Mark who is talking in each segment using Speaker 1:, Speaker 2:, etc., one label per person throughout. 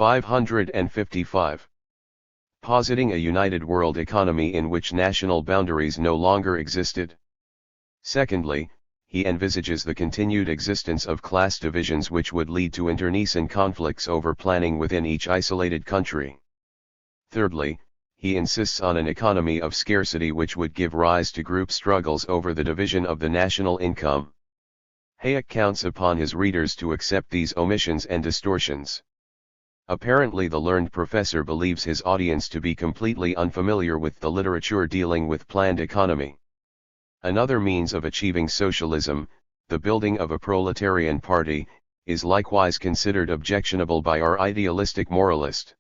Speaker 1: 555. Positing a united world economy in which national boundaries no longer existed. Secondly, he envisages the continued existence of class divisions which would lead to internecine conflicts over planning within each isolated country. Thirdly, he insists on an economy of scarcity which would give rise to group struggles over the division of the national income. Hayek counts upon his readers to accept these omissions and distortions. Apparently the learned professor believes his audience to be completely unfamiliar with the literature dealing with planned economy. Another means of achieving socialism, the building of a proletarian party, is likewise considered objectionable by our idealistic moralist.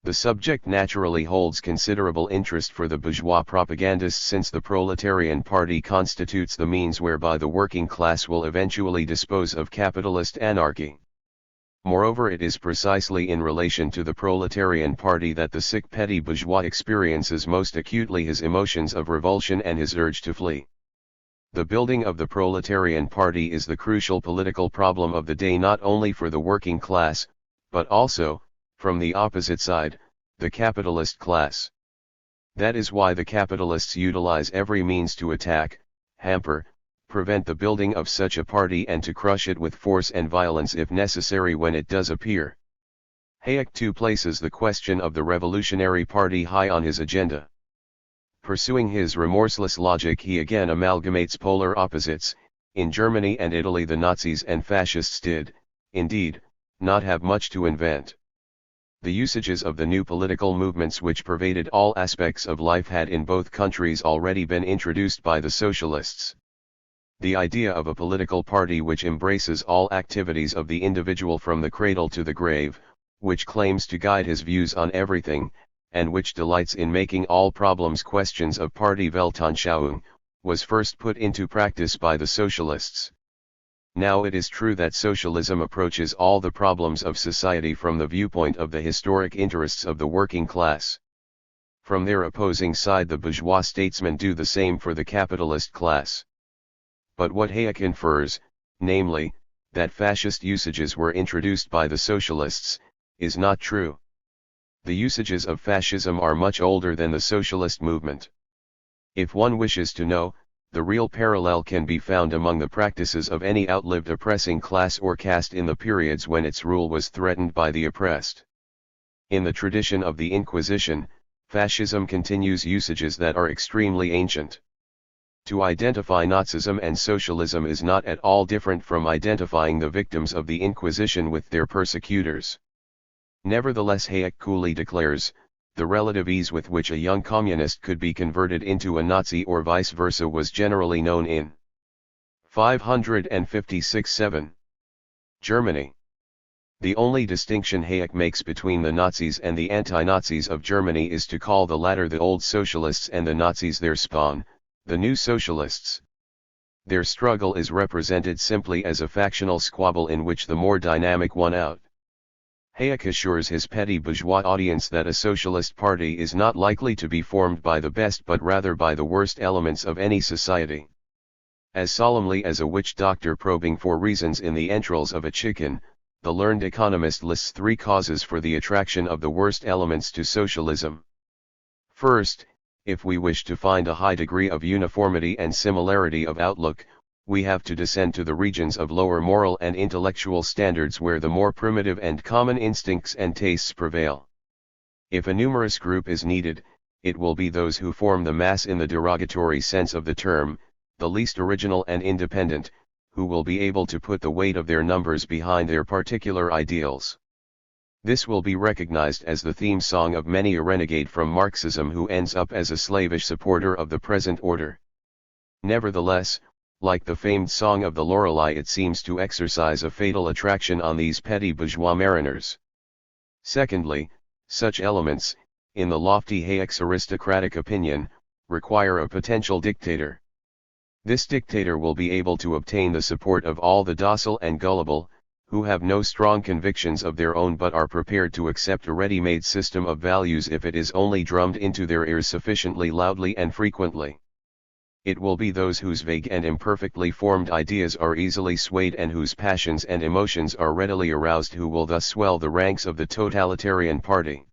Speaker 1: The subject naturally holds considerable interest for the bourgeois propagandists, since the proletarian party constitutes the means whereby the working class will eventually dispose of capitalist anarchy. Moreover, it is precisely in relation to the proletarian party that the sick petty bourgeois experiences most acutely his emotions of revulsion and his urge to flee. The building of the proletarian party is the crucial political problem of the day, not only for the working class, but also, from the opposite side, the capitalist class. That is why the capitalists utilize every means to attack, hamper, prevent the building of such a party, and to crush it with force and violence if necessary when it does appear. Hayek too places the question of the revolutionary party high on his agenda. Pursuing his remorseless logic, he again amalgamates polar opposites. In Germany and Italy the Nazis and fascists did, indeed, not have much to invent. The usages of the new political movements which pervaded all aspects of life had in both countries already been introduced by the socialists. The idea of a political party which embraces all activities of the individual from the cradle to the grave, which claims to guide his views on everything, and which delights in making all problems questions of party Weltanschauung, was first put into practice by the socialists. Now it is true that socialism approaches all the problems of society from the viewpoint of the historic interests of the working class. From their opposing side the bourgeois statesmen do the same for the capitalist class. But what Hayek infers, namely, that fascist usages were introduced by the socialists, is not true. The usages of fascism are much older than the socialist movement. If one wishes to know, the real parallel can be found among the practices of any outlived oppressing class or caste in the periods when its rule was threatened by the oppressed. In the tradition of the Inquisition, fascism continues usages that are extremely ancient. To identify Nazism and socialism is not at all different from identifying the victims of the Inquisition with their persecutors. Nevertheless, Hayek coolly declares, the relative ease with which a young communist could be converted into a Nazi or vice versa was generally known in 556-7. Germany. The only distinction Hayek makes between the Nazis and the anti-Nazis of Germany is to call the latter the old socialists and the Nazis their spawn, the new socialists. Their struggle is represented simply as a factional squabble in which the more dynamic won out. Hayek assures his petty bourgeois audience that a socialist party is not likely to be formed by the best but rather by the worst elements of any society. As solemnly as a witch doctor probing for reasons in the entrails of a chicken, the learned economist lists 3 causes for the attraction of the worst elements to socialism. First, if we wish to find a high degree of uniformity and similarity of outlook, we have to descend to the regions of lower moral and intellectual standards where the more primitive and common instincts and tastes prevail. If a numerous group is needed, it will be those who form the mass in the derogatory sense of the term, the least original and independent, who will be able to put the weight of their numbers behind their particular ideals. This will be recognized as the theme song of many a renegade from Marxism who ends up as a slavish supporter of the present order. Nevertheless, like the famed song of the Lorelei, it seems to exercise a fatal attraction on these petty bourgeois mariners. Secondly, such elements, in the lofty Hayek's aristocratic opinion, require a potential dictator. This dictator will be able to obtain the support of all the docile and gullible, who have no strong convictions of their own but are prepared to accept a ready-made system of values if it is only drummed into their ears sufficiently loudly and frequently. It will be those whose vague and imperfectly formed ideas are easily swayed and whose passions and emotions are readily aroused who will thus swell the ranks of the totalitarian party.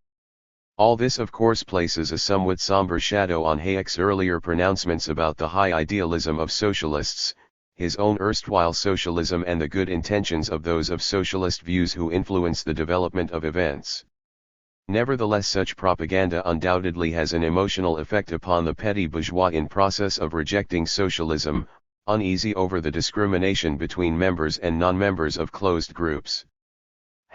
Speaker 1: All this of course places a somewhat somber shadow on Hayek's earlier pronouncements about the high idealism of socialists, his own erstwhile socialism and the good intentions of those of socialist views who influence the development of events. Nevertheless, such propaganda undoubtedly has an emotional effect upon the petty bourgeois in process of rejecting socialism, uneasy over the discrimination between members and non-members of closed groups.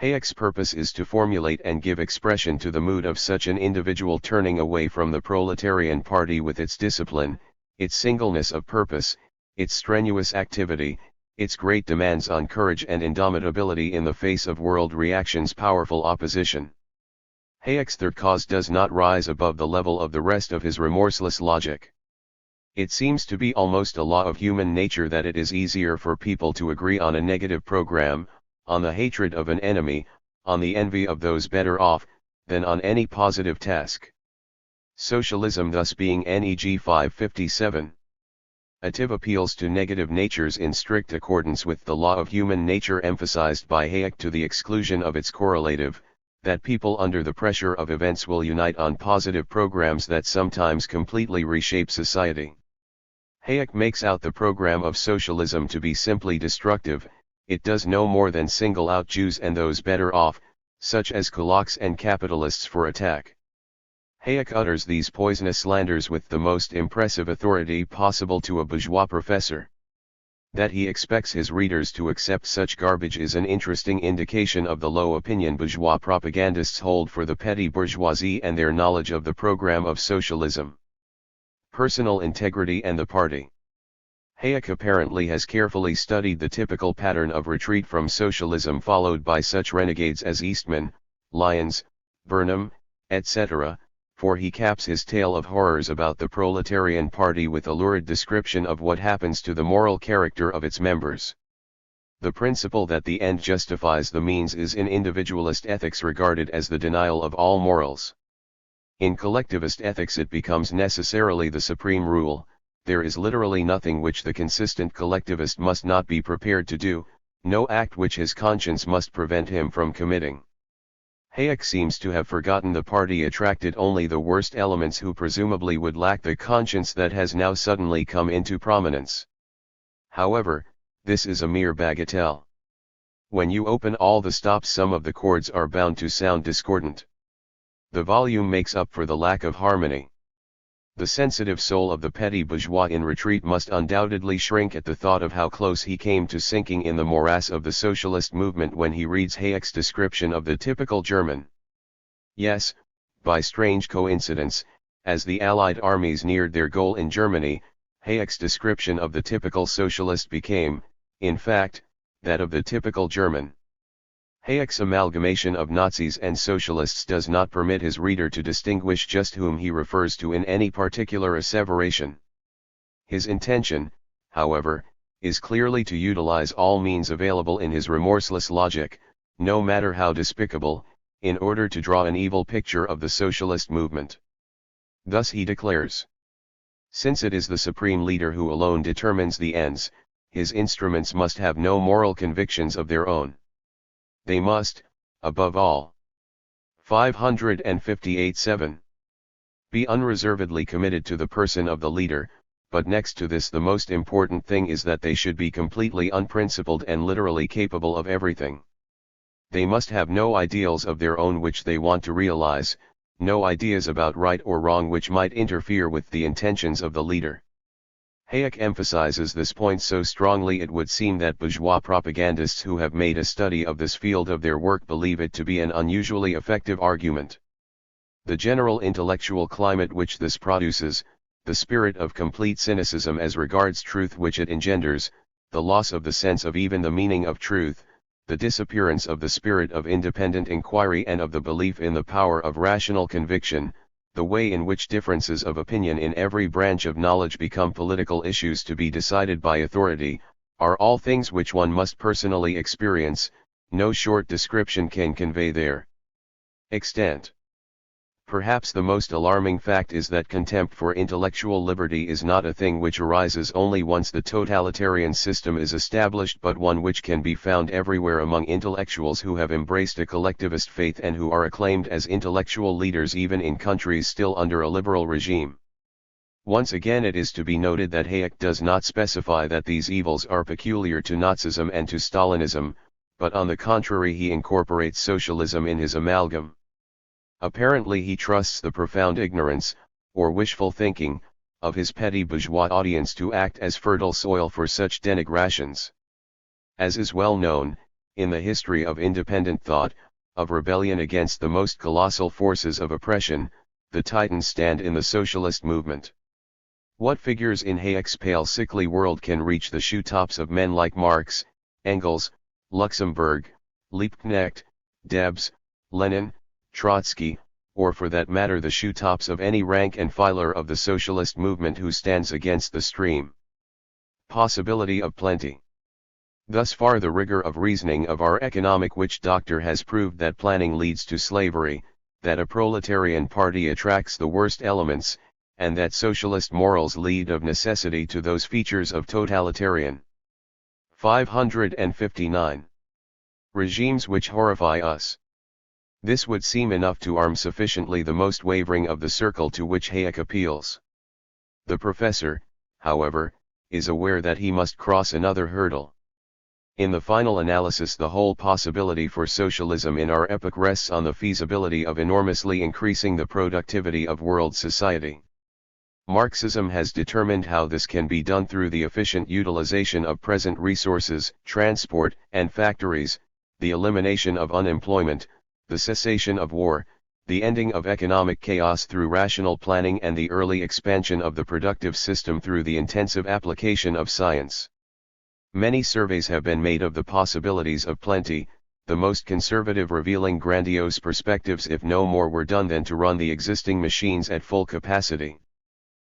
Speaker 1: Hayek's purpose is to formulate and give expression to the mood of such an individual turning away from the proletarian party with its discipline, its singleness of purpose, its strenuous activity, its great demands on courage and indomitability in the face of world reaction's powerful opposition. Hayek's third cause does not rise above the level of the rest of his remorseless logic. It seems to be almost a law of human nature that it is easier for people to agree on a negative program, on the hatred of an enemy, on the envy of those better off, than on any positive task. Socialism thus being NEG 557. Active appeals to negative natures in strict accordance with the law of human nature emphasized by Hayek to the exclusion of its correlative, that people under the pressure of events will unite on positive programs that sometimes completely reshape society. Hayek makes out the program of socialism to be simply destructive. It does no more than single out Jews and those better off, such as kulaks and capitalists, for attack. Hayek utters these poisonous slanders with the most impressive authority possible to a bourgeois professor. That he expects his readers to accept such garbage is an interesting indication of the low opinion bourgeois propagandists hold for the petty bourgeoisie and their knowledge of the program of socialism. Personal integrity and the party. Hayek apparently has carefully studied the typical pattern of retreat from socialism followed by such renegades as Eastman, Lyons, Burnham, etc., for he caps his tale of horrors about the proletarian party with a lurid description of what happens to the moral character of its members. The principle that the end justifies the means is in individualist ethics regarded as the denial of all morals. In collectivist ethics it becomes necessarily the supreme rule. There is literally nothing which the consistent collectivist must not be prepared to do, no act which his conscience must prevent him from committing. Hayek seems to have forgotten the party attracted only the worst elements who presumably would lack the conscience that has now suddenly come into prominence. However, this is a mere bagatelle. When you open all the stops, some of the chords are bound to sound discordant. The volume makes up for the lack of harmony. The sensitive soul of the petty bourgeois in retreat must undoubtedly shrink at the thought of how close he came to sinking in the morass of the socialist movement when he reads Hayek's description of the typical German. Yes, by strange coincidence, as the Allied armies neared their goal in Germany, Hayek's description of the typical socialist became, in fact, that of the typical German. Hayek's amalgamation of Nazis and socialists does not permit his reader to distinguish just whom he refers to in any particular asseveration. His intention, however, is clearly to utilize all means available in his remorseless logic, no matter how despicable, in order to draw an evil picture of the socialist movement. Thus he declares: since it is the supreme leader who alone determines the ends, his instruments must have no moral convictions of their own. They must, above all, 558-7, be unreservedly committed to the person of the leader, but next to this the most important thing is that they should be completely unprincipled and literally capable of everything. They must have no ideals of their own which they want to realize, no ideas about right or wrong which might interfere with the intentions of the leader. Hayek emphasizes this point so strongly it would seem that bourgeois propagandists who have made a study of this field of their work believe it to be an unusually effective argument. The general intellectual climate which this produces, the spirit of complete cynicism as regards truth which it engenders, the loss of the sense of even the meaning of truth, the disappearance of the spirit of independent inquiry and of the belief in the power of rational conviction, the way in which differences of opinion in every branch of knowledge become political issues to be decided by authority, are all things which one must personally experience. No short description can convey their extent. Perhaps the most alarming fact is that contempt for intellectual liberty is not a thing which arises only once the totalitarian system is established, but one which can be found everywhere among intellectuals who have embraced a collectivist faith and who are acclaimed as intellectual leaders even in countries still under a liberal regime. Once again, it is to be noted that Hayek does not specify that these evils are peculiar to Nazism and to Stalinism, but on the contrary he incorporates socialism in his amalgam. Apparently he trusts the profound ignorance, or wishful thinking, of his petty bourgeois audience to act as fertile soil for such denigrations. As is well known, in the history of independent thought, of rebellion against the most colossal forces of oppression, the titans stand in the socialist movement. What figures in Hayek's pale sickly world can reach the shoe-tops of men like Marx, Engels, Luxemburg, Liebknecht, Debs, Lenin, Trotsky, or for that matter the shoe-tops of any rank and filer of the socialist movement who stands against the stream? Possibility of plenty. Thus far the rigor of reasoning of our economic witch doctor has proved that planning leads to slavery, that a proletarian party attracts the worst elements, and that socialist morals lead of necessity to those features of totalitarian. 559. Regimes which horrify us. This would seem enough to arm sufficiently the most wavering of the circle to which Hayek appeals. The professor, however, is aware that he must cross another hurdle. In the final analysis, the whole possibility for socialism in our epoch rests on the feasibility of enormously increasing the productivity of world society. Marxism has determined how this can be done through the efficient utilization of present resources, transport, and factories, the elimination of unemployment, the cessation of war, the ending of economic chaos through rational planning, and the early expansion of the productive system through the intensive application of science. Many surveys have been made of the possibilities of plenty, the most conservative revealing grandiose perspectives if no more were done than to run the existing machines at full capacity.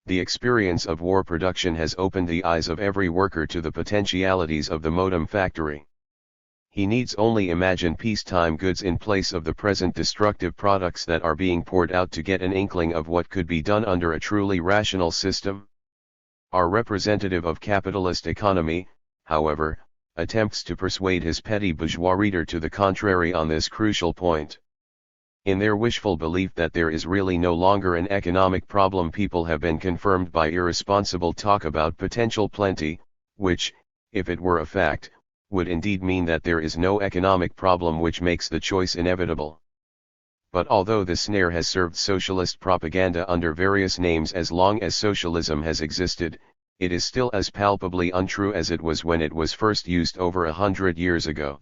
Speaker 1: The experience of war production has opened the eyes of every worker to the potentialities of the modem factory. He needs only imagine peacetime goods in place of the present destructive products that are being poured out to get an inkling of what could be done under a truly rational system. Our representative of capitalist economy, however, attempts to persuade his petty bourgeois reader to the contrary on this crucial point. In their wishful belief that there is really no longer an economic problem, people have been confirmed by irresponsible talk about potential plenty, which, if it were a fact, would indeed mean that there is no economic problem, which makes the choice inevitable. But although this snare has served socialist propaganda under various names as long as socialism has existed, it is still as palpably untrue as it was when it was first used over 100 years ago.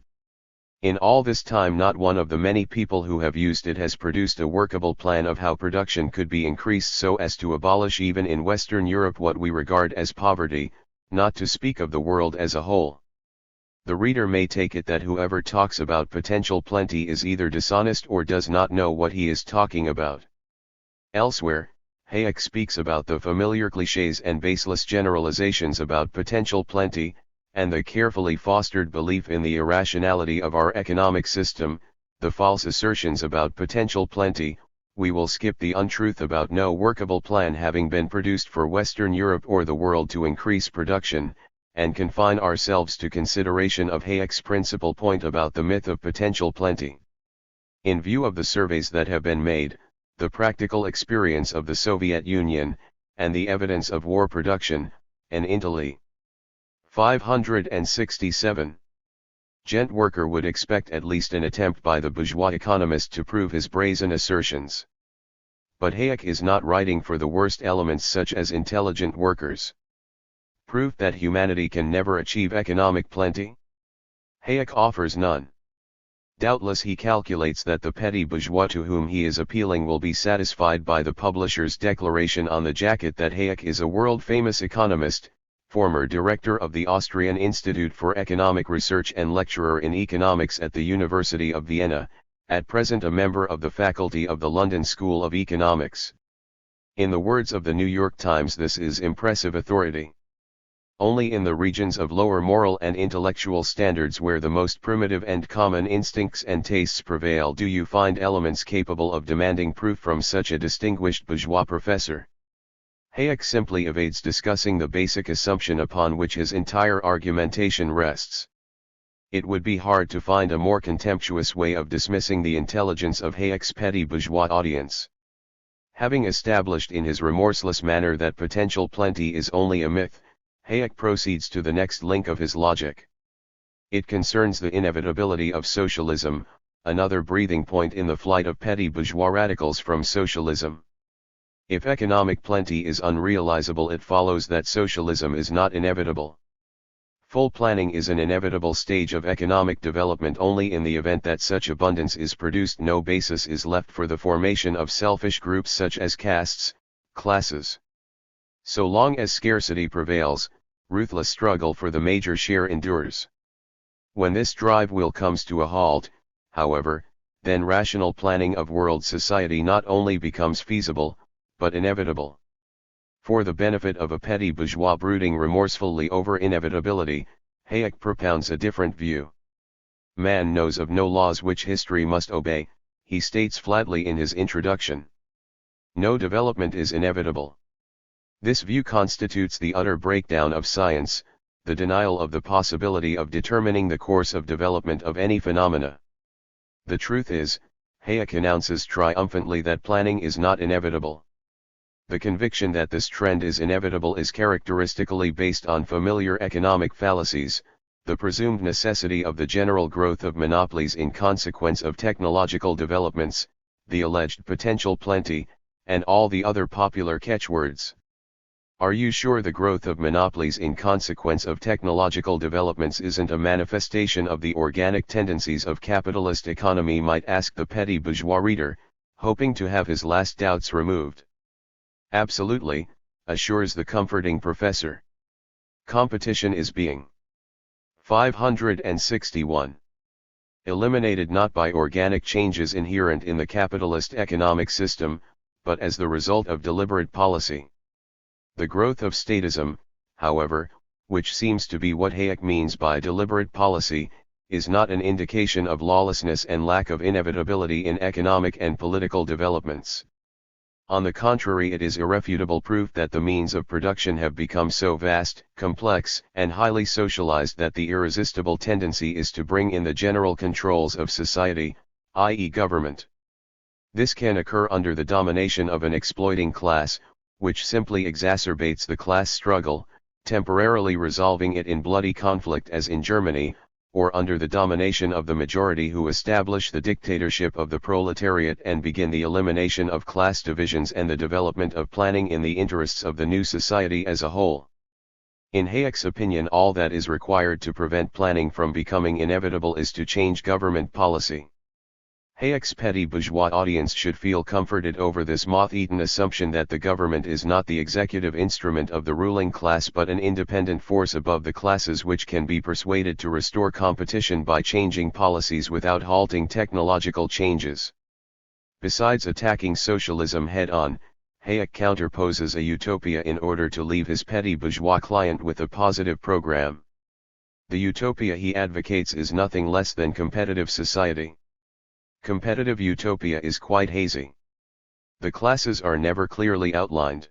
Speaker 1: In all this time, not one of the many people who have used it has produced a workable plan of how production could be increased so as to abolish even in Western Europe what we regard as poverty, not to speak of the world as a whole. The reader may take it that whoever talks about potential plenty is either dishonest or does not know what he is talking about. Elsewhere, Hayek speaks about the familiar clichés and baseless generalizations about potential plenty, and the carefully fostered belief in the irrationality of our economic system, the false assertions about potential plenty. We will skip the untruth about no workable plan having been produced for Western Europe or the world to increase production, and confine ourselves to consideration of Hayek's principal point about the myth of potential plenty. In view of the surveys that have been made, the practical experience of the Soviet Union, and the evidence of war production, and Italy. 567. Gent worker would expect at least an attempt by the bourgeois economist to prove his brazen assertions. But Hayek is not writing for the worst elements such as intelligent workers. Proof that humanity can never achieve economic plenty? Hayek offers none. Doubtless he calculates that the petty bourgeois to whom he is appealing will be satisfied by the publisher's declaration on the jacket that Hayek is a world-famous economist, former director of the Austrian Institute for Economic Research and lecturer in economics at the University of Vienna, at present a member of the faculty of the London School of Economics. In the words of the New York Times, this is impressive authority. Only in the regions of lower moral and intellectual standards where the most primitive and common instincts and tastes prevail do you find elements capable of demanding proof from such a distinguished bourgeois professor. Hayek simply evades discussing the basic assumption upon which his entire argumentation rests. It would be hard to find a more contemptuous way of dismissing the intelligence of Hayek's petty bourgeois audience. Having established in his remorseless manner that potential plenty is only a myth, Hayek proceeds to the next link of his logic. It concerns the inevitability of socialism, another breathing point in the flight of petty bourgeois radicals from socialism. If economic plenty is unrealizable, it follows that socialism is not inevitable. Full planning is an inevitable stage of economic development only in the event that such abundance is produced. No basis is left for the formation of selfish groups such as castes, classes. So long as scarcity prevails, ruthless struggle for the major share endures. When this drive will comes to a halt, however, then rational planning of world society not only becomes feasible, but inevitable. For the benefit of a petty bourgeois brooding remorsefully over inevitability, Hayek propounds a different view. Man knows of no laws which history must obey, he states flatly in his introduction. No development is inevitable. This view constitutes the utter breakdown of science, the denial of the possibility of determining the course of development of any phenomena. The truth is, Hayek announces triumphantly that planning is not inevitable. The conviction that this trend is inevitable is characteristically based on familiar economic fallacies, the presumed necessity of the general growth of monopolies in consequence of technological developments, the alleged potential plenty, and all the other popular catchwords. Are you sure the growth of monopolies in consequence of technological developments isn't a manifestation of the organic tendencies of capitalist economy? Might ask the petty bourgeois reader, hoping to have his last doubts removed. Absolutely, assures the comforting professor. Competition is being 561. Eliminated not by organic changes inherent in the capitalist economic system, but as the result of deliberate policy. The growth of statism, however, which seems to be what Hayek means by deliberate policy, is not an indication of lawlessness and lack of inevitability in economic and political developments. On the contrary, it is irrefutable proof that the means of production have become so vast, complex, and highly socialized that the irresistible tendency is to bring in the general controls of society, i.e. government. This can occur under the domination of an exploiting class, which simply exacerbates the class struggle, temporarily resolving it in bloody conflict as in Germany, or under the domination of the majority who establish the dictatorship of the proletariat and begin the elimination of class divisions and the development of planning in the interests of the new society as a whole. In Hayek's opinion, all that is required to prevent planning from becoming inevitable is to change government policy. Hayek's petty bourgeois audience should feel comforted over this moth-eaten assumption that the government is not the executive instrument of the ruling class but an independent force above the classes which can be persuaded to restore competition by changing policies without halting technological changes. Besides attacking socialism head-on, Hayek counterposes a utopia in order to leave his petty bourgeois client with a positive program. The utopia he advocates is nothing less than competitive society. Competitive utopia is quite hazy. The classes are never clearly outlined.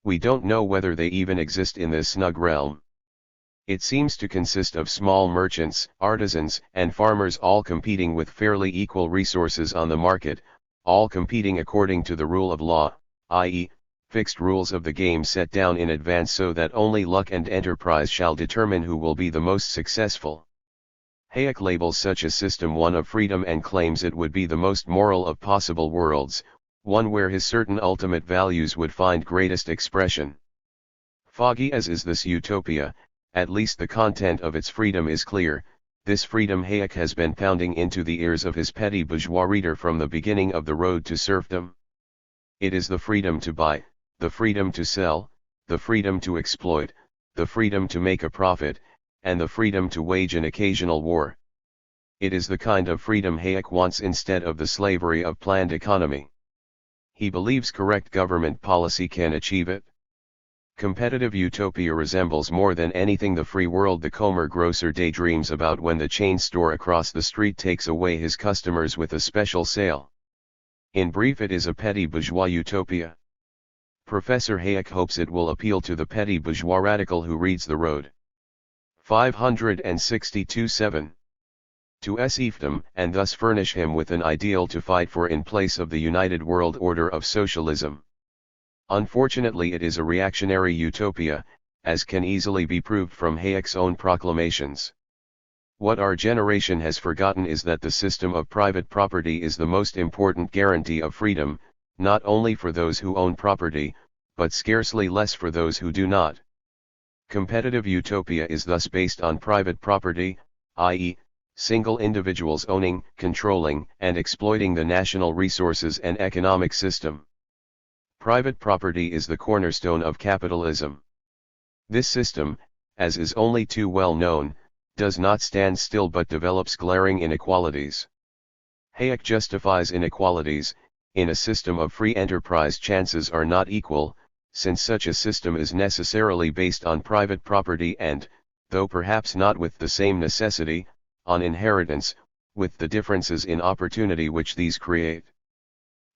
Speaker 1: We don't know whether they even exist in this snug realm. It seems to consist of small merchants, artisans, and farmers all competing with fairly equal resources on the market, all competing according to the rule of law, i.e., fixed rules of the game set down in advance so that only luck and enterprise shall determine who will be the most successful. Hayek labels such a system one of freedom and claims it would be the most moral of possible worlds, one where his certain ultimate values would find greatest expression. Foggy as is this utopia, at least the content of its freedom is clear. This freedom Hayek has been pounding into the ears of his petty bourgeois reader from the beginning of the road to serfdom. It is the freedom to buy, the freedom to sell, the freedom to exploit, the freedom to make a profit, and the freedom to wage an occasional war. It is the kind of freedom Hayek wants instead of the slavery of planned economy. He believes correct government policy can achieve it. Competitive utopia resembles more than anything the free world the Comer grocer daydreams about when the chain store across the street takes away his customers with a special sale. In brief, it is a petty bourgeois utopia. Professor Hayek hopes it will appeal to the petty bourgeois radical who reads The Road. 562-7. To serfdom, and thus furnish him with an ideal to fight for in place of the united world order of socialism. Unfortunately, it is a reactionary utopia, as can easily be proved from Hayek's own proclamations. What our generation has forgotten is that the system of private property is the most important guarantee of freedom, not only for those who own property, but scarcely less for those who do not. Competitive utopia is thus based on private property, i.e., single individuals owning, controlling, and exploiting the national resources and economic system. Private property is the cornerstone of capitalism. This system, as is only too well known, does not stand still but develops glaring inequalities. Hayek justifies inequalities. In a system of free enterprise, chances are not equal, since such a system is necessarily based on private property and, though perhaps not with the same necessity, on inheritance, with the differences in opportunity which these create.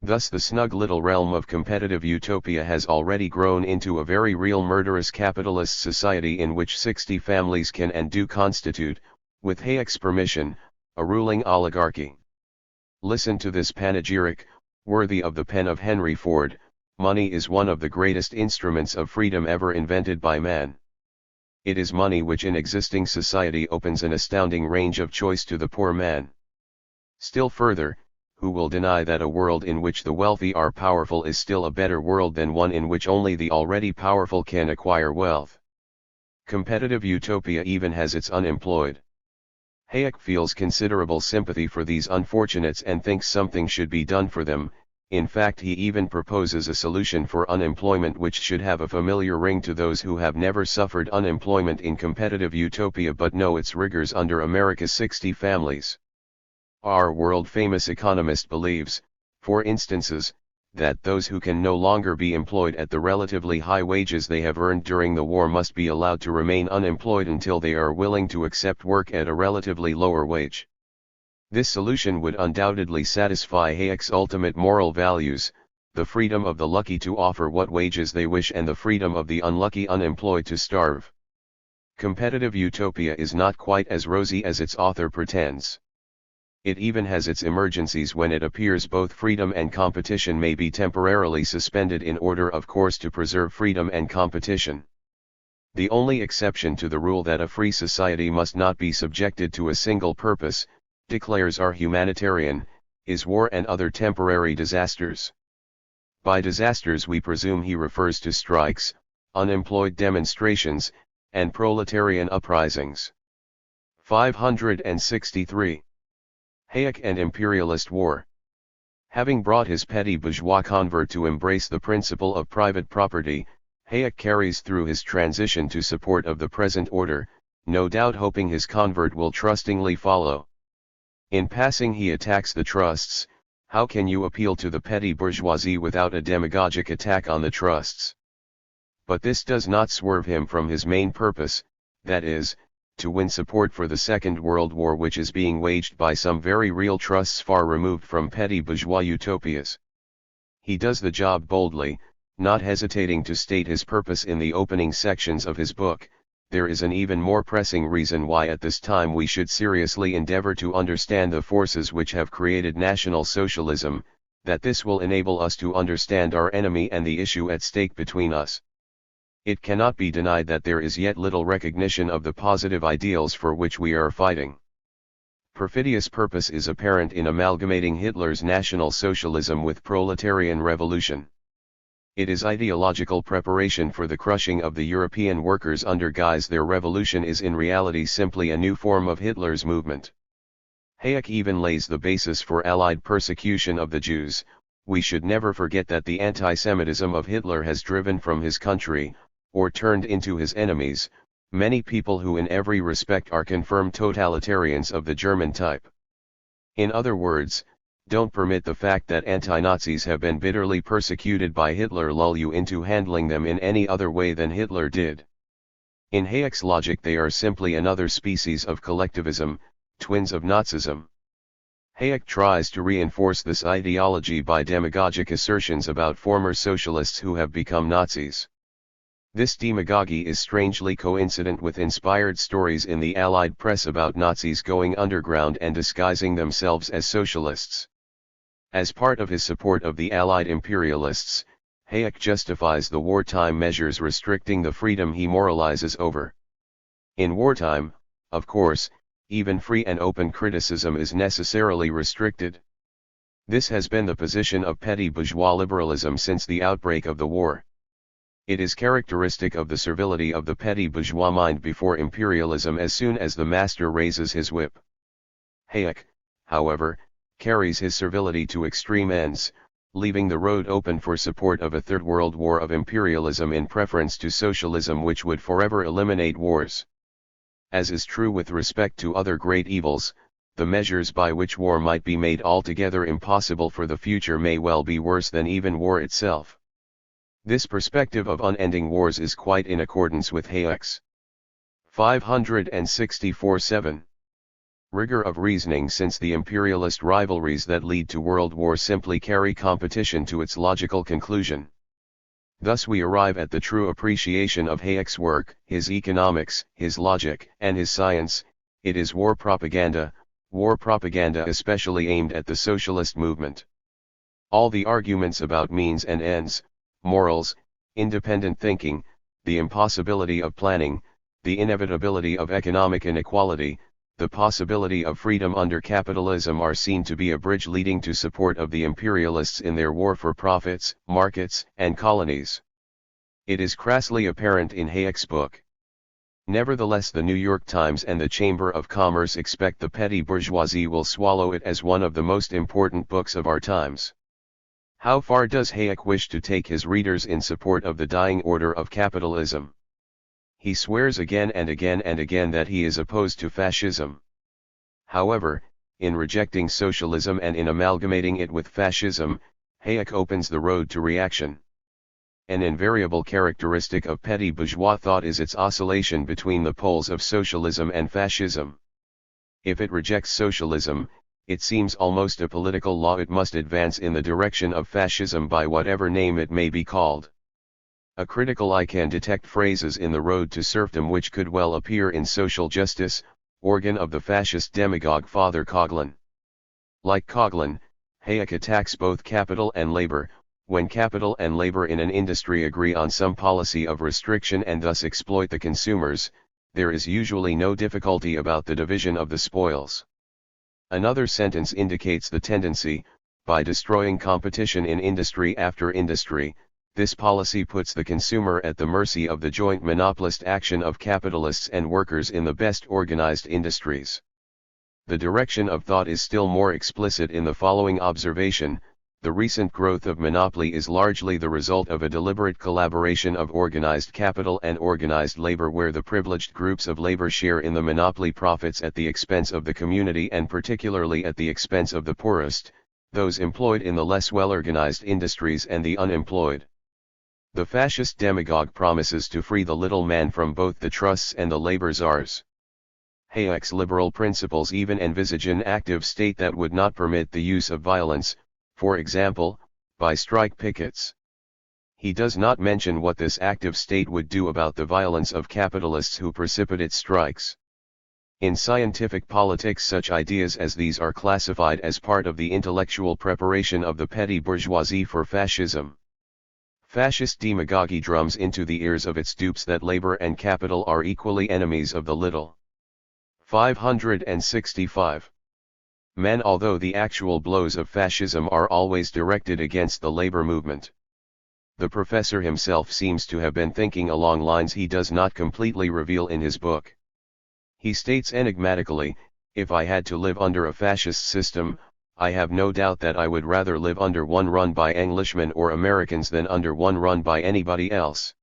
Speaker 1: Thus the snug little realm of competitive utopia has already grown into a very real murderous capitalist society in which 60 families can and do constitute, with Hayek's permission, a ruling oligarchy. Listen to this panegyric, worthy of the pen of Henry Ford: money is one of the greatest instruments of freedom ever invented by man. It is money which in existing society opens an astounding range of choice to the poor man. Still further, who will deny that a world in which the wealthy are powerful is still a better world than one in which only the already powerful can acquire wealth? Competitive utopia even has its unemployed. Hayek feels considerable sympathy for these unfortunates and thinks something should be done for them. In fact, he even proposes a solution for unemployment which should have a familiar ring to those who have never suffered unemployment in competitive utopia but know its rigors under America's 60 families. Our world-famous economist believes, for instances, that those who can no longer be employed at the relatively high wages they have earned during the war must be allowed to remain unemployed until they are willing to accept work at a relatively lower wage. This solution would undoubtedly satisfy Hayek's ultimate moral values, the freedom of the lucky to offer what wages they wish and the freedom of the unlucky unemployed to starve. Competitive utopia is not quite as rosy as its author pretends. It even has its emergencies when it appears both freedom and competition may be temporarily suspended in order of course to preserve freedom and competition. The only exception to the rule that a free society must not be subjected to a single purpose, declares our humanitarian, is war and other temporary disasters. By disasters we presume he refers to strikes, unemployed demonstrations, and proletarian uprisings. 563. Hayek and imperialist war. Having brought his petty bourgeois convert to embrace the principle of private property, Hayek carries through his transition to support of the present order, no doubt hoping his convert will trustingly follow. In passing he attacks the trusts. How can you appeal to the petty bourgeoisie without a demagogic attack on the trusts? But this does not swerve him from his main purpose, that is, to win support for the Second World War, which is being waged by some very real trusts far removed from petty bourgeois utopias. He does the job boldly, not hesitating to state his purpose in the opening sections of his book. There is an even more pressing reason why at this time we should seriously endeavor to understand the forces which have created National Socialism, that this will enable us to understand our enemy and the issue at stake between us. It cannot be denied that there is yet little recognition of the positive ideals for which we are fighting. Perfidious purpose is apparent in amalgamating Hitler's National Socialism with proletarian revolution. It is ideological preparation for the crushing of the European workers under guise their revolution is in reality simply a new form of Hitler's movement. Hayek even lays the basis for Allied persecution of the Jews. We should never forget that the anti-Semitism of Hitler has driven from his country, or turned into his enemies, many people who in every respect are confirmed totalitarians of the German type. In other words, Don't permit the fact that anti-Nazis have been bitterly persecuted by Hitler lull you into handling them in any other way than Hitler did. In Hayek's logic they are simply another species of collectivism, twins of Nazism. Hayek tries to reinforce this ideology by demagogic assertions about former socialists who have become Nazis. This demagogy is strangely coincident with inspired stories in the Allied press about Nazis going underground and disguising themselves as socialists. As part of his support of the Allied imperialists, Hayek justifies the wartime measures restricting the freedom he moralizes over. In wartime, of course, even free and open criticism is necessarily restricted. This has been the position of petty bourgeois liberalism since the outbreak of the war. It is characteristic of the servility of the petty bourgeois mind before imperialism as soon as the master raises his whip. Hayek, however, carries his servility to extreme ends, leaving the road open for support of a third world war of imperialism in preference to socialism which would forever eliminate wars. As is true with respect to other great evils, the measures by which war might be made altogether impossible for the future may well be worse than even war itself. This perspective of unending wars is quite in accordance with Hayek's 564-7 rigor of reasoning, since the imperialist rivalries that lead to world war simply carry competition to its logical conclusion. Thus we arrive at the true appreciation of Hayek's work, his economics, his logic, and his science. It is war propaganda especially aimed at the socialist movement. All the arguments about means and ends, morals, independent thinking, the impossibility of planning, the inevitability of economic inequality, the possibility of freedom under capitalism are seen to be a bridge leading to support of the imperialists in their war for profits, markets, and colonies. It is crassly apparent in Hayek's book. Nevertheless, the New York Times and the Chamber of Commerce expect the petty bourgeoisie will swallow it as one of the most important books of our times. How far does Hayek wish to take his readers in support of the dying order of capitalism? He swears again and again and again that he is opposed to fascism. However, in rejecting socialism and in amalgamating it with fascism, Hayek opens the road to reaction. An invariable characteristic of petty bourgeois thought is its oscillation between the poles of socialism and fascism. If it rejects socialism, it seems almost a political law it must advance in the direction of fascism by whatever name it may be called. A critical eye can detect phrases in The Road to Serfdom which could well appear in Social Justice, organ of the fascist demagogue Father Coughlin. Like Coughlin, Hayek attacks both capital and labor. When capital and labor in an industry agree on some policy of restriction and thus exploit the consumers, there is usually no difficulty about the division of the spoils. Another sentence indicates the tendency, by destroying competition in industry after industry, this policy puts the consumer at the mercy of the joint monopolist action of capitalists and workers in the best organized industries. The direction of thought is still more explicit in the following observation: the recent growth of monopoly is largely the result of a deliberate collaboration of organized capital and organized labor, where the privileged groups of labor share in the monopoly profits at the expense of the community and particularly at the expense of the poorest, those employed in the less well-organized industries and the unemployed. The fascist demagogue promises to free the little man from both the trusts and the labor czars. Hayek's liberal principles even envisage an active state that would not permit the use of violence, for example, by strike pickets. He does not mention what this active state would do about the violence of capitalists who precipitate strikes. In scientific politics, such ideas as these are classified as part of the intellectual preparation of the petty bourgeoisie for fascism. Fascist demagogy drums into the ears of its dupes that labor and capital are equally enemies of the little. 565. Men. Although the actual blows of fascism are always directed against the labor movement, the professor himself seems to have been thinking along lines he does not completely reveal in his book. He states enigmatically, "If I had to live under a fascist system, I have no doubt that I would rather live under one run by Englishmen or Americans than under one run by anybody else."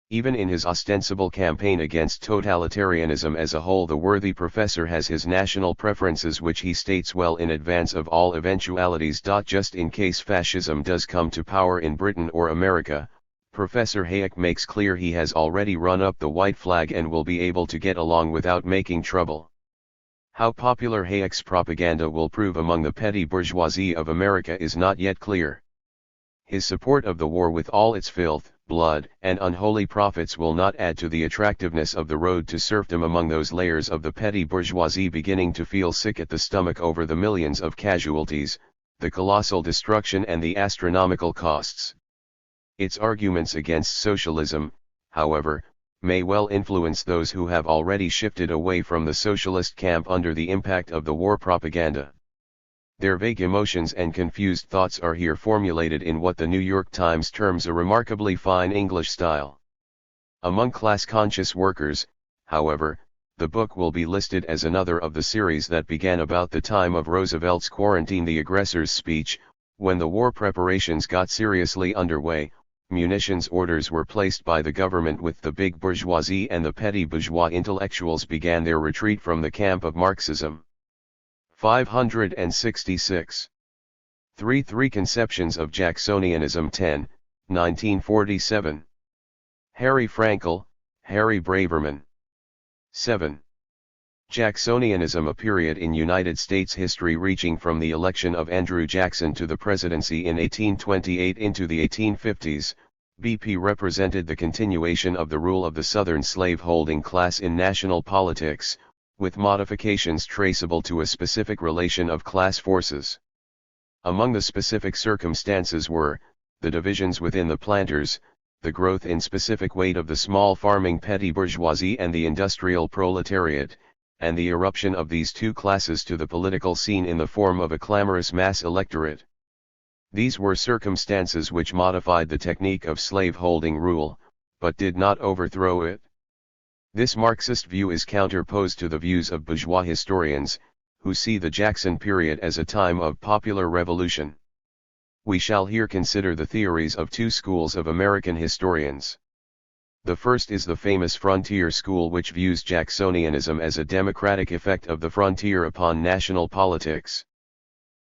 Speaker 1: Even in his ostensible campaign against totalitarianism as a whole, the worthy professor has his national preferences which he states well in advance of all eventualities. Just in case fascism does come to power in Britain or America, Professor Hayek makes clear he has already run up the white flag and will be able to get along without making trouble. How popular Hayek's propaganda will prove among the petty bourgeoisie of America is not yet clear. His support of the war with all its filth, blood, and unholy profits will not add to the attractiveness of the road to serfdom among those layers of the petty bourgeoisie beginning to feel sick at the stomach over the millions of casualties, the colossal destruction and the astronomical costs. Its arguments against socialism, however, may well influence those who have already shifted away from the socialist camp under the impact of the war propaganda. Their vague emotions and confused thoughts are here formulated in what the New York Times terms a remarkably fine English style. Among class-conscious workers, however, the book will be listed as another of the series that began about the time of Roosevelt's Quarantine the Aggressor's Speech. When the war preparations got seriously underway, munitions orders were placed by the government with the big bourgeoisie, and the petty bourgeois intellectuals began their retreat from the camp of Marxism. 566. 3 Conceptions of Jacksonianism 10, 1947. Harry Frankel, Harry Braverman. 7. Jacksonianism, a period in United States history reaching from the election of Andrew Jackson to the presidency in 1828 into the 1850s, BP represented the continuation of the rule of the Southern slave-holding class in national politics, with modifications traceable to a specific relation of class forces. Among the specific circumstances were, the divisions within the planters, the growth in specific weight of the small farming petty bourgeoisie and the industrial proletariat, and the eruption of these two classes to the political scene in the form of a clamorous mass electorate. These were circumstances which modified the technique of slave-holding rule, but did not overthrow it. This Marxist view is counterposed to the views of bourgeois historians, who see the Jackson period as a time of popular revolution. We shall here consider the theories of two schools of American historians. The first is the famous frontier school, which views Jacksonianism as a democratic effect of the frontier upon national politics.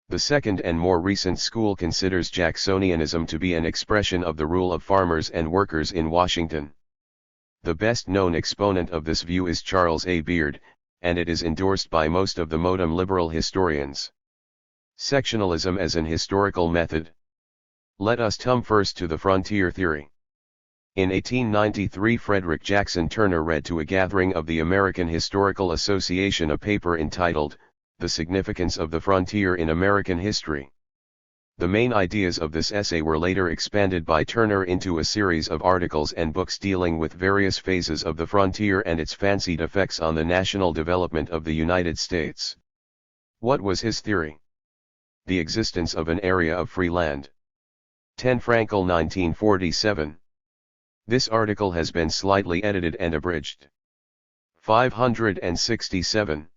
Speaker 1: The second and more recent school considers Jacksonianism to be an expression of the rule of farmers and workers in Washington. The best-known exponent of this view is Charles A. Beard, and it is endorsed by most of the modem liberal historians. Sectionalism as an historical method. Let us come first to the frontier theory. In 1893, Frederick Jackson Turner read to a gathering of the American Historical Association a paper entitled, "The Significance of the Frontier in American History." The main ideas of this essay were later expanded by Turner into a series of articles and books dealing with various phases of the frontier and its fancied effects on the national development of the United States. What was his theory? The existence of an area of free land. 10 Frankel 1947. This article has been slightly edited and abridged. 567.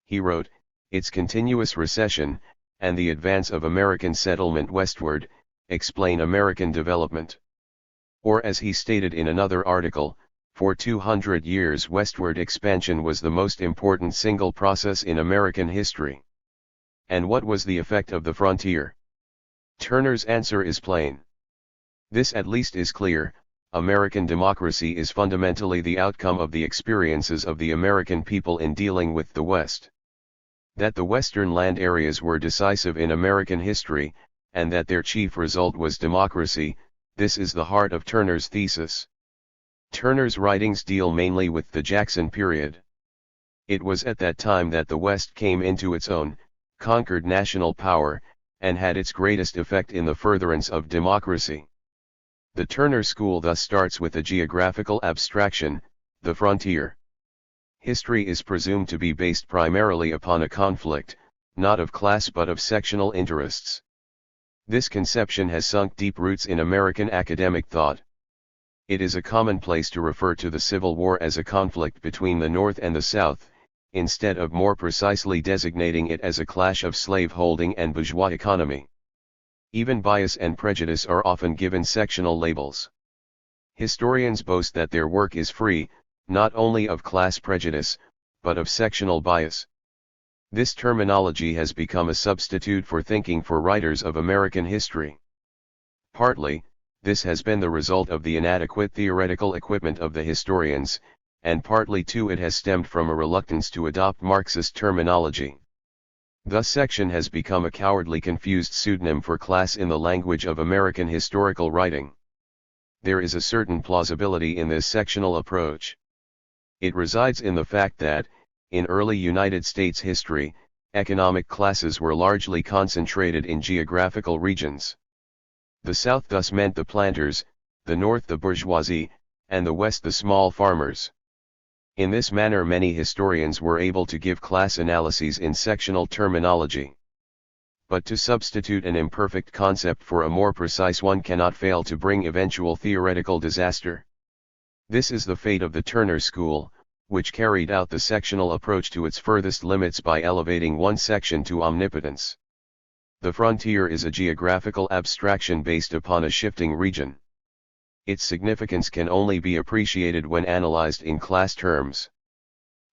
Speaker 1: He wrote, "Its continuous recession, and the advance of American settlement westward, explain American development." Or as he stated in another article, for 200 years westward expansion was the most important single process in American history. And what was the effect of the frontier? Turner's answer is plain. This at least is clear: American democracy is fundamentally the outcome of the experiences of the American people in dealing with the West. That the Western land areas were decisive in American history, and that their chief result was democracy, this is the heart of Turner's thesis. Turner's writings deal mainly with the Jackson period. It was at that time that the West came into its own, conquered national power, and had its greatest effect in the furtherance of democracy. The Turner school thus starts with a geographical abstraction, the frontier. History is presumed to be based primarily upon a conflict, not of class but of sectional interests. This conception has sunk deep roots in American academic thought. It is a commonplace to refer to the Civil War as a conflict between the North and the South, instead of more precisely designating it as a clash of slaveholding and bourgeois economy. Even bias and prejudice are often given sectional labels. Historians boast that their work is free, not only of class prejudice, but of sectional bias. This terminology has become a substitute for thinking for writers of American history. Partly, this has been the result of the inadequate theoretical equipment of the historians, and partly too it has stemmed from a reluctance to adopt Marxist terminology. Thus section has become a cowardly confused pseudonym for class in the language of American historical writing. There is a certain plausibility in this sectional approach. It resides in the fact that, in early United States history, economic classes were largely concentrated in geographical regions. The South thus meant the planters, the North the bourgeoisie, and the West the small farmers. In this manner many historians were able to give class analyses in sectional terminology. But to substitute an imperfect concept for a more precise one cannot fail to bring eventual theoretical disaster. This is the fate of the Turner School, which carried out the sectional approach to its furthest limits by elevating one section to omnipotence. The frontier is a geographical abstraction based upon a shifting region. Its significance can only be appreciated when analyzed in class terms.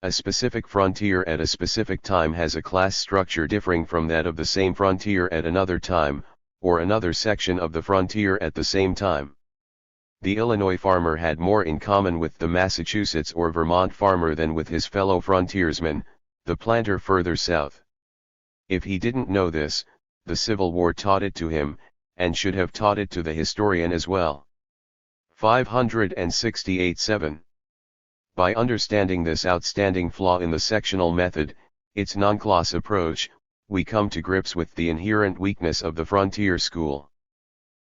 Speaker 1: A specific frontier at a specific time has a class structure differing from that of the same frontier at another time, or another section of the frontier at the same time. The Illinois farmer had more in common with the Massachusetts or Vermont farmer than with his fellow frontiersman, the planter further south. If he didn't know this, the Civil War taught it to him, and should have taught it to the historian as well. 568-7. By understanding this outstanding flaw in the sectional method, its non-class approach, we come to grips with the inherent weakness of the frontier school.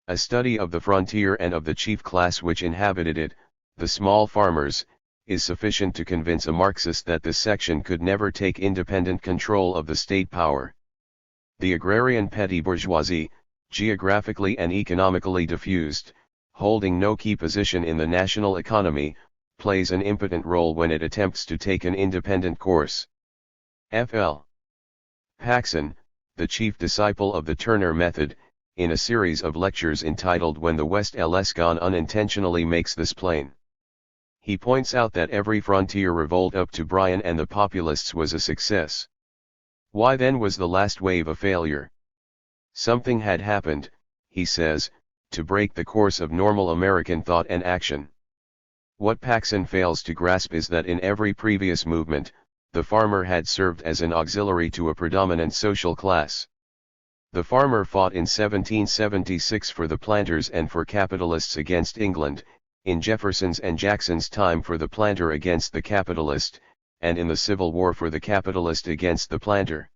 Speaker 1: A study of the frontier and of the chief class which inhabited it, the small farmers, is sufficient to convince a Marxist that this section could never take independent control of the state power. The agrarian petty bourgeoisie, geographically and economically diffused, holding no key position in the national economy, plays an impotent role when it attempts to take an independent course. F.L. Paxson, the chief disciple of the Turner method, in a series of lectures entitled When the West L's Gone unintentionally makes this plain. He points out that every frontier revolt up to Bryan and the populists was a success. Why then was the last wave a failure? Something had happened, he says, to break the course of normal American thought and action. What Paxson fails to grasp is that in every previous movement, the farmer had served as an auxiliary to a predominant social class. The farmer fought in 1776 for the planters and for capitalists against England, in Jefferson's and Jackson's time for the planter against the capitalist, and in the Civil War for the capitalist against the planter.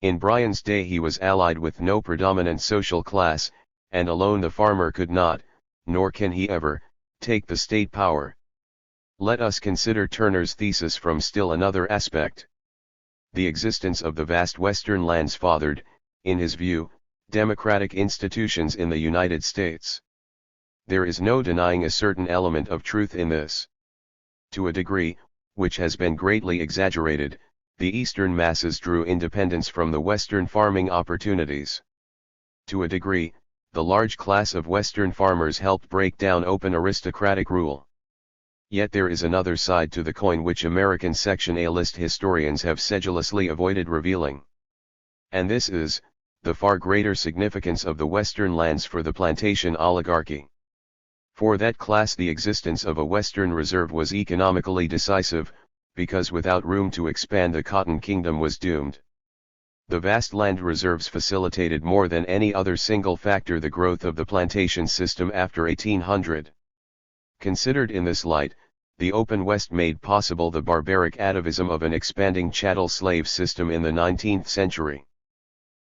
Speaker 1: In Bryan's day he was allied with no predominant social class, and alone the farmer could not, nor can he ever, take the state power. Let us consider Turner's thesis from still another aspect. The existence of the vast western lands fathered, in his view, democratic institutions in the United States. There is no denying a certain element of truth in this. To a degree, which has been greatly exaggerated, the eastern masses drew independence from the western farming opportunities. To a degree, the large class of western farmers helped break down open aristocratic rule. Yet there is another side to the coin which American Section A-list historians have sedulously avoided revealing. And this is, the far greater significance of the western lands for the plantation oligarchy. For that class the existence of a western reserve was economically decisive, because without room to expand the cotton kingdom was doomed. The vast land reserves facilitated more than any other single factor the growth of the plantation system after 1800. Considered in this light, the open West made possible the barbaric atavism of an expanding chattel slave system in the 19th century.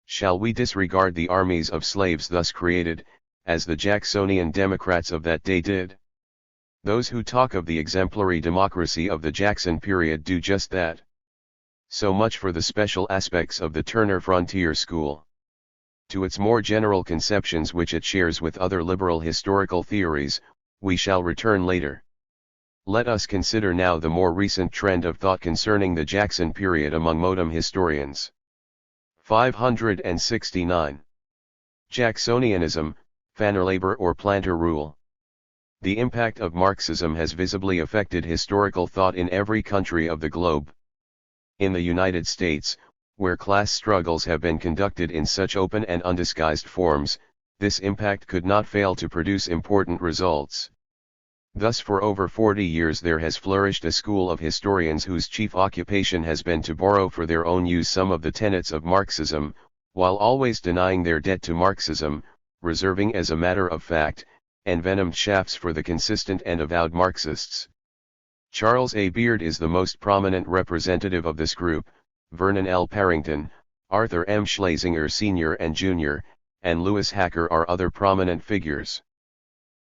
Speaker 1: Shall we disregard the armies of slaves thus created, as the Jacksonian Democrats of that day did? Those who talk of the exemplary democracy of the Jackson period do just that. So much for the special aspects of the Turner Frontier School. To its more general conceptions which it shares with other liberal historical theories, we shall return later. Let us consider now the more recent trend of thought concerning the Jackson period among modem historians. 569. Jacksonianism, Fannerlabor or planter rule. The impact of Marxism has visibly affected historical thought in every country of the globe. In the United States, where class struggles have been conducted in such open and undisguised forms, this impact could not fail to produce important results. Thus for over 40 years there has flourished a school of historians whose chief occupation has been to borrow for their own use some of the tenets of Marxism, while always denying their debt to Marxism, reserving as a matter of fact, envenomed shafts for the consistent and avowed Marxists. Charles A. Beard is the most prominent representative of this group. Vernon L. Parrington, Arthur M. Schlesinger Sr. and Jr., and Louis Hacker are other prominent figures.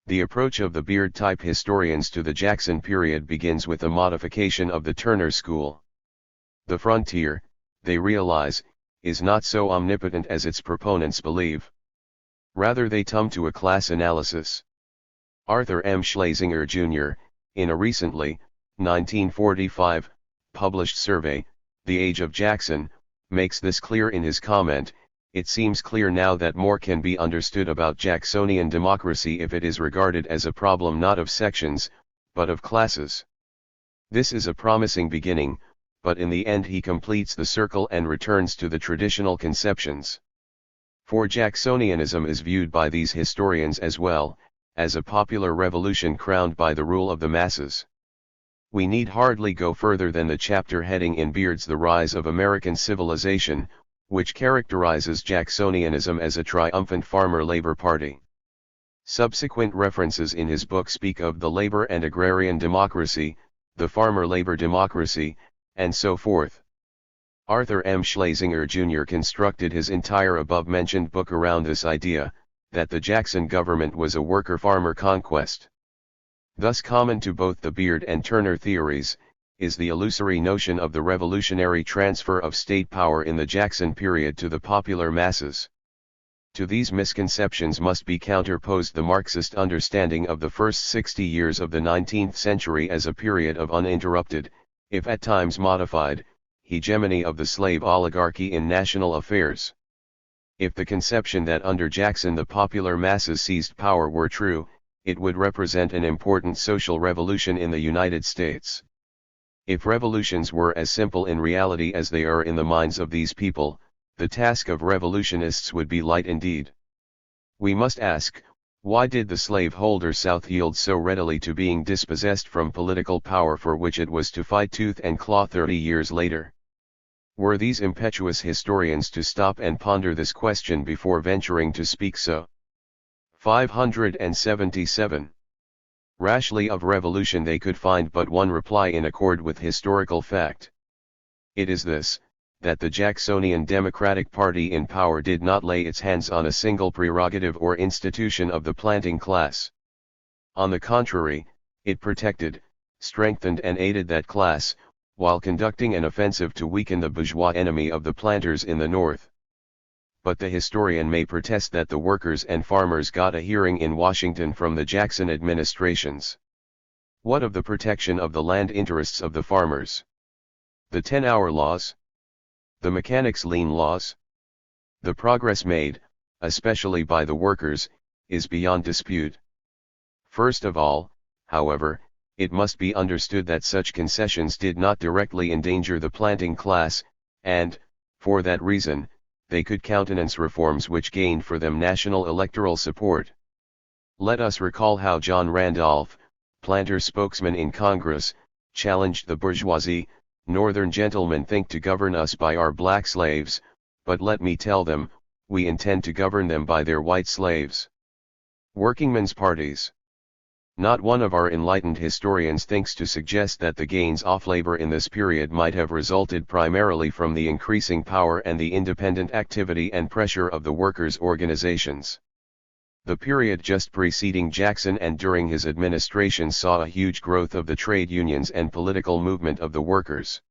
Speaker 1: The approach of the Beard-type historians to the Jackson period begins with a modification of the Turner school. The frontier, they realize, is not so omnipotent as its proponents believe. Rather they come to a class analysis. Arthur M. Schlesinger Jr., in a recently, 1945, published survey, The Age of Jackson, makes this clear in his comment: "It seems clear now that more can be understood about Jacksonian democracy if it is regarded as a problem not of sections, but of classes." This is a promising beginning, but in the end he completes the circle and returns to the traditional conceptions. For Jacksonianism is viewed by these historians as well, as a popular revolution crowned by the rule of the masses. We need hardly go further than the chapter heading in Beard's The Rise of American Civilization, which characterizes Jacksonianism as a triumphant farmer-labor party. Subsequent references in his book speak of the labor and agrarian democracy, the farmer-labor democracy, and so forth. Arthur M. Schlesinger Jr. constructed his entire above-mentioned book around this idea, that the Jackson government was a worker-farmer conquest. Thus common to both the Beard and Turner theories, is the illusory notion of the revolutionary transfer of state power in the Jackson period to the popular masses. To these misconceptions must be counterposed the Marxist understanding of the first 60 years of the 19th century as a period of uninterrupted, if at times modified, hegemony of the slave oligarchy in national affairs. If the conception that under Jackson the popular masses seized power were true, it would represent an important social revolution in the United States. If revolutions were as simple in reality as they are in the minds of these people, the task of revolutionists would be light indeed. We must ask, why did the slaveholder South yield so readily to being dispossessed from political power for which it was to fight tooth and claw 30 years later? Were these impetuous historians to stop and ponder this question before venturing to speak so? 577. Rashly of revolution they could find but one reply in accord with historical fact. It is this, that the Jacksonian Democratic Party in power did not lay its hands on a single prerogative or institution of the planting class. On the contrary, it protected, strengthened and aided that class, while conducting an offensive to weaken the bourgeois enemy of the planters in the North. But the historian may protest that the workers and farmers got a hearing in Washington from the Jackson administrations. What of the protection of the land interests of the farmers? The 10-hour laws? The mechanics' lien laws? The progress made, especially by the workers, is beyond dispute. First of all, however, it must be understood that such concessions did not directly endanger the planting class, and, for that reason, they could countenance reforms which gained for them national electoral support. Let us recall how John Randolph, planter spokesman in Congress, challenged the bourgeoisie: "Northern gentlemen think to govern us by our black slaves, but let me tell them, we intend to govern them by their white slaves." Workingmen's parties. Not one of our enlightened historians thinks to suggest that the gains off labor in this period might have resulted primarily from the increasing power and the independent activity and pressure of the workers' organizations. The period just preceding Jackson and during his administration saw a huge growth of the trade unions and political movement of the workers.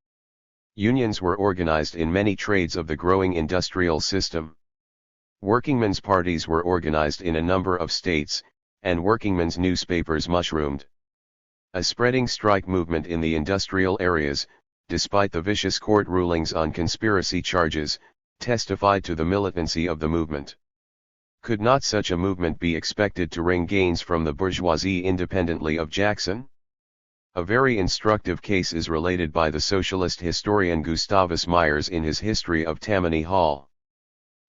Speaker 1: Unions were organized in many trades of the growing industrial system. Workingmen's parties were organized in a number of states, and workingmen's newspapers mushroomed. A spreading strike movement in the industrial areas, despite the vicious court rulings on conspiracy charges, testified to the militancy of the movement. Could not such a movement be expected to wring gains from the bourgeoisie independently of Jackson? A very instructive case is related by the socialist historian Gustavus Myers in his History of Tammany Hall.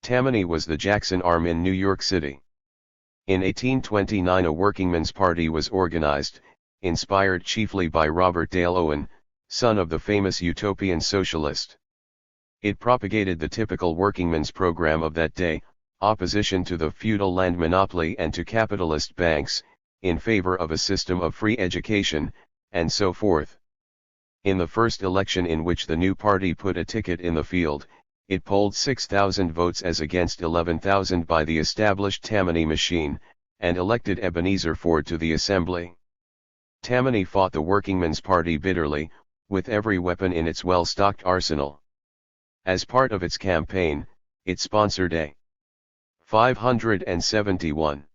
Speaker 1: Tammany was the Jackson arm in New York City. In 1829 a workingmen's party was organized, inspired chiefly by Robert Dale Owen, son of the famous utopian socialist. It propagated the typical workingmen's program of that day, opposition to the feudal land monopoly and to capitalist banks, in favor of a system of free education, and so forth. In the first election in which the new party put a ticket in the field, it polled 6,000 votes as against 11,000 by the established Tammany machine, and elected Ebenezer Ford to the assembly. Tammany fought the workingmen's party bitterly, with every weapon in its well-stocked arsenal. As part of its campaign, it sponsored a 571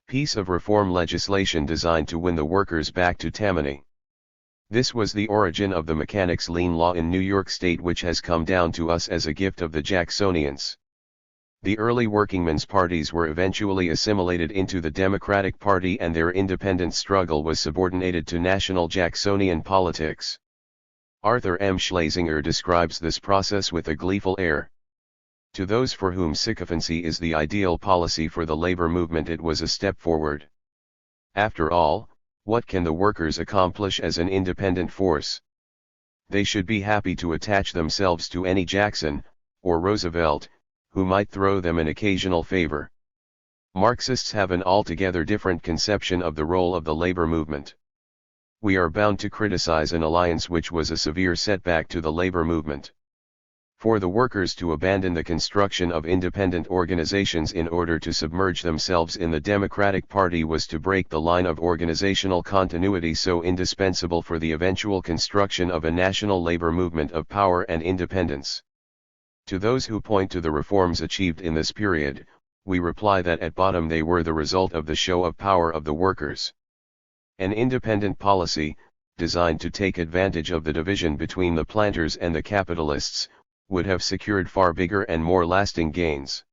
Speaker 1: piece of reform legislation designed to win the workers back to Tammany. This was the origin of the mechanics' lien law in New York State, which has come down to us as a gift of the Jacksonians. The early workingmen's parties were eventually assimilated into the Democratic Party, and their independent struggle was subordinated to national Jacksonian politics. Arthur M. Schlesinger describes this process with a gleeful air. To those for whom sycophancy is the ideal policy for the labor movement, it was a step forward. After all, what can the workers accomplish as an independent force? They should be happy to attach themselves to any Jackson, or Roosevelt, who might throw them an occasional favor. Marxists have an altogether different conception of the role of the labor movement. We are bound to criticize an alliance which was a severe setback to the labor movement. For the workers to abandon the construction of independent organizations in order to submerge themselves in the Democratic Party was to break the line of organizational continuity so indispensable for the eventual construction of a national labor movement of power and independence. To those who point to the reforms achieved in this period, we reply that at bottom they were the result of the show of power of the workers. An independent policy, designed to take advantage of the division between the planters and the capitalists, would have secured far bigger and more lasting gains.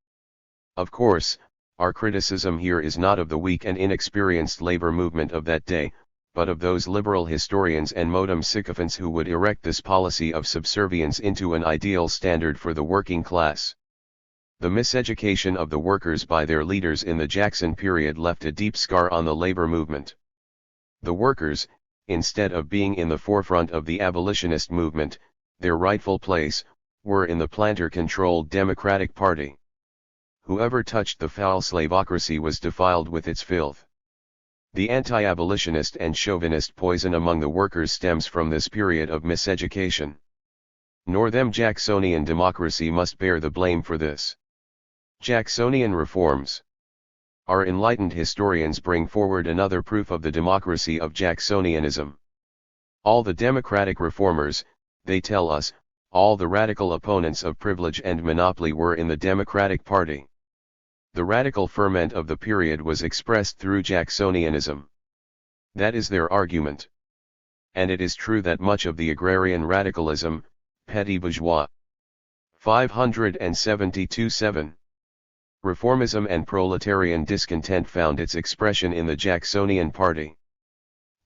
Speaker 1: Of course, our criticism here is not of the weak and inexperienced labor movement of that day, but of those liberal historians and modem sycophants who would erect this policy of subservience into an ideal standard for the working class. The miseducation of the workers by their leaders in the Jackson period left a deep scar on the labor movement. The workers, instead of being in the forefront of the abolitionist movement, their rightful place, were in the planter-controlled Democratic Party. Whoever touched the foul slavocracy was defiled with its filth. The anti-abolitionist and chauvinist poison among the workers stems from this period of miseducation. Nor them Jacksonian democracy must bear the blame for this. Jacksonian reforms. Our enlightened historians bring forward another proof of the democracy of Jacksonianism. All the democratic reformers, they tell us, all the radical opponents of privilege and monopoly were in the Democratic Party. The radical ferment of the period was expressed through Jacksonianism. That is their argument. And it is true that much of the agrarian radicalism, petty bourgeois, 572-7, reformism and proletarian discontent found its expression in the Jacksonian Party.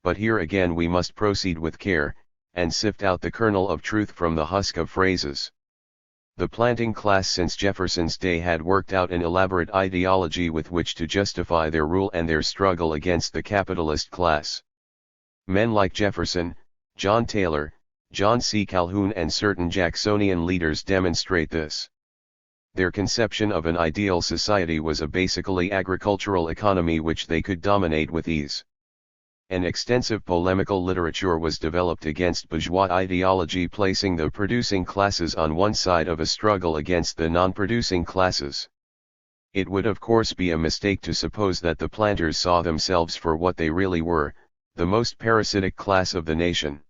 Speaker 1: But here again we must proceed with care, and sift out the kernel of truth from the husk of phrases. The planting class since Jefferson's day had worked out an elaborate ideology with which to justify their rule and their struggle against the capitalist class. Men like Jefferson, John Taylor, John C. Calhoun and certain Jacksonian leaders demonstrate this. Their conception of an ideal society was a basically agricultural economy which they could dominate with ease. An extensive polemical literature was developed against bourgeois ideology, placing the producing classes on one side of a struggle against the non-producing classes. It would of course be a mistake to suppose that the planters saw themselves for what they really were, the most parasitic class of the nation.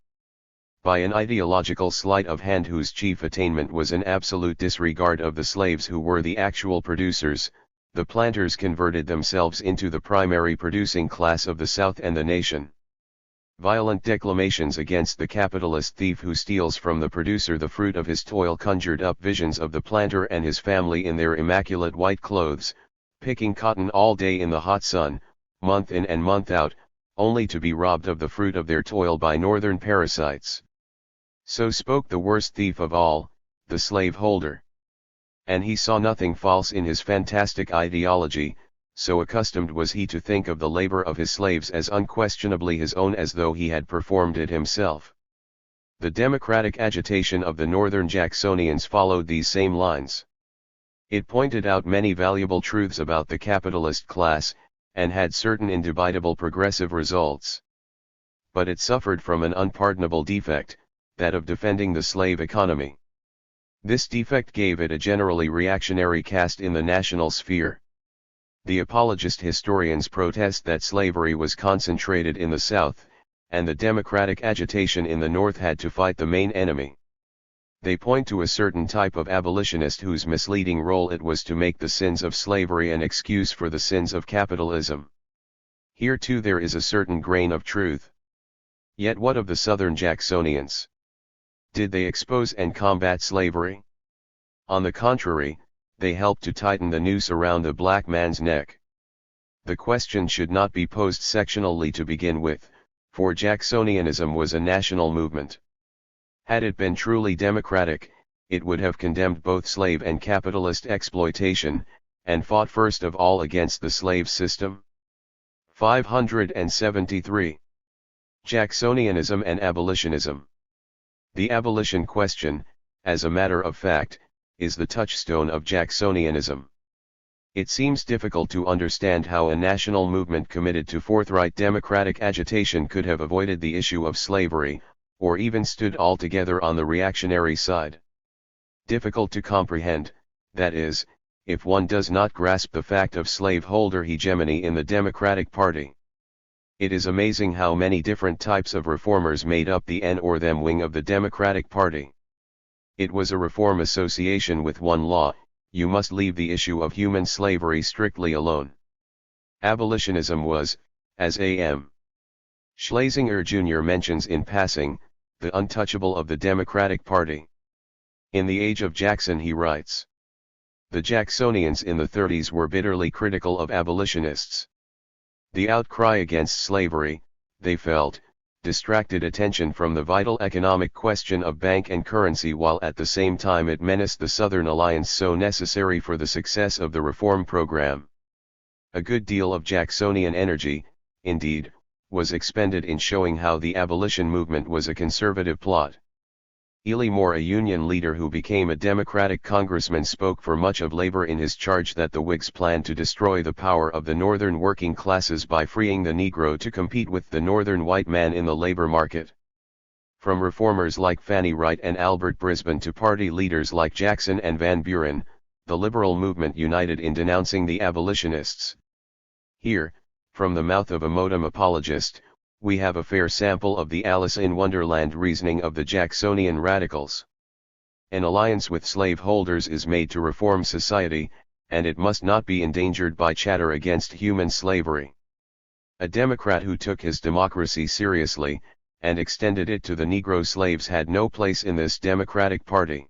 Speaker 1: By an ideological sleight of hand whose chief attainment was an absolute disregard of the slaves who were the actual producers, the planters converted themselves into the primary producing class of the South and the nation. Violent declamations against the capitalist thief who steals from the producer the fruit of his toil conjured up visions of the planter and his family in their immaculate white clothes, picking cotton all day in the hot sun, month in and month out, only to be robbed of the fruit of their toil by northern parasites. So spoke the worst thief of all, the slaveholder. And he saw nothing false in his fantastic ideology, so accustomed was he to think of the labor of his slaves as unquestionably his own as though he had performed it himself. The democratic agitation of the northern Jacksonians followed these same lines. It pointed out many valuable truths about the capitalist class, and had certain indubitable progressive results. But it suffered from an unpardonable defect, that of defending the slave economy. This defect gave it a generally reactionary cast in the national sphere. The apologist historians protest that slavery was concentrated in the South, and the democratic agitation in the North had to fight the main enemy. They point to a certain type of abolitionist whose misleading role it was to make the sins of slavery an excuse for the sins of capitalism. Here too there is a certain grain of truth. Yet what of the Southern Jacksonians? Did they expose and combat slavery? On the contrary, they helped to tighten the noose around the black man's neck. The question should not be posed sectionally to begin with, for Jacksonianism was a national movement. Had it been truly democratic, it would have condemned both slave and capitalist exploitation, and fought first of all against the slave system. 573. Jacksonianism and abolitionism. The abolition question, as a matter of fact, is the touchstone of Jacksonianism. It seems difficult to understand how a national movement committed to forthright democratic agitation could have avoided the issue of slavery, or even stood altogether on the reactionary side. Difficult to comprehend, that is, if one does not grasp the fact of slaveholder hegemony in the Democratic Party. It is amazing how many different types of reformers made up the N or them wing of the Democratic Party. It was a reform association with one law: you must leave the issue of human slavery strictly alone. Abolitionism was, as A.M. Schlesinger Jr. mentions in passing, the untouchable of the Democratic Party. In The Age of Jackson he writes, "The Jacksonians in the 30s were bitterly critical of abolitionists. The outcry against slavery, they felt, distracted attention from the vital economic question of bank and currency, while at the same time it menaced the Southern alliance so necessary for the success of the reform program. A good deal of Jacksonian energy, indeed, was expended in showing how the abolition movement was a conservative plot." Ely Moore, a Union leader who became a Democratic congressman, spoke for much of labor in his charge that the Whigs planned to destroy the power of the Northern working classes by freeing the Negro to compete with the Northern white man in the labor market. From reformers like Fanny Wright and Albert Brisbane to party leaders like Jackson and Van Buren, the liberal movement united in denouncing the abolitionists. Here, from the mouth of a modem apologist, we have a fair sample of the Alice in Wonderland reasoning of the Jacksonian radicals. An alliance with slaveholders is made to reform society, and it must not be endangered by chatter against human slavery. A Democrat who took his democracy seriously, and extended it to the Negro slaves, had no place in this Democratic Party.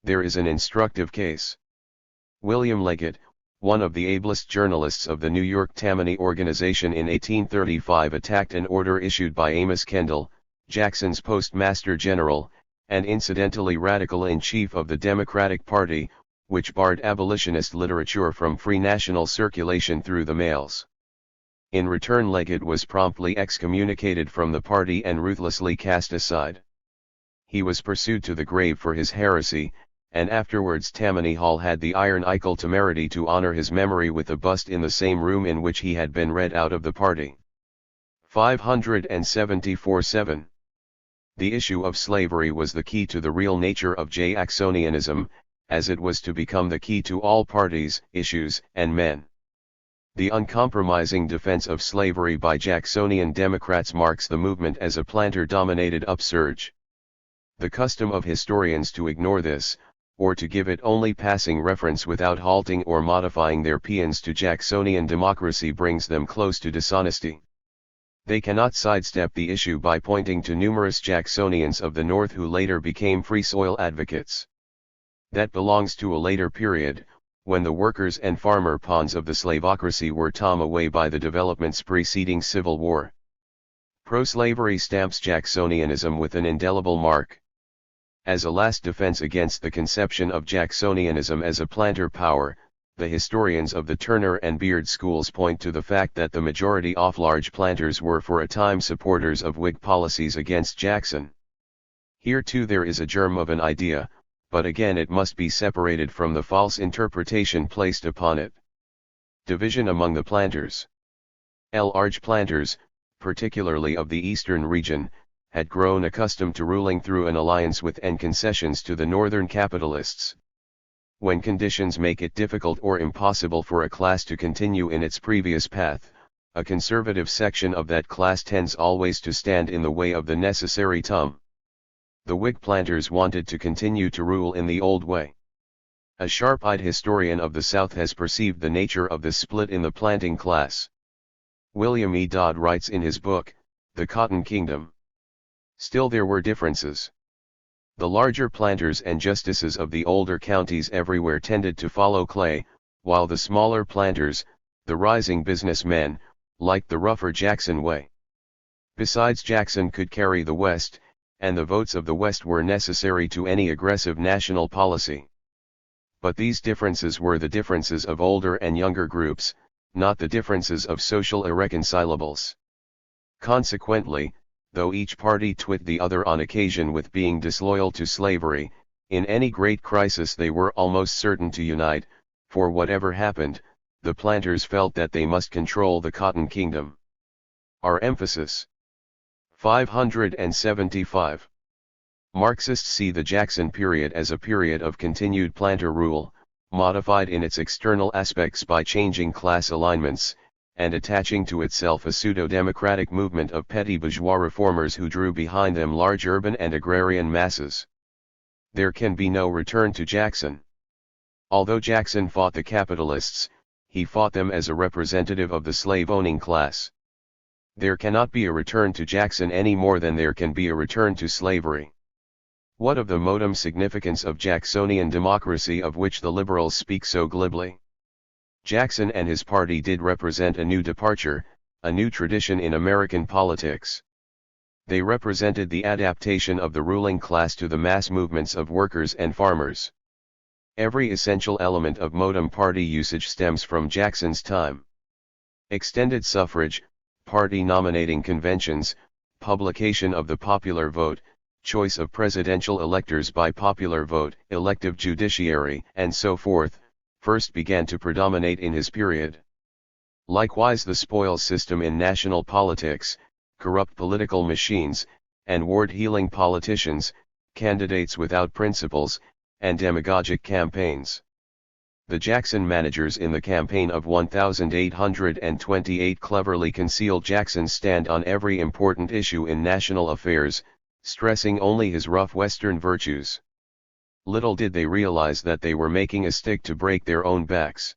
Speaker 1: There is an instructive case. William Leggett, one of the ablest journalists of the New York Tammany Organization in 1835, attacked an order issued by Amos Kendall, Jackson's postmaster general, and incidentally radical-in-chief of the Democratic Party, which barred abolitionist literature from free national circulation through the mails. In return, Leggett was promptly excommunicated from the party and ruthlessly cast aside. He was pursued to the grave for his heresy, and afterwards Tammany Hall had the iron Eichel temerity to honor his memory with a bust in the same room in which he had been read out of the party. 574-7. The issue of slavery was the key to the real nature of Jacksonianism, as it was to become the key to all parties, issues, and men. The uncompromising defense of slavery by Jacksonian Democrats marks the movement as a planter-dominated upsurge. The custom of historians to ignore this, or to give it only passing reference without halting or modifying their paeans to Jacksonian democracy, brings them close to dishonesty. They cannot sidestep the issue by pointing to numerous Jacksonians of the North who later became free soil advocates. That belongs to a later period, when the workers and farmer pawns of the slavocracy were torn away by the developments preceding Civil War. Pro-slavery stamps Jacksonianism with an indelible mark. As a last defense against the conception of Jacksonianism as a planter power, the historians of the Turner and Beard schools point to the fact that the majority of large planters were for a time supporters of Whig policies against Jackson. Here too there is a germ of an idea, but again it must be separated from the false interpretation placed upon it. Division among the planters. Large planters, particularly of the eastern region, had grown accustomed to ruling through an alliance with and concessions to the northern capitalists. When conditions make it difficult or impossible for a class to continue in its previous path, a conservative section of that class tends always to stand in the way of the necessary tum. The Whig planters wanted to continue to rule in the old way. A sharp-eyed historian of the South has perceived the nature of this split in the planting class. William E. Dodd writes in his book, The Cotton Kingdom. Still there were differences. The larger planters and justices of the older counties everywhere tended to follow Clay, while the smaller planters, the rising businessmen, liked the rougher Jackson way. Besides, Jackson could carry the West, and the votes of the West were necessary to any aggressive national policy. But these differences were the differences of older and younger groups, not the differences of social irreconcilables. Consequently, though each party twit the other on occasion with being disloyal to slavery, in any great crisis they were almost certain to unite, for whatever happened, the planters felt that they must control the Cotton Kingdom. Our emphasis. 575. Marxists see the Jackson period as a period of continued planter rule, modified in its external aspects by changing class alignments, and attaching to itself a pseudo-democratic movement of petty bourgeois reformers who drew behind them large urban and agrarian masses. There can be no return to Jackson. Although Jackson fought the capitalists, he fought them as a representative of the slave-owning class. There cannot be a return to Jackson any more than there can be a return to slavery. What of the modem significance of Jacksonian democracy of which the liberals speak so glibly? Jackson and his party did represent a new departure, a new tradition in American politics. They represented the adaptation of the ruling class to the mass movements of workers and farmers. Every essential element of modem party usage stems from Jackson's time. Extended suffrage, party nominating conventions, publication of the popular vote, choice of presidential electors by popular vote, elective judiciary, and so forth, first began to predominate in his period. Likewise the spoils system in national politics, corrupt political machines, and ward-heeling politicians, candidates without principles, and demagogic campaigns. The Jackson managers in the campaign of 1828 cleverly concealed Jackson's stand on every important issue in national affairs, stressing only his rough Western virtues. Little did they realize that they were making a stick to break their own backs.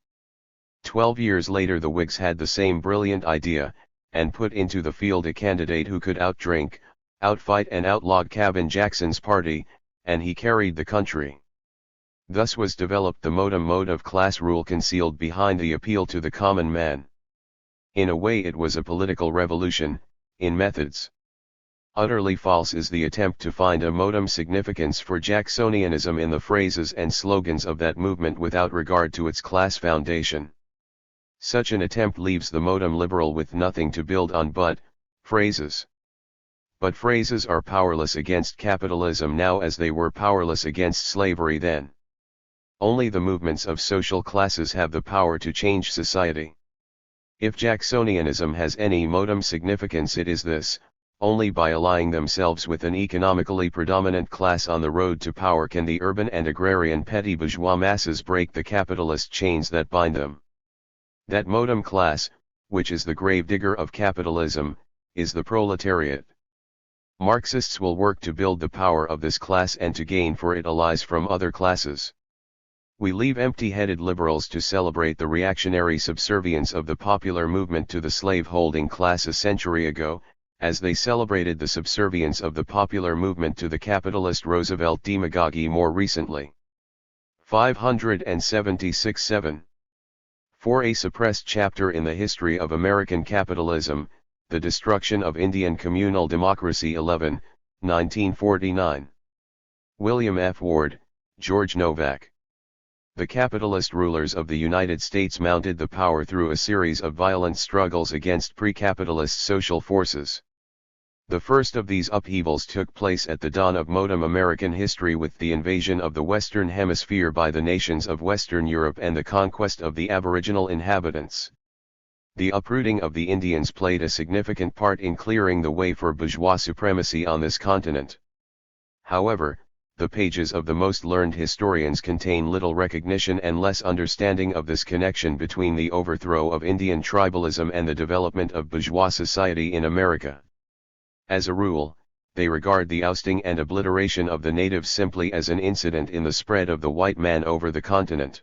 Speaker 1: 12 years later the Whigs had the same brilliant idea, and put into the field a candidate who could outdrink, outfight and outlog Cabin Jackson's party, and he carried the country. Thus was developed the modem mode of class rule concealed behind the appeal to the common man. In a way it was a political revolution, in methods. Utterly false is the attempt to find a modem significance for Jacksonianism in the phrases and slogans of that movement without regard to its class foundation. Such an attempt leaves the modem liberal with nothing to build on but phrases. But phrases are powerless against capitalism now as they were powerless against slavery then. Only the movements of social classes have the power to change society. If Jacksonianism has any modem significance it is this: only by allying themselves with an economically predominant class on the road to power can the urban and agrarian petty bourgeois masses break the capitalist chains that bind them. That modem class, which is the gravedigger of capitalism, is the proletariat. Marxists will work to build the power of this class and to gain for it allies from other classes. We leave empty-headed liberals to celebrate the reactionary subservience of the popular movement to the slave-holding class a century ago, as they celebrated the subservience of the popular movement to the capitalist Roosevelt demagoguery more recently. 576-7. For a suppressed chapter in the history of American capitalism, the destruction of Indian communal democracy 11, 1949. William F. Ward, George Novak. The capitalist rulers of the United States mounted the power through a series of violent struggles against pre-capitalist social forces. The first of these upheavals took place at the dawn of modern American history with the invasion of the Western Hemisphere by the nations of Western Europe and the conquest of the aboriginal inhabitants. The uprooting of the Indians played a significant part in clearing the way for bourgeois supremacy on this continent. However, the pages of the most learned historians contain little recognition and less understanding of this connection between the overthrow of Indian tribalism and the development of bourgeois society in America. As a rule, they regard the ousting and obliteration of the natives simply as an incident in the spread of the white man over the continent.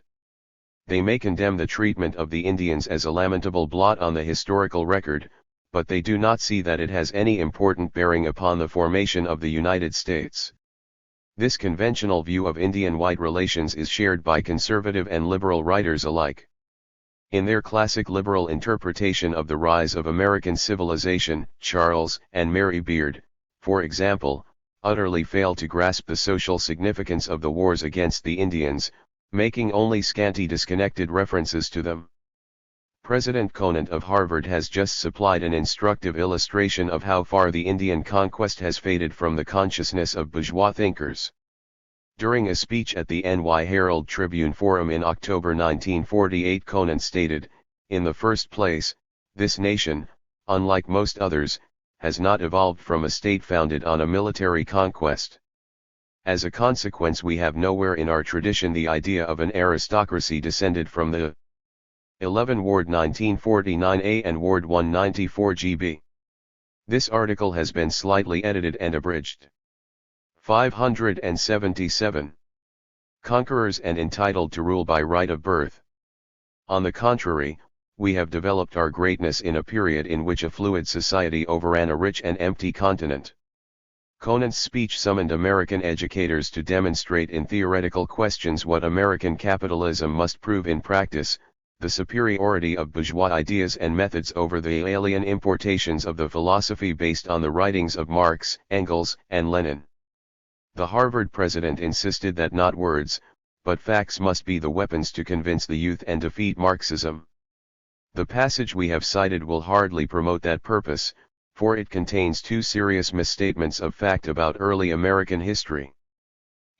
Speaker 1: They may condemn the treatment of the Indians as a lamentable blot on the historical record, but they do not see that it has any important bearing upon the formation of the United States. This conventional view of Indian-white relations is shared by conservative and liberal writers alike. In their classic liberal interpretation of the rise of American civilization, Charles and Mary Beard, for example, utterly fail to grasp the social significance of the wars against the Indians, making only scanty disconnected references to them. President Conant of Harvard has just supplied an instructive illustration of how far the Indian conquest has faded from the consciousness of bourgeois thinkers. During a speech at the NY Herald Tribune Forum in October 1948, Conant stated, "In the first place, this nation, unlike most others, has not evolved from a state founded on a military conquest. As a consequence, we have nowhere in our tradition the idea of an aristocracy descended from the 11 Ward 1949a and Ward 194 GB. This article has been slightly edited and abridged. 577. Conquerors and entitled to rule by right of birth. On the contrary, we have developed our greatness in a period in which a fluid society overran a rich and empty continent." Conant's speech summoned American educators to demonstrate in theoretical questions what American capitalism must prove in practice: the superiority of bourgeois ideas and methods over the alien importations of the philosophy based on the writings of Marx, Engels, and Lenin. The Harvard president insisted that not words, but facts must be the weapons to convince the youth and defeat Marxism. The passage we have cited will hardly promote that purpose, for it contains two serious misstatements of fact about early American history.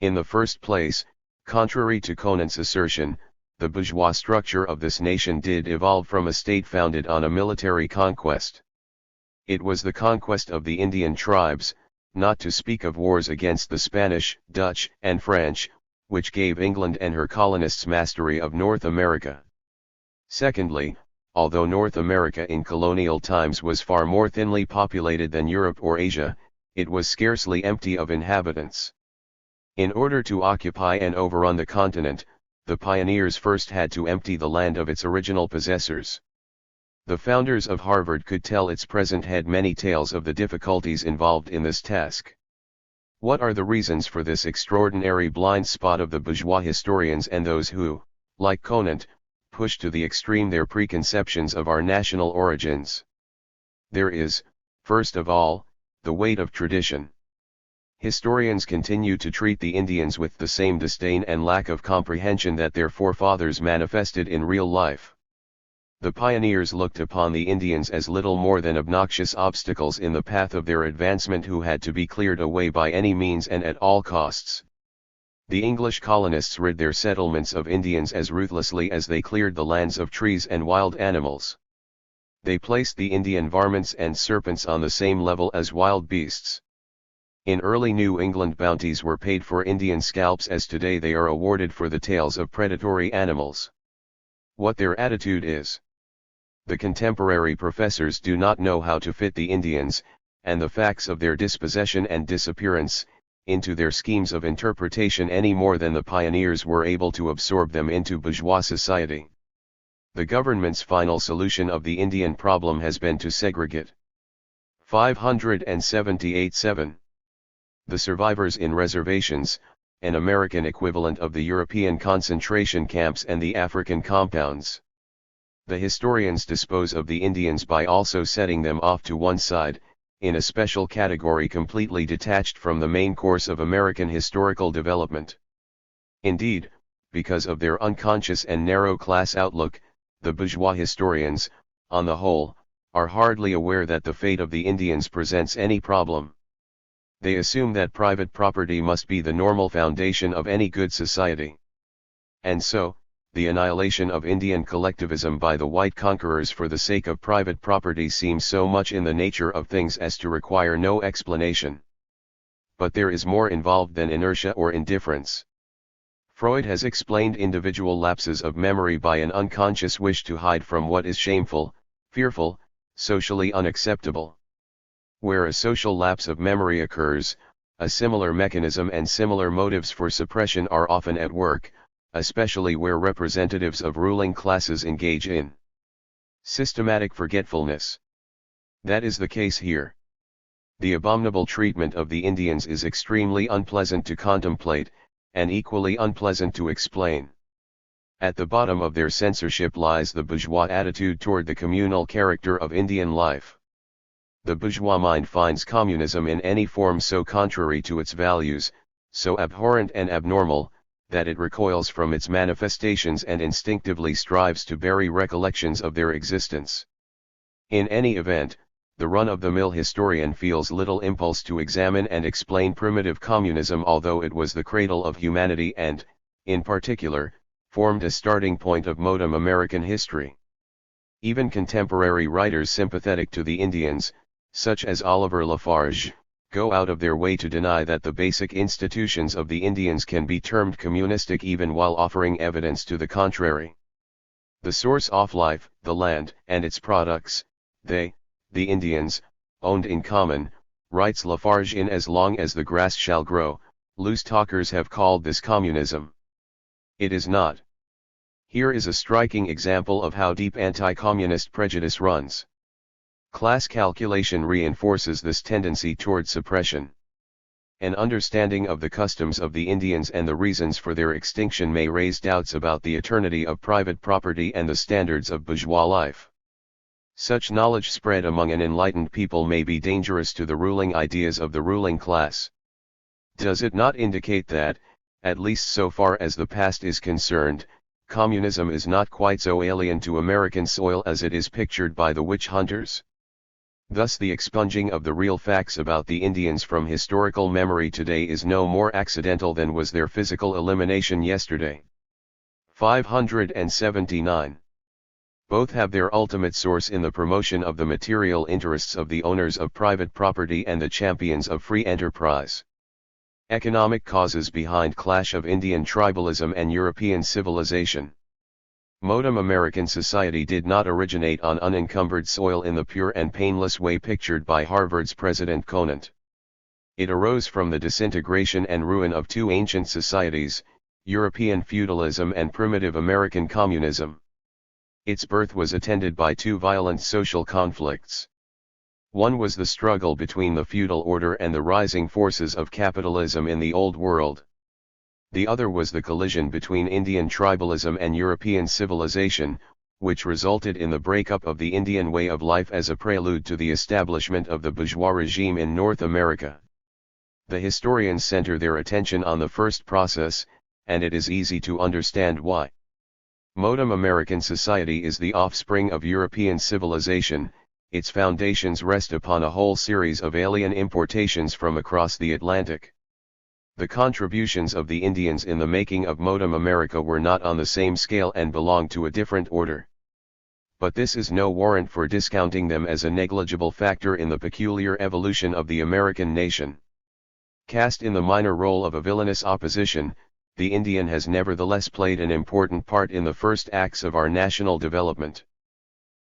Speaker 1: In the first place, contrary to Conant's assertion, the bourgeois structure of this nation did evolve from a state founded on a military conquest. It was the conquest of the Indian tribes, not to speak of wars against the Spanish, Dutch, and French, which gave England and her colonists mastery of North America. Secondly, although North America in colonial times was far more thinly populated than Europe or Asia, it was scarcely empty of inhabitants. In order to occupy and overrun the continent, the pioneers first had to empty the land of its original possessors. The founders of Harvard could tell its present head many tales of the difficulties involved in this task. What are the reasons for this extraordinary blind spot of the bourgeois historians and those who, like Conant, push to the extreme their preconceptions of our national origins? There is, first of all, the weight of tradition. Historians continue to treat the Indians with the same disdain and lack of comprehension that their forefathers manifested in real life. The pioneers looked upon the Indians as little more than obnoxious obstacles in the path of their advancement who had to be cleared away by any means and at all costs. The English colonists rid their settlements of Indians as ruthlessly as they cleared the lands of trees and wild animals. They placed the Indian varmints and serpents on the same level as wild beasts. In early New England, bounties were paid for Indian scalps as today they are awarded for the tails of predatory animals. What their attitude is. The contemporary professors do not know how to fit the Indians, and the facts of their dispossession and disappearance, into their schemes of interpretation any more than the pioneers were able to absorb them into bourgeois society. The government's final solution of the Indian problem has been to segregate. 578-7. The survivors in reservations, an American equivalent of the European concentration camps and the African compounds. The historians dispose of the Indians by also setting them off to one side, in a special category completely detached from the main course of American historical development. Indeed, because of their unconscious and narrow class outlook, the bourgeois historians, on the whole, are hardly aware that the fate of the Indians presents any problem. They assume that private property must be the normal foundation of any good society. And so, the annihilation of Indian collectivism by the white conquerors for the sake of private property seems so much in the nature of things as to require no explanation. But there is more involved than inertia or indifference. Freud has explained individual lapses of memory by an unconscious wish to hide from what is shameful, fearful, socially unacceptable. Where a social lapse of memory occurs, a similar mechanism and similar motives for suppression are often at work, especially where representatives of ruling classes engage in systematic forgetfulness. That is the case here. The abominable treatment of the Indians is extremely unpleasant to contemplate, and equally unpleasant to explain. At the bottom of their censorship lies the bourgeois attitude toward the communal character of Indian life. The bourgeois mind finds communism in any form so contrary to its values, so abhorrent and abnormal, that it recoils from its manifestations and instinctively strives to bury recollections of their existence. In any event, the run-of-the-mill historian feels little impulse to examine and explain primitive communism, although it was the cradle of humanity and, in particular, formed a starting point of modern American history. Even contemporary writers sympathetic to the Indians, such as Oliver Lafarge, go out of their way to deny that the basic institutions of the Indians can be termed communistic even while offering evidence to the contrary. The source of life, the land, and its products, they, the Indians, owned in common, writes Lafarge in As Long as the Grass Shall Grow, loose talkers have called this communism. It is not. Here is a striking example of how deep anti-communist prejudice runs. Class calculation reinforces this tendency toward suppression. An understanding of the customs of the Indians and the reasons for their extinction may raise doubts about the eternity of private property and the standards of bourgeois life. Such knowledge spread among an enlightened people may be dangerous to the ruling ideas of the ruling class. Does it not indicate that, at least so far as the past is concerned, communism is not quite so alien to American soil as it is pictured by the witch hunters? Thus the expunging of the real facts about the Indians from historical memory today is no more accidental than was their physical elimination yesterday. 579. Both have their ultimate source in the promotion of the material interests of the owners of private property and the champions of free enterprise. Economic causes behind clash of Indian tribalism and European civilization. Modern American society did not originate on unencumbered soil in the pure and painless way pictured by Harvard's President Conant. It arose from the disintegration and ruin of two ancient societies, European feudalism and primitive American communism. Its birth was attended by two violent social conflicts. One was the struggle between the feudal order and the rising forces of capitalism in the Old World. The other was the collision between Indian tribalism and European civilization, which resulted in the breakup of the Indian way of life as a prelude to the establishment of the bourgeois regime in North America. The historians center their attention on the first process, and it is easy to understand why. Modern American society is the offspring of European civilization. Its foundations rest upon a whole series of alien importations from across the Atlantic. The contributions of the Indians in the making of modern America were not on the same scale and belonged to a different order. But this is no warrant for discounting them as a negligible factor in the peculiar evolution of the American nation. Cast in the minor role of a villainous opposition, the Indian has nevertheless played an important part in the first acts of our national development.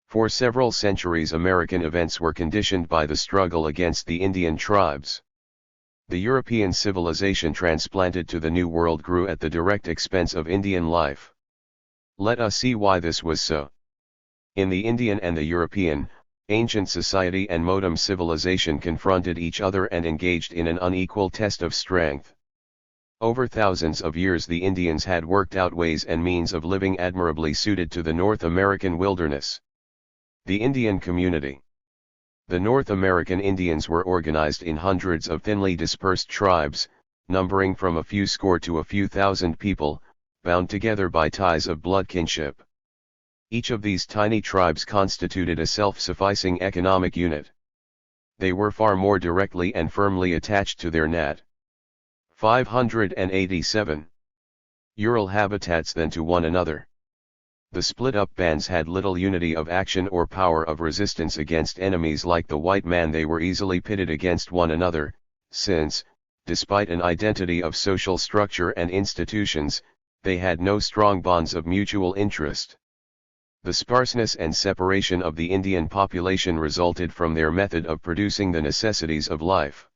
Speaker 1: For several centuries American events were conditioned by the struggle against the Indian tribes. The European civilization transplanted to the New World grew at the direct expense of Indian life. Let us see why this was so. In the Indian and the European, ancient society and modern civilization confronted each other and engaged in an unequal test of strength. Over thousands of years the Indians had worked out ways and means of living admirably suited to the North American wilderness. The Indian community. The North American Indians were organized in hundreds of thinly dispersed tribes, numbering from a few score to a few thousand people, bound together by ties of blood kinship. Each of these tiny tribes constituted a self-sufficing economic unit. They were far more directly and firmly attached to their nat. 587. Ural habitats than to one another. The split-up bands had little unity of action or power of resistance against enemies like the white man. They were easily pitted against one another, since, despite an identity of social structure and institutions, they had no strong bonds of mutual interest. The sparseness and separation of the Indian population resulted from their method of producing the necessities of life.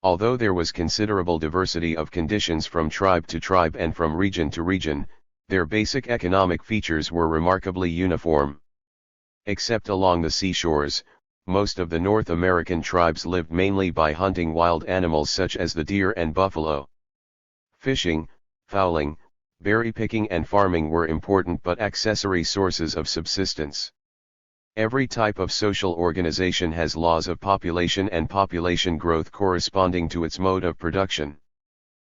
Speaker 1: Although there was considerable diversity of conditions from tribe to tribe and from region to region, their basic economic features were remarkably uniform. Except along the seashores, most of the North American tribes lived mainly by hunting wild animals such as the deer and buffalo. Fishing, fowling, berry picking and farming were important but accessory sources of subsistence. Every type of social organization has laws of population and population growth corresponding to its mode of production.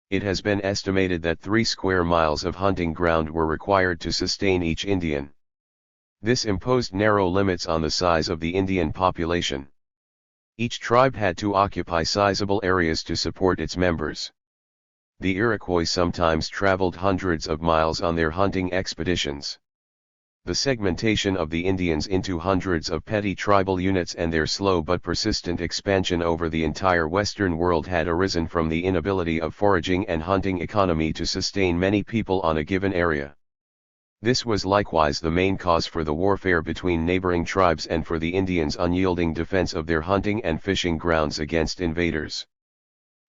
Speaker 1: It has been estimated that 3 square miles of hunting ground were required to sustain each Indian. This imposed narrow limits on the size of the Indian population. Each tribe had to occupy sizable areas to support its members. The Iroquois sometimes traveled hundreds of miles on their hunting expeditions. The segmentation of the Indians into hundreds of petty tribal units and their slow but persistent expansion over the entire Western world had arisen from the inability of foraging and hunting economy to sustain many people on a given area. This was likewise the main cause for the warfare between neighboring tribes and for the Indians' unyielding defense of their hunting and fishing grounds against invaders.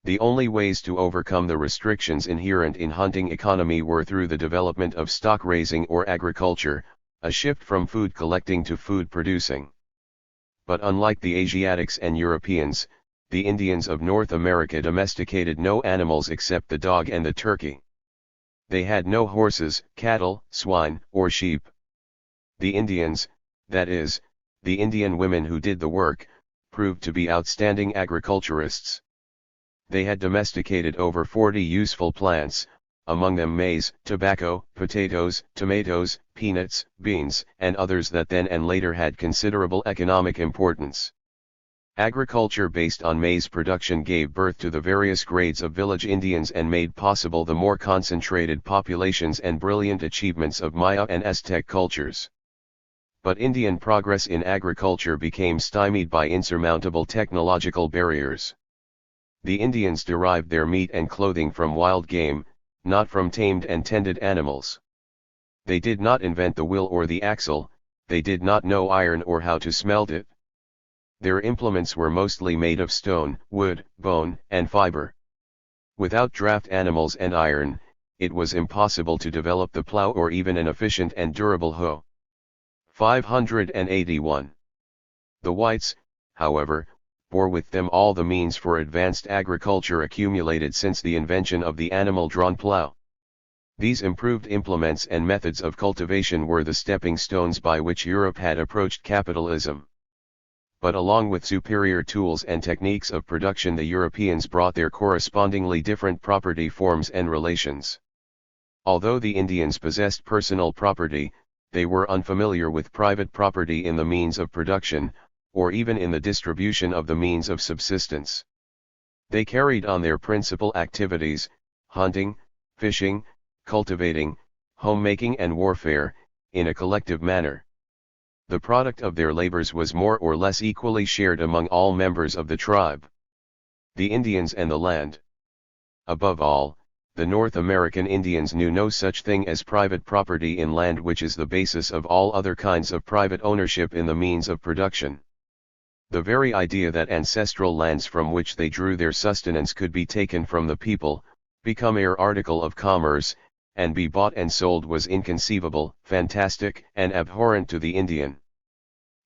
Speaker 1: The only ways to overcome the restrictions inherent in hunting economy were through the development of stock raising or agriculture, a shift from food collecting to food producing. But unlike the Asiatics and Europeans, the Indians of North America domesticated no animals except the dog and the turkey. They had no horses, cattle, swine, or sheep. The Indians, that is, the Indian women who did the work, proved to be outstanding agriculturists. They had domesticated over 40 useful plants, among them maize, tobacco, potatoes, tomatoes, peanuts, beans, and others that then and later had considerable economic importance. Agriculture based on maize production gave birth to the various grades of village Indians and made possible the more concentrated populations and brilliant achievements of Maya and Aztec cultures. But Indian progress in agriculture became stymied by insurmountable technological barriers. The Indians derived their meat and clothing from wild game, not from tamed and tended animals. They did not invent the wheel or the axle, they did not know iron or how to smelt it. Their implements were mostly made of stone, wood, bone, and fiber. Without draft animals and iron, it was impossible to develop the plow or even an efficient and durable hoe. 581. The whites, however, bore with them all the means for advanced agriculture accumulated since the invention of the animal-drawn plow. These improved implements and methods of cultivation were the stepping stones by which Europe had approached capitalism. But along with superior tools and techniques of production, the Europeans brought their correspondingly different property forms and relations. Although the Indians possessed personal property, they were unfamiliar with private property in the means of production, or even in the distribution of the means of subsistence. They carried on their principal activities, hunting, fishing, cultivating, homemaking and warfare, in a collective manner. The product of their labors was more or less equally shared among all members of the tribe. The Indians and the land. Above all, the North American Indians knew no such thing as private property in land, which is the basis of all other kinds of private ownership in the means of production. The very idea that ancestral lands from which they drew their sustenance could be taken from the people, become mere article of commerce, and be bought and sold was inconceivable, fantastic, and abhorrent to the Indian.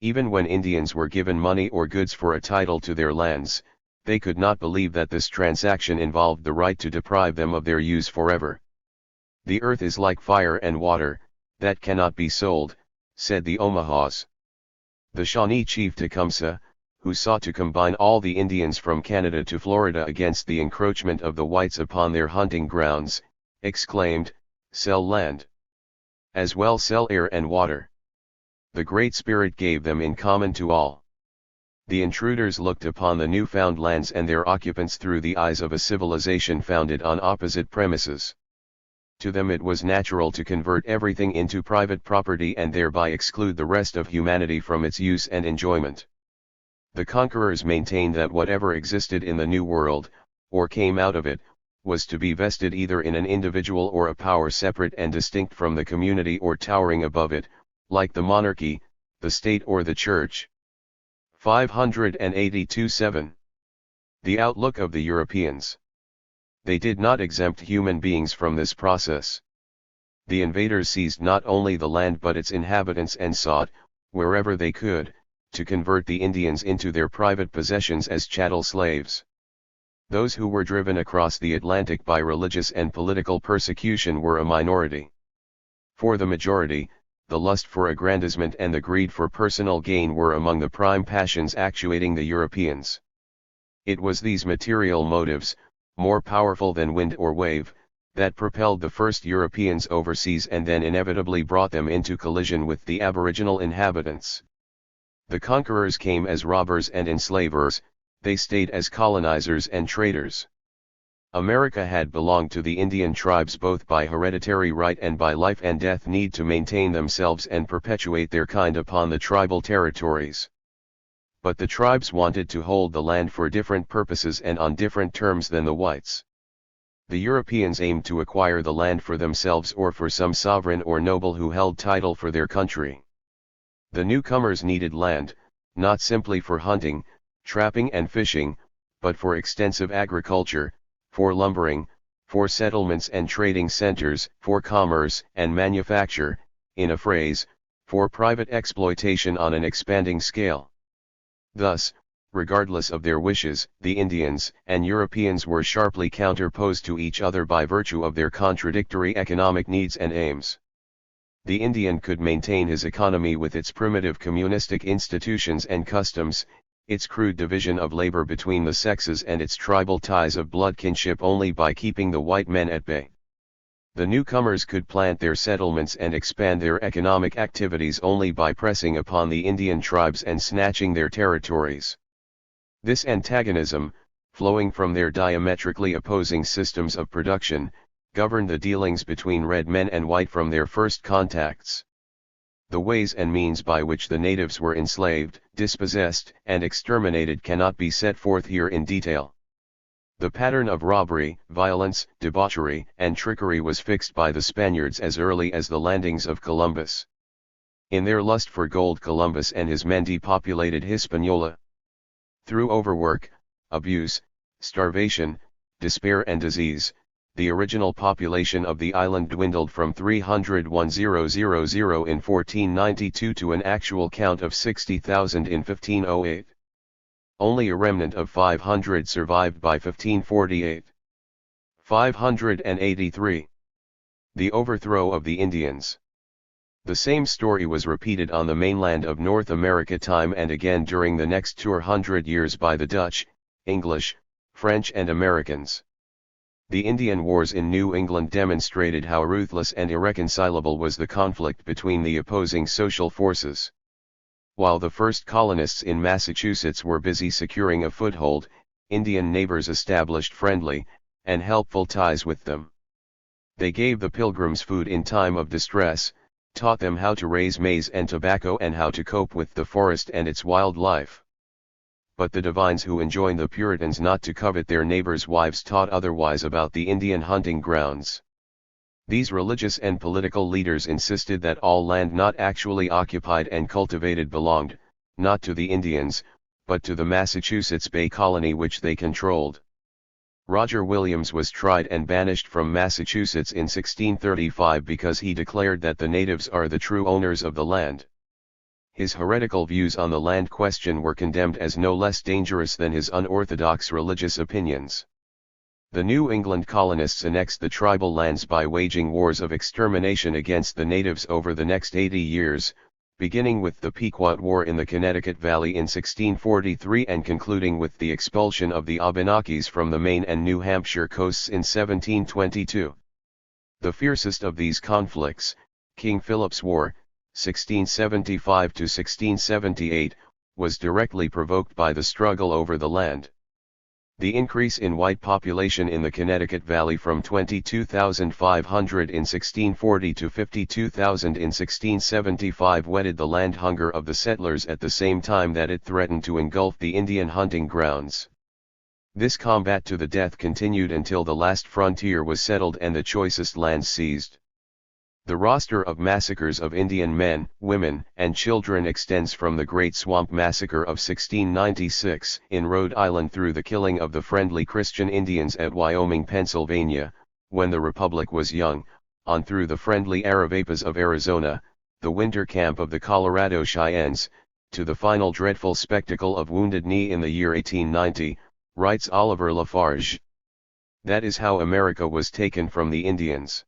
Speaker 1: Even when Indians were given money or goods for a title to their lands, They could not believe that this transaction involved the right to deprive them of their use forever. "The earth is like fire and water, that cannot be sold," said the Omahas. The Shawnee chief Tecumseh, who sought to combine all the Indians from Canada to Florida against the encroachment of the whites upon their hunting grounds, exclaimed, "Sell land. As well sell air and water." The Great Spirit gave them in common to all. The intruders looked upon the newfound lands and their occupants through the eyes of a civilization founded on opposite premises. To them it was natural to convert everything into private property and thereby exclude the rest of humanity from its use and enjoyment. The conquerors maintained that whatever existed in the New World, or came out of it, was to be vested either in an individual or a power separate and distinct from the community or towering above it, like the monarchy, the state or the church. 582-7. The outlook of the Europeans. They did not exempt human beings from this process. The invaders seized not only the land but its inhabitants and sought, wherever they could, to convert the Indians into their private possessions as chattel slaves. Those who were driven across the Atlantic by religious and political persecution were a minority. For the majority, the lust for aggrandizement and the greed for personal gain were among the prime passions actuating the Europeans. It was these material motives, more powerful than wind or wave, that propelled the first Europeans overseas and then inevitably brought them into collision with the aboriginal inhabitants. The conquerors came as robbers and enslavers, they stayed as colonizers and traders. America had belonged to the Indian tribes both by hereditary right and by life and death need to maintain themselves and perpetuate their kind upon the tribal territories. But the tribes wanted to hold the land for different purposes and on different terms than the whites. The Europeans aimed to acquire the land for themselves or for some sovereign or noble who held title for their country. The newcomers needed land, not simply for hunting, trapping and fishing, but for extensive agriculture, for lumbering, for settlements and trading centers, for commerce and manufacture, in a phrase, for private exploitation on an expanding scale. Thus, regardless of their wishes, the Indians and Europeans were sharply counterposed to each other by virtue of their contradictory economic needs and aims. The Indian could maintain his economy with its primitive communistic institutions and customs, its crude division of labor between the sexes and its tribal ties of blood kinship only by keeping the white men at bay. The newcomers could plant their settlements and expand their economic activities only by pressing upon the Indian tribes and snatching their territories. This antagonism, flowing from their diametrically opposing systems of production, governed the dealings between red men and white from their first contacts. The ways and means by which the natives were enslaved, dispossessed, and exterminated cannot be set forth here in detail. The pattern of robbery, violence, debauchery, and trickery was fixed by the Spaniards as early as the landings of Columbus. In their lust for gold, Columbus and his men depopulated Hispaniola. Through overwork, abuse, starvation, despair and disease, the original population of the island dwindled from 301,000 in 1492 to an actual count of 60,000 in 1508. Only a remnant of 500 survived by 1548. 583. The overthrow of the Indians. The same story was repeated on the mainland of North America time and again during the next 200 years by the Dutch, English, French and Americans. The Indian Wars in New England demonstrated how ruthless and irreconcilable was the conflict between the opposing social forces. While the first colonists in Massachusetts were busy securing a foothold, Indian neighbors established friendly and helpful ties with them. They gave the Pilgrims food in time of distress, taught them how to raise maize and tobacco and how to cope with the forest and its wildlife. But the divines who enjoined the Puritans not to covet their neighbors' wives taught otherwise about the Indian hunting grounds. These religious and political leaders insisted that all land not actually occupied and cultivated belonged, not to the Indians, but to the Massachusetts Bay Colony which they controlled. Roger Williams was tried and banished from Massachusetts in 1635 because he declared that the natives are the true owners of the land. his heretical views on the land question were condemned as no less dangerous than his unorthodox religious opinions. The New England colonists annexed the tribal lands by waging wars of extermination against the natives over the next 80 years, beginning with the Pequot War in the Connecticut Valley in 1643 and concluding with the expulsion of the Abenakis from the Maine and New Hampshire coasts in 1722. The fiercest of these conflicts, King Philip's War, 1675 to 1678, was directly provoked by the struggle over the land. The increase in white population in the Connecticut Valley from 22,500 in 1640 to 52,000 in 1675 whetted the land hunger of the settlers at the same time that it threatened to engulf the Indian hunting grounds. This combat to the death continued until the last frontier was settled and the choicest lands seized. The roster of massacres of Indian men, women, and children extends from the Great Swamp Massacre of 1696 in Rhode Island through the killing of the friendly Christian Indians at Wyoming, Pennsylvania, when the Republic was young, on through the friendly Arapapas of Arizona, the winter camp of the Colorado Cheyennes, to the final dreadful spectacle of Wounded Knee in the year 1890, writes Oliver Lafarge. That is how America was taken from the Indians.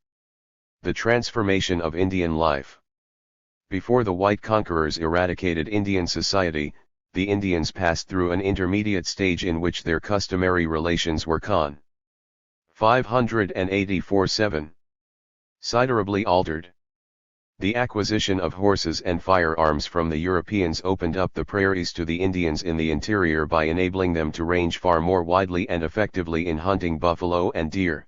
Speaker 1: The transformation of Indian life. Before the white conquerors eradicated Indian society, the Indians passed through an intermediate stage in which their customary relations were con. 584-7. Considerably altered. The acquisition of horses and firearms from the Europeans opened up the prairies to the Indians in the interior by enabling them to range far more widely and effectively in hunting buffalo and deer.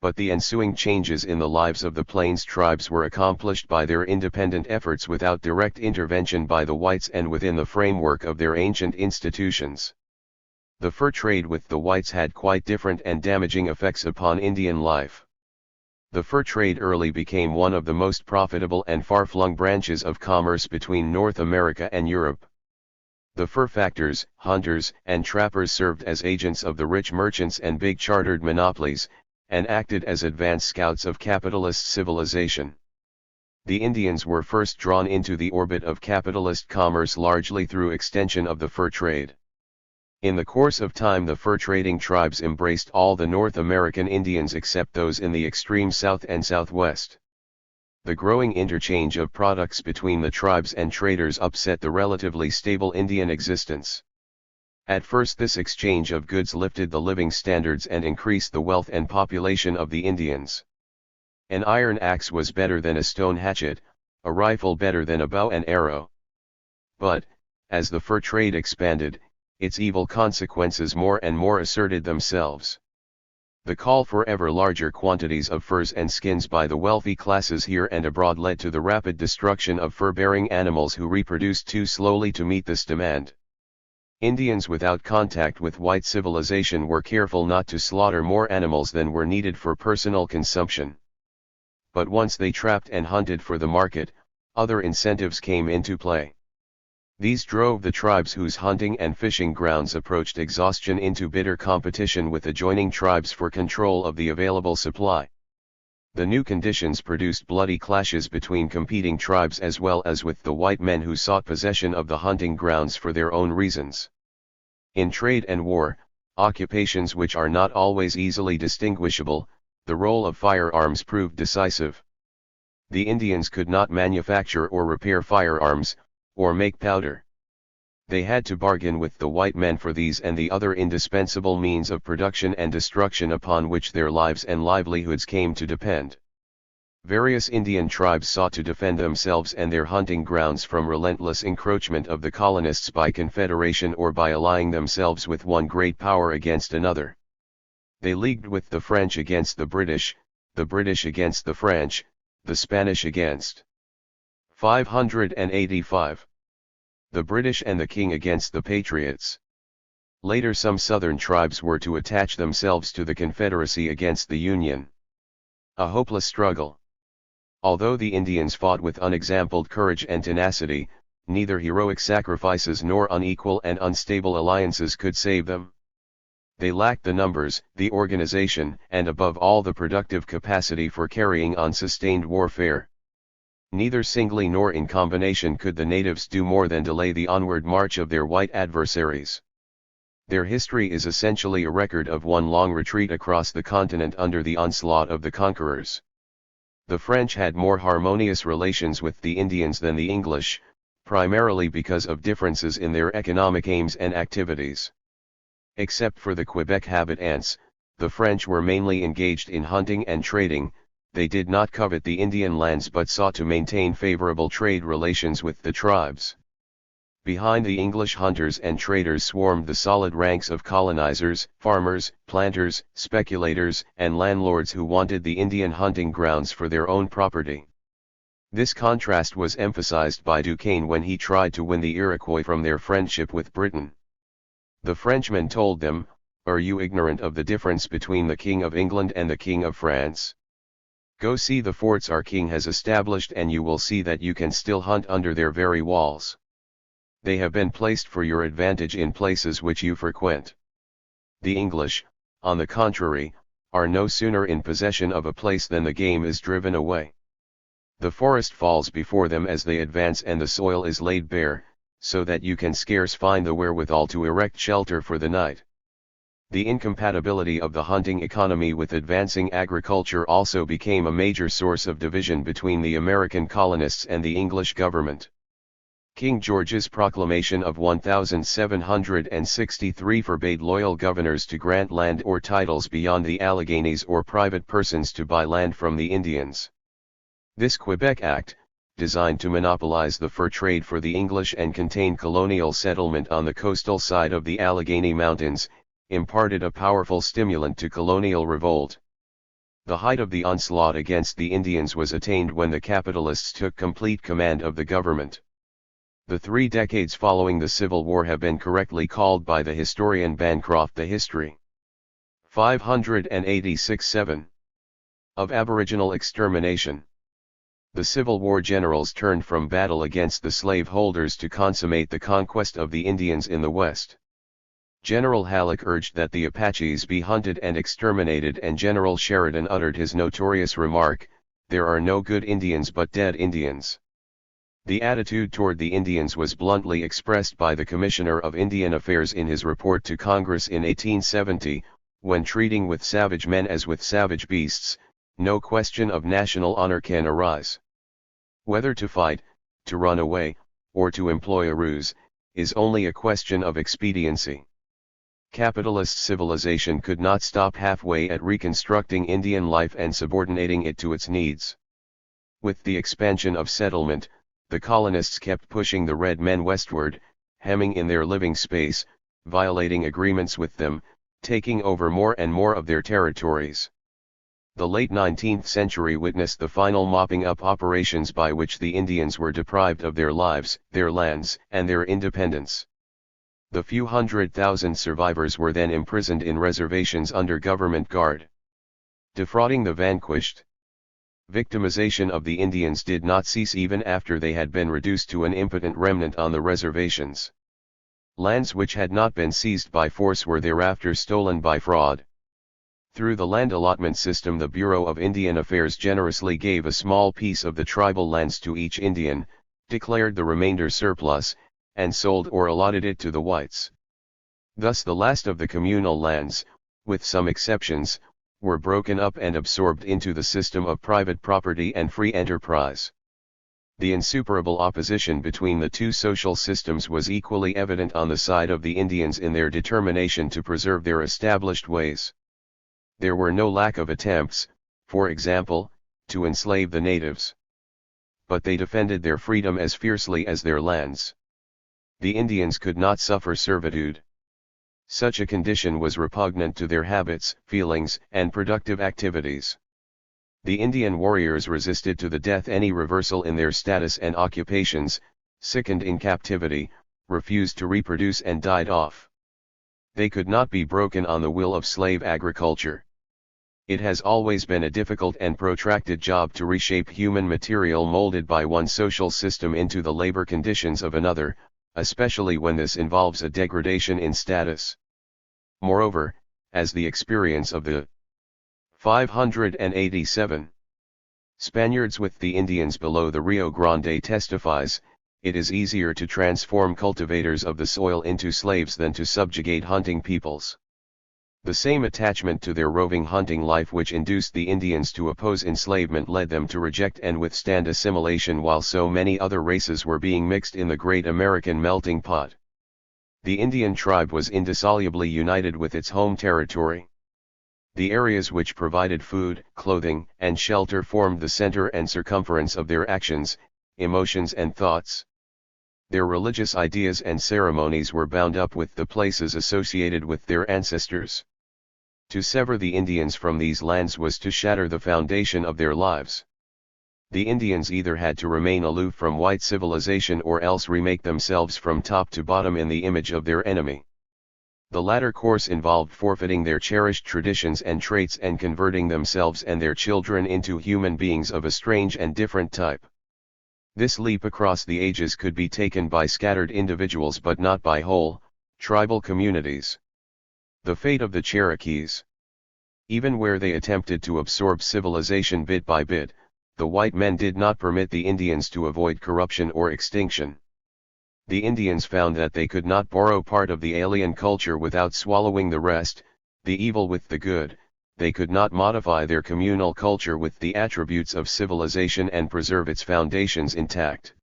Speaker 1: But the ensuing changes in the lives of the Plains tribes were accomplished by their independent efforts without direct intervention by the whites and within the framework of their ancient institutions. The fur trade with the whites had quite different and damaging effects upon Indian life. The fur trade early became one of the most profitable and far-flung branches of commerce between North America and Europe. The fur factors, hunters, and trappers served as agents of the rich merchants and big chartered monopolies, and acted as advance scouts of capitalist civilization. The Indians were first drawn into the orbit of capitalist commerce largely through extension of the fur trade. In the course of time the fur trading tribes embraced all the North American Indians except those in the extreme south and southwest. The growing interchange of products between the tribes and traders upset the relatively stable Indian existence. At first this exchange of goods lifted the living standards and increased the wealth and population of the Indians. An iron axe was better than a stone hatchet, a rifle better than a bow and arrow. But, as the fur trade expanded, its evil consequences more and more asserted themselves. The call for ever larger quantities of furs and skins by the wealthy classes here and abroad led to the rapid destruction of fur-bearing animals who reproduced too slowly to meet this demand. Indians without contact with white civilization were careful not to slaughter more animals than were needed for personal consumption. But once they trapped and hunted for the market, other incentives came into play. These drove the tribes whose hunting and fishing grounds approached exhaustion into bitter competition with adjoining tribes for control of the available supply. The new conditions produced bloody clashes between competing tribes as well as with the white men who sought possession of the hunting grounds for their own reasons. In trade and war, occupations which are not always easily distinguishable, the role of firearms proved decisive. The Indians could not manufacture or repair firearms, or make powder. They had to bargain with the white men for these and the other indispensable means of production and destruction upon which their lives and livelihoods came to depend. Various Indian tribes sought to defend themselves and their hunting grounds from relentless encroachment of the colonists by confederation or by allying themselves with one great power against another. They leagued with the French against the British against the French, the Spanish against 585. The British and the King against the Patriots. Later some southern tribes were to attach themselves to the Confederacy against the Union. A hopeless struggle. Although the Indians fought with unexampled courage and tenacity, neither heroic sacrifices nor unequal and unstable alliances could save them. They lacked the numbers, the organization, and above all the productive capacity for carrying on sustained warfare. Neither singly nor in combination could the natives do more than delay the onward march of their white adversaries. Their history is essentially a record of one long retreat across the continent under the onslaught of the conquerors. The French had more harmonious relations with the Indians than the English, primarily because of differences in their economic aims and activities. Except for the Quebec habitants, the French were mainly engaged in hunting and trading. They did not covet the Indian lands but sought to maintain favorable trade relations with the tribes. Behind the English hunters and traders swarmed the solid ranks of colonizers, farmers, planters, speculators, and landlords who wanted the Indian hunting grounds for their own property. This contrast was emphasized by Duquesne when he tried to win the Iroquois from their friendship with Britain. The Frenchman told them, "Are you ignorant of the difference between the King of England and the King of France? Go see the forts our king has established and you will see that you can still hunt under their very walls. They have been placed for your advantage in places which you frequent. The English, on the contrary, are no sooner in possession of a place than the game is driven away. The forest falls before them as they advance and the soil is laid bare, so that you can scarce find the wherewithal to erect shelter for the night." The incompatibility of the hunting economy with advancing agriculture also became a major source of division between the American colonists and the English government. King George's proclamation of 1763 forbade loyal governors to grant land or titles beyond the Alleghenies or private persons to buy land from the Indians. This Quebec Act, designed to monopolize the fur trade for the English and contain colonial settlement on the coastal side of the Allegheny Mountains, imparted a powerful stimulant to colonial revolt. The height of the onslaught against the Indians was attained when the capitalists took complete command of the government. The 3 decades following the Civil War have been correctly called by the historian Bancroft the history 586-7 of aboriginal extermination. The Civil War generals turned from battle against the slaveholders to consummate the conquest of the Indians in the West. General Halleck urged that the Apaches be hunted and exterminated, and General Sheridan uttered his notorious remark, "There are no good Indians but dead Indians." The attitude toward the Indians was bluntly expressed by the Commissioner of Indian Affairs in his report to Congress in 1870, when treating with savage men as with savage beasts, no question of national honor can arise. Whether to fight, to run away, or to employ a ruse, is only a question of expediency. Capitalist civilization could not stop halfway at reconstructing Indian life and subordinating it to its needs. With the expansion of settlement, the colonists kept pushing the red men westward, hemming in their living space, violating agreements with them, taking over more and more of their territories. The late 19th century witnessed the final mopping up operations by which the Indians were deprived of their lives, their lands, and their independence. The few 100,000 survivors were then imprisoned in reservations under government guard. Defrauding the vanquished. Victimization of the Indians did not cease even after they had been reduced to an impotent remnant on the reservations. Lands which had not been seized by force were thereafter stolen by fraud. Through the land allotment system, the Bureau of Indian Affairs generously gave a small piece of the tribal lands to each Indian, declared the remainder surplus, and sold or allotted it to the whites. Thus the last of the communal lands, with some exceptions, were broken up and absorbed into the system of private property and free enterprise. The insuperable opposition between the two social systems was equally evident on the side of the Indians in their determination to preserve their established ways. There were no lack of attempts, for example, to enslave the natives. But they defended their freedom as fiercely as their lands. The Indians could not suffer servitude. Such a condition was repugnant to their habits, feelings, and productive activities. The Indian warriors resisted to the death any reversal in their status and occupations, sickened in captivity, refused to reproduce and died off. They could not be broken on the will of slave agriculture. It has always been a difficult and protracted job to reshape human material molded by one social system into the labor conditions of another, especially when this involves a degradation in status. Moreover, as the experience of the 587 Spaniards with the Indians below the Rio Grande testifies, it is easier to transform cultivators of the soil into slaves than to subjugate hunting peoples. The same attachment to their roving hunting life which induced the Indians to oppose enslavement led them to reject and withstand assimilation while so many other races were being mixed in the great American melting pot. The Indian tribe was indissolubly united with its home territory. The areas which provided food, clothing, and shelter formed the center and circumference of their actions, emotions and thoughts. Their religious ideas and ceremonies were bound up with the places associated with their ancestors. To sever the Indians from these lands was to shatter the foundation of their lives. The Indians either had to remain aloof from white civilization or else remake themselves from top to bottom in the image of their enemy. The latter course involved forfeiting their cherished traditions and traits and converting themselves and their children into human beings of a strange and different type. This leap across the ages could be taken by scattered individuals but not by whole, tribal communities. The fate of the Cherokees. Even where they attempted to absorb civilization bit by bit, the white men did not permit the Indians to avoid corruption or extinction. The Indians found that they could not borrow part of the alien culture without swallowing the rest, the evil with the good. They could not modify their communal culture with the attributes of civilization and preserve its foundations intact.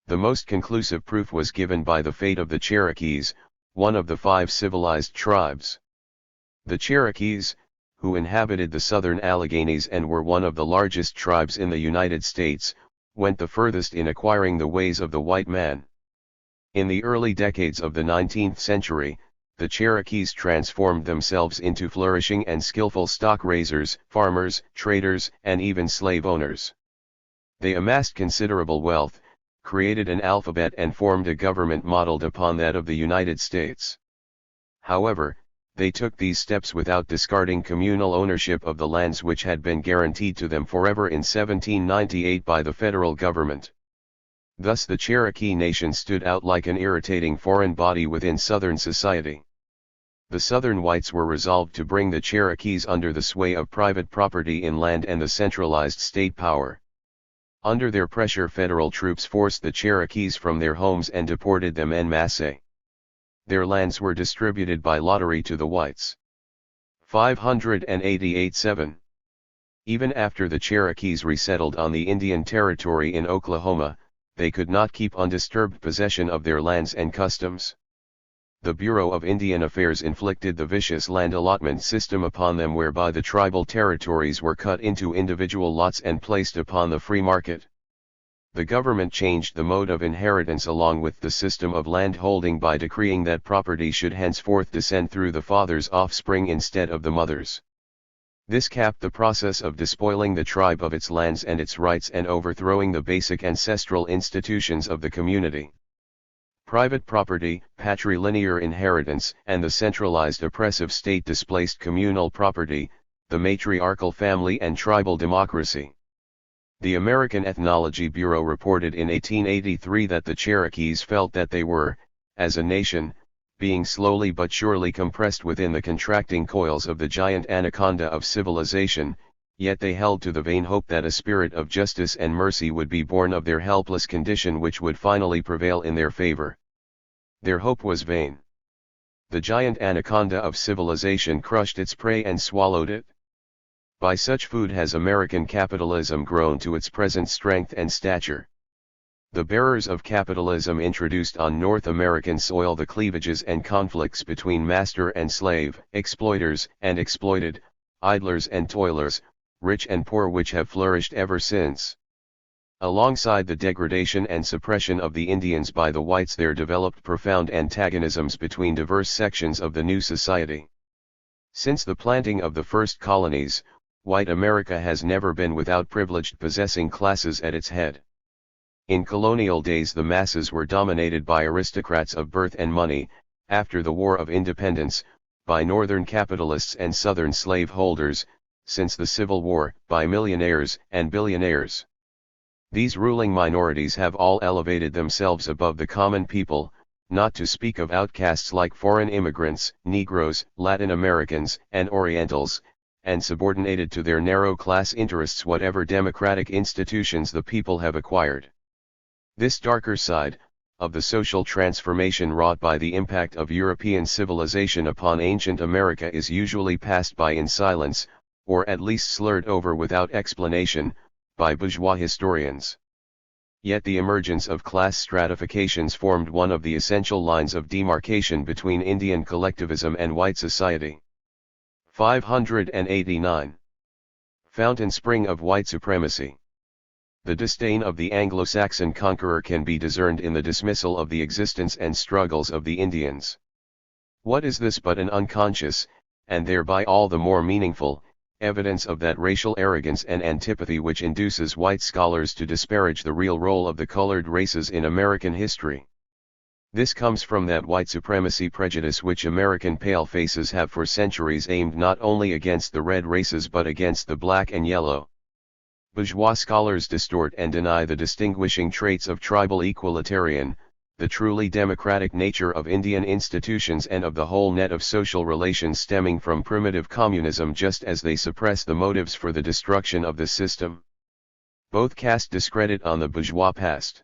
Speaker 1: The most conclusive proof was given by the fate of the Cherokees, one of the 5 civilized tribes. The Cherokees, who inhabited the southern Alleghenies and were one of the largest tribes in the United States, went the furthest in acquiring the ways of the white man. In the early decades of the 19th century, the Cherokees transformed themselves into flourishing and skillful stock raisers, farmers, traders, and even slave owners. They amassed considerable wealth, created an alphabet and formed a government modeled upon that of the United States. However, they took these steps without discarding communal ownership of the lands which had been guaranteed to them forever in 1798 by the federal government. Thus the Cherokee Nation stood out like an irritating foreign body within Southern society. The Southern whites were resolved to bring the Cherokees under the sway of private property in land and the centralized state power. Under their pressure, federal troops forced the Cherokees from their homes and deported them en masse. Their lands were distributed by lottery to the whites. 588-7. Even after the Cherokees resettled on the Indian Territory in Oklahoma, they could not keep undisturbed possession of their lands and customs. The Bureau of Indian Affairs inflicted the vicious land allotment system upon them, whereby the tribal territories were cut into individual lots and placed upon the free market. The government changed the mode of inheritance along with the system of land holding by decreeing that property should henceforth descend through the father's offspring instead of the mother's. This capped the process of despoiling the tribe of its lands and its rights and overthrowing the basic ancestral institutions of the community. Private property, patrilineal inheritance, and the centralized oppressive state displaced communal property, the matriarchal family and tribal democracy. The American Ethnology Bureau reported in 1883 that the Cherokees felt that they were, as a nation, being slowly but surely compressed within the contracting coils of the giant anaconda of civilization, yet they held to the vain hope that a spirit of justice and mercy would be born of their helpless condition which would finally prevail in their favor. Their hope was vain. The giant anaconda of civilization crushed its prey and swallowed it. By such food has American capitalism grown to its present strength and stature. The bearers of capitalism introduced on North American soil the cleavages and conflicts between master and slave, exploiters and exploited, idlers and toilers, rich and poor, which have flourished ever since. Alongside the degradation and suppression of the Indians by the whites, there developed profound antagonisms between diverse sections of the new society. Since the planting of the first colonies, white America has never been without privileged possessing classes at its head. In colonial days the masses were dominated by aristocrats of birth and money, after the War of Independence, by northern capitalists and southern slaveholders, since the Civil War, by millionaires and billionaires. These ruling minorities have all elevated themselves above the common people, not to speak of outcasts like foreign immigrants, Negroes, Latin Americans, and Orientals, and subordinated to their narrow class interests whatever democratic institutions the people have acquired. This darker side of the social transformation wrought by the impact of European civilization upon ancient America is usually passed by in silence, or at least slurred over without explanation, by bourgeois historians. Yet the emergence of class stratifications formed one of the essential lines of demarcation between Indian collectivism and white society. 589. Fountain spring of white supremacy. The disdain of the Anglo-Saxon conqueror can be discerned in the dismissal of the existence and struggles of the Indians. What is this but an unconscious, and thereby all the more meaningful, evidence of that racial arrogance and antipathy which induces white scholars to disparage the real role of the colored races in American history? This comes from that white supremacy prejudice which American palefaces have for centuries aimed not only against the red races but against the black and yellow. Bourgeois scholars distort and deny the distinguishing traits of tribal equalitarian, the truly democratic nature of Indian institutions and of the whole net of social relations stemming from primitive communism, just as they suppress the motives for the destruction of the system. Both cast discredit on the bourgeois past.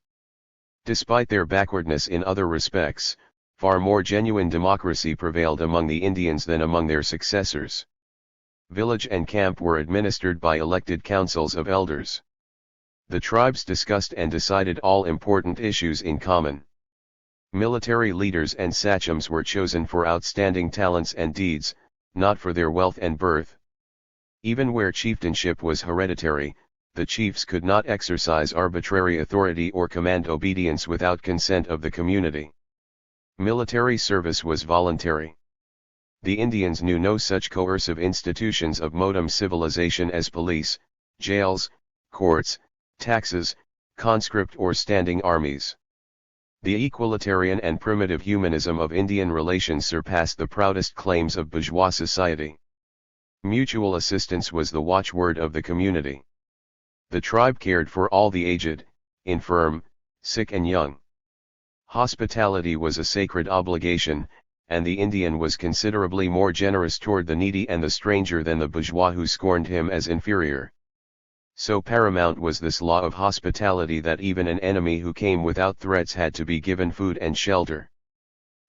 Speaker 1: Despite their backwardness in other respects, far more genuine democracy prevailed among the Indians than among their successors. Village and camp were administered by elected councils of elders. The tribes discussed and decided all important issues in common. Military leaders and sachems were chosen for outstanding talents and deeds, not for their wealth and birth. Even where chieftainship was hereditary, the chiefs could not exercise arbitrary authority or command obedience without consent of the community. Military service was voluntary. The Indians knew no such coercive institutions of modern civilization as police, jails, courts, taxes, conscript or standing armies. The equalitarian and primitive humanism of Indian relations surpassed the proudest claims of bourgeois society. Mutual assistance was the watchword of the community. The tribe cared for all the aged, infirm, sick and young. Hospitality was a sacred obligation, and the Indian was considerably more generous toward the needy and the stranger than the bourgeois who scorned him as inferior. So paramount was this law of hospitality that even an enemy who came without threats had to be given food and shelter.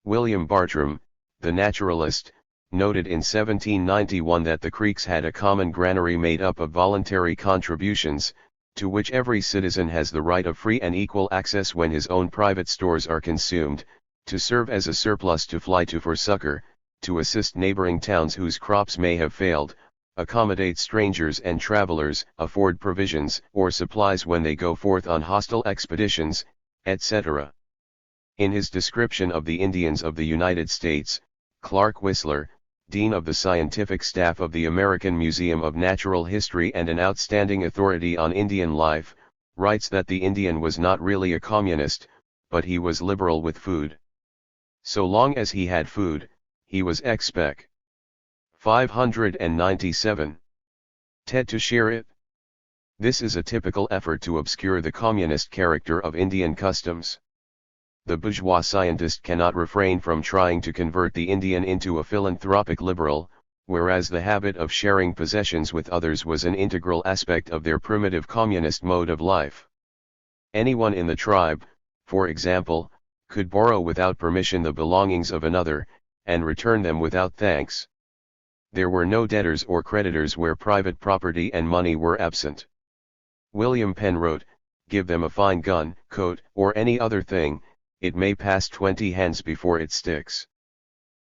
Speaker 1: William Bartram, the naturalist, noted in 1791 that the Creeks had a common granary made up of voluntary contributions, to which every citizen has the right of free and equal access when his own private stores are consumed, to serve as a surplus to fly to for succor, to assist neighboring towns whose crops may have failed, accommodate strangers and travelers, afford provisions or supplies when they go forth on hostile expeditions, etc. In his description of the Indians of the United States, Clark Whistler, Dean of the Scientific Staff of the American Museum of Natural History and an outstanding authority on Indian life, writes that the Indian was not really a communist, but he was liberal with food. So long as he had food, he was expec. 597. Ted to share it. This is a typical effort to obscure the communist character of Indian customs. The bourgeois scientist cannot refrain from trying to convert the Indian into a philanthropic liberal, whereas the habit of sharing possessions with others was an integral aspect of their primitive communist mode of life. Anyone in the tribe, for example, could borrow without permission the belongings of another, and return them without thanks. There were no debtors or creditors where private property and money were absent. William Penn wrote, "Give them a fine gun, coat, or any other thing, it may pass 20 hands before it sticks.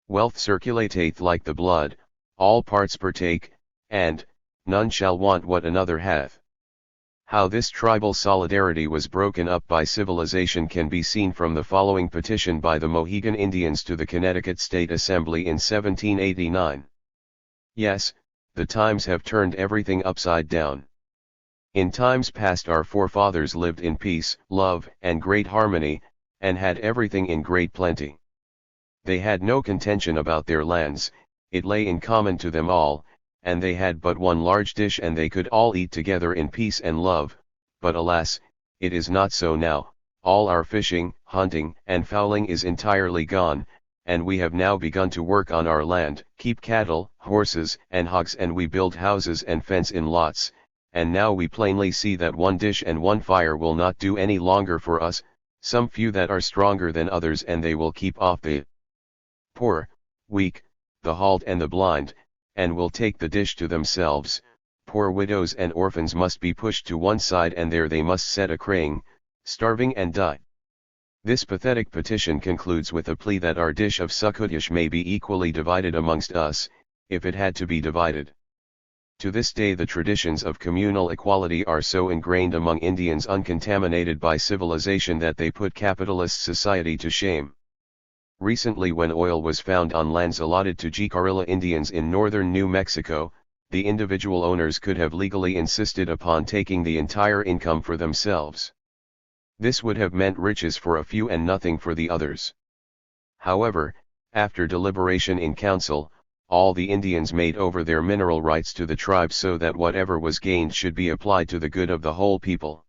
Speaker 1: Wealth circulateth like the blood, all parts partake, and none shall want what another hath." How this tribal solidarity was broken up by civilization can be seen from the following petition by the Mohegan Indians to the Connecticut State Assembly in 1789. Yes, the times have turned everything upside down. In times past our forefathers lived in peace, love, and great harmony, and had everything in great plenty. They had no contention about their lands, it lay in common to them all, and they had but one large dish and they could all eat together in peace and love, but alas, it is not so now. All our fishing, hunting, and fowling is entirely gone, and we have now begun to work on our land, keep cattle, horses, and hogs, and we build houses and fence in lots, and now we plainly see that one dish and one fire will not do any longer for us, some few that are stronger than others, and they will keep off the poor, weak, the halt and the blind, and will take the dish to themselves. Poor widows and orphans must be pushed to one side, and there they must sit a-crying, starving and die. This pathetic petition concludes with a plea that our dish of succotish may be equally divided amongst us, if it had to be divided. To this day the traditions of communal equality are so ingrained among Indians uncontaminated by civilization that they put capitalist society to shame. Recently, when oil was found on lands allotted to Jicarilla Indians in northern New Mexico, the individual owners could have legally insisted upon taking the entire income for themselves. This would have meant riches for a few and nothing for the others. However, after deliberation in council, all the Indians made over their mineral rights to the tribe so that whatever was gained should be applied to the good of the whole people.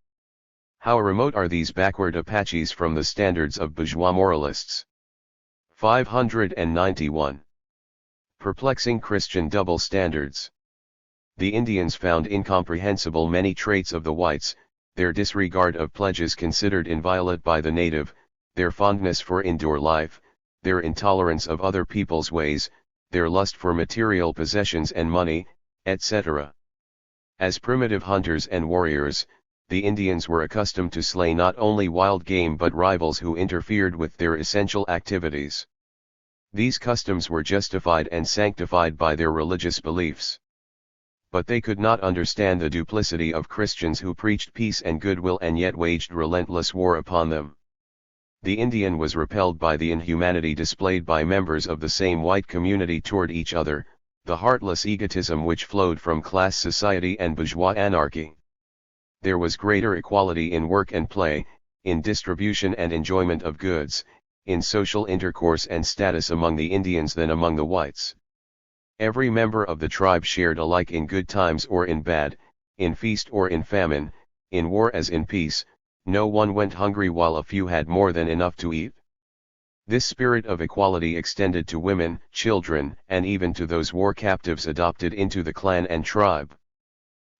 Speaker 1: How remote are these backward Apaches from the standards of bourgeois moralists? 591. Perplexing Christian double standards. The Indians found incomprehensible many traits of the whites: their disregard of pledges considered inviolate by the native, their fondness for indoor life, their intolerance of other people's ways, their lust for material possessions and money, etc. As primitive hunters and warriors, the Indians were accustomed to slay not only wild game but rivals who interfered with their essential activities. These customs were justified and sanctified by their religious beliefs. But they could not understand the duplicity of Christians who preached peace and goodwill and yet waged relentless war upon them. The Indian was repelled by the inhumanity displayed by members of the same white community toward each other, the heartless egotism which flowed from class society and bourgeois anarchy. There was greater equality in work and play, in distribution and enjoyment of goods, in social intercourse and status among the Indians than among the whites. Every member of the tribe shared alike in good times or in bad, in feast or in famine, in war as in peace. No one went hungry while a few had more than enough to eat. This spirit of equality extended to women, children, and even to those war captives adopted into the clan and tribe.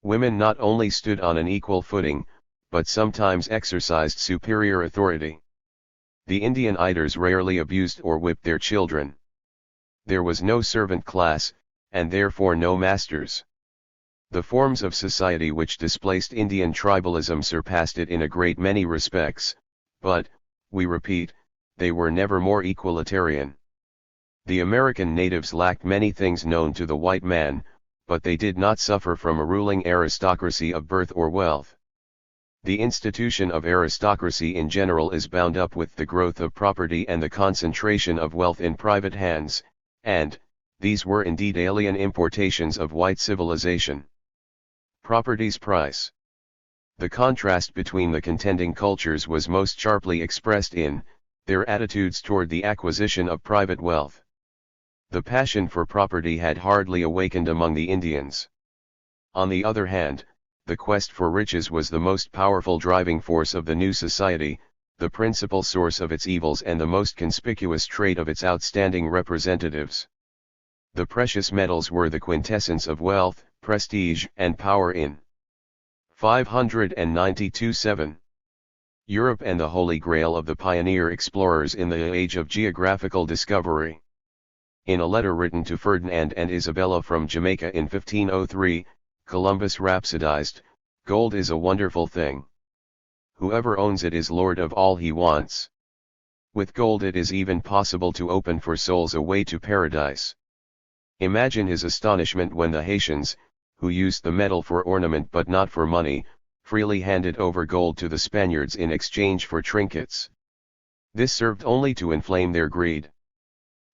Speaker 1: Women not only stood on an equal footing, but sometimes exercised superior authority. The Indian eaters rarely abused or whipped their children. There was no servant class, and therefore no masters. The forms of society which displaced Indian tribalism surpassed it in a great many respects, but, we repeat, they were never more equalitarian. The American natives lacked many things known to the white man, but they did not suffer from a ruling aristocracy of birth or wealth. The institution of aristocracy in general is bound up with the growth of property and the concentration of wealth in private hands, and, these were indeed alien importations of white civilization. Property's price. The contrast between the contending cultures was most sharply expressed in their attitudes toward the acquisition of private wealth. The passion for property had hardly awakened among the Indians. On the other hand, the quest for riches was the most powerful driving force of the new society, the principal source of its evils and the most conspicuous trait of its outstanding representatives. The precious metals were the quintessence of wealth, prestige, and power in 592-7. Europe and the Holy Grail of the pioneer explorers in the age of geographical discovery. In a letter written to Ferdinand and Isabella from Jamaica in 1503, Columbus rhapsodized, "Gold is a wonderful thing. Whoever owns it is lord of all he wants. With gold it is even possible to open for souls a way to paradise." Imagine his astonishment when the Haitians, who used the metal for ornament but not for money, freely handed over gold to the Spaniards in exchange for trinkets. This served only to inflame their greed.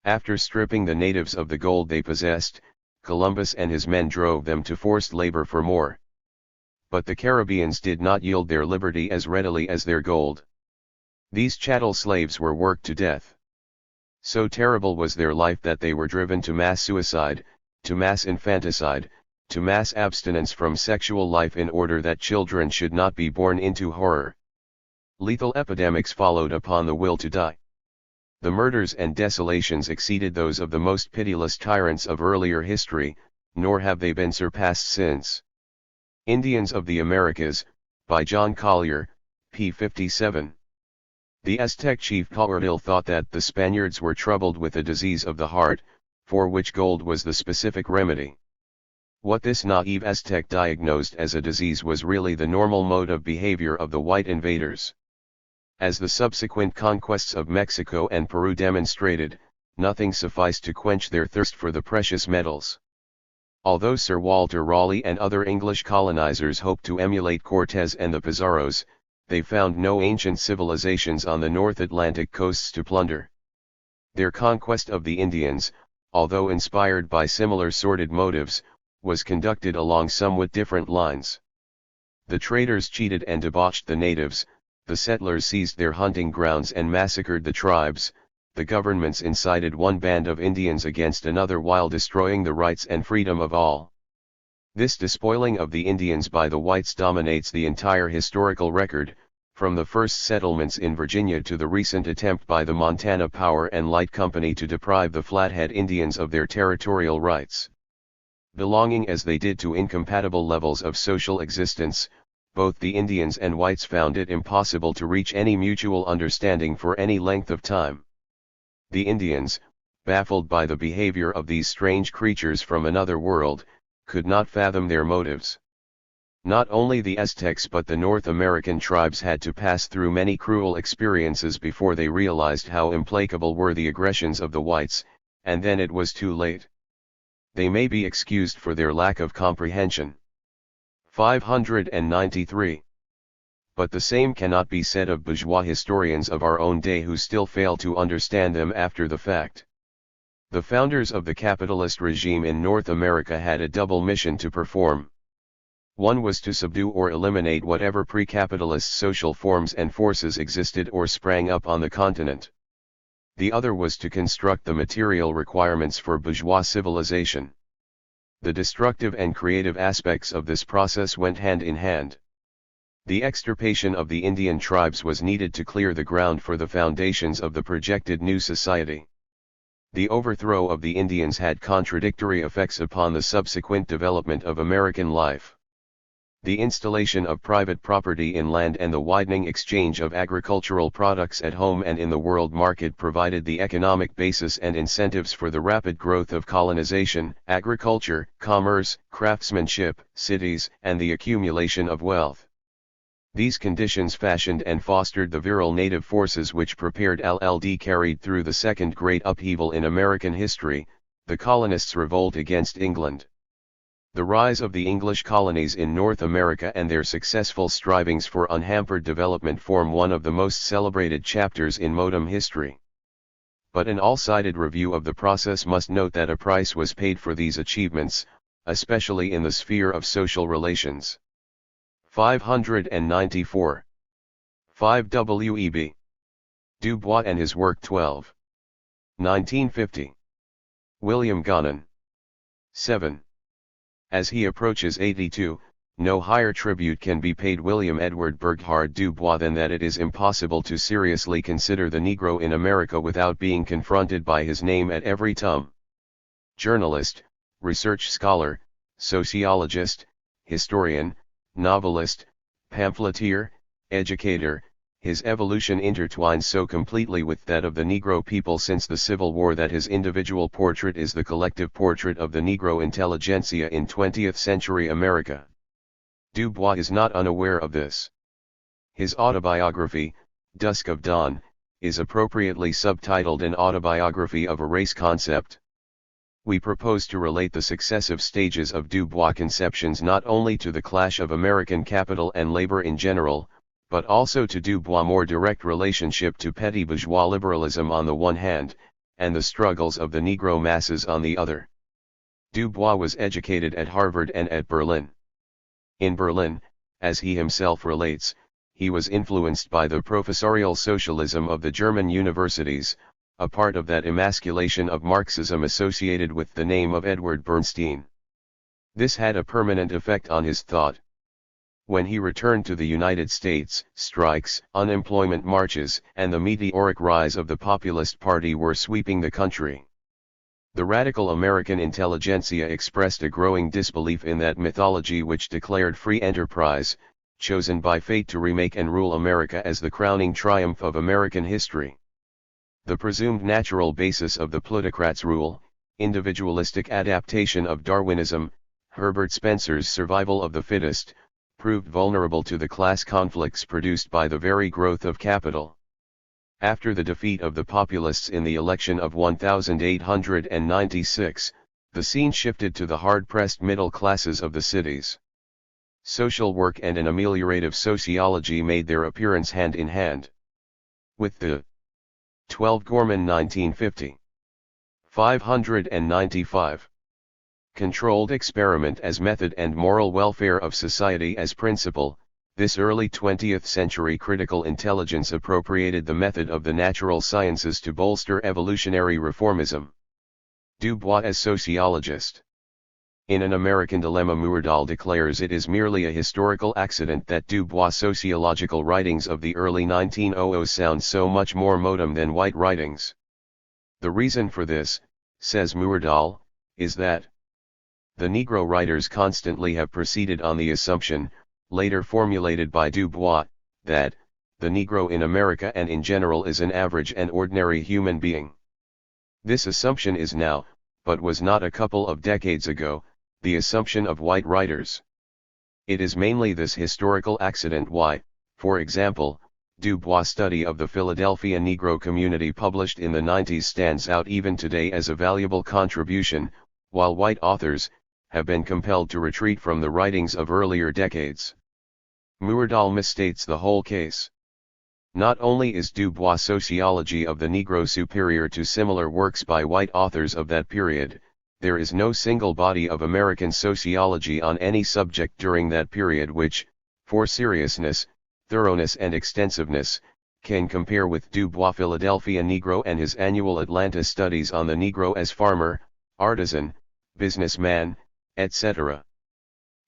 Speaker 1: After stripping the natives of the gold they possessed, Columbus and his men drove them to forced labor for more. But the Caribbeans did not yield their liberty as readily as their gold. These chattel slaves were worked to death. So terrible was their life that they were driven to mass suicide, to mass infanticide, to mass abstinence from sexual life in order that children should not be born into horror. Lethal epidemics followed upon the will to die. The murders and desolations exceeded those of the most pitiless tyrants of earlier history, nor have they been surpassed since. Indians of the Americas, by John Collier, p. 57. The Aztec chief Coyotil thought that the Spaniards were troubled with a disease of the heart, for which gold was the specific remedy. What this naive Aztec diagnosed as a disease was really the normal mode of behavior of the white invaders. As the subsequent conquests of Mexico and Peru demonstrated, nothing sufficed to quench their thirst for the precious metals. Although Sir Walter Raleigh and other English colonizers hoped to emulate Cortés and the Pizarros, they found no ancient civilizations on the North Atlantic coasts to plunder. Their conquest of the Indians, although inspired by similar sordid motives, was conducted along somewhat different lines. The traders cheated and debauched the natives, the settlers seized their hunting grounds and massacred the tribes, the governments incited one band of Indians against another while destroying the rights and freedom of all. This despoiling of the Indians by the whites dominates the entire historical record, from the first settlements in Virginia to the recent attempt by the Montana Power and Light Company to deprive the Flathead Indians of their territorial rights. Belonging as they did to incompatible levels of social existence, both the Indians and whites found it impossible to reach any mutual understanding for any length of time. The Indians, baffled by the behavior of these strange creatures from another world, could not fathom their motives. Not only the Aztecs but the North American tribes had to pass through many cruel experiences before they realized how implacable were the aggressions of the whites, and then it was too late. They may be excused for their lack of comprehension. 593. But the same cannot be said of bourgeois historians of our own day who still fail to understand them after the fact. The founders of the capitalist regime in North America had a double mission to perform. One was to subdue or eliminate whatever pre-capitalist social forms and forces existed or sprang up on the continent. The other was to construct the material requirements for bourgeois civilization. The destructive and creative aspects of this process went hand in hand. The extirpation of the Indian tribes was needed to clear the ground for the foundations of the projected new society. The overthrow of the Indians had contradictory effects upon the subsequent development of American life. The installation of private property in land and the widening exchange of agricultural products at home and in the world market provided the economic basis and incentives for the rapid growth of colonization, agriculture, commerce, craftsmanship, cities, and the accumulation of wealth. These conditions fashioned and fostered the virile native forces which prepared LLD carried through the second great upheaval in American history, the colonists' revolt against England. The rise of the English colonies in North America and their successful strivings for unhampered development form one of the most celebrated chapters in modern history. But an all-sided review of the process must note that a price was paid for these achievements, especially in the sphere of social relations. 594. 5 W.E.B. Du Bois and his work 12. 1950. William Gonnan. 7. As he approaches 82, no higher tribute can be paid William Edward Burghard Du Bois than that it is impossible to seriously consider the Negro in America without being confronted by his name at every turn. Journalist, research scholar, sociologist, historian, novelist, pamphleteer, educator, his evolution intertwines so completely with that of the Negro people since the Civil War that his individual portrait is the collective portrait of the Negro intelligentsia in 20th century America. Du Bois is not unaware of this. His autobiography, Dusk of Dawn, is appropriately subtitled An Autobiography of a Race Concept. We propose to relate the successive stages of Du Bois' conceptions not only to the clash of American capital and labor in general, but also to Du Bois' more direct relationship to petty bourgeois liberalism on the one hand, and the struggles of the Negro masses on the other. Du Bois was educated at Harvard and at Berlin. In Berlin, as he himself relates, he was influenced by the professorial socialism of the German universities, a part of that emasculation of Marxism associated with the name of Edward Bernstein. This had a permanent effect on his thought. When he returned to the United States, strikes, unemployment marches, and the meteoric rise of the Populist Party were sweeping the country. The radical American intelligentsia expressed a growing disbelief in that mythology which declared free enterprise, chosen by fate to remake and rule America, as the crowning triumph of American history. The presumed natural basis of the plutocrat's rule, individualistic adaptation of Darwinism, Herbert Spencer's survival of the fittest, proved vulnerable to the class conflicts produced by the very growth of capital. After the defeat of the populists in the election of 1896, the scene shifted to the hard-pressed middle classes of the cities. Social work and an ameliorative sociology made their appearance hand in hand. With the 12 Gorman 1950. 595. Controlled experiment as method and moral welfare of society as principle, this early 20th century critical intelligence appropriated the method of the natural sciences to bolster evolutionary reformism. Du Bois as sociologist. In An American Dilemma, Myrdal declares it is merely a historical accident that Du Bois' sociological writings of the early 1900s sound so much more modern than white writings. The reason for this, says Myrdal, is that the Negro writers constantly have proceeded on the assumption, later formulated by Du Bois, that the Negro in America and in general is an average and ordinary human being. This assumption is now, but was not a couple of decades ago, the assumption of white writers. It is mainly this historical accident why, for example, Du Bois' study of the Philadelphia Negro community published in the 90s stands out even today as a valuable contribution, while white authors have been compelled to retreat from the writings of earlier decades. Myrdal misstates the whole case. Not only is Du Bois' sociology of the Negro superior to similar works by white authors of that period, there is no single body of American sociology on any subject during that period which, for seriousness, thoroughness and extensiveness, can compare with Du Bois' Philadelphia Negro and his annual Atlanta studies on the Negro as farmer, artisan, businessman, etc.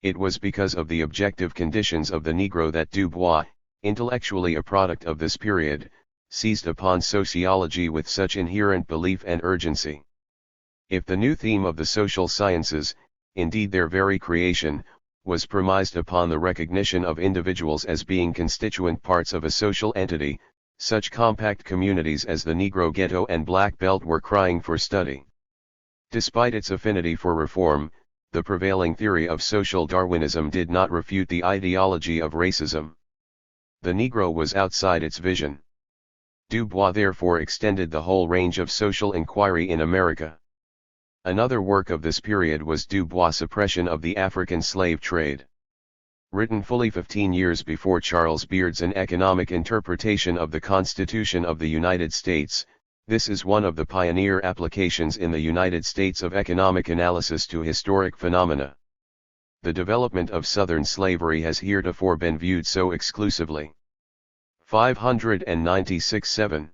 Speaker 1: It was because of the objective conditions of the Negro that Du Bois, intellectually a product of this period, seized upon sociology with such inherent belief and urgency. If the new theme of the social sciences, indeed their very creation, was premised upon the recognition of individuals as being constituent parts of a social entity, such compact communities as the Negro ghetto and Black Belt were crying for study. Despite its affinity for reform, the prevailing theory of social Darwinism did not refute the ideology of racism. The Negro was outside its vision. Du Bois therefore extended the whole range of social inquiry in America. Another work of this period was Du Bois' Suppression of the African Slave Trade. Written fully 15 years before Charles Beard's An Economic Interpretation of the Constitution of the United States, this is one of the pioneer applications in the United States of economic analysis to historic phenomena. The development of Southern slavery has heretofore been viewed so exclusively. 596-7.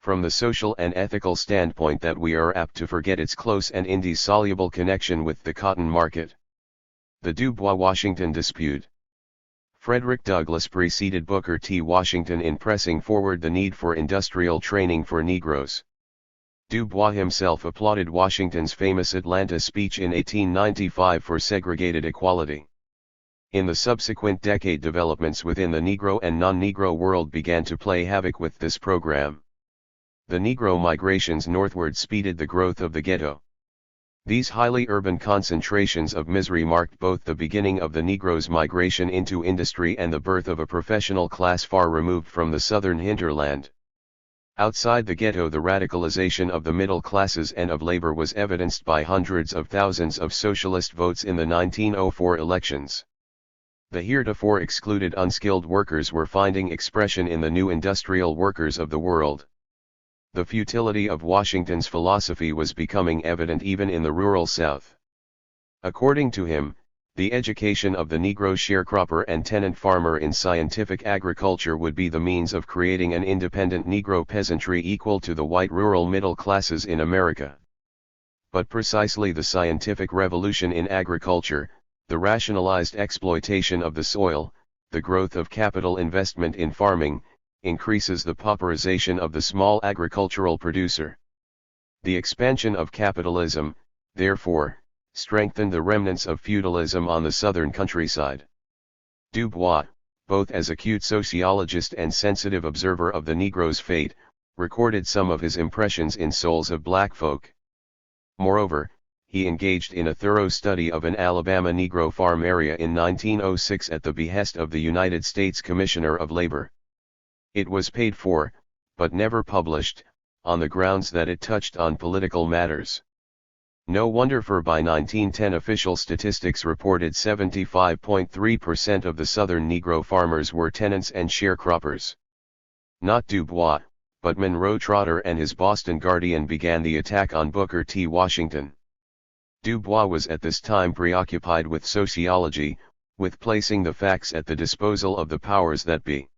Speaker 1: From the social and ethical standpoint that we are apt to forget its close and indissoluble connection with the cotton market. The Du Bois-Washington dispute. Frederick Douglass preceded Booker T. Washington in pressing forward the need for industrial training for Negroes. Du Bois himself applauded Washington's famous Atlanta speech in 1895 for segregated equality. In the subsequent decade, developments within the Negro and non-Negro world began to play havoc with this program. The Negro migrations northward speeded the growth of the ghetto. These highly urban concentrations of misery marked both the beginning of the Negro's migration into industry and the birth of a professional class far removed from the southern hinterland. Outside the ghetto, the radicalization of the middle classes and of labor was evidenced by hundreds of thousands of socialist votes in the 1904 elections. The heretofore excluded unskilled workers were finding expression in the new industrial workers of the world. The futility of Washington's philosophy was becoming evident even in the rural South. According to him, the education of the Negro sharecropper and tenant farmer in scientific agriculture would be the means of creating an independent Negro peasantry equal to the white rural middle classes in America. But precisely the scientific revolution in agriculture, The rationalized exploitation of the soil, the growth of capital investment in farming, increases the pauperization of the small agricultural producer. The expansion of capitalism, therefore, strengthened the remnants of feudalism on the southern countryside. Du Bois, both as acute sociologist and sensitive observer of the Negro's fate, recorded some of his impressions in Souls of Black Folk. Moreover, he engaged in a thorough study of an Alabama Negro farm area in 1906 at the behest of the United States Commissioner of Labor. It was paid for, but never published, on the grounds that it touched on political matters. No wonder, for by 1910 official statistics reported 75.3% of the Southern Negro farmers were tenants and sharecroppers. Not Du Bois, but Monroe Trotter and his Boston Guardian began the attack on Booker T. Washington. Du Bois was at this time preoccupied with sociology, with placing the facts at the disposal of the powers that be.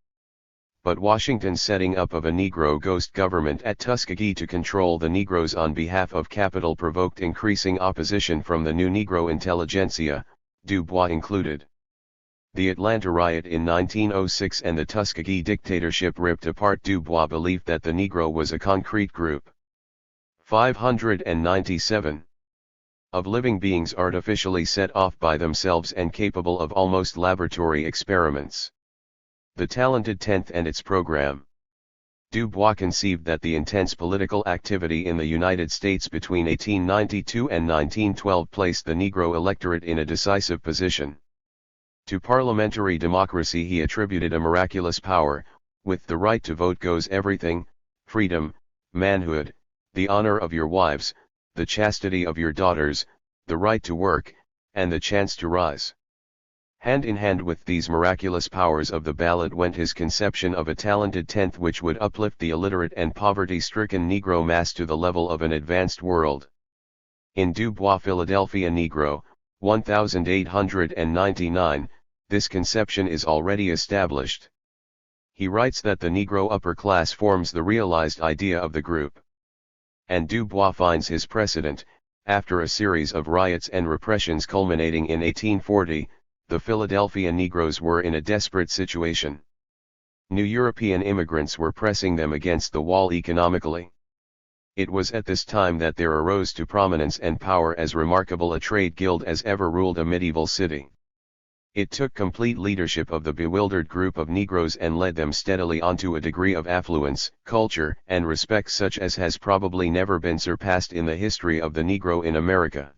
Speaker 1: But Washington's setting up of a Negro ghost government at Tuskegee to control the Negroes on behalf of capital provoked increasing opposition from the new Negro intelligentsia, Du Bois included. The Atlanta riot in 1906 and the Tuskegee dictatorship ripped apart Du Bois' belief that the Negro was a concrete group. 597. Of living beings artificially set off by themselves and capable of almost laboratory experiments. The Talented Tenth and its program. Du Bois conceived that the intense political activity in the United States between 1892 and 1912 placed the Negro electorate in a decisive position. To parliamentary democracy he attributed a miraculous power: with the right to vote goes everything, freedom, manhood, the honor of your wives, the chastity of your daughters, the right to work, and the chance to rise. Hand in hand with these miraculous powers of the ballot went his conception of a talented tenth which would uplift the illiterate and poverty-stricken Negro mass to the level of an advanced world. In Du Bois' Philadelphia Negro, 1899, this conception is already established. He writes that the Negro upper class forms the realized idea of the group. And Du Bois finds his precedent: after a series of riots and repressions culminating in 1840, the Philadelphia Negroes were in a desperate situation. New European immigrants were pressing them against the wall economically. It was at this time that there arose to prominence and power as remarkable a trade guild as ever ruled a medieval city. It took complete leadership of the bewildered group of Negroes and led them steadily on to a degree of affluence, culture, and respect such as has probably never been surpassed in the history of the Negro in America.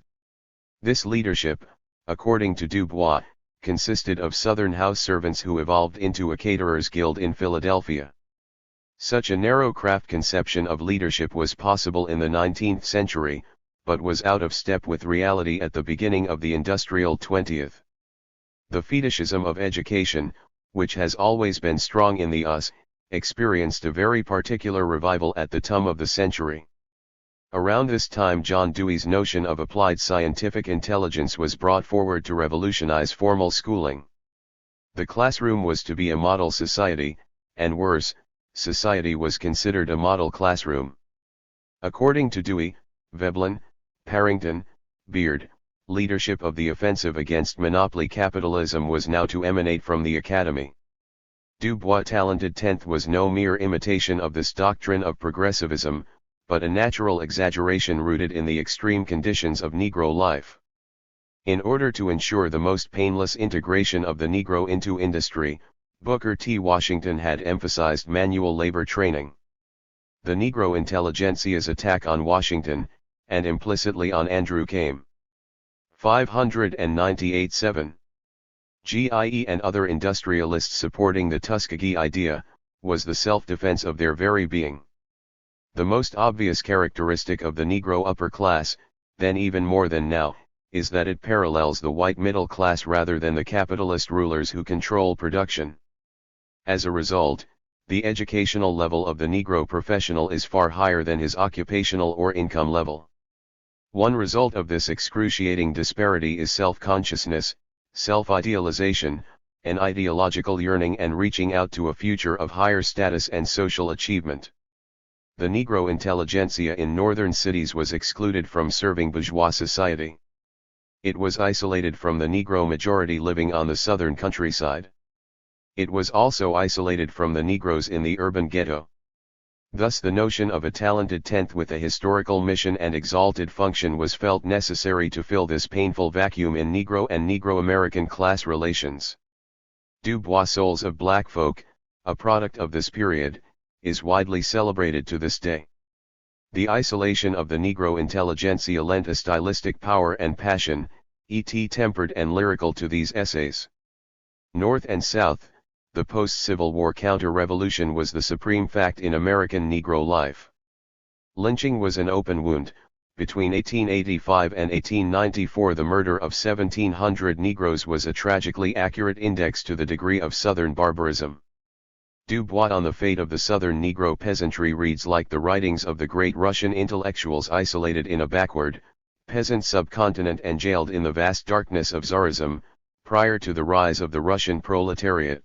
Speaker 1: This leadership, according to Du Bois, consisted of Southern house servants who evolved into a caterers' guild in Philadelphia. Such a narrow craft conception of leadership was possible in the 19th century, but was out of step with reality at the beginning of the industrial 20th. The fetishism of education, which has always been strong in the US, experienced a very particular revival at the turn of the century. Around this time John Dewey's notion of applied scientific intelligence was brought forward to revolutionize formal schooling. The classroom was to be a model society, and worse, society was considered a model classroom. According to Dewey, Veblen, Parrington, Beard, leadership of the offensive against monopoly capitalism was now to emanate from the academy. Du Bois' talented tenth was no mere imitation of this doctrine of progressivism, but a natural exaggeration rooted in the extreme conditions of Negro life. In order to ensure the most painless integration of the Negro into industry, Booker T. Washington had emphasized manual labor training. The Negro intelligentsia's attack on Washington, and implicitly on Andrew came. 598-7. GIE and other industrialists supporting the Tuskegee idea, was the self-defense of their very being. The most obvious characteristic of the Negro upper class, then even more than now, is that it parallels the white middle class rather than the capitalist rulers who control production. As a result, the educational level of the Negro professional is far higher than his occupational or income level. One result of this excruciating disparity is self-consciousness, self-idealization, an ideological yearning and reaching out to a future of higher status and social achievement. The Negro intelligentsia in northern cities was excluded from serving bourgeois society. It was isolated from the Negro majority living on the southern countryside. It was also isolated from the Negroes in the urban ghetto. Thus the notion of a talented tenth with a historical mission and exalted function was felt necessary to fill this painful vacuum in Negro and Negro-American class relations. Du Bois' Souls of Black Folk, a product of this period, is widely celebrated to this day. The isolation of the Negro intelligentsia lent a stylistic power and passion, tempered and lyrical to these essays. North and South, the post-Civil War counter-revolution was the supreme fact in American Negro life. Lynching was an open wound. Between 1885 and 1894 the murder of 1,700 Negroes was a tragically accurate index to the degree of Southern barbarism. Du Bois on the fate of the Southern Negro peasantry reads like the writings of the great Russian intellectuals isolated in a backward, peasant subcontinent and jailed in the vast darkness of Tsarism, prior to the rise of the Russian proletariat.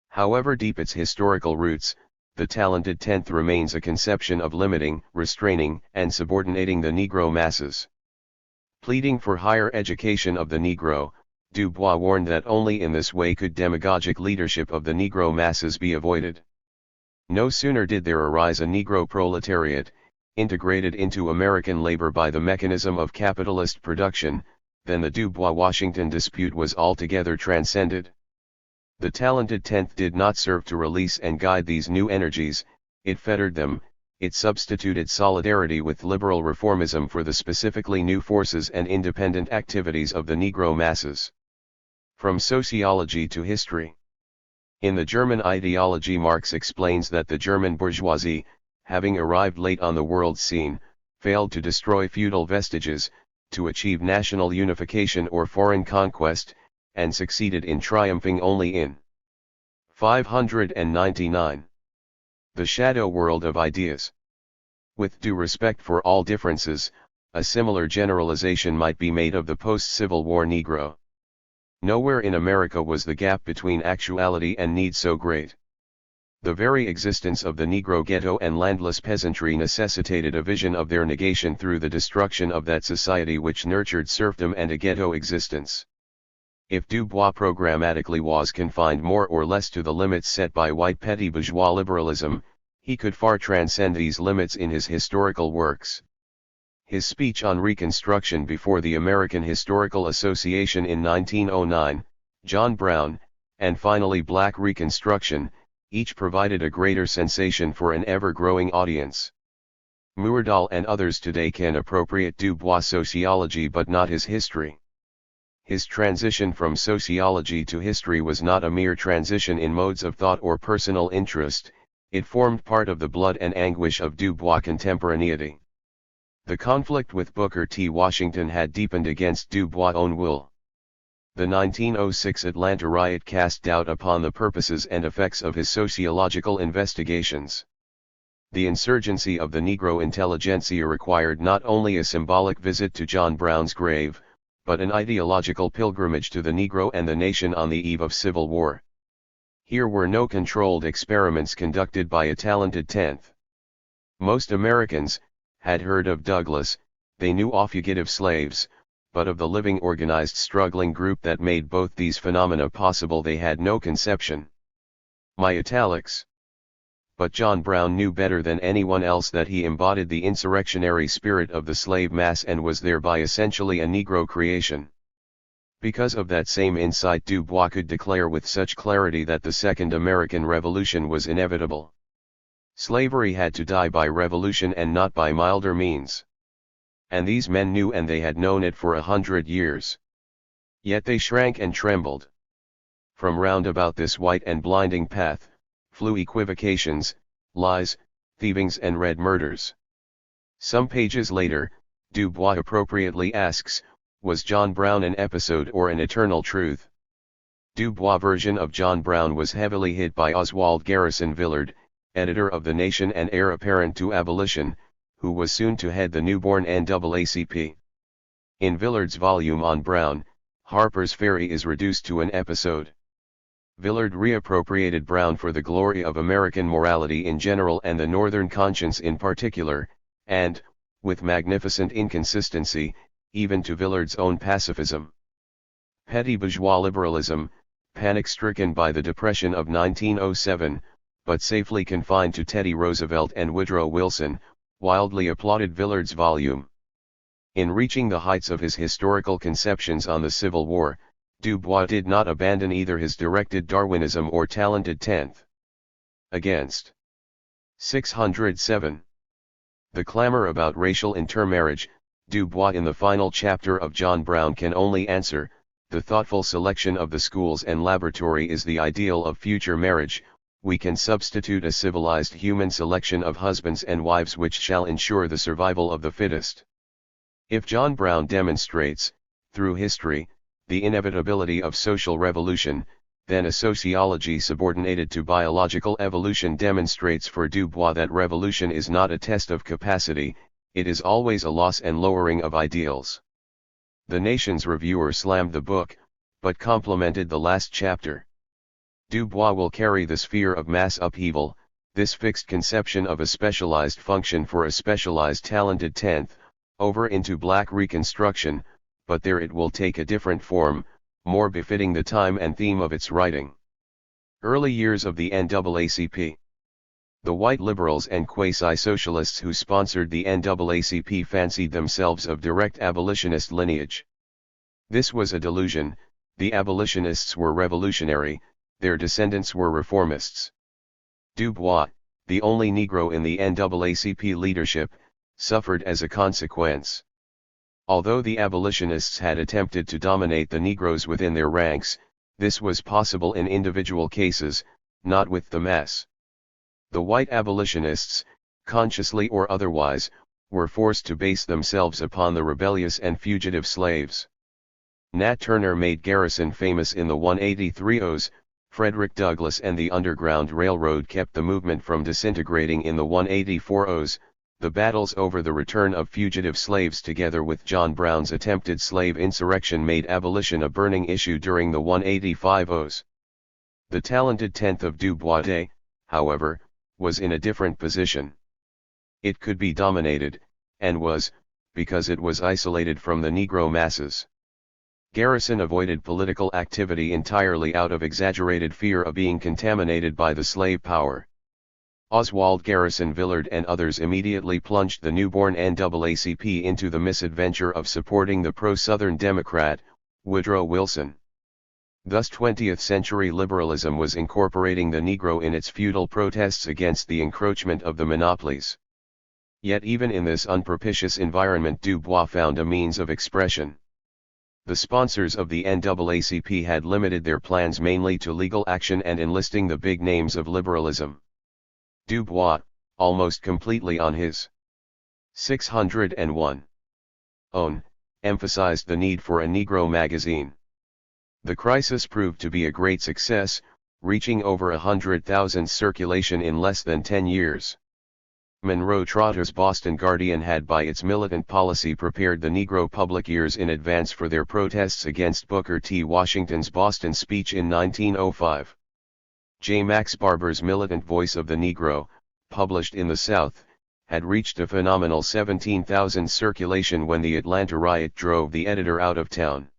Speaker 1: However deep its historical roots, the talented tenth remains a conception of limiting, restraining, and subordinating the Negro masses. Pleading for higher education of the Negro, Du Bois warned that only in this way could demagogic leadership of the Negro masses be avoided. No sooner did there arise a Negro proletariat, integrated into American labor by the mechanism of capitalist production, than the Du Bois-Washington dispute was altogether transcended. The talented tenth did not serve to release and guide these new energies, it fettered them. It substituted solidarity with liberal reformism for the specifically new forces and independent activities of the Negro masses. From sociology to history. In the German ideology, Marx explains that the German bourgeoisie, having arrived late on the world scene, failed to destroy feudal vestiges, to achieve national unification or foreign conquest, and succeeded in triumphing only in 599. The shadow world of ideas. With due respect for all differences, a similar generalization might be made of the post-Civil War Negro. Nowhere in America was the gap between actuality and need so great. The very existence of the Negro ghetto and landless peasantry necessitated a vision of their negation through the destruction of that society which nurtured serfdom and a ghetto existence. If Du Bois programmatically was confined more or less to the limits set by white petty bourgeois liberalism, he could far transcend these limits in his historical works. His speech on Reconstruction before the American Historical Association in 1909, John Brown, and finally Black Reconstruction, each provided a greater sensation for an ever-growing audience. Myrdal and others today can appropriate Du Bois' sociology but not his history. His transition from sociology to history was not a mere transition in modes of thought or personal interest, it formed part of the blood and anguish of Du Bois' contemporaneity. The conflict with Booker T. Washington had deepened against Du Bois' own will. The 1906 Atlanta riot cast doubt upon the purposes and effects of his sociological investigations. The insurgency of the Negro intelligentsia required not only a symbolic visit to John Brown's grave, but an ideological pilgrimage to the Negro and the nation on the eve of civil war. Here were no controlled experiments conducted by a talented tenth. Most Americans had heard of Douglass, they knew of fugitive slaves, but of the living organized struggling group that made both these phenomena possible they had no conception. My italics. But John Brown knew better than anyone else that he embodied the insurrectionary spirit of the slave mass and was thereby essentially a Negro creation. Because of that same insight, Du Bois could declare with such clarity that the Second American Revolution was inevitable. Slavery had to die by revolution and not by milder means. And these men knew, and they had known it for 100 years. Yet they shrank and trembled. From round about this white and blinding path, flew equivocations, lies, thievings and red murders. Some pages later, Du Bois appropriately asks, was John Brown an episode or an eternal truth? Du Bois' version of John Brown was heavily hit by Oswald Garrison Villard, editor of The Nation and heir apparent to abolition, who was soon to head the newborn NAACP. In Villard's volume on Brown, Harper's Ferry is reduced to an episode. Villard reappropriated Brown for the glory of American morality in general and the Northern conscience in particular, and, with magnificent inconsistency, even to Villard's own pacifism. Petty bourgeois liberalism, panic-stricken by the Depression of 1907, but safely confined to Teddy Roosevelt and Woodrow Wilson, wildly applauded Villard's volume. In reaching the heights of his historical conceptions on the Civil War, Du Bois did not abandon either his directed Darwinism or talented 10th. Against 607. The clamor about racial intermarriage, Du Bois in the final chapter of John Brown can only answer, the thoughtful selection of the schools and laboratory is the ideal of future marriage. We can substitute a civilized human selection of husbands and wives which shall ensure the survival of the fittest. If John Brown demonstrates, through history, the inevitability of social revolution, then a sociology subordinated to biological evolution demonstrates for Du Bois that revolution is not a test of capacity, it is always a loss and lowering of ideals. The Nation's reviewer slammed the book, but complimented the last chapter. Du Bois will carry the sphere of mass upheaval, this fixed conception of a specialized function for a specialized talented 10th, over into black reconstruction, but there it will take a different form, more befitting the time and theme of its writing. Early years of the NAACP. The white liberals and quasi-socialists who sponsored the NAACP fancied themselves of direct abolitionist lineage. This was a delusion. The abolitionists were revolutionary, their descendants were reformists. Du Bois, the only Negro in the NAACP leadership, suffered as a consequence. Although the abolitionists had attempted to dominate the Negroes within their ranks, this was possible in individual cases, not with the mass. The white abolitionists, consciously or otherwise, were forced to base themselves upon the rebellious and fugitive slaves. Nat Turner made Garrison famous in the 183Os, Frederick Douglass and the Underground Railroad kept the movement from disintegrating in the 184Os, the battles over the return of fugitive slaves together with John Brown's attempted slave insurrection made abolition a burning issue during the 185Os. The talented 10th of Du Bois Day, however, was in a different position. It could be dominated, and was, because it was isolated from the Negro masses. Garrison avoided political activity entirely out of exaggerated fear of being contaminated by the slave power. Oswald Garrison Villard and others immediately plunged the newborn NAACP into the misadventure of supporting the pro-Southern Democrat, Woodrow Wilson. Thus 20th-century liberalism was incorporating the Negro in its futile protests against the encroachment of the monopolies. Yet even in this unpropitious environment Du Bois found a means of expression. The sponsors of the NAACP had limited their plans mainly to legal action and enlisting the big names of liberalism. Du Bois, almost completely on his 601 own, emphasized the need for a Negro magazine. The crisis proved to be a great success, reaching over 100,000 circulation in less than 10 years. Monroe Trotter's Boston Guardian had by its militant policy prepared the Negro public ears in advance for their protests against Booker T. Washington's Boston speech in 1905. J. Max Barber's Militant Voice of the Negro, published in the South, had reached a phenomenal 17,000 circulation when the Atlanta riot drove the editor out of town.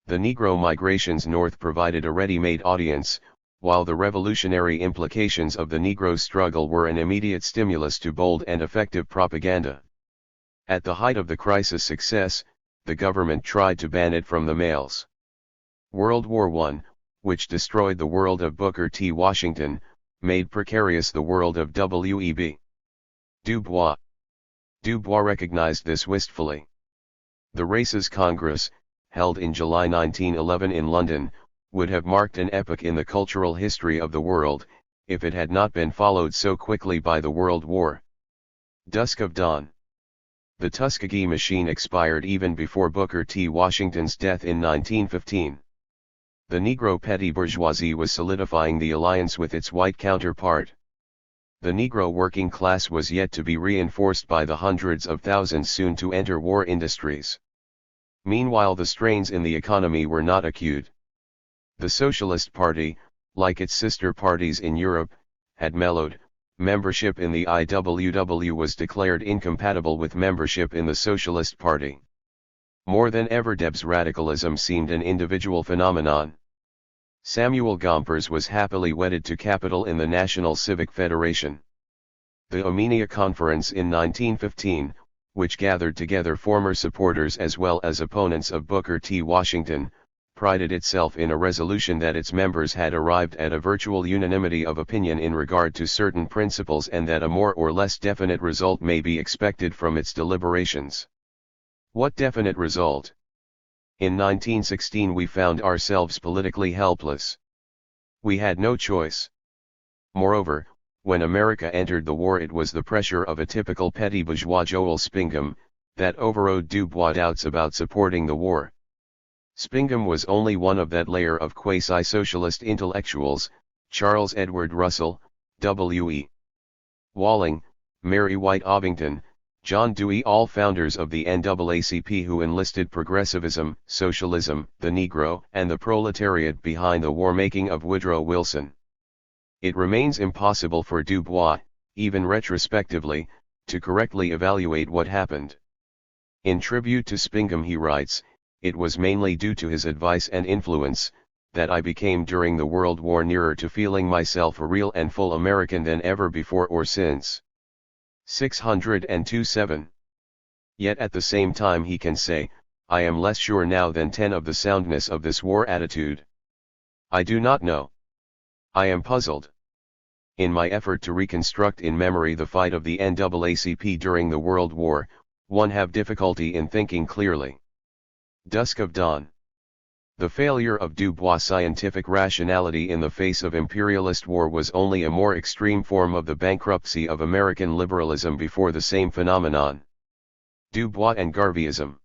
Speaker 1: The Negro migrations north provided a ready-made audience, while the revolutionary implications of the Negro struggle were an immediate stimulus to bold and effective propaganda. At the height of the crisis' success, the government tried to ban it from the mails. World War I, which destroyed the world of Booker T. Washington, made precarious the world of W.E.B. Du Bois. Du Bois recognized this wistfully. The Races Congress, held in July 1911 in London, would have marked an epoch in the cultural history of the world, if it had not been followed so quickly by the World War. Dusk of Dawn. The Tuskegee machine expired even before Booker T. Washington's death in 1915. The Negro petty bourgeoisie was solidifying the alliance with its white counterpart. The Negro working class was yet to be reinforced by the hundreds of thousands soon to enter war industries. Meanwhile the strains in the economy were not acute. The Socialist Party, like its sister parties in Europe, had mellowed. Membership in the IWW was declared incompatible with membership in the Socialist Party. More than ever Debs radicalism seemed an individual phenomenon. Samuel Gompers was happily wedded to capital in the National Civic Federation. The Omenia Conference in 1915, which gathered together former supporters as well as opponents of Booker T. Washington, prided itself in a resolution that its members had arrived at a virtual unanimity of opinion in regard to certain principles and that a more or less definite result may be expected from its deliberations. What definite result? In 1916 we found ourselves politically helpless. We had no choice. Moreover, when America entered the war, it was the pressure of a typical petty bourgeois Joel Spingham that overrode Dubois' doubts about supporting the war. Spingham was only one of that layer of quasi-socialist intellectuals: Charles Edward Russell, W.E. Walling, Mary White Ovington, John Dewey, all founders of the NAACP who enlisted progressivism, socialism, the Negro, and the proletariat behind the war-making of Woodrow Wilson. It remains impossible for Dubois, even retrospectively, to correctly evaluate what happened. In tribute to Spingham he writes, "It was mainly due to his advice and influence, that I became during the World War nearer to feeling myself a real and full American than ever before or since." 602-7. Yet at the same time he can say, "I am less sure now than 10 of the soundness of this war attitude. I do not know. I am puzzled. In my effort to reconstruct in memory the fight of the NAACP during the World War, one have difficulty in thinking clearly." Dusk of Dawn. The failure of Dubois' scientific rationality in the face of imperialist war was only a more extreme form of the bankruptcy of American liberalism before the same phenomenon. Dubois and Garveyism.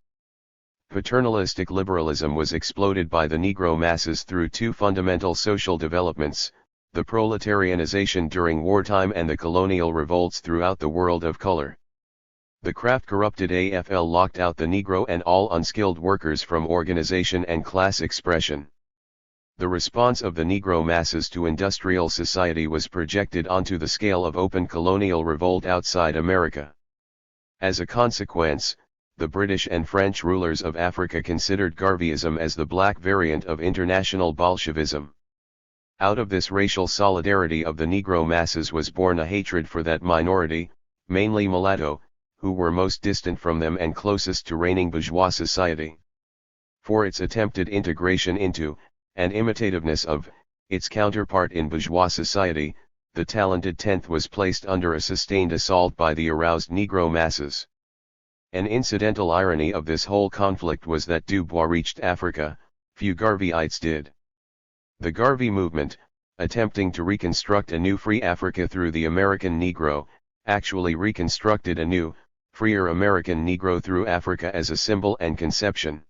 Speaker 1: Paternalistic liberalism was exploded by the Negro masses through two fundamental social developments: the proletarianization during wartime and the colonial revolts throughout the world of color. The craft-corrupted AFL locked out the Negro and all unskilled workers from organization and class expression. The response of the Negro masses to industrial society was projected onto the scale of open colonial revolt outside America. As a consequence, the British and French rulers of Africa considered Garveyism as the black variant of international Bolshevism. Out of this racial solidarity of the Negro masses was born a hatred for that minority, mainly mulatto, who were most distant from them and closest to reigning bourgeois society. For its attempted integration into, and imitativeness of, its counterpart in bourgeois society, the talented tenth was placed under a sustained assault by the aroused Negro masses. An incidental irony of this whole conflict was that Dubois reached Africa, few Garveyites did. The Garvey movement, attempting to reconstruct a new free Africa through the American Negro, actually reconstructed a new, freer American Negro through Africa as a symbol and conception.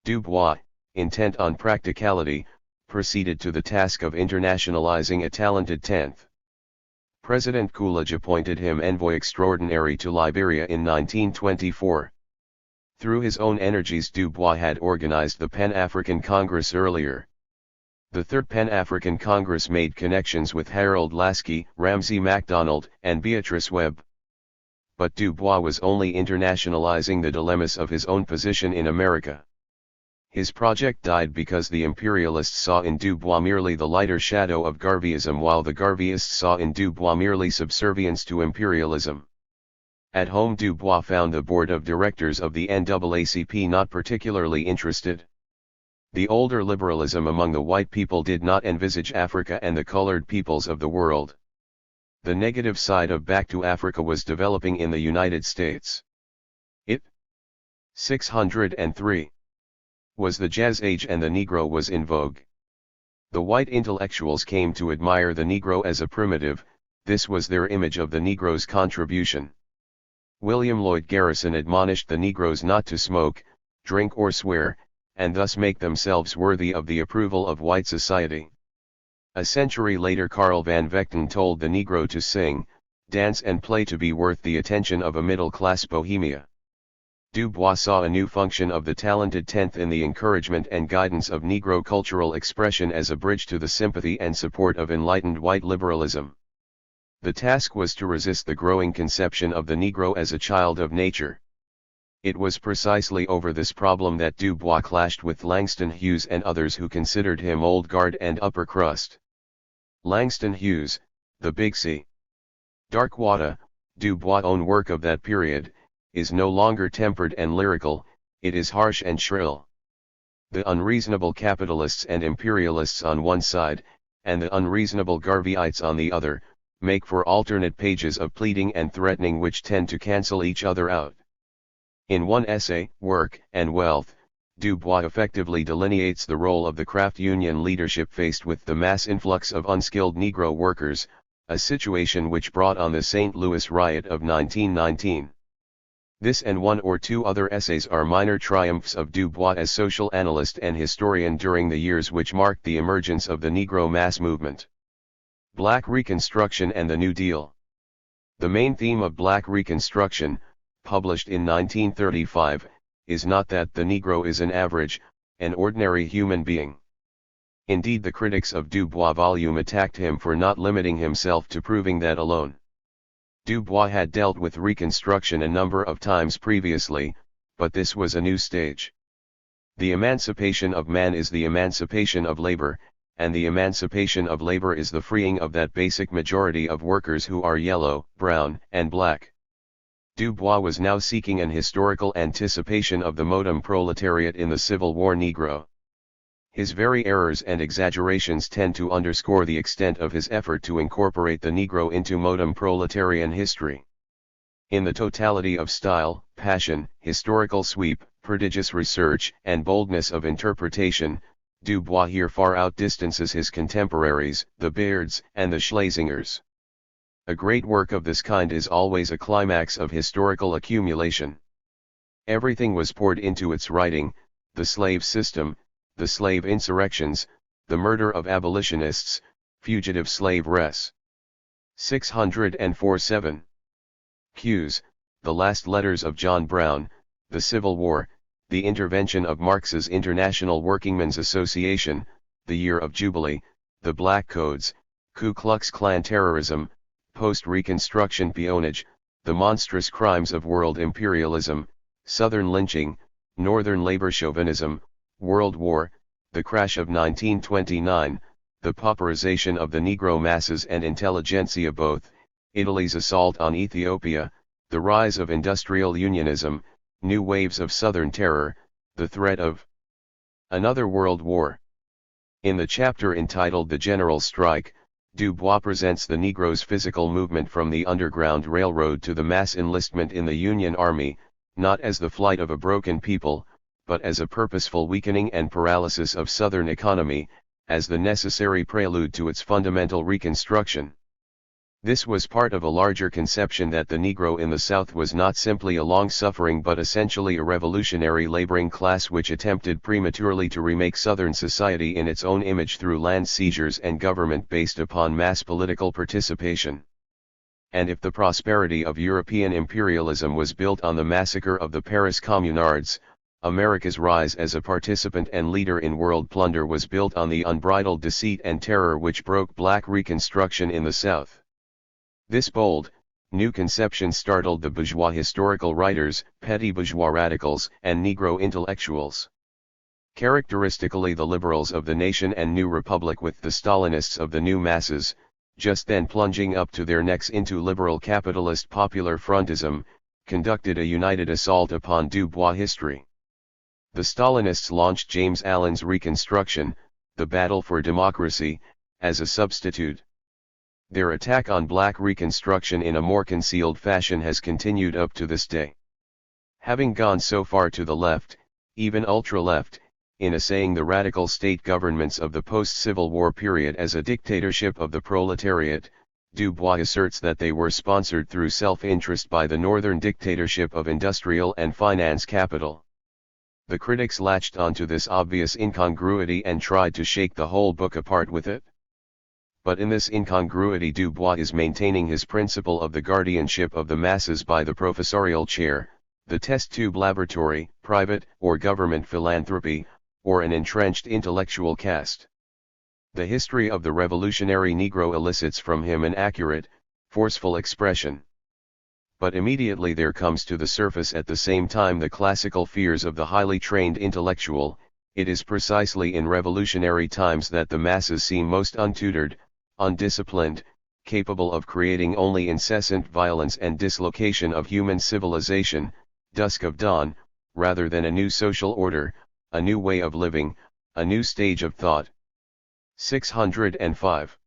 Speaker 1: Dubois, intent on practicality, proceeded to the task of internationalizing a talented tenth. President Coolidge appointed him envoy extraordinary to Liberia in 1924. Through his own energies Dubois had organized the Pan-African Congress earlier. The Third Pan-African Congress made connections with Harold Lasky, Ramsay MacDonald, and Beatrice Webb. But Dubois was only internationalizing the dilemmas of his own position in America. His project died because the imperialists saw in Dubois merely the lighter shadow of Garveyism, while the Garveyists saw in Dubois merely subservience to imperialism. At home Dubois found the board of directors of the NAACP not particularly interested. The older liberalism among the white people did not envisage Africa and the colored peoples of the world. The negative side of Back to Africa was developing in the United States. It 603 was the Jazz Age and the Negro was in vogue. The white intellectuals came to admire the Negro as a primitive, this was their image of the Negro's contribution. William Lloyd Garrison admonished the Negroes not to smoke, drink or swear, and thus make themselves worthy of the approval of white society. A century later Carl Van Vechten told the Negro to sing, dance and play to be worth the attention of a middle-class bohemia. Dubois saw a new function of the talented tenth in the encouragement and guidance of Negro cultural expression as a bridge to the sympathy and support of enlightened white liberalism. The task was to resist the growing conception of the Negro as a child of nature. It was precisely over this problem that Du Bois clashed with Langston Hughes and others who considered him old guard and upper crust. Langston Hughes, the Big C. Darkwater, Du Bois' own work of that period, is no longer tempered and lyrical, it is harsh and shrill. The unreasonable capitalists and imperialists on one side, and the unreasonable Garveyites on the other, make for alternate pages of pleading and threatening which tend to cancel each other out. In one essay, Work and Wealth, Du Bois effectively delineates the role of the craft union leadership faced with the mass influx of unskilled Negro workers, a situation which brought on the St. Louis riot of 1919. This and one or two other essays are minor triumphs of Du Bois as social analyst and historian during the years which marked the emergence of the Negro mass movement. Black Reconstruction and the New Deal. The main theme of Black Reconstruction, published in 1935, is not that the Negro is an average, an ordinary human being. Indeed, the critics of Du Bois' volume attacked him for not limiting himself to proving that alone. Du Bois had dealt with Reconstruction a number of times previously, but this was a new stage. The emancipation of man is the emancipation of labor, and the emancipation of labor is the freeing of that basic majority of workers who are yellow, brown, and black. Du Bois was now seeking an historical anticipation of the modem proletariat in the Civil War Negro. His very errors and exaggerations tend to underscore the extent of his effort to incorporate the Negro into modem proletarian history. In the totality of style, passion, historical sweep, prodigious research, and boldness of interpretation, Du Bois here far outdistances his contemporaries, the Beards and the Schlesingers. A great work of this kind is always a climax of historical accumulation. Everything was poured into its writing: the slave system, the slave insurrections, the murder of abolitionists, fugitive slave res. 604-7. Q's, the last letters of John Brown, the Civil War, the intervention of Marx's International Workingmen's Association, the Year of Jubilee, the Black Codes, Ku Klux Klan terrorism, post-Reconstruction peonage, the monstrous crimes of world imperialism, Southern lynching, Northern labor chauvinism, World War, the crash of 1929, the pauperization of the Negro masses and intelligentsia both, Italy's assault on Ethiopia, the rise of industrial unionism, new waves of Southern terror, the threat of another world war. In the chapter entitled The General Strike, Du Bois presents the Negro's physical movement from the Underground Railroad to the mass enlistment in the Union Army, not as the flight of a broken people, but as a purposeful weakening and paralysis of Southern economy, as the necessary prelude to its fundamental reconstruction. This was part of a larger conception that the Negro in the South was not simply a long-suffering but essentially a revolutionary laboring class which attempted prematurely to remake Southern society in its own image through land seizures and government based upon mass political participation. And if the prosperity of European imperialism was built on the massacre of the Paris Communards, America's rise as a participant and leader in world plunder was built on the unbridled deceit and terror which broke Black Reconstruction in the South. This bold, new conception startled the bourgeois historical writers, petty bourgeois radicals, and Negro intellectuals. Characteristically the liberals of the Nation and New Republic with the Stalinists of the new masses, just then plunging up to their necks into liberal capitalist popular frontism, conducted a united assault upon Du Bois history. The Stalinists launched James Allen's Reconstruction, the battle for democracy, as a substitute. Their attack on Black Reconstruction in a more concealed fashion has continued up to this day. Having gone so far to the left, even ultra-left, in assaying the radical state governments of the post-Civil War period as a dictatorship of the proletariat, Du Bois asserts that they were sponsored through self-interest by the northern dictatorship of industrial and finance capital. The critics latched onto this obvious incongruity and tried to shake the whole book apart with it. But in this incongruity Du Bois is maintaining his principle of the guardianship of the masses by the professorial chair, the test tube laboratory, private or government philanthropy, or an entrenched intellectual caste. The history of the revolutionary Negro elicits from him an accurate, forceful expression. But immediately there comes to the surface at the same time the classical fears of the highly trained intellectual. It is precisely in revolutionary times that the masses seem most untutored, undisciplined, capable of creating only incessant violence and dislocation of human civilization, dusk of dawn, rather than a new social order, a new way of living, a new stage of thought. 605.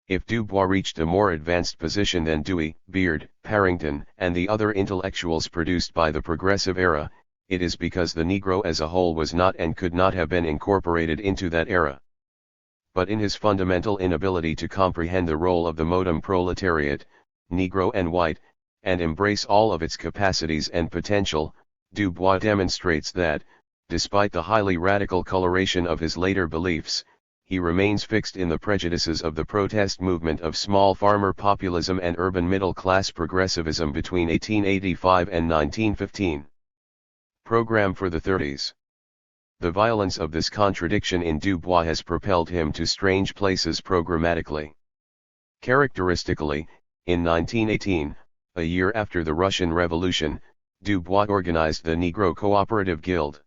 Speaker 1: If Du Bois reached a more advanced position than Dewey, Beard, Parrington, and the other intellectuals produced by the progressive era, it is because the Negro as a whole was not and could not have been incorporated into that era. But in his fundamental inability to comprehend the role of the modem proletariat, Negro and white, and embrace all of its capacities and potential, Du Bois demonstrates that, despite the highly radical coloration of his later beliefs, he remains fixed in the prejudices of the protest movement of small farmer populism and urban middle-class progressivism between 1885 and 1915. Program for the 30s. The violence of this contradiction in Du Bois has propelled him to strange places programmatically. Characteristically, in 1918, a year after the Russian Revolution, Du Bois organized the Negro Cooperative Guild.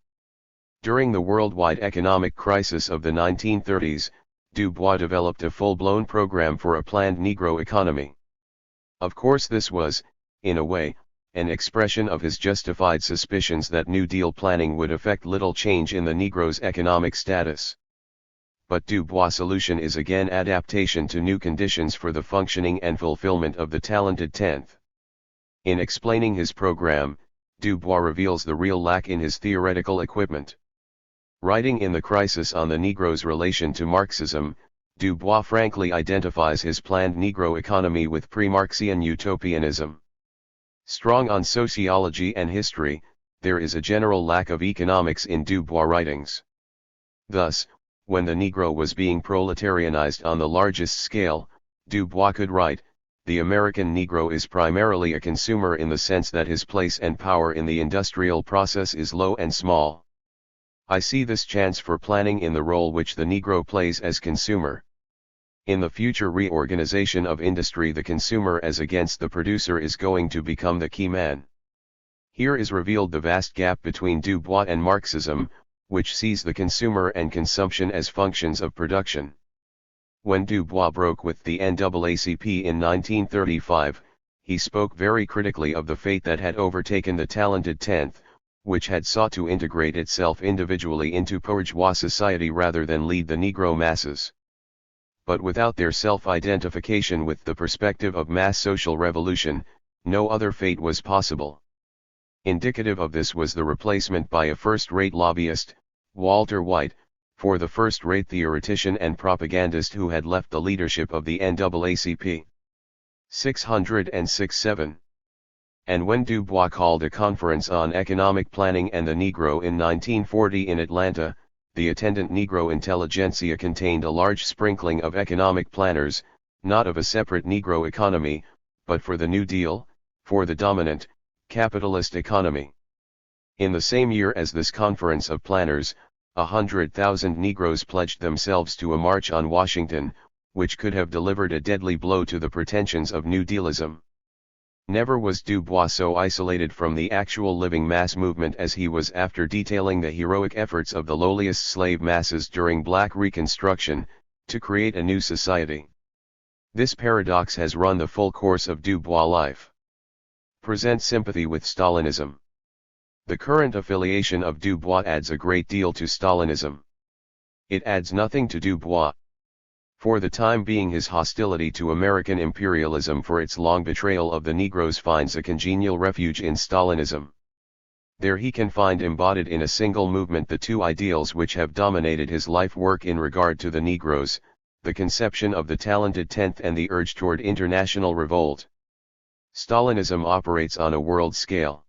Speaker 1: During the worldwide economic crisis of the 1930s, Du Bois developed a full-blown program for a planned Negro economy. Of course this was, in a way, an expression of his justified suspicions that New Deal planning would effect little change in the Negro's economic status. But Du Bois' solution is again adaptation to new conditions for the functioning and fulfillment of the talented 10th. In explaining his program, Du Bois reveals the real lack in his theoretical equipment. Writing in The Crisis on the Negro's relation to Marxism, Du Bois frankly identifies his planned Negro economy with pre-Marxian utopianism. Strong on sociology and history, there is a general lack of economics in Du Bois' writings. Thus, when the Negro was being proletarianized on the largest scale, Du Bois could write, "The American Negro is primarily a consumer in the sense that his place and power in the industrial process is low and small. I see this chance for planning in the role which the Negro plays as consumer. In the future reorganization of industry, the consumer as against the producer is going to become the key man." Here is revealed the vast gap between Du Bois and Marxism, which sees the consumer and consumption as functions of production. When Du Bois broke with the NAACP in 1935, he spoke very critically of the fate that had overtaken the talented 10th, which had sought to integrate itself individually into bourgeois society rather than lead the Negro masses. But without their self-identification with the perspective of mass social revolution, no other fate was possible. Indicative of this was the replacement by a first-rate lobbyist, Walter White, for the first-rate theoretician and propagandist who had left the leadership of the NAACP. 606-7. And when Du Bois called a conference on economic planning and the Negro in 1940 in Atlanta, the attendant Negro intelligentsia contained a large sprinkling of economic planners, not of a separate Negro economy, but for the New Deal, for the dominant, capitalist economy. In the same year as this conference of planners, 100,000 Negroes pledged themselves to a march on Washington, which could have delivered a deadly blow to the pretensions of New Dealism. Never was Du Bois so isolated from the actual living mass movement as he was after detailing the heroic efforts of the lowliest slave masses during Black Reconstruction, to create a new society. This paradox has run the full course of Du Bois' life. Present sympathy with Stalinism. The current affiliation of Du Bois adds a great deal to Stalinism. It adds nothing to Du Bois. For the time being, his hostility to American imperialism for its long betrayal of the Negroes finds a congenial refuge in Stalinism. There he can find embodied in a single movement the two ideals which have dominated his life work in regard to the Negroes, the conception of the talented 10th and the urge toward international revolt. Stalinism operates on a world scale.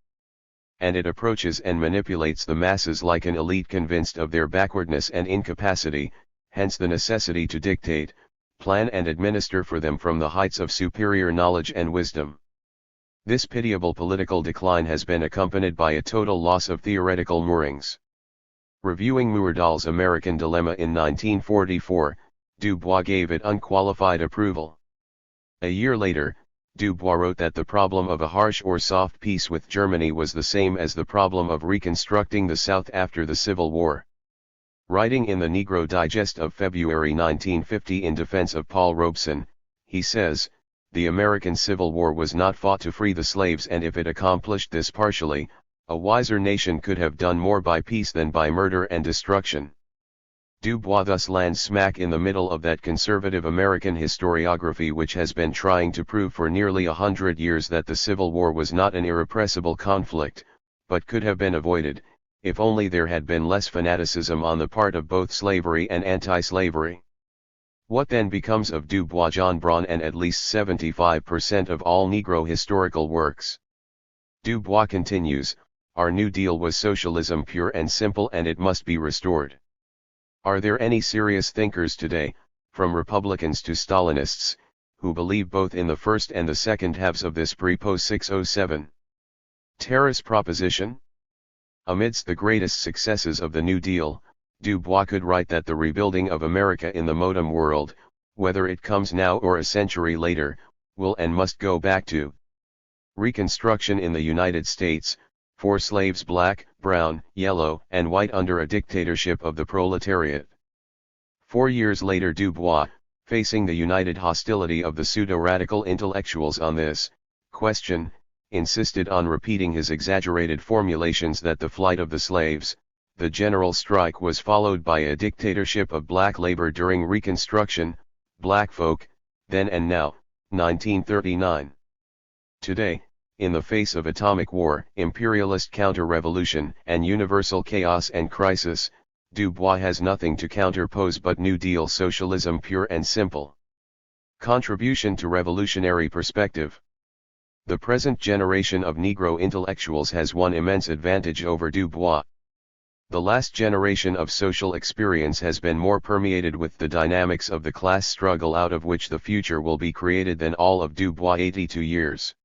Speaker 1: And it approaches and manipulates the masses like an elite convinced of their backwardness and incapacity, hence the necessity to dictate, plan and administer for them from the heights of superior knowledge and wisdom. This pitiable political decline has been accompanied by a total loss of theoretical moorings. Reviewing Myrdal's American Dilemma in 1944, Du Bois gave it unqualified approval. A year later, Dubois wrote that the problem of a harsh or soft peace with Germany was the same as the problem of reconstructing the South after the Civil War. Writing in the Negro Digest of February 1950 in defense of Paul Robeson, he says, "The American Civil War was not fought to free the slaves, and if it accomplished this partially, a wiser nation could have done more by peace than by murder and destruction." Dubois thus lands smack in the middle of that conservative American historiography which has been trying to prove for nearly 100 years that the Civil War was not an irrepressible conflict, but could have been avoided, if only there had been less fanaticism on the part of both slavery and anti-slavery. What then becomes of Dubois' John Braun and at least 75% of all Negro historical works? Dubois continues, "Our New Deal was socialism pure and simple, and it must be restored. Are there any serious thinkers today, from Republicans to Stalinists, who believe both in the first and the second halves of this pre-post-607 terrorist proposition?" Amidst the greatest successes of the New Deal, Dubois could write that the rebuilding of America in the modern world, whether it comes now or a century later, will and must go back to Reconstruction in the United States, for slaves black, brown, yellow, and white under a dictatorship of the proletariat. 4 years later Dubois, facing the united hostility of the pseudo-radical intellectuals on this question, insisted on repeating his exaggerated formulations that the flight of the slaves, the general strike, was followed by a dictatorship of black labor during Reconstruction, Black Folk, Then and Now, 1939. Today, in the face of atomic war, imperialist counter-revolution, and universal chaos and crisis, Dubois has nothing to counterpose but New Deal socialism pure and simple. Contribution to revolutionary perspective. The present generation of Negro intellectuals has one immense advantage over Dubois. The last generation of social experience has been more permeated with the dynamics of the class struggle out of which the future will be created than all of Dubois' 82 years.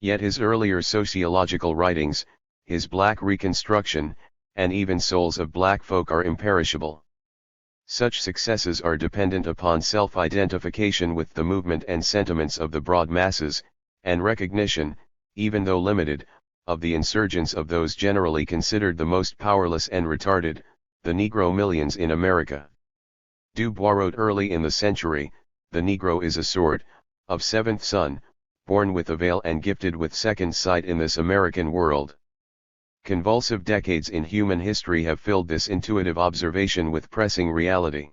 Speaker 1: Yet his earlier sociological writings, his Black Reconstruction, and even Souls of Black Folk are imperishable. Such successes are dependent upon self-identification with the movement and sentiments of the broad masses, and recognition, even though limited, of the insurgence of those generally considered the most powerless and retarded, the Negro millions in America. Dubois wrote early in the century, "The Negro is a sword, of seventh son, born with a veil and gifted with second sight in this American world." Convulsive decades in human history have filled this intuitive observation with pressing reality.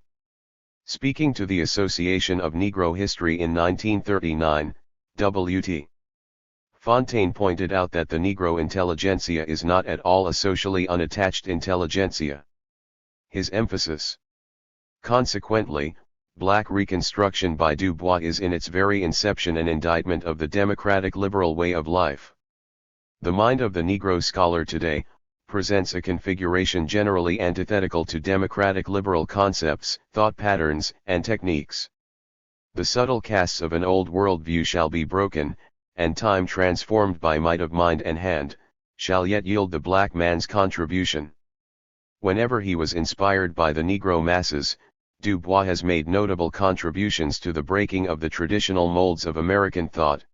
Speaker 1: Speaking to the Association of Negro History in 1939, W.T. Fontaine pointed out that the Negro intelligentsia is not at all a socially unattached intelligentsia. His emphasis. Consequently, Black Reconstruction by Dubois is in its very inception an indictment of the democratic liberal way of life. The mind of the Negro scholar today presents a configuration generally antithetical to democratic liberal concepts, thought patterns, and techniques. The subtle casts of an old worldview shall be broken, and time transformed by might of mind and hand, shall yet yield the black man's contribution. Whenever he was inspired by the Negro masses, Dubois has made notable contributions to the breaking of the traditional molds of American thought.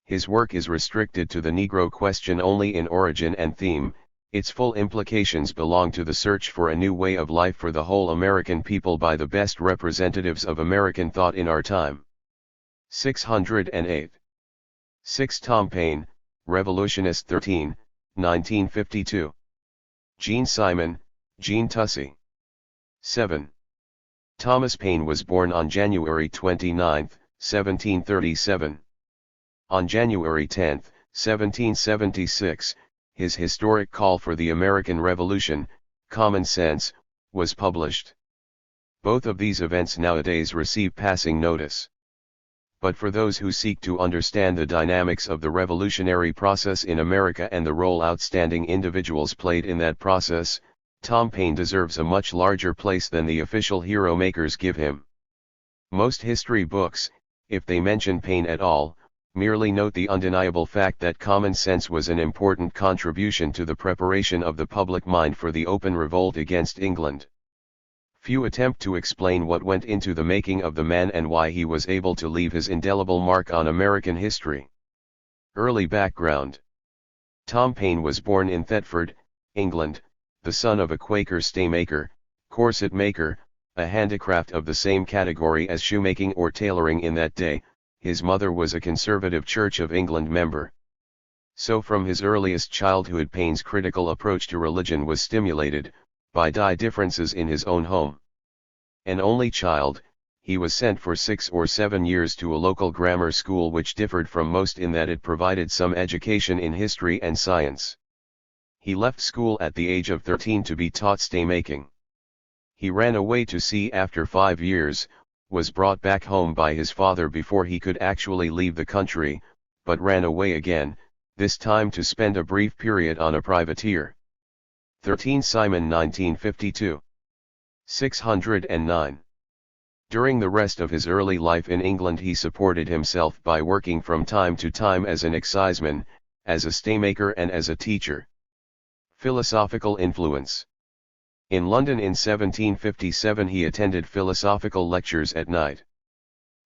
Speaker 1: His work is restricted to the Negro question only in origin and theme, its full implications belong to the search for a new way of life for the whole American people by the best representatives of American thought in our time. 608. 6. Tom Paine, Revolutionist 13, 1952. Jean Simon, Jean Tussey. 7. Thomas Paine was born on January 29, 1737. On January 10, 1776, his historic call for the American Revolution, Common Sense, was published. Both of these events nowadays receive passing notice. But for those who seek to understand the dynamics of the revolutionary process in America and the role outstanding individuals played in that process, Tom Paine deserves a much larger place than the official hero makers give him. Most history books, if they mention Paine at all, merely note the undeniable fact that Common Sense was an important contribution to the preparation of the public mind for the open revolt against England. Few attempt to explain what went into the making of the man and why he was able to leave his indelible mark on American history. Early background. Tom Paine was born in Thetford, England, the son of a Quaker staymaker, corset maker, a handicraft of the same category as shoemaking or tailoring in that day. His mother was a conservative Church of England member. So from his earliest childhood Paine's critical approach to religion was stimulated by differences in his own home. An only child, he was sent for 6 or 7 years to a local grammar school which differed from most in that it provided some education in history and science. He left school at the age of 13 to be taught staymaking. He ran away to sea after 5 years, was brought back home by his father before he could actually leave the country, but ran away again, this time to spend a brief period on a privateer. 13 Simon 1952. 609. During the rest of his early life in England he supported himself by working from time to time as an exciseman, as a staymaker and as a teacher. Philosophical influence. In London in 1757 he attended philosophical lectures at night.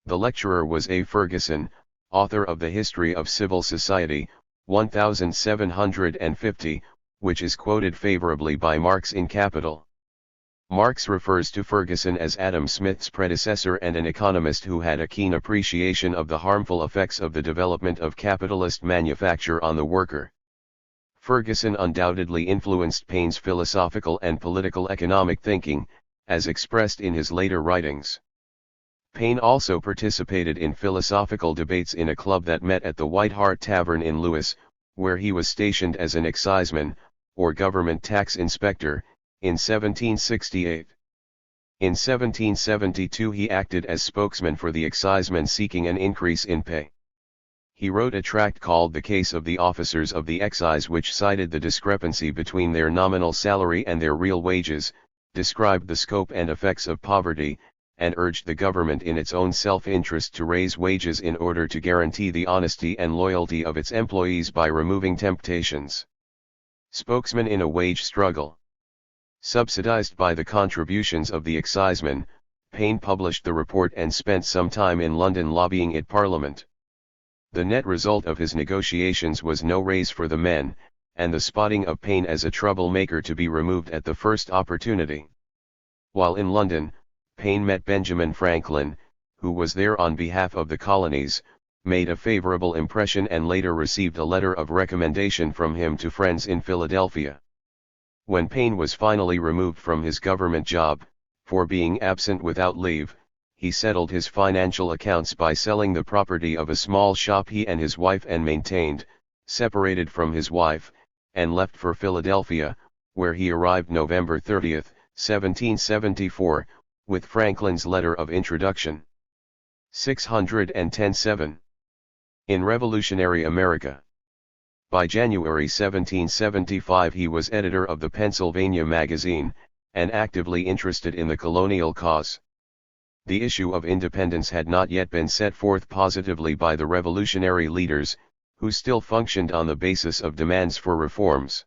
Speaker 1: The lecturer was A. Ferguson, author of The History of Civil Society, 1750, which is quoted favorably by Marx in Capital. Marx refers to Ferguson as Adam Smith's predecessor and an economist who had a keen appreciation of the harmful effects of the development of capitalist manufacture on the worker. Ferguson undoubtedly influenced Paine's philosophical and political economic thinking, as expressed in his later writings. Paine also participated in philosophical debates in a club that met at the White Hart Tavern in Lewes, where he was stationed as an exciseman, or government tax inspector, in 1768. In 1772 he acted as spokesman for the excisemen seeking an increase in pay. He wrote a tract called The Case of the Officers of the Excise which cited the discrepancy between their nominal salary and their real wages, described the scope and effects of poverty, and urged the government in its own self-interest to raise wages in order to guarantee the honesty and loyalty of its employees by removing temptations. Spokesman in a wage struggle. Subsidized by the contributions of the excisemen, Paine published the report and spent some time in London lobbying at Parliament. The net result of his negotiations was no raise for the men, and the spotting of Paine as a troublemaker to be removed at the first opportunity. While in London, Paine met Benjamin Franklin, who was there on behalf of the colonies, made a favorable impression and later received a letter of recommendation from him to friends in Philadelphia. When Paine was finally removed from his government job, for being absent without leave, he settled his financial accounts by selling the property of a small shop he and his wife maintained, separated from his wife, and left for Philadelphia, where he arrived November 30, 1774, with Franklin's letter of introduction. 610-7. In Revolutionary America. By January 1775 he was editor of the Pennsylvania Magazine, and actively interested in the colonial cause. The issue of independence had not yet been set forth positively by the revolutionary leaders, who still functioned on the basis of demands for reforms.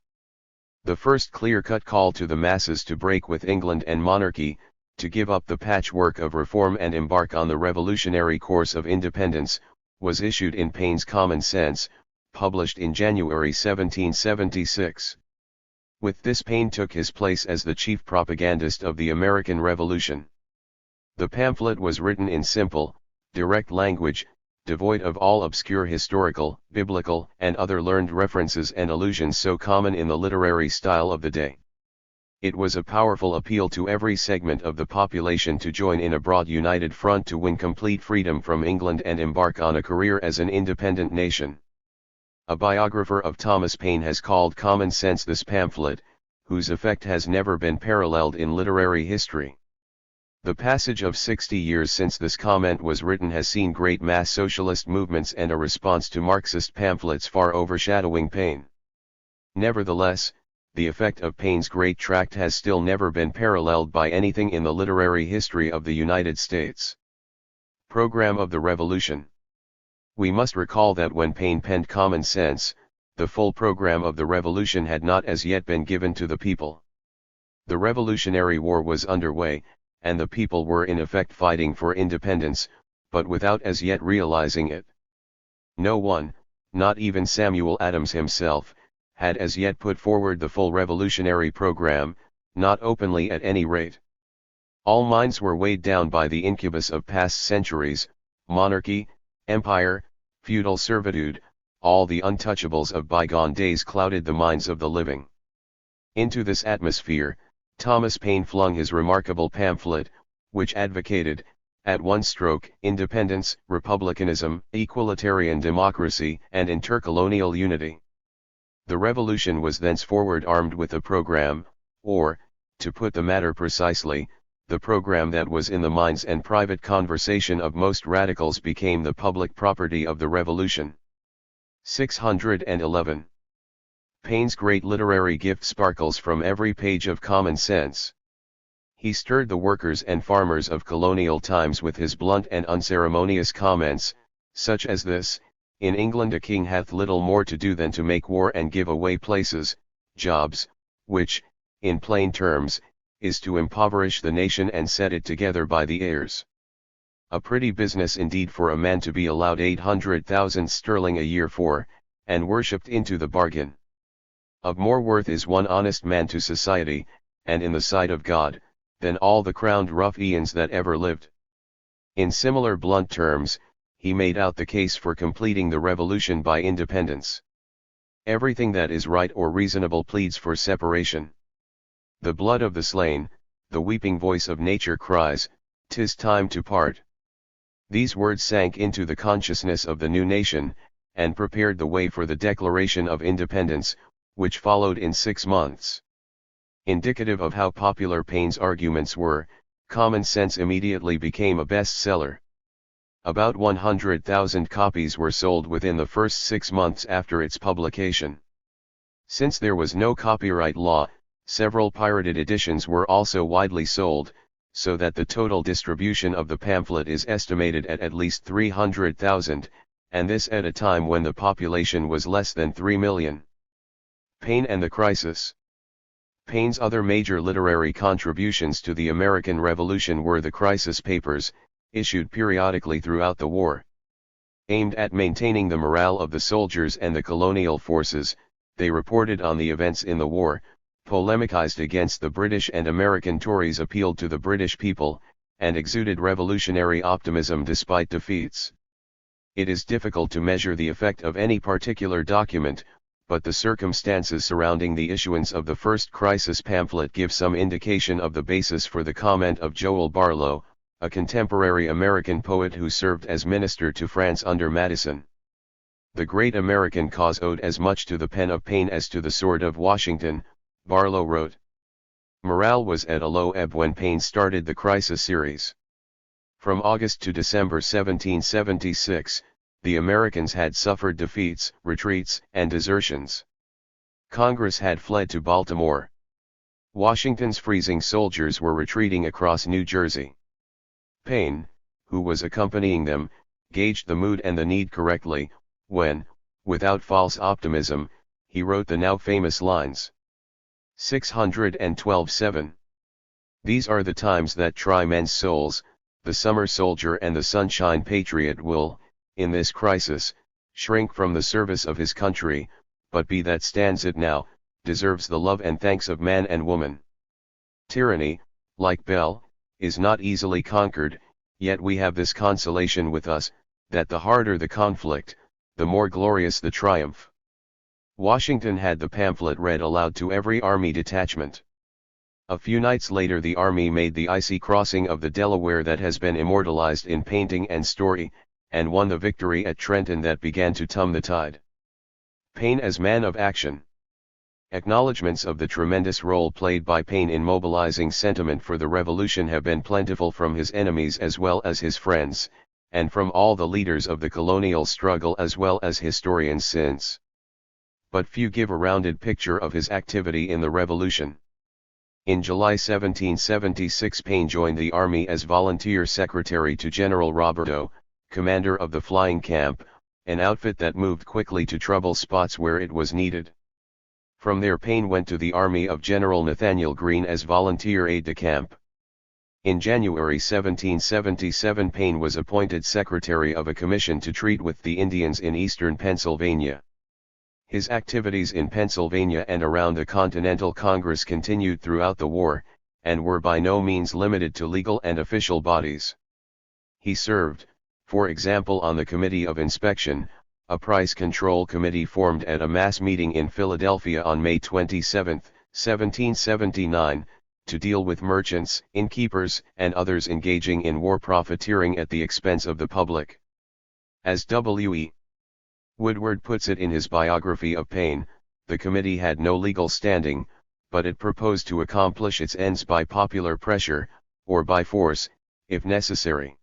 Speaker 1: The first clear-cut call to the masses to break with England and monarchy, to give up the patchwork of reform and embark on the revolutionary course of independence, was issued in Paine's Common Sense, published in January 1776. With this Paine took his place as the chief propagandist of the American Revolution. The pamphlet was written in simple, direct language, devoid of all obscure historical, biblical, and other learned references and allusions so common in the literary style of the day. It was a powerful appeal to every segment of the population to join in a broad united front to win complete freedom from England and embark on a career as an independent nation. A biographer of Thomas Paine has called Common Sense this pamphlet, whose effect has never been paralleled in literary history. The passage of 60 years since this comment was written has seen great mass socialist movements and a response to Marxist pamphlets far overshadowing Paine. Nevertheless, the effect of Paine's great tract has still never been paralleled by anything in the literary history of the United States. Program of the Revolution. We must recall that when Paine penned Common Sense, the full program of the revolution had not as yet been given to the people. The Revolutionary War was underway, and the people were in effect fighting for independence, but without as yet realizing it. No one, not even Samuel Adams himself, had as yet put forward the full revolutionary program, not openly at any rate. All minds were weighed down by the incubus of past centuries, monarchy, empire, feudal servitude, all the untouchables of bygone days clouded the minds of the living. Into this atmosphere, Thomas Paine flung his remarkable pamphlet, which advocated, at one stroke, independence, republicanism, equalitarian democracy, and intercolonial unity. The revolution was thenceforward armed with a program, or, to put the matter precisely, the program that was in the minds and private conversation of most radicals became the public property of the revolution. 611. Paine's great literary gift sparkles from every page of Common Sense. He stirred the workers and farmers of colonial times with his blunt and unceremonious comments, such as this: in England a king hath little more to do than to make war and give away places, jobs, which, in plain terms, is to impoverish the nation and set it together by the ears. A pretty business indeed for a man to be allowed 800,000 sterling a year for, and worshipped into the bargain. Of more worth is one honest man to society, and in the sight of God, than all the crowned ruffians that ever lived. In similar blunt terms, he made out the case for completing the revolution by independence. Everything that is right or reasonable pleads for separation. The blood of the slain, the weeping voice of nature cries, "'Tis time to part." These words sank into the consciousness of the new nation, and prepared the way for the Declaration of Independence, which followed in 6 months. Indicative of how popular Paine's arguments were, Common Sense immediately became a bestseller. About 100,000 copies were sold within the first 6 months after its publication. Since there was no copyright law, several pirated editions were also widely sold, so that the total distribution of the pamphlet is estimated at least 300,000, and this at a time when the population was less than 3 million. Paine and the Crisis. Paine's other major literary contributions to the American Revolution were the Crisis Papers, issued periodically throughout the war. Aimed at maintaining the morale of the soldiers and the colonial forces, they reported on the events in the war, polemicized against the British and American Tories, appealed to the British people, and exuded revolutionary optimism despite defeats. It is difficult to measure the effect of any particular document, but the circumstances surrounding the issuance of the first Crisis pamphlet give some indication of the basis for the comment of Joel Barlow, a contemporary American poet who served as minister to France under Madison. The great American cause owed as much to the pen of Paine as to the sword of Washington, Barlow wrote. Morale was at a low ebb when Paine started the Crisis series. From August to December 1776, the Americans had suffered defeats, retreats, and desertions. Congress had fled to Baltimore. Washington's freezing soldiers were retreating across New Jersey. Paine, who was accompanying them, gauged the mood and the need correctly, when, without false optimism, he wrote the now famous lines. 612-7. These are the times that try men's souls. The summer soldier and the sunshine patriot will, in this crisis, shrink from the service of his country, but he that stands it now, deserves the love and thanks of man and woman. Tyranny, like Bel, is not easily conquered, yet we have this consolation with us, that the harder the conflict, the more glorious the triumph. Washington had the pamphlet read aloud to every army detachment. A few nights later the army made the icy crossing of the Delaware that has been immortalized in painting and story, and won the victory at Trenton that began to turn the tide. Paine as man of action. Acknowledgments of the tremendous role played by Paine in mobilizing sentiment for the revolution have been plentiful from his enemies as well as his friends, and from all the leaders of the colonial struggle as well as historians since. But few give a rounded picture of his activity in the revolution. In July 1776 Paine joined the army as volunteer secretary to General Roberto, commander of the flying camp, an outfit that moved quickly to trouble spots where it was needed. From there Paine went to the army of General Nathanael Greene as volunteer aide-de-camp. In January 1777 Paine was appointed secretary of a commission to treat with the Indians in eastern Pennsylvania. His activities in Pennsylvania and around the Continental Congress continued throughout the war, and were by no means limited to legal and official bodies. He served, for example, on the Committee of Inspection, a price control committee formed at a mass meeting in Philadelphia on May 27, 1779, to deal with merchants, innkeepers, and others engaging in war profiteering at the expense of the public. As W.E. Woodward puts it in his biography of Paine, the committee had no legal standing, but it proposed to accomplish its ends by popular pressure, or by force, if necessary.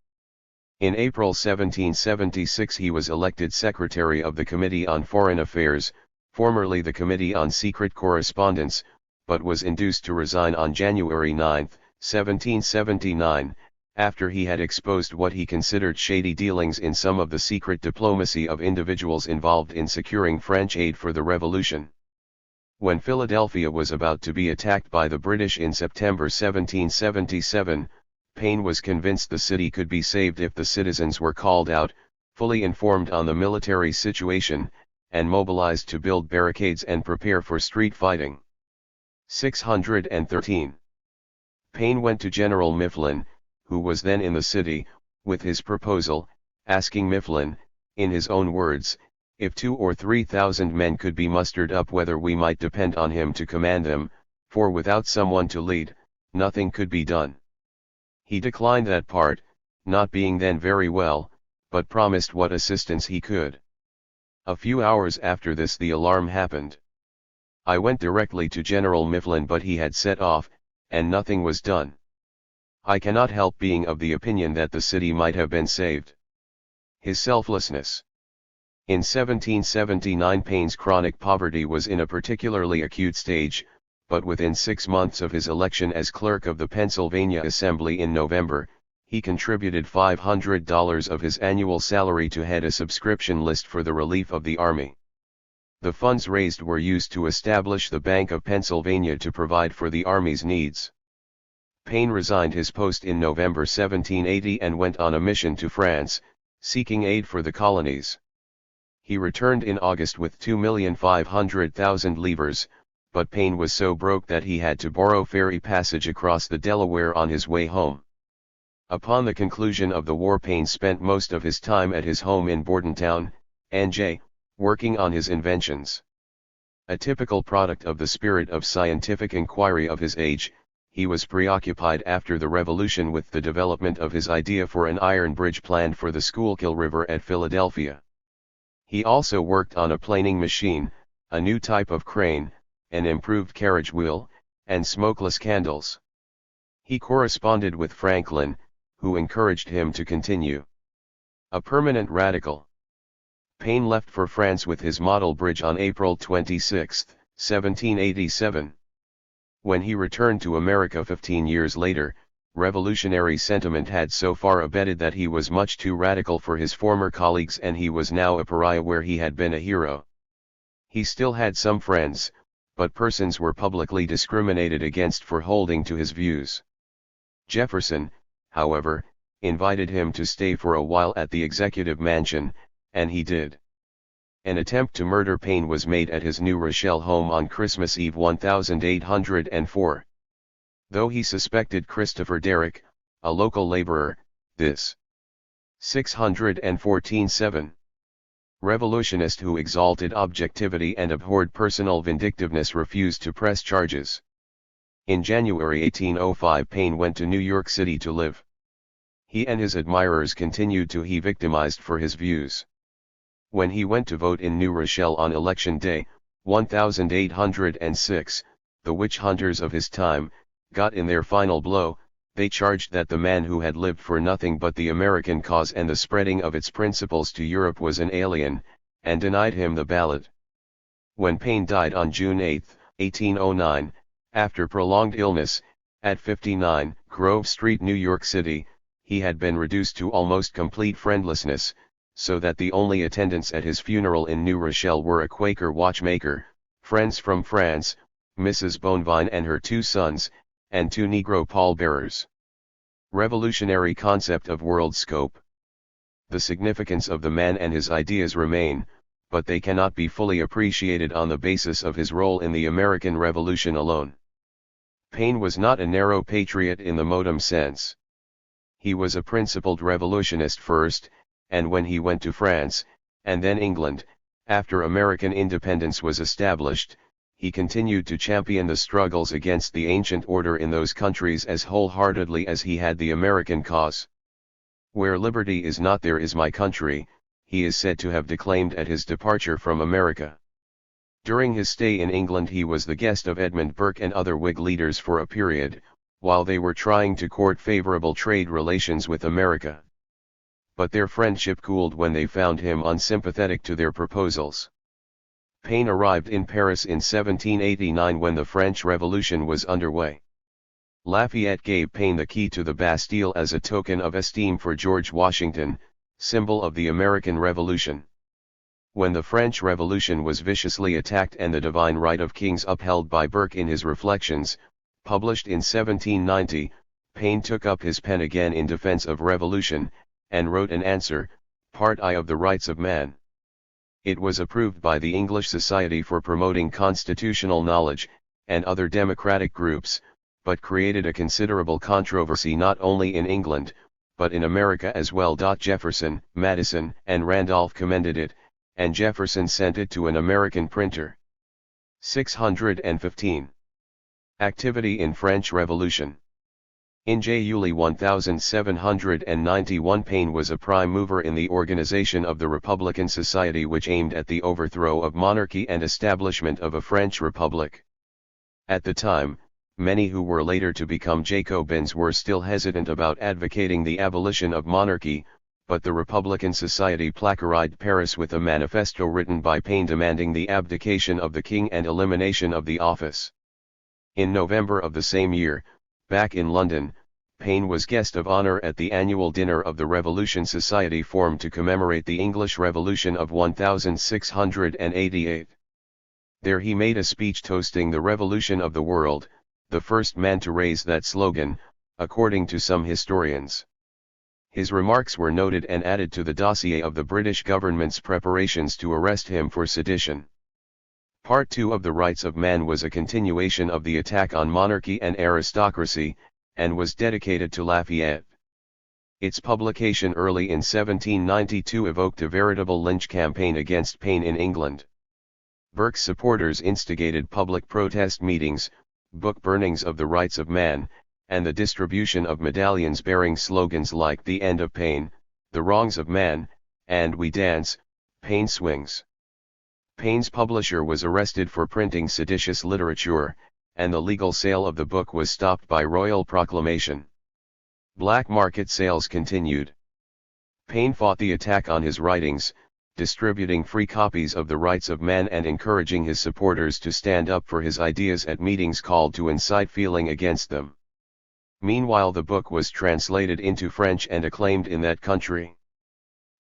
Speaker 1: In April 1776 he was elected secretary of the Committee on Foreign Affairs, formerly the Committee on Secret Correspondence, but was induced to resign on January 9, 1779, after he had exposed what he considered shady dealings in some of the secret diplomacy of individuals involved in securing French aid for the Revolution. When Philadelphia was about to be attacked by the British in September 1777, Paine was convinced the city could be saved if the citizens were called out, fully informed on the military situation, and mobilized to build barricades and prepare for street fighting. 613. Paine went to General Mifflin, who was then in the city, with his proposal, asking Mifflin, in his own words, if 2,000 or 3,000 men could be mustered up whether we might depend on him to command them, for without someone to lead, nothing could be done. He declined that part, not being then very well, but promised what assistance he could. A few hours after this the alarm happened. I went directly to General Mifflin, but he had set off, and nothing was done. I cannot help being of the opinion that the city might have been saved. His selflessness. In 1779 Paine's chronic poverty was in a particularly acute stage, but within 6 months of his election as clerk of the Pennsylvania Assembly in November, he contributed $500 of his annual salary to head a subscription list for the relief of the army. The funds raised were used to establish the Bank of Pennsylvania to provide for the army's needs. Paine resigned his post in November 1780 and went on a mission to France, seeking aid for the colonies. He returned in August with 2,500,000 livres, but Paine was so broke that he had to borrow ferry passage across the Delaware on his way home. Upon the conclusion of the war Paine spent most of his time at his home in Bordentown, N.J., working on his inventions. A typical product of the spirit of scientific inquiry of his age, he was preoccupied after the Revolution with the development of his idea for an iron bridge planned for the Schuylkill River at Philadelphia. He also worked on a planing machine, a new type of crane, an improved carriage wheel, and smokeless candles. He corresponded with Franklin, who encouraged him to continue. A permanent radical. Paine left for France with his model bridge on April 26, 1787. When he returned to America 15 years later, revolutionary sentiment had so far abated that he was much too radical for his former colleagues, and he was now a pariah where he had been a hero. He still had some friends, but persons were publicly discriminated against for holding to his views. Jefferson, however, invited him to stay for a while at the Executive Mansion, and he did. An attempt to murder Paine was made at his New Rochelle home on Christmas Eve 1804. Though he suspected Christopher Derrick, a local laborer, this 614-7 revolutionist who exalted objectivity and abhorred personal vindictiveness refused to press charges. In January 1805 Paine went to New York City to live. He and his admirers continued to be victimized for his views. When he went to vote in New Rochelle on Election Day, 1806, the witch hunters of his time got in their final blow. They charged that the man who had lived for nothing but the American cause and the spreading of its principles to Europe was an alien, and denied him the ballot. When Paine died on June 8, 1809, after prolonged illness, at 59 Grove Street, New York City, he had been reduced to almost complete friendlessness, so that the only attendants at his funeral in New Rochelle were a Quaker watchmaker, friends from France, Mrs. Bonevine and her 2 sons, and 2 Negro pallbearers. Revolutionary concept of world scope. The significance of the man and his ideas remain, but they cannot be fully appreciated on the basis of his role in the American Revolution alone. Paine was not a narrow patriot in the modern sense. He was a principled revolutionist first, and when he went to France, and then England, after American independence was established, he continued to champion the struggles against the ancient order in those countries as wholeheartedly as he had the American cause. Where liberty is not, there is my country, he is said to have declaimed at his departure from America. During his stay in England he was the guest of Edmund Burke and other Whig leaders for a period, while they were trying to court favorable trade relations with America. But their friendship cooled when they found him unsympathetic to their proposals. Paine arrived in Paris in 1789 when the French Revolution was underway. Lafayette gave Paine the key to the Bastille as a token of esteem for George Washington, symbol of the American Revolution. When the French Revolution was viciously attacked and the divine right of kings upheld by Burke in his Reflections, published in 1790, Paine took up his pen again in defense of revolution, and wrote an answer, Part I of the Rights of Man. It was approved by the English Society for Promoting Constitutional Knowledge, and other democratic groups, but created a considerable controversy not only in England, but in America as well. Jefferson, Madison, and Randolph commended it, and Jefferson sent it to an American printer. 615. Activity in French Revolution. In July 1791 Paine was a prime mover in the organization of the Republican Society, which aimed at the overthrow of monarchy and establishment of a French republic. At the time, many who were later to become Jacobins were still hesitant about advocating the abolition of monarchy, but the Republican Society placarized Paris with a manifesto written by Paine demanding the abdication of the king and elimination of the office. In November of the same year, back in London, Paine was guest of honor at the annual dinner of the Revolution Society formed to commemorate the English Revolution of 1688. There he made a speech toasting the revolution of the world, the first man to raise that slogan, according to some historians. His remarks were noted and added to the dossier of the British government's preparations to arrest him for sedition. Part 2 of the Rights of Man was a continuation of the attack on monarchy and aristocracy, and was dedicated to Lafayette. Its publication early in 1792 evoked a veritable lynch campaign against Paine in England. Burke's supporters instigated public protest meetings, book burnings of the Rights of Man, and the distribution of medallions bearing slogans like "The End of Paine," "The Wrongs of Man," and "We Dance, Paine Swings." Paine's publisher was arrested for printing seditious literature, and the legal sale of the book was stopped by royal proclamation. Black market sales continued. Paine fought the attack on his writings, distributing free copies of The Rights of Man and encouraging his supporters to stand up for his ideas at meetings called to incite feeling against them. Meanwhile, the book was translated into French and acclaimed in that country.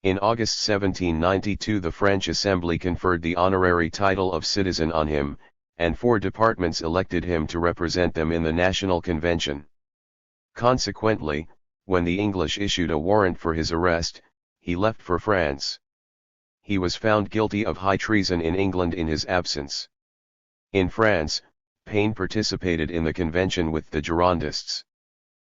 Speaker 1: In August 1792 the French Assembly conferred the honorary title of citizen on him, and 4 departments elected him to represent them in the National Convention. Consequently, when the English issued a warrant for his arrest, he left for France. He was found guilty of high treason in England in his absence. In France, Paine participated in the convention with the Girondists.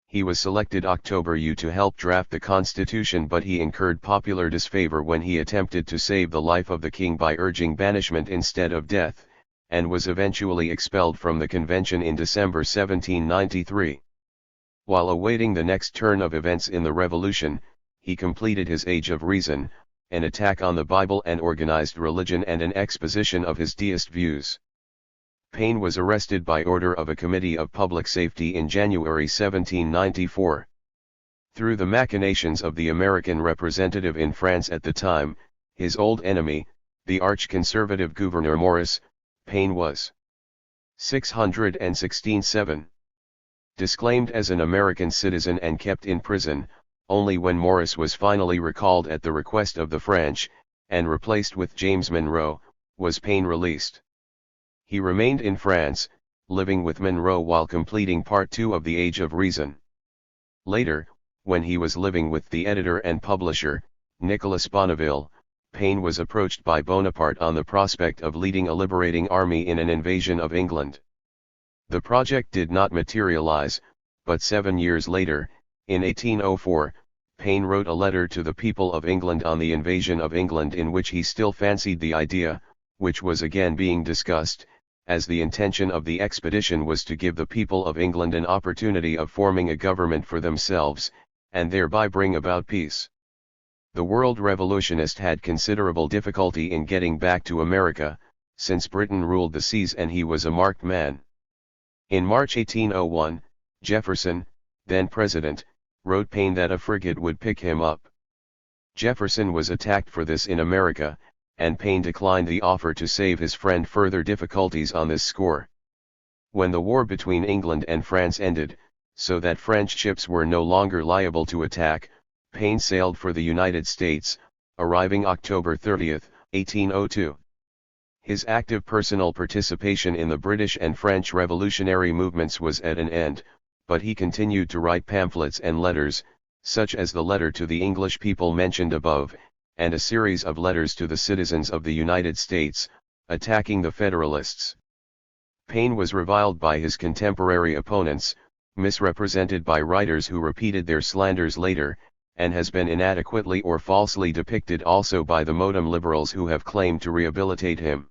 Speaker 1: He was selected October to help draft the Constitution, but he incurred popular disfavor when he attempted to save the life of the king by urging banishment instead of death, and was eventually expelled from the convention in December 1793. While awaiting the next turn of events in the Revolution, he completed his Age of Reason, an attack on the Bible and organized religion and an exposition of his deist views. Paine was arrested by order of a Committee of Public Safety in January 1794. Through the machinations of the American representative in France at the time, his old enemy, the arch-conservative Gouverneur Morris, Paine was 616-7. Disclaimed as an American citizen and kept in prison. Only when Morris was finally recalled at the request of the French, and replaced with James Monroe, was Paine released. He remained in France, living with Monroe while completing Part 2 of the Age of Reason. Later, when he was living with the editor and publisher, Nicolas Bonneville, Paine was approached by Bonaparte on the prospect of leading a liberating army in an invasion of England. The project did not materialize, but 7 years later, in 1804, Paine wrote a letter to the people of England on the invasion of England in which he still fancied the idea, which was again being discussed, as the intention of the expedition was to give the people of England an opportunity of forming a government for themselves, and thereby bring about peace. The world revolutionist had considerable difficulty in getting back to America, since Britain ruled the seas and he was a marked man. In March 1801, Jefferson, then president, wrote Paine that a frigate would pick him up. Jefferson was attacked for this in America, and Paine declined the offer to save his friend further difficulties on this score. When the war between England and France ended, so that French ships were no longer liable to attack, Paine sailed for the United States, arriving October 30, 1802. His active personal participation in the British and French revolutionary movements was at an end, but he continued to write pamphlets and letters, such as the letter to the English people mentioned above, and a series of letters to the citizens of the United States, attacking the Federalists. Paine was reviled by his contemporary opponents, misrepresented by writers who repeated their slanders later, and has been inadequately or falsely depicted also by the modem liberals who have claimed to rehabilitate him.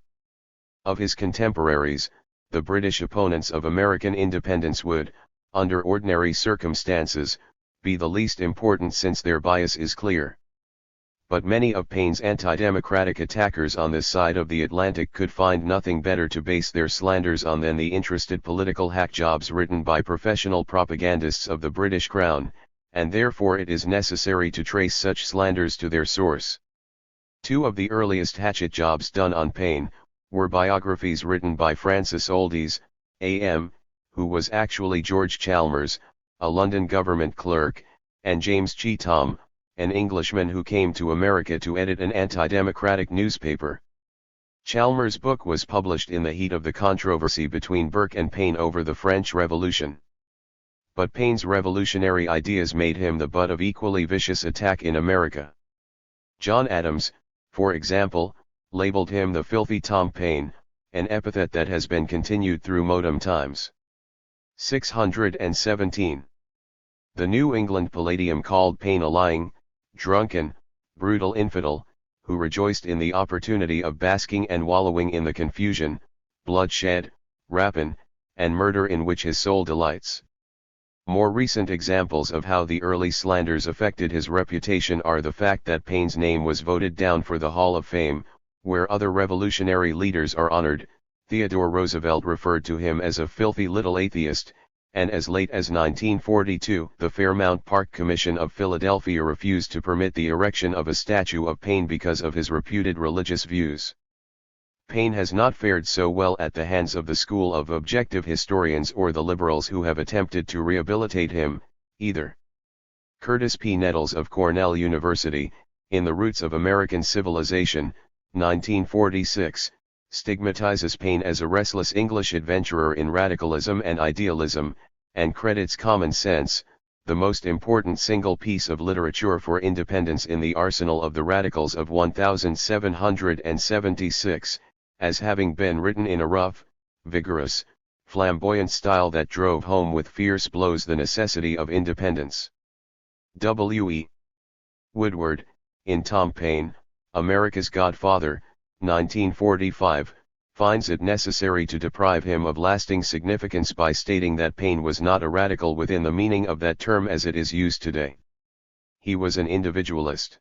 Speaker 1: Of his contemporaries, the British opponents of American independence would, under ordinary circumstances, be the least important since their bias is clear. But many of Paine's anti-democratic attackers on this side of the Atlantic could find nothing better to base their slanders on than the interested political hack jobs written by professional propagandists of the British Crown, and therefore it is necessary to trace such slanders to their source. Two of the earliest hatchet jobs done on Paine were biographies written by Francis Oldies, A.M., who was actually George Chalmers, a London government clerk, and James Cheetham, an Englishman who came to America to edit an anti-democratic newspaper. Chalmers' book was published in the heat of the controversy between Burke and Paine over the French Revolution. But Paine's revolutionary ideas made him the butt of equally vicious attack in America. John Adams, for example, labeled him the filthy Tom Paine, an epithet that has been continued through modern times. 617. The New England Palladium called Paine a lying, drunken, brutal infidel, who rejoiced in the opportunity of basking and wallowing in the confusion, bloodshed, rapine, and murder in which his soul delights. More recent examples of how the early slanders affected his reputation are the fact that Paine's name was voted down for the Hall of Fame, where other revolutionary leaders are honored. Theodore Roosevelt referred to him as a filthy little atheist, and as late as 1942 the Fairmount Park Commission of Philadelphia refused to permit the erection of a statue of Paine because of his reputed religious views. Paine has not fared so well at the hands of the school of objective historians or the liberals who have attempted to rehabilitate him, either. Curtis P. Nettles of Cornell University, in The Roots of American Civilization, 1946, stigmatizes Paine as a restless English adventurer in radicalism and idealism, and credits Common Sense, the most important single piece of literature for independence in the arsenal of the radicals of 1776, as having been written in a rough, vigorous, flamboyant style that drove home with fierce blows the necessity of independence. W.E. Woodward, in Tom Paine, America's Godfather, 1945, finds it necessary to deprive him of lasting significance by stating that Paine was not a radical within the meaning of that term as it is used today. He was an individualist.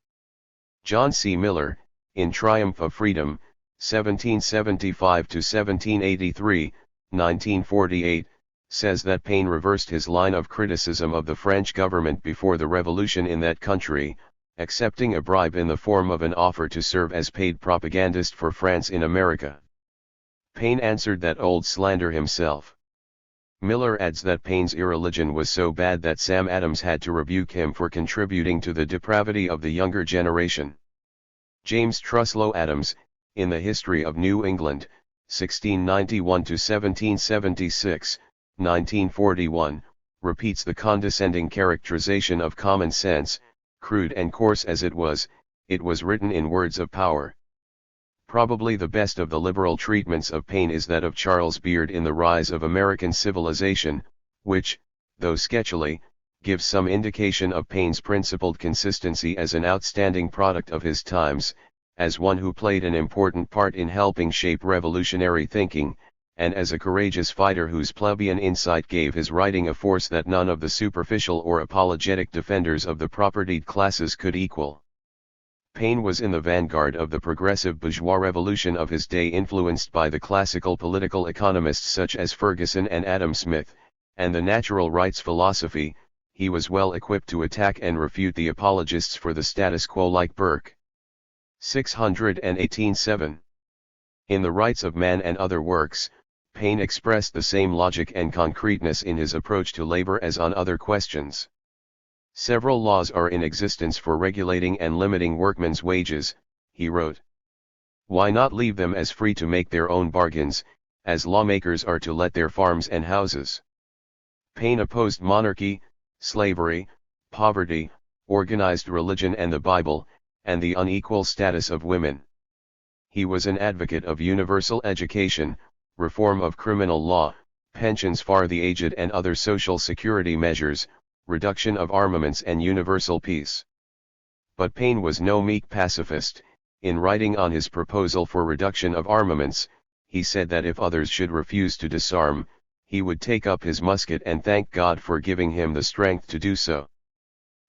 Speaker 1: John C. Miller, in Triumph of Freedom, 1775–1783, 1948, says that Paine reversed his line of criticism of the French government before the revolution in that country, accepting a bribe in the form of an offer to serve as paid propagandist for France in America. Paine answered that old slander himself. Miller adds that Paine's irreligion was so bad that Sam Adams had to rebuke him for contributing to the depravity of the younger generation. James Truslow Adams, in The History of New England, 1691–1776, 1941, repeats the condescending characterization of common sense, crude and coarse as it was written in words of power. Probably the best of the liberal treatments of Paine is that of Charles Beard in The Rise of American Civilization, which, though sketchily, gives some indication of Paine's principled consistency as an outstanding product of his times, as one who played an important part in helping shape revolutionary thinking, and as a courageous fighter whose plebeian insight gave his writing a force that none of the superficial or apologetic defenders of the propertied classes could equal. Paine was in the vanguard of the progressive bourgeois revolution of his day, influenced by the classical political economists such as Ferguson and Adam Smith, and the natural rights philosophy. He was well equipped to attack and refute the apologists for the status quo like Burke. 618-7. In The Rights of Man and Other Works, Paine expressed the same logic and concreteness in his approach to labor as on other questions. Several laws are in existence for regulating and limiting workmen's wages, he wrote. Why not leave them as free to make their own bargains, as lawmakers are to let their farms and houses? Paine opposed monarchy, slavery, poverty, organized religion and the Bible, and the unequal status of women. He was an advocate of universal education, reform of criminal law, pensions for the aged and other social security measures, reduction of armaments and universal peace. But Paine was no meek pacifist. In writing on his proposal for reduction of armaments, he said that if others should refuse to disarm, he would take up his musket and thank God for giving him the strength to do so.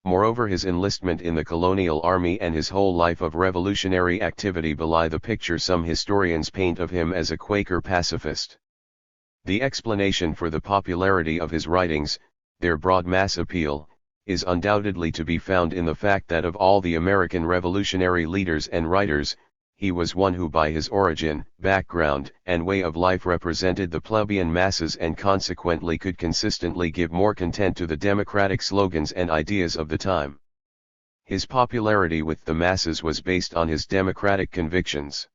Speaker 1: Moreover, his enlistment in the colonial army and his whole life of revolutionary activity belie the picture some historians paint of him as a Quaker pacifist. The explanation for the popularity of his writings, their broad mass appeal, is undoubtedly to be found in the fact that of all the American revolutionary leaders and writers, he was one who by his origin, background, and way of life represented the plebeian masses and consequently could consistently give more content to the democratic slogans and ideas of the time. His popularity with the masses was based on his democratic convictions.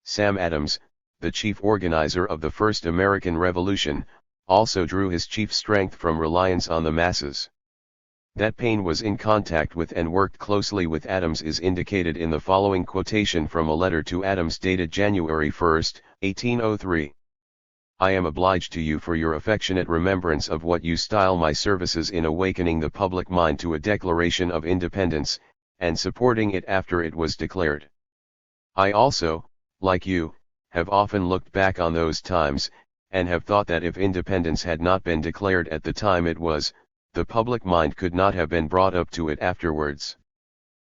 Speaker 1: Sam Adams, the chief organizer of the first American Revolution, also drew his chief strength from reliance on the masses. That Paine was in contact with and worked closely with Adams is indicated in the following quotation from a letter to Adams dated January 1, 1803. I am obliged to you for your affectionate remembrance of what you style my services in awakening the public mind to a declaration of independence, and supporting it after it was declared. I also, like you, have often looked back on those times, and have thought that if independence had not been declared at the time it was, the public mind could not have been brought up to it afterwards.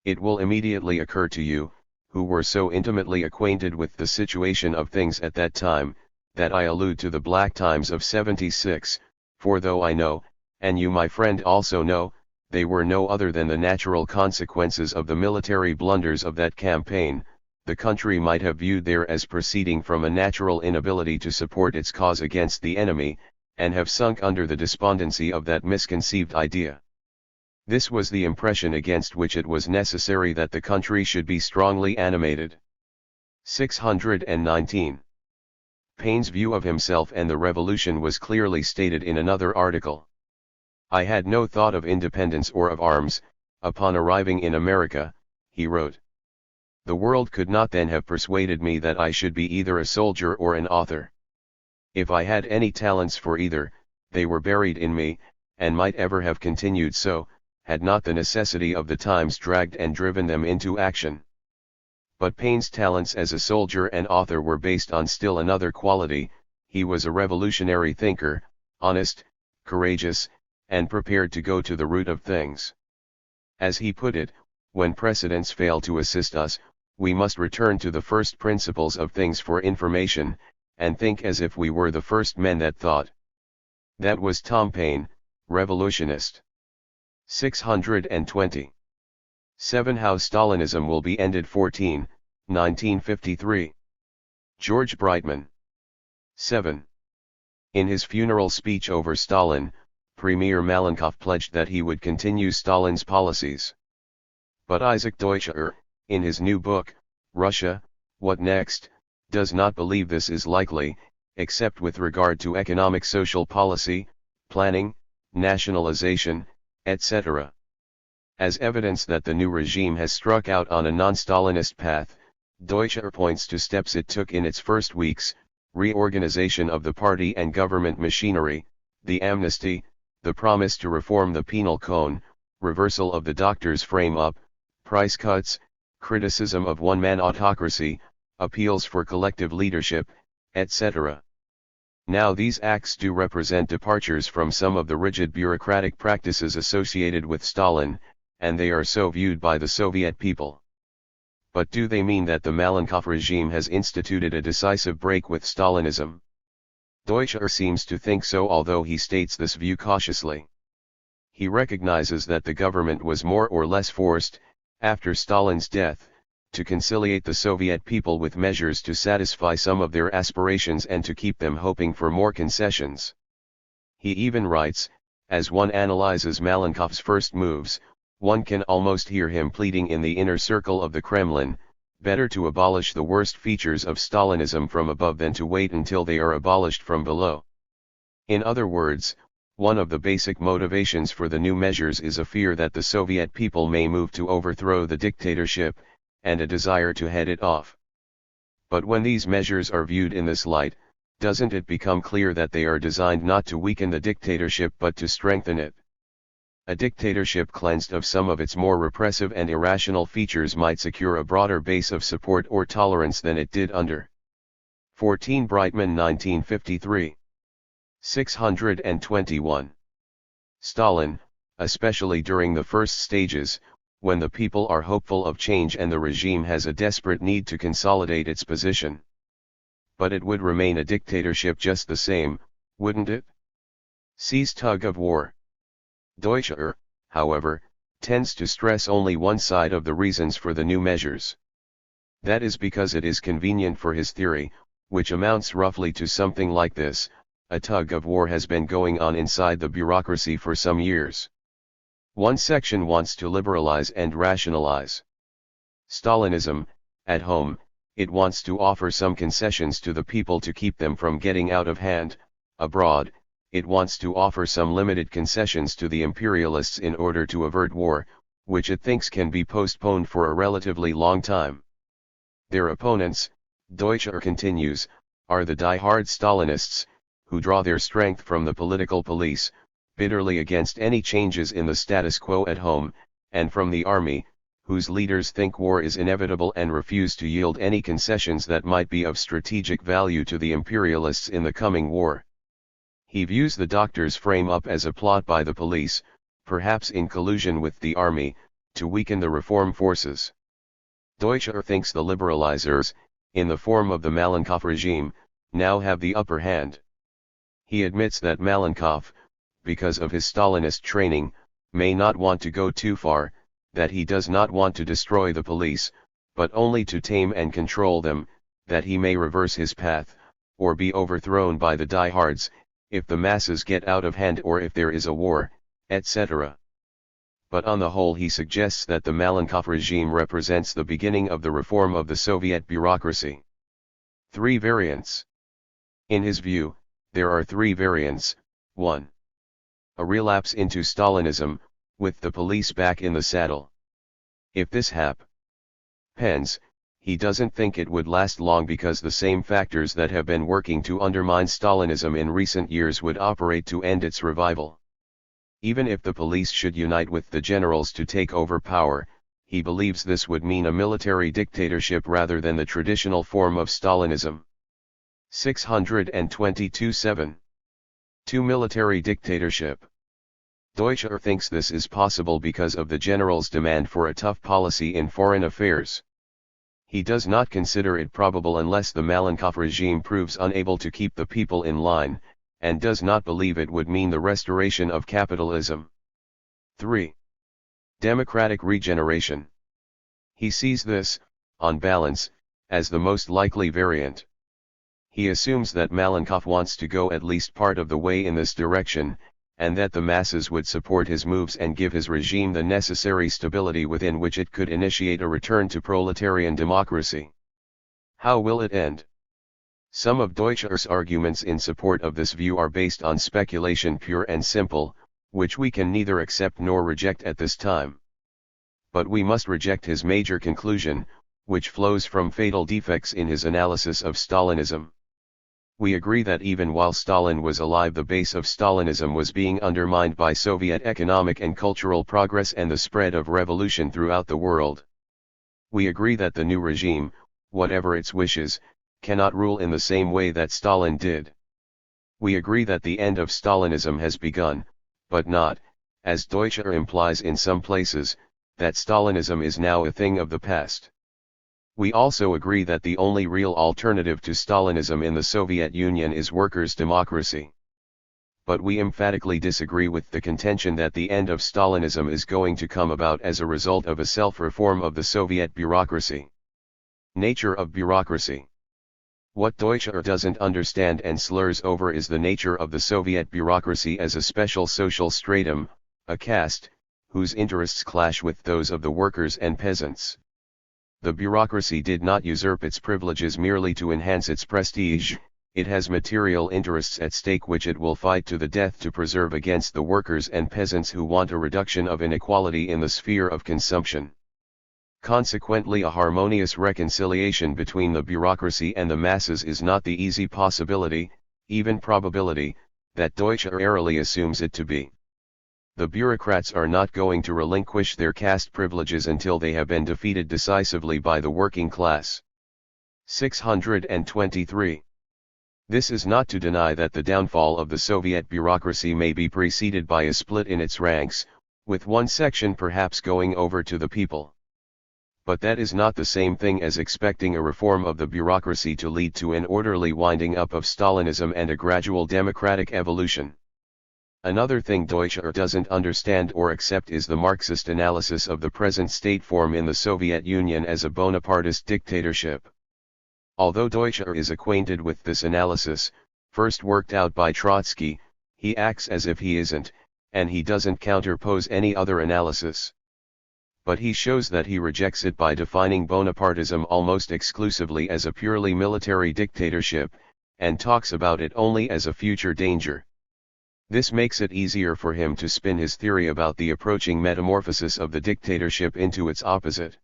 Speaker 1: It will immediately occur to you, who were so intimately acquainted with the situation of things at that time, that I allude to the black times of '76, for though I know, and you my friend also know, they were no other than the natural consequences of the military blunders of that campaign, the country might have viewed there as proceeding from a natural inability to support its cause against the enemy, and have sunk under the despondency of that misconceived idea. This was the impression against which it was necessary that the country should be strongly animated. 619. Paine's view of himself and the revolution was clearly stated in another article. I had no thought of independence or of arms, upon arriving in America, he wrote. The world could not then have persuaded me that I should be either a soldier or an author. If I had any talents for either, they were buried in me, and might ever have continued so, had not the necessity of the times dragged and driven them into action. But Paine's talents as a soldier and author were based on still another quality. He was a revolutionary thinker, honest, courageous, and prepared to go to the root of things. As he put it, when precedents fail to assist us, we must return to the first principles of things for information, and think as if we were the first men that thought. That was Tom Paine, revolutionist. 620. 7. How Stalinism Will Be Ended. 14, 1953. George Brightman. 7. In his funeral speech over Stalin, Premier Malenkov pledged that he would continue Stalin's policies. But Isaac Deutscher, in his new book, Russia, What Next?, does not believe this is likely, except with regard to economic social policy, planning, nationalization, etc. As evidence that the new regime has struck out on a non-Stalinist path, Deutscher points to steps it took in its first weeks: reorganization of the party and government machinery, the amnesty, the promise to reform the penal code, reversal of the doctors' frame-up, price cuts, criticism of one-man autocracy, appeals for collective leadership, etc. Now these acts do represent departures from some of the rigid bureaucratic practices associated with Stalin, and they are so viewed by the Soviet people. But do they mean that the Malenkov regime has instituted a decisive break with Stalinism? Deutscher seems to think so, although he states this view cautiously. He recognizes that the government was more or less forced, after Stalin's death, to conciliate the Soviet people with measures to satisfy some of their aspirations and to keep them hoping for more concessions. He even writes, as one analyzes Malenkov's first moves, one can almost hear him pleading in the inner circle of the Kremlin, better to abolish the worst features of Stalinism from above than to wait until they are abolished from below. In other words, one of the basic motivations for the new measures is a fear that the Soviet people may move to overthrow the dictatorship, and a desire to head it off. But when these measures are viewed in this light, doesn't it become clear that they are designed not to weaken the dictatorship but to strengthen it? A dictatorship cleansed of some of its more repressive and irrational features might secure a broader base of support or tolerance than it did under 14 Brightman 1953. 621. Stalin, especially during the first stages, when the people are hopeful of change and the regime has a desperate need to consolidate its position. But it would remain a dictatorship just the same, wouldn't it? Sees Tug of War. Deutscher, however, tends to stress only one side of the reasons for the new measures. That is because it is convenient for his theory, which amounts roughly to something like this: a tug of war has been going on inside the bureaucracy for some years. One section wants to liberalize and rationalize Stalinism. At home, it wants to offer some concessions to the people to keep them from getting out of hand. Abroad, it wants to offer some limited concessions to the imperialists in order to avert war, which it thinks can be postponed for a relatively long time. Their opponents, Deutscher continues, are the die-hard Stalinists, who draw their strength from the political police, bitterly against any changes in the status quo at home, and from the army, whose leaders think war is inevitable and refuse to yield any concessions that might be of strategic value to the imperialists in the coming war. He views the doctors' frame-up as a plot by the police, perhaps in collusion with the army, to weaken the reform forces. Deutscher thinks the liberalizers, in the form of the Malenkov regime, now have the upper hand. He admits that Malenkov, because of his Stalinist training, may not want to go too far, that he does not want to destroy the police, but only to tame and control them, that he may reverse his path, or be overthrown by the diehards, if the masses get out of hand or if there is a war, etc. But on the whole he suggests that the Malenkov regime represents the beginning of the reform of the Soviet bureaucracy. 3 variants. In his view, there are 3 variants. 1. A relapse into Stalinism, with the police back in the saddle. If this happens, he doesn't think it would last long because the same factors that have been working to undermine Stalinism in recent years would operate to end its revival. Even if the police should unite with the generals to take over power, he believes this would mean a military dictatorship rather than the traditional form of Stalinism. 622-7. 2. Military dictatorship. Deutscher thinks this is possible because of the generals' demand for a tough policy in foreign affairs. He does not consider it probable unless the Malenkov regime proves unable to keep the people in line, and does not believe it would mean the restoration of capitalism. 3. Democratic regeneration. He sees this, on balance, as the most likely variant. He assumes that Malenkov wants to go at least part of the way in this direction, and that the masses would support his moves and give his regime the necessary stability within which it could initiate a return to proletarian democracy. How will it end? Some of Deutscher's arguments in support of this view are based on speculation pure and simple. which we can neither accept nor reject at this time. But we must reject his major conclusion, which flows from fatal defects in his analysis of Stalinism. We agree that even while Stalin was alive, the base of Stalinism was being undermined by Soviet economic and cultural progress and the spread of revolution throughout the world. We agree that the new regime, whatever its wishes, cannot rule in the same way that Stalin did. We agree that the end of Stalinism has begun, but not, as Deutscher implies in some places, that Stalinism is now a thing of the past. We also agree that the only real alternative to Stalinism in the Soviet Union is workers' democracy. But we emphatically disagree with the contention that the end of Stalinism is going to come about as a result of a self-reform of the Soviet bureaucracy. Nature of bureaucracy. What Deutscher doesn't understand and slurs over is the nature of the Soviet bureaucracy as a special social stratum, a caste, whose interests clash with those of the workers and peasants. The bureaucracy did not usurp its privileges merely to enhance its prestige, it has material interests at stake which it will fight to the death to preserve against the workers and peasants who want a reduction of inequality in the sphere of consumption. Consequently, a harmonious reconciliation between the bureaucracy and the masses is not the easy possibility, even probability, that Deutscher airily assumes it to be. The bureaucrats are not going to relinquish their caste privileges until they have been defeated decisively by the working class. 623. This is not to deny that the downfall of the Soviet bureaucracy may be preceded by a split in its ranks, with one section perhaps going over to the people. But that is not the same thing as expecting a reform of the bureaucracy to lead to an orderly winding up of Stalinism and a gradual democratic evolution. Another thing Deutscher doesn't understand or accept is the Marxist analysis of the present state form in the Soviet Union as a Bonapartist dictatorship. Although Deutscher is acquainted with this analysis, first worked out by Trotsky, he acts as if he isn't, and he doesn't counterpose any other analysis. But he shows that he rejects it by defining Bonapartism almost exclusively as a purely military dictatorship, and talks about it only as a future danger. This makes it easier for him to spin his theory about the approaching metamorphosis of the dictatorship into its opposite.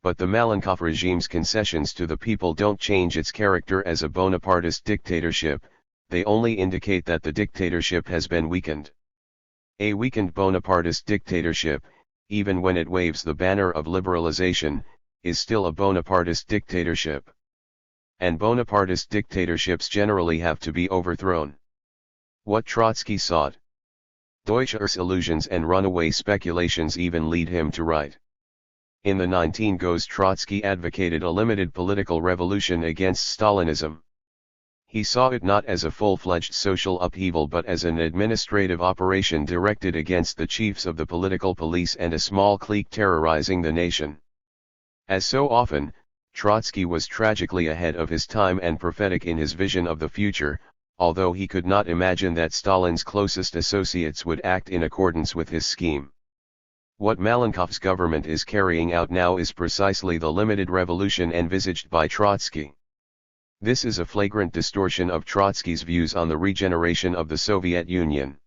Speaker 1: But the Malenkov regime's concessions to the people don't change its character as a Bonapartist dictatorship, they only indicate that the dictatorship has been weakened. A weakened Bonapartist dictatorship, even when it waves the banner of liberalization, is still a Bonapartist dictatorship. And Bonapartist dictatorships generally have to be overthrown. What Trotsky sought. Deutscher's illusions and runaway speculations even lead him to write. In the 19 Goes Trotsky advocated a limited political revolution against Stalinism. He saw it not as a full-fledged social upheaval but as an administrative operation directed against the chiefs of the political police and a small clique terrorizing the nation. As so often, Trotsky was tragically ahead of his time and prophetic in his vision of the future, although he could not imagine that Stalin's closest associates would act in accordance with his scheme. What Malenkov's government is carrying out now is precisely the limited revolution envisaged by Trotsky. This is a flagrant distortion of Trotsky's views on the regeneration of the Soviet Union.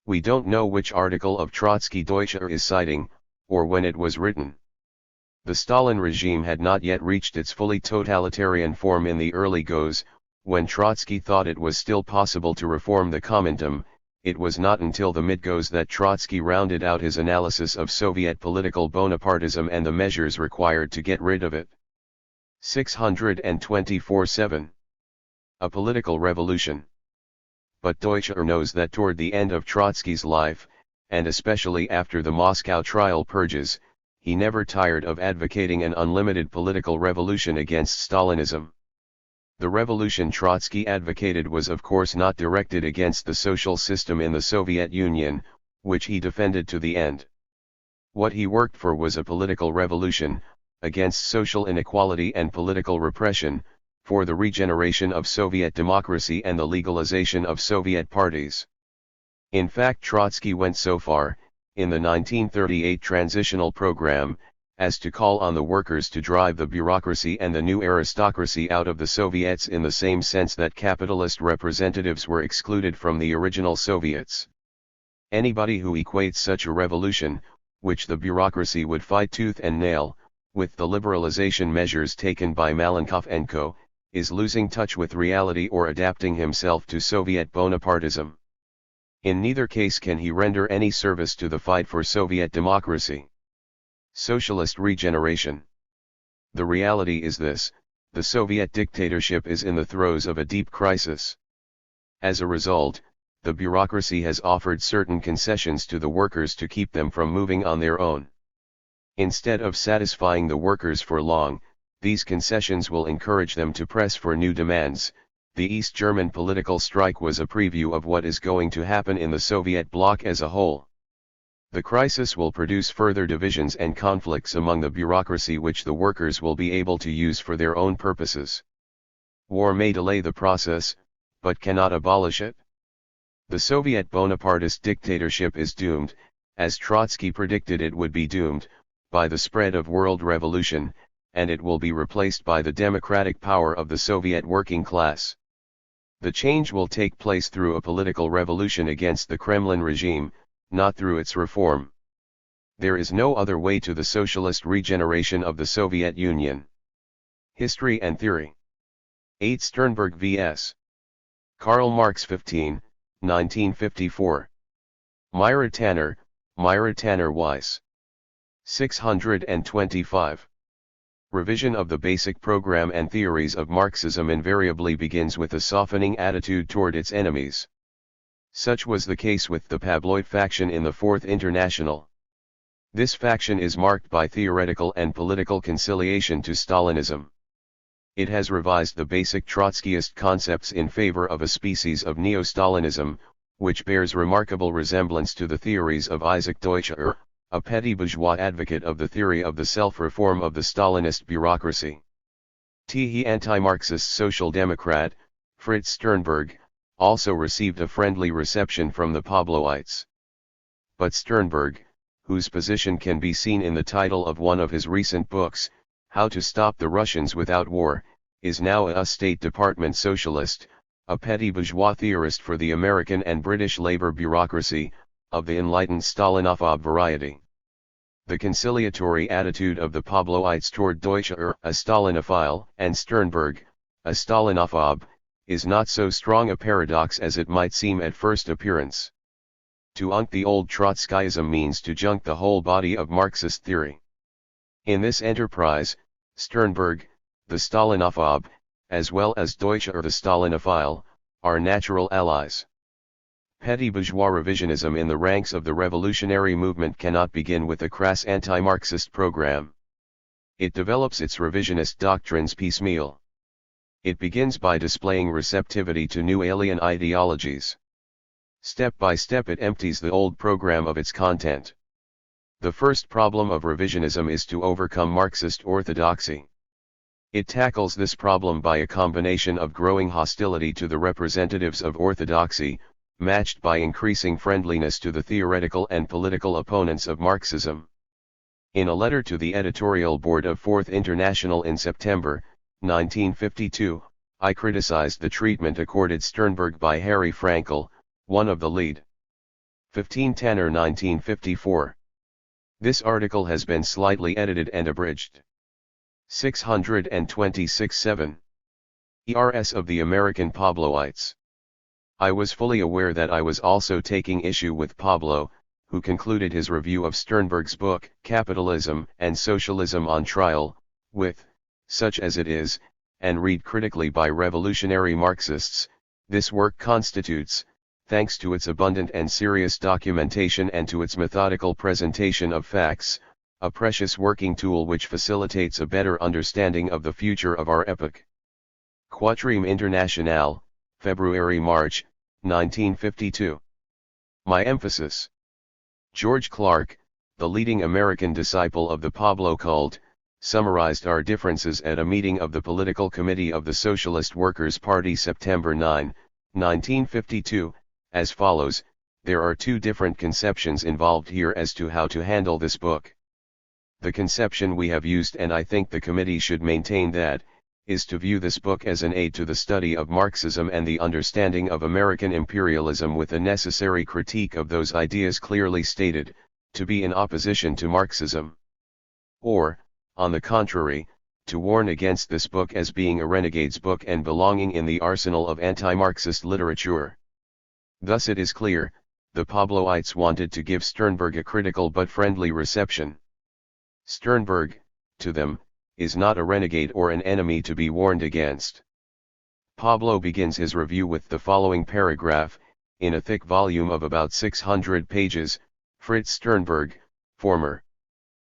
Speaker 1: We don't know which article of Trotsky Deutscher is citing, or when it was written. The Stalin regime had not yet reached its fully totalitarian form in the early goes, when Trotsky thought it was still possible to reform the Comintern. It was not until the mid-goes that Trotsky rounded out his analysis of Soviet political Bonapartism and the measures required to get rid of it. 624-7. A political revolution. But Deutscher knows that toward the end of Trotsky's life, and especially after the Moscow trial purges, he never tired of advocating an unlimited political revolution against Stalinism. The revolution Trotsky advocated was of course not directed against the social system in the Soviet Union, which he defended to the end. What he worked for was a political revolution, against social inequality and political repression, for the regeneration of Soviet democracy and the legalization of Soviet parties. In fact, Trotsky went so far, in the 1938 transitional program, as to call on the workers to drive the bureaucracy and the new aristocracy out of the Soviets in the same sense that capitalist representatives were excluded from the original Soviets. Anybody who equates such a revolution, which the bureaucracy would fight tooth and nail, with the liberalization measures taken by Malenkov and co., is losing touch with reality or adapting himself to Soviet Bonapartism. In neither case can he render any service to the fight for Soviet democracy. Socialist regeneration. The reality is this: the Soviet dictatorship is in the throes of a deep crisis. As a result, the bureaucracy has offered certain concessions to the workers to keep them from moving on their own. Instead of satisfying the workers for long, these concessions will encourage them to press for new demands. The East German political strike was a preview of what is going to happen in the Soviet bloc as a whole. The crisis will produce further divisions and conflicts among the bureaucracy which the workers will be able to use for their own purposes. War may delay the process, but cannot abolish it. The Soviet Bonapartist dictatorship is doomed, as Trotsky predicted it would be doomed, by the spread of world revolution, and it will be replaced by the democratic power of the Soviet working class. The change will take place through a political revolution against the Kremlin regime, not through its reform. There is no other way to the socialist regeneration of the Soviet Union. History and Theory. 8 Sternberg vs. Karl Marx 15, 1954. Myra Tanner Weiss. 625. Revision of the basic program and theories of Marxism invariably begins with a softening attitude toward its enemies. Such was the case with the Pabloid faction in the Fourth International. This faction is marked by theoretical and political conciliation to Stalinism. It has revised the basic Trotskyist concepts in favor of a species of neo-Stalinism, which bears remarkable resemblance to the theories of Isaac Deutscher, a petty bourgeois advocate of the theory of the self-reform of the Stalinist bureaucracy. The anti-Marxist Social Democrat, Fritz Sternberg, also received a friendly reception from the Pabloites. But Sternberg, whose position can be seen in the title of one of his recent books, How to Stop the Russians Without War, is now a State Department socialist, a petty bourgeois theorist for the American and British labor bureaucracy, of the enlightened Stalinophobe variety. The conciliatory attitude of the Pabloites toward Deutscher, a Stalinophile, and Sternberg, a Stalinophobe, is not so strong a paradox as it might seem at first appearance. To unk the old Trotskyism means to junk the whole body of Marxist theory. In this enterprise, Sternberg, the Stalinophobe, as well as Deutscher the Stalinophile, are natural allies. Petty bourgeois revisionism in the ranks of the revolutionary movement cannot begin with a crass anti-Marxist program. It develops its revisionist doctrines piecemeal. It begins by displaying receptivity to new alien ideologies. Step by step it empties the old program of its content. The first problem of revisionism is to overcome Marxist orthodoxy. It tackles this problem by a combination of growing hostility to the representatives of orthodoxy, matched by increasing friendliness to the theoretical and political opponents of Marxism. In a letter to the editorial board of Fourth International in September 1952, I criticized the treatment accorded Sternberg by Harry Frankel, one of the lead. 15 Tanner 1954. This article has been slightly edited and abridged. 626-7. ERS of the American Pabloites. I was fully aware that I was also taking issue with Pablo, who concluded his review of Sternberg's book, Capitalism and Socialism on Trial, with, such as it is, and read critically by revolutionary Marxists, this work constitutes, thanks to its abundant and serious documentation and to its methodical presentation of facts, a precious working tool which facilitates a better understanding of the future of our epoch. Quatrième Internationale, February-March, 1952. My emphasis. George Clark, the leading American disciple of the Pablo cult, summarized our differences at a meeting of the Political Committee of the Socialist Workers' Party September 9, 1952, as follows: there are two different conceptions involved here as to how to handle this book. The conception we have used, and I think the committee should maintain that, is to view this book as an aid to the study of Marxism and the understanding of American imperialism with a necessary critique of those ideas clearly stated, to be in opposition to Marxism. Or, on the contrary, to warn against this book as being a renegade's book and belonging in the arsenal of anti-Marxist literature. Thus it is clear, the Pabloites wanted to give Sternberg a critical but friendly reception. Sternberg, to them, is not a renegade or an enemy to be warned against. Pablo begins his review with the following paragraph: in a thick volume of about 600 pages, Fritz Sternberg, former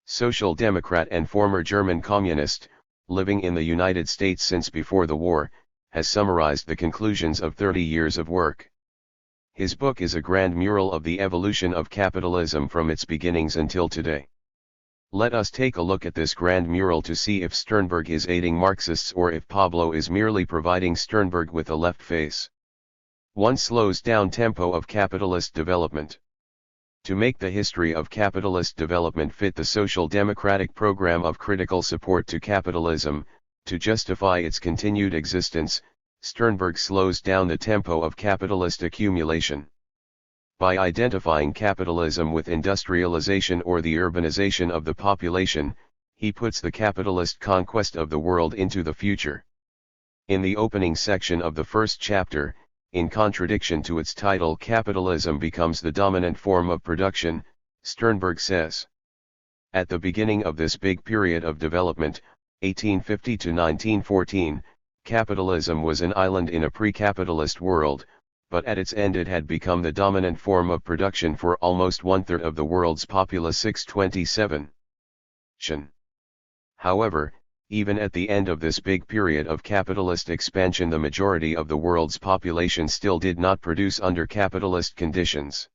Speaker 1: Social Democrat and former German communist, living in the United States since before the war, has summarized the conclusions of 30 years of work. His book is a grand mural of the evolution of capitalism from its beginnings until today. Let us take a look at this grand mural to see if Sternberg is aiding Marxists or if Pablo is merely providing Sternberg with a left face. 1. Slows down tempo of capitalist development. To make the history of capitalist development fit the social democratic program of critical support to capitalism, to justify its continued existence, Sternberg slows down the tempo of capitalist accumulation. By identifying capitalism with industrialization or the urbanization of the population, he puts the capitalist conquest of the world into the future. In the opening section of the first chapter, in contradiction to its title, Capitalism Becomes the Dominant Form of Production, Sternberg says, at the beginning of this big period of development, 1850 to 1914, capitalism was an island in a pre-capitalist world, but at its end it had become the dominant form of production for almost one-third of the world's populace. 627. However, even at the end of this big period of capitalist expansion, the majority of the world's population still did not produce under capitalist conditions.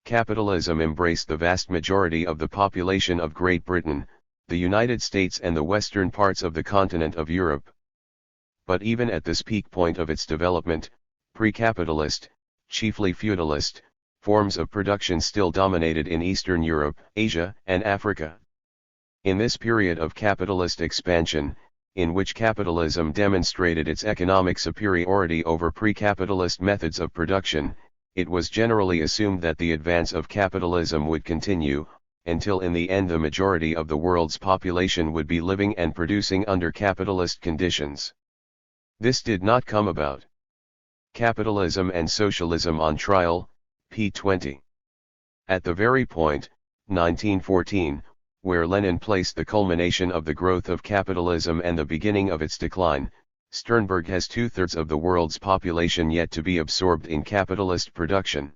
Speaker 1: Capitalism embraced the vast majority of the population of Great Britain, the United States and the western parts of the continent of Europe. But even at this peak point of its development, pre-capitalist, chiefly feudalist, forms of production still dominated in Eastern Europe, Asia, and Africa. In this period of capitalist expansion, in which capitalism demonstrated its economic superiority over pre-capitalist methods of production, it was generally assumed that the advance of capitalism would continue, until in the end the majority of the world's population would be living and producing under capitalist conditions. This did not come about. Capitalism and Socialism on Trial, p. 20. At the very point, 1914, where Lenin placed the culmination of the growth of capitalism and the beginning of its decline, Sternberg has 2/3 of the world's population yet to be absorbed in capitalist production.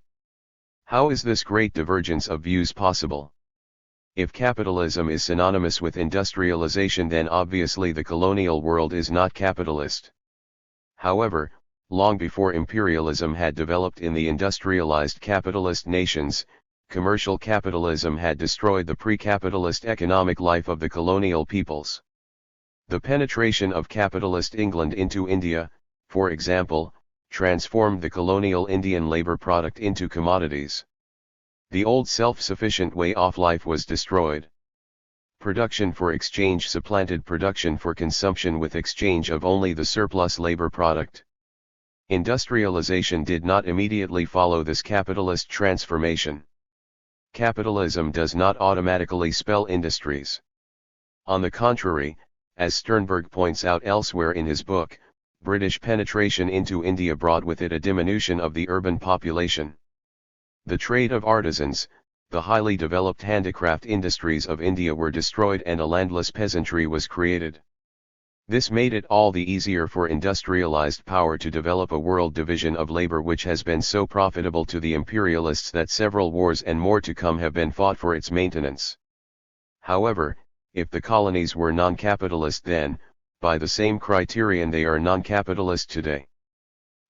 Speaker 1: How is this great divergence of views possible? If capitalism is synonymous with industrialization, then obviously the colonial world is not capitalist. However, long before imperialism had developed in the industrialized capitalist nations, commercial capitalism had destroyed the pre-capitalist economic life of the colonial peoples. The penetration of capitalist England into India, for example, transformed the colonial Indian labor product into commodities. The old self-sufficient way of life was destroyed. Production for exchange supplanted production for consumption with exchange of only the surplus labor product. Industrialization did not immediately follow this capitalist transformation. Capitalism does not automatically spell industries. On the contrary, as Sternberg points out elsewhere in his book, British penetration into India brought with it a diminution of the urban population. The trade of artisans, the highly developed handicraft industries of India were destroyed and a landless peasantry was created. This made it all the easier for industrialized power to develop a world division of labor which has been so profitable to the imperialists that several wars and more to come have been fought for its maintenance. However, if the colonies were non-capitalist then, by the same criterion they are non-capitalist today.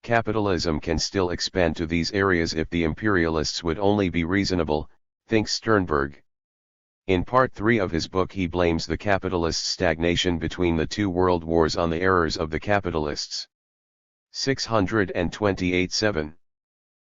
Speaker 1: Capitalism can still expand to these areas if the imperialists would only be reasonable, thinks Sternberg. In part 3 of his book he blames the capitalist stagnation between the two world wars on the errors of the capitalists. 628-7.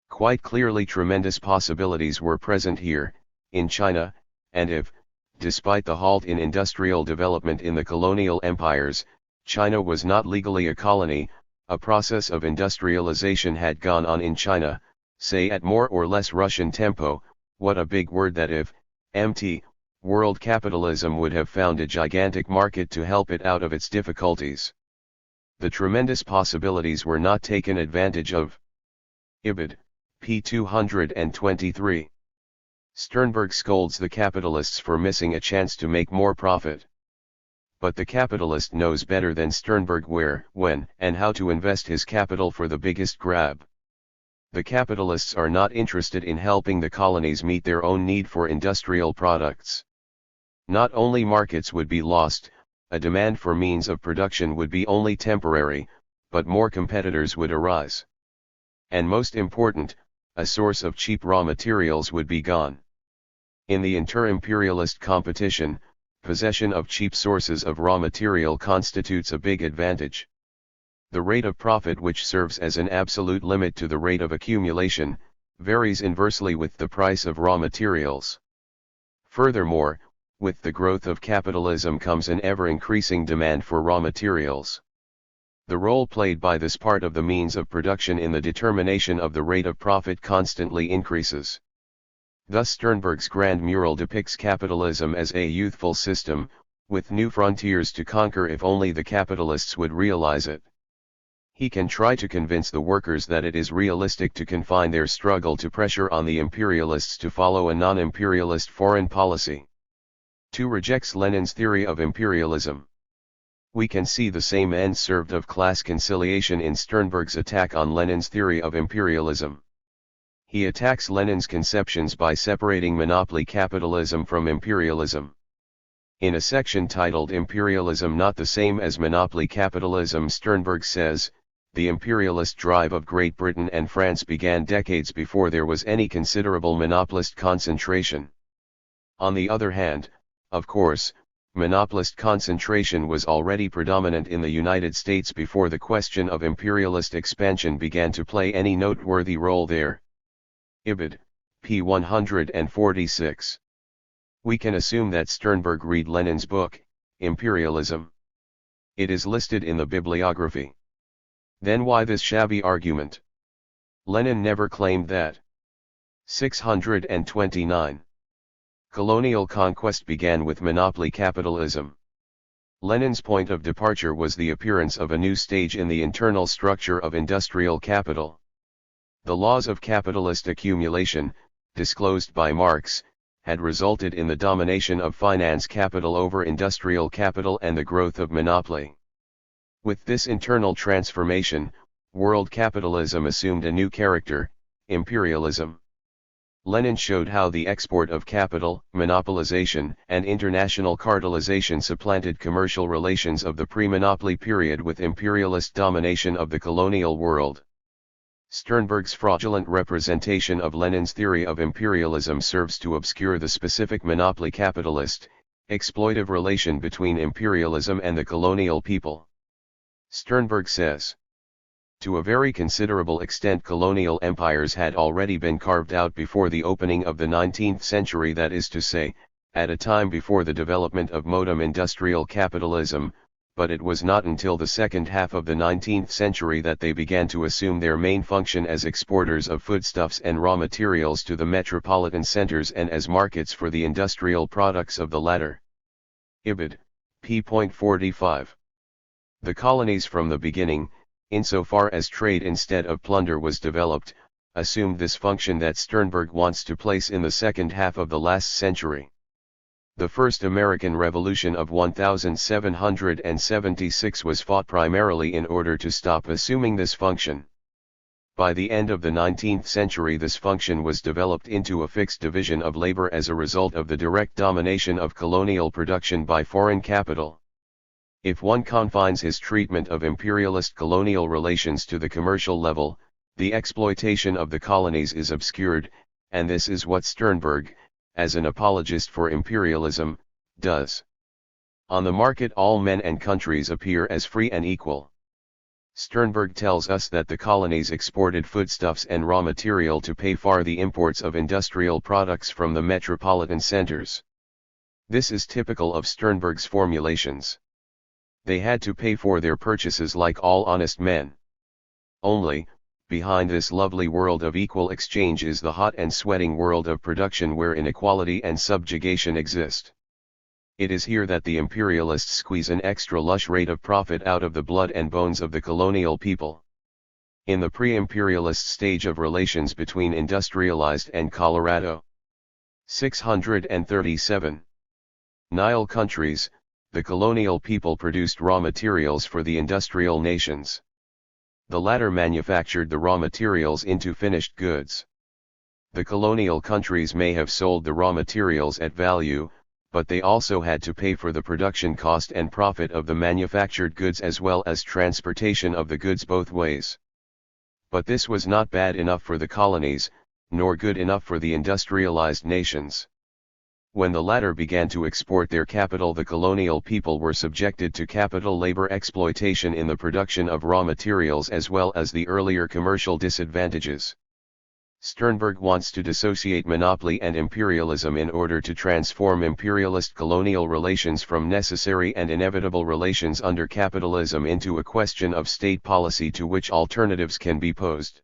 Speaker 1: Quite clearly tremendous possibilities were present here, in China, and if, despite the halt in industrial development in the colonial empires, China was not legally a colony. A process of industrialization had gone on in China, say at more or less Russian tempo. What a big word that if, MT, world capitalism would have found a gigantic market to help it out of its difficulties. The tremendous possibilities were not taken advantage of. Ibid. p. 223. Sternberg scolds the capitalists for missing a chance to make more profit. But the capitalist knows better than Sternberg where, when, and how to invest his capital for the biggest grab. The capitalists are not interested in helping the colonies meet their own need for industrial products. Not only markets would be lost, a demand for means of production would be only temporary, but more competitors would arise. And most important, a source of cheap raw materials would be gone. In the inter-imperialist competition, possession of cheap sources of raw material constitutes a big advantage. The rate of profit, which serves as an absolute limit to the rate of accumulation, varies inversely with the price of raw materials. Furthermore, with the growth of capitalism comes an ever-increasing demand for raw materials. The role played by this part of the means of production in the determination of the rate of profit constantly increases. Thus Sternberg's grand mural depicts capitalism as a youthful system, with new frontiers to conquer if only the capitalists would realize it. He can try to convince the workers that it is realistic to confine their struggle to pressure on the imperialists to follow a non-imperialist foreign policy. 2. Rejects Lenin's theory of imperialism. We can see the same end served of class conciliation in Sternberg's attack on Lenin's theory of imperialism. He attacks Lenin's conceptions by separating monopoly capitalism from imperialism. In a section titled Imperialism Not the Same as Monopoly Capitalism, Sternberg says, the imperialist drive of Great Britain and France began decades before there was any considerable monopolist concentration. On the other hand, of course, monopolist concentration was already predominant in the United States before the question of imperialist expansion began to play any noteworthy role there. Ibid. p. 146. We can assume that Sternberg read Lenin's book, Imperialism. It is listed in the bibliography. Then why this shabby argument? Lenin never claimed that. 629. Colonial conquest began with monopoly capitalism. Lenin's point of departure was the appearance of a new stage in the internal structure of industrial capital. The laws of capitalist accumulation, disclosed by Marx, had resulted in the domination of finance capital over industrial capital and the growth of monopoly. With this internal transformation, world capitalism assumed a new character, imperialism. Lenin showed how the export of capital, monopolization, and international cartelization supplanted commercial relations of the pre-monopoly period with imperialist domination of the colonial world. Sternberg's fraudulent representation of Lenin's theory of imperialism serves to obscure the specific monopoly capitalist, exploitive relation between imperialism and the colonial people. Sternberg says, to a very considerable extent colonial empires had already been carved out before the opening of the 19th century, that is to say, at a time before the development of modern industrial capitalism, but it was not until the second half of the 19th century that they began to assume their main function as exporters of foodstuffs and raw materials to the metropolitan centers and as markets for the industrial products of the latter. Ibid. p. 45. The colonies from the beginning, insofar as trade instead of plunder was developed, assumed this function that Sternberg wants to place in the second half of the last century. The first American Revolution of 1776 was fought primarily in order to stop assuming this function. By the end of the 19th century this function was developed into a fixed division of labor as a result of the direct domination of colonial production by foreign capital. If one confines his treatment of imperialist colonial relations to the commercial level, the exploitation of the colonies is obscured, and this is what Sternberg, as an apologist for imperialism, does. On the market all men and countries appear as free and equal. Sternberg tells us that the colonies exported foodstuffs and raw material to pay for the imports of industrial products from the metropolitan centers. This is typical of Sternberg's formulations. They had to pay for their purchases like all honest men. Only, behind this lovely world of equal exchange is the hot and sweating world of production where inequality and subjugation exist. It is here that the imperialists squeeze an extra lush rate of profit out of the blood and bones of the colonial people. In the pre-imperialist stage of relations between industrialized and Colorado. 637. Nile countries, the colonial people produced raw materials for the industrial nations. The latter manufactured the raw materials into finished goods. The colonial countries may have sold the raw materials at value, but they also had to pay for the production cost and profit of the manufactured goods as well as transportation of the goods both ways. But this was not bad enough for the colonies, nor good enough for the industrialized nations. When the latter began to export their capital, the colonial people were subjected to capital labor exploitation in the production of raw materials as well as the earlier commercial disadvantages. Sternberg wants to dissociate monopoly and imperialism in order to transform imperialist colonial relations from necessary and inevitable relations under capitalism into a question of state policy to which alternatives can be posed.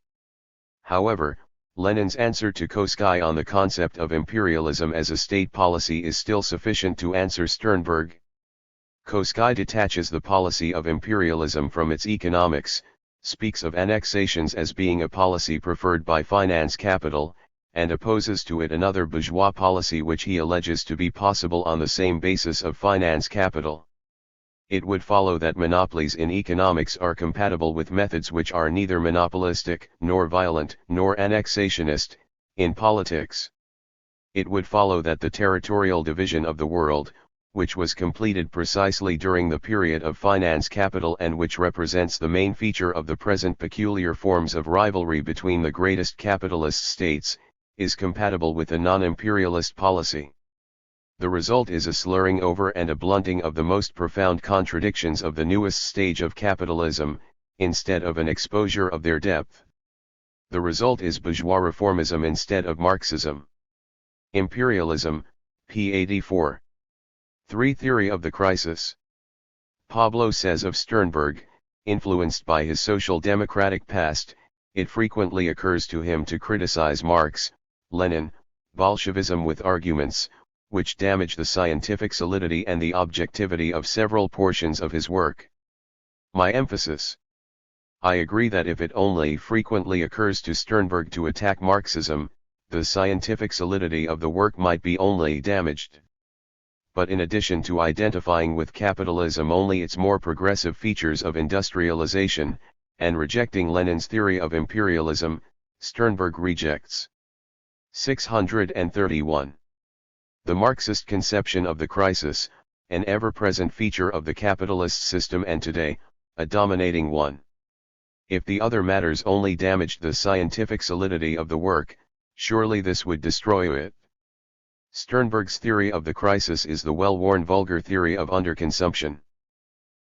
Speaker 1: However, Lenin's answer to Trotsky on the concept of imperialism as a state policy is still sufficient to answer Sternberg. Trotsky detaches the policy of imperialism from its economics, speaks of annexations as being a policy preferred by finance capital, and opposes to it another bourgeois policy which he alleges to be possible on the same basis of finance capital. It would follow that monopolies in economics are compatible with methods which are neither monopolistic, nor violent, nor annexationist, in politics. It would follow that the territorial division of the world, which was completed precisely during the period of finance capital and which represents the main feature of the present peculiar forms of rivalry between the greatest capitalist states, is compatible with a non-imperialist policy. The result is a slurring over and a blunting of the most profound contradictions of the newest stage of capitalism, instead of an exposure of their depth. The result is bourgeois reformism instead of Marxism. Imperialism, p. 84. 3. Theory of the crisis. Pablo says of Sternberg, influenced by his social democratic past, it frequently occurs to him to criticize Marx, Lenin, Bolshevism with arguments, which damage the scientific solidity and the objectivity of several portions of his work. My emphasis. I agree that if it only frequently occurs to Sternberg to attack Marxism, the scientific solidity of the work might be only damaged. But in addition to identifying with capitalism only its more progressive features of industrialization, and rejecting Lenin's theory of imperialism, Sternberg rejects 631. The Marxist conception of the crisis, an ever-present feature of the capitalist system and today, a dominating one. If the other matters only damaged the scientific solidity of the work, surely this would destroy it. Sternberg's theory of the crisis is the well-worn vulgar theory of underconsumption.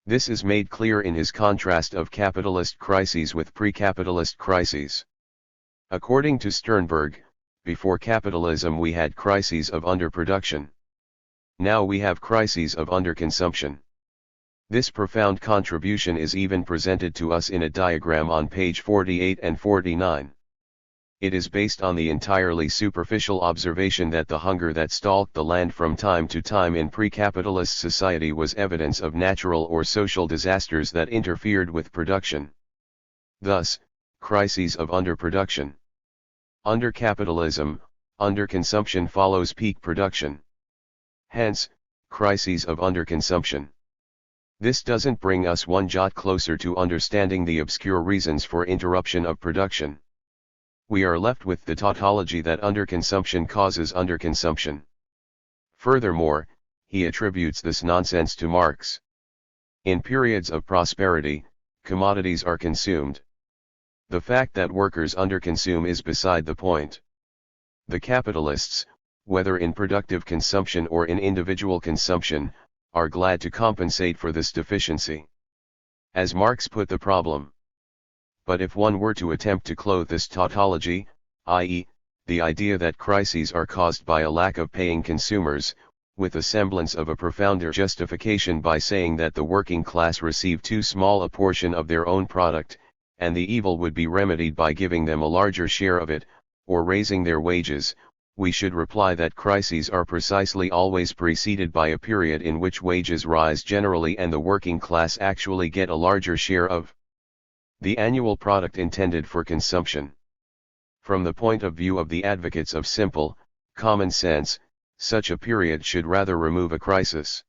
Speaker 1: This is made clear in his contrast of capitalist crises with pre-capitalist crises. According to Sternberg, before capitalism we had crises of underproduction. Now we have crises of underconsumption. This profound contribution is even presented to us in a diagram on page 48 and 49. It is based on the entirely superficial observation that the hunger that stalked the land from time to time in pre-capitalist society was evidence of natural or social disasters that interfered with production. Thus, crises of underproduction. Under capitalism, underconsumption follows peak production. Hence, crises of underconsumption. This doesn't bring us one jot closer to understanding the obscure reasons for interruption of production. We are left with the tautology that underconsumption causes underconsumption. Furthermore, he attributes this nonsense to Marx. In periods of prosperity, commodities are consumed. The fact that workers underconsume is beside the point. The capitalists, whether in productive consumption or in individual consumption, are glad to compensate for this deficiency. As Marx put the problem. But if one were to attempt to clothe this tautology, i.e., the idea that crises are caused by a lack of paying consumers, with a semblance of a profounder justification by saying that the working class receive too small a portion of their own product, and the evil would be remedied by giving them a larger share of it, or raising their wages, we should reply that crises are precisely always preceded by a period in which wages rise generally and the working class actually get a larger share of the annual product intended for consumption. From the point of view of the advocates of simple, common sense, such a period should rather remove a crisis.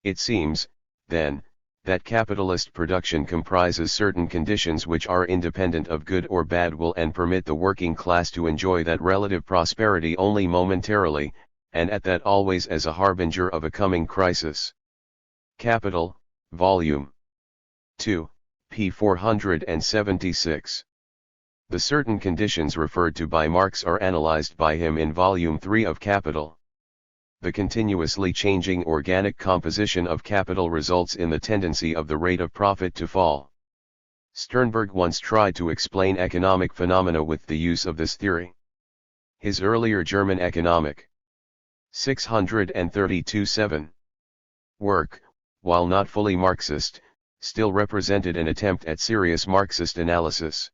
Speaker 1: It seems, then, that capitalist production comprises certain conditions which are independent of good or bad will and permit the working class to enjoy that relative prosperity only momentarily, and at that always as a harbinger of a coming crisis. Capital, Volume 2, p. 476. The certain conditions referred to by Marx are analyzed by him in Volume 3 of Capital. The continuously changing organic composition of capital results in the tendency of the rate of profit to fall. Sternberg once tried to explain economic phenomena with the use of this theory. His earlier German economic 632-7 work, while not fully Marxist, still represented an attempt at serious Marxist analysis.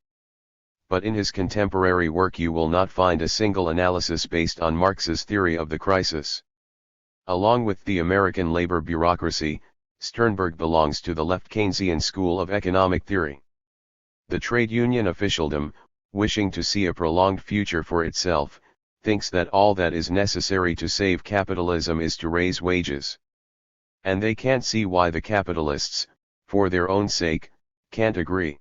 Speaker 1: But in his contemporary work you will not find a single analysis based on Marx's theory of the crisis. Along with the American labor bureaucracy, Sternberg belongs to the left Keynesian school of economic theory. The trade union officialdom, wishing to see a prolonged future for itself, thinks that all that is necessary to save capitalism is to raise wages. And they can't see why the capitalists, for their own sake, can't agree.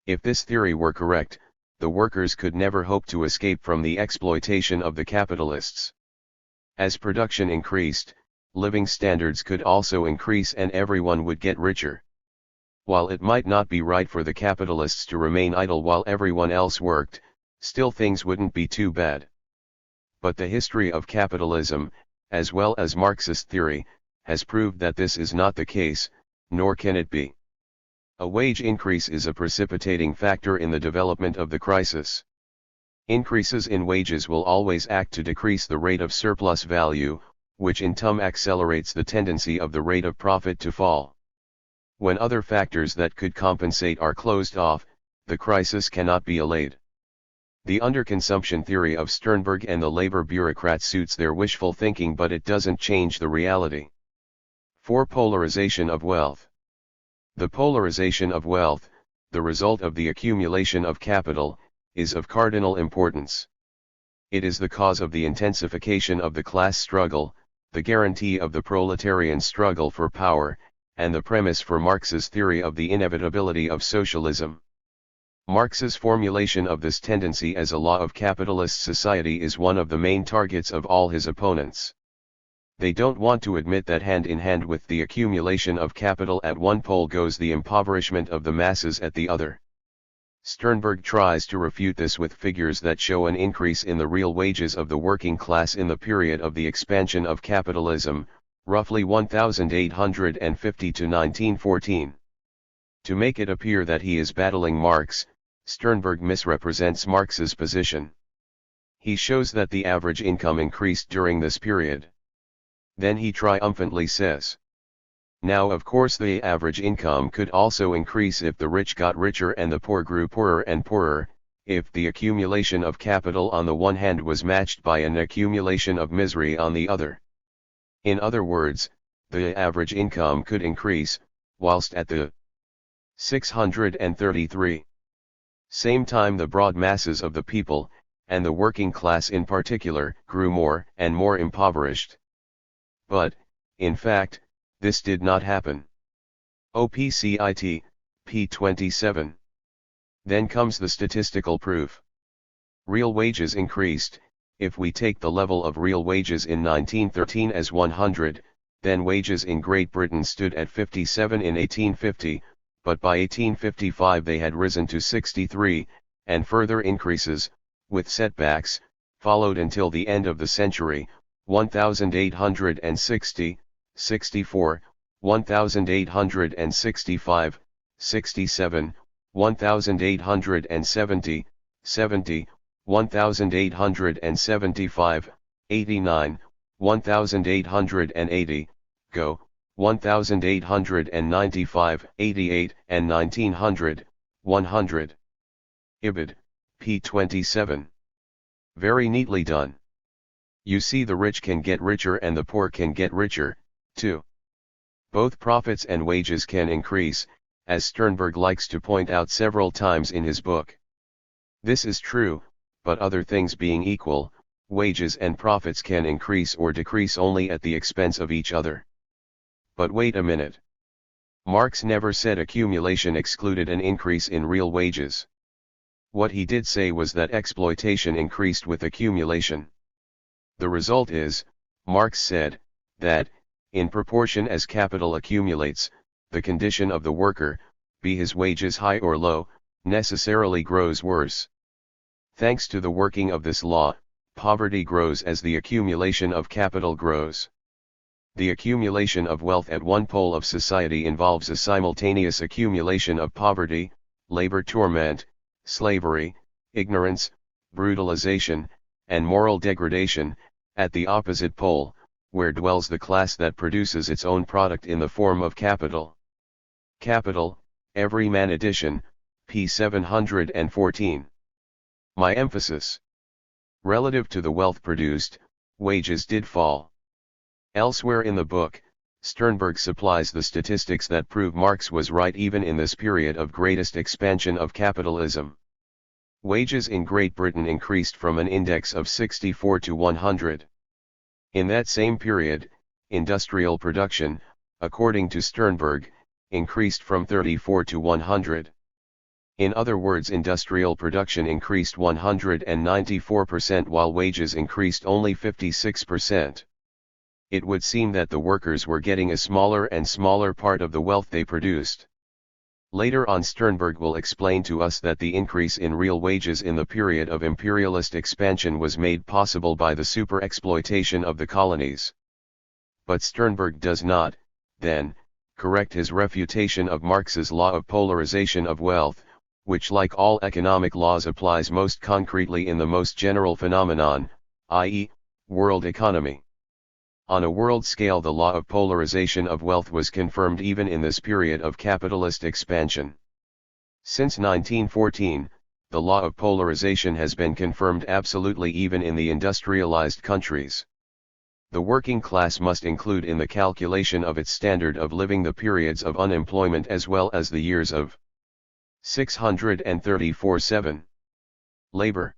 Speaker 1: If this theory were correct, the workers could never hope to escape from the exploitation of the capitalists. As production increased, living standards could also increase and everyone would get richer. While it might not be right for the capitalists to remain idle while everyone else worked, still things wouldn't be too bad. But the history of capitalism, as well as Marxist theory, has proved that this is not the case, nor can it be. A wage increase is a precipitating factor in the development of the crisis. Increases in wages will always act to decrease the rate of surplus value, which in turn accelerates the tendency of the rate of profit to fall. When other factors that could compensate are closed off, the crisis cannot be allayed. The underconsumption theory of Sternberg and the labor bureaucrats suits their wishful thinking, but it doesn't change the reality. 4. Polarization of wealth. The polarization of wealth, the result of the accumulation of capital, is of cardinal importance. It is the cause of the intensification of the class struggle, the guarantee of the proletarian struggle for power, and the premise for Marx's theory of the inevitability of socialism. Marx's formulation of this tendency as a law of capitalist society is one of the main targets of all his opponents. They don't want to admit that hand in hand with the accumulation of capital at one pole goes the impoverishment of the masses at the other. Sternberg tries to refute this with figures that show an increase in the real wages of the working class in the period of the expansion of capitalism, roughly 1850 to 1914. To make it appear that he is battling Marx, Sternberg misrepresents Marx's position. He shows that the average income increased during this period. Then he triumphantly says, now of course the average income could also increase if the rich got richer and the poor grew poorer and poorer, if the accumulation of capital on the one hand was matched by an accumulation of misery on the other. In other words, the average income could increase, whilst at the 633 same time the broad masses of the people, and the working class in particular, grew more and more impoverished. But, in fact, this did not happen. OPCIT, p. 27. Then comes the statistical proof. Real wages increased. If we take the level of real wages in 1913 as 100, then wages in Great Britain stood at 57 in 1850, but by 1855 they had risen to 63, and further increases, with setbacks, followed until the end of the century, 1860, 64, 1865, 67, 1870, 70, 1875, 89, 1880, Go, 1895, 88 and 1900, 100. Ibid, p. 27. Very neatly done. You see, the rich can get richer and the poor can get richer, too. Both profits and wages can increase, as Sternberg likes to point out several times in his book. This is true, but other things being equal, wages and profits can increase or decrease only at the expense of each other. But wait a minute. Marx never said accumulation excluded an increase in real wages. What he did say was that exploitation increased with accumulation. The result is, Marx said, that, in proportion as capital accumulates, the condition of the worker, be his wages high or low, necessarily grows worse. Thanks to the working of this law, poverty grows as the accumulation of capital grows. The accumulation of wealth at one pole of society involves a simultaneous accumulation of poverty, labor torment, slavery, ignorance, brutalization, and moral degradation, at the opposite pole, where dwells the class that produces its own product in the form of capital. Capital, Everyman edition, p. 714. My emphasis. Relative to the wealth produced, wages did fall. Elsewhere in the book, Sternberg supplies the statistics that prove Marx was right even in this period of greatest expansion of capitalism. Wages in Great Britain increased from an index of 64 to 100. In that same period, industrial production, according to Sternberg, increased from 34 to 100. In other words, industrial production increased 194% while wages increased only 56%. It would seem that the workers were getting a smaller and smaller part of the wealth they produced. Later on, Sternberg will explain to us that the increase in real wages in the period of imperialist expansion was made possible by the superexploitation of the colonies. But Sternberg does not, then, correct his refutation of Marx's law of polarization of wealth, which like all economic laws applies most concretely in the most general phenomenon, i.e., world economy. On a world scale, the law of polarization of wealth was confirmed even in this period of capitalist expansion. Since 1914, the law of polarization has been confirmed absolutely even in the industrialized countries. The working class must include in the calculation of its standard of living the periods of unemployment as well as the years of 634/7 labor.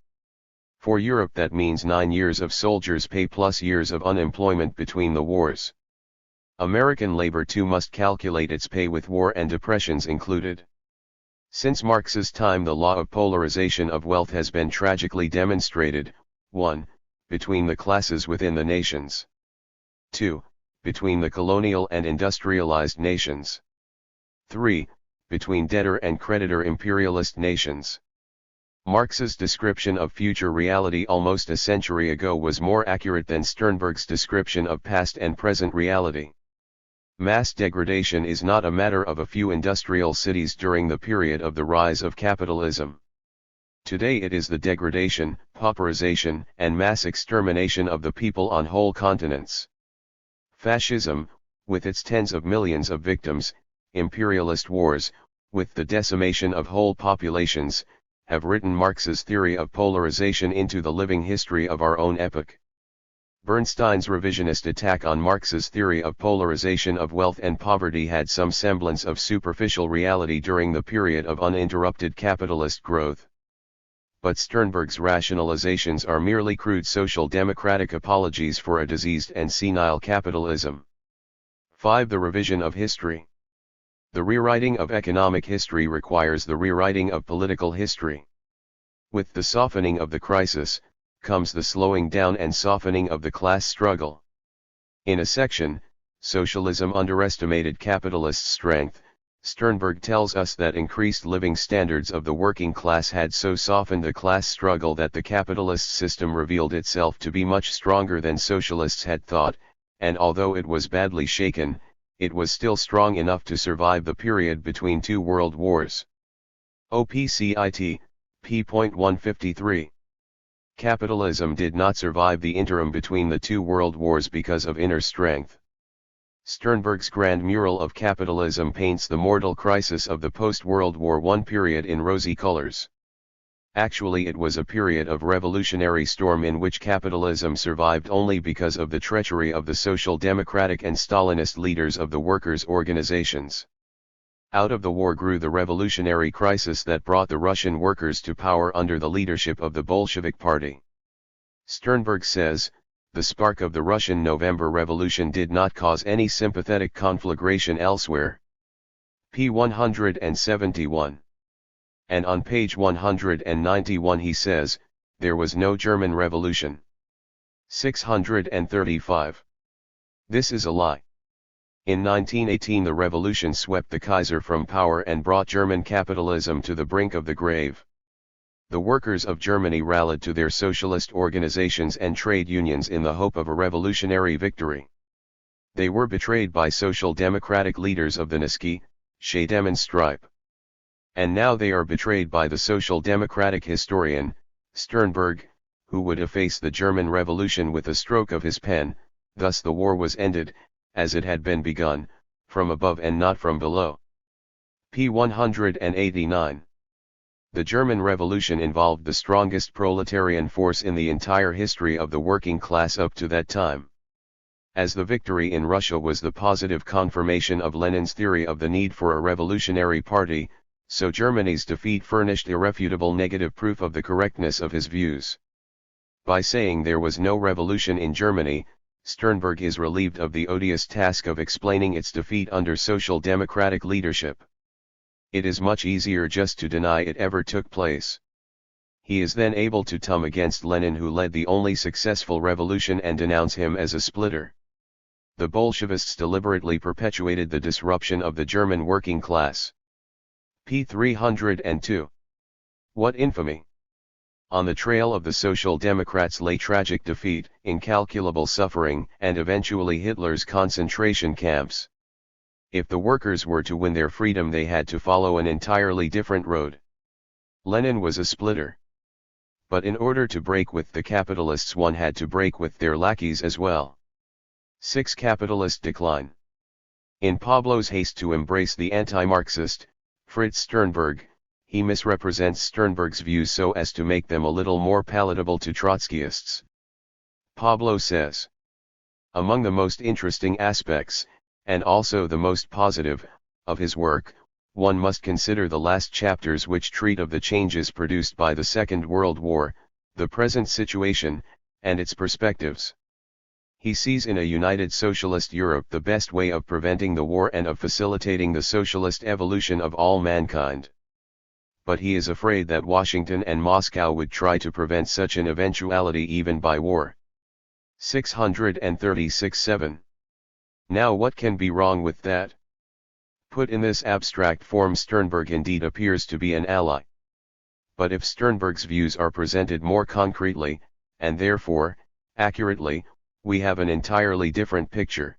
Speaker 1: For Europe that means 9 years of soldiers' pay plus years of unemployment between the wars. American labor too must calculate its pay with war and depressions included. Since Marx's time, the law of polarization of wealth has been tragically demonstrated: 1. Between the classes within the nations. 2. Between the colonial and industrialized nations. 3. Between debtor and creditor imperialist nations. Marx's description of future reality almost a century ago was more accurate than Sternberg's description of past and present reality. Mass degradation is not a matter of a few industrial cities during the period of the rise of capitalism. Today it is the degradation, pauperization, and mass extermination of the people on whole continents. Fascism, with its tens of millions of victims, imperialist wars, with the decimation of whole populations, have written Marx's theory of polarization into the living history of our own epoch. Bernstein's revisionist attack on Marx's theory of polarization of wealth and poverty had some semblance of superficial reality during the period of uninterrupted capitalist growth. But Sternberg's rationalizations are merely crude social democratic apologies for a diseased and senile capitalism. 5. The revision of history. The rewriting of economic history requires the rewriting of political history. With the softening of the crisis, comes the slowing down and softening of the class struggle. In a section, Socialism Underestimated Capitalist Strength, Sternberg tells us that increased living standards of the working class had so softened the class struggle that the capitalist system revealed itself to be much stronger than socialists had thought, and although it was badly shaken, it was still strong enough to survive the period between two world wars. OPCIT, p.153. Capitalism did not survive the interim between the two world wars because of inner strength. Sternberg's grand mural of capitalism paints the mortal crisis of the post-World War I period in rosy colors. Actually, it was a period of revolutionary storm in which capitalism survived only because of the treachery of the Social Democratic and Stalinist leaders of the workers' organizations. Out of the war grew the revolutionary crisis that brought the Russian workers to power under the leadership of the Bolshevik Party. Sternberg says, the spark of the Russian November Revolution did not cause any sympathetic conflagration elsewhere. p. 171. And on page 191 he says, there was no German Revolution. 635. This is a lie. In 1918 the revolution swept the Kaiser from power and brought German capitalism to the brink of the grave. The workers of Germany rallied to their socialist organizations and trade unions in the hope of a revolutionary victory. They were betrayed by social democratic leaders of the Nazi, Scheidem and Stripe. And now they are betrayed by the social democratic historian, Sternberg, who would efface the German Revolution with a stroke of his pen. Thus the war was ended, as it had been begun, from above and not from below. p. 189. The German Revolution involved the strongest proletarian force in the entire history of the working class up to that time. As the victory in Russia was the positive confirmation of Lenin's theory of the need for a revolutionary party, so Germany's defeat furnished irrefutable negative proof of the correctness of his views. By saying there was no revolution in Germany, Sternberg is relieved of the odious task of explaining its defeat under social democratic leadership. It is much easier just to deny it ever took place. He is then able to tum against Lenin, who led the only successful revolution, and denounce him as a splitter. The Bolshevists deliberately perpetuated the disruption of the German working class. p. 302. What infamy! On the trail of the Social Democrats lay tragic defeat, incalculable suffering, and eventually Hitler's concentration camps. If the workers were to win their freedom, they had to follow an entirely different road. Lenin was a splitter. But in order to break with the capitalists, one had to break with their lackeys as well. 6. Capitalist decline. In Pablo's haste to embrace the anti-Marxist, Fritz Sternberg, he misrepresents Sternberg's views so as to make them a little more palatable to Trotskyists. Pablo says, among the most interesting aspects, and also the most positive, of his work, one must consider the last chapters, which treat of the changes produced by the Second World War, the present situation, and its perspectives. He sees in a united socialist Europe the best way of preventing the war and of facilitating the socialist evolution of all mankind. But he is afraid that Washington and Moscow would try to prevent such an eventuality even by war. 636-7. Now what can be wrong with that? Put in this abstract form, Sternberg indeed appears to be an ally. But if Sternberg's views are presented more concretely, and therefore, accurately, we have an entirely different picture.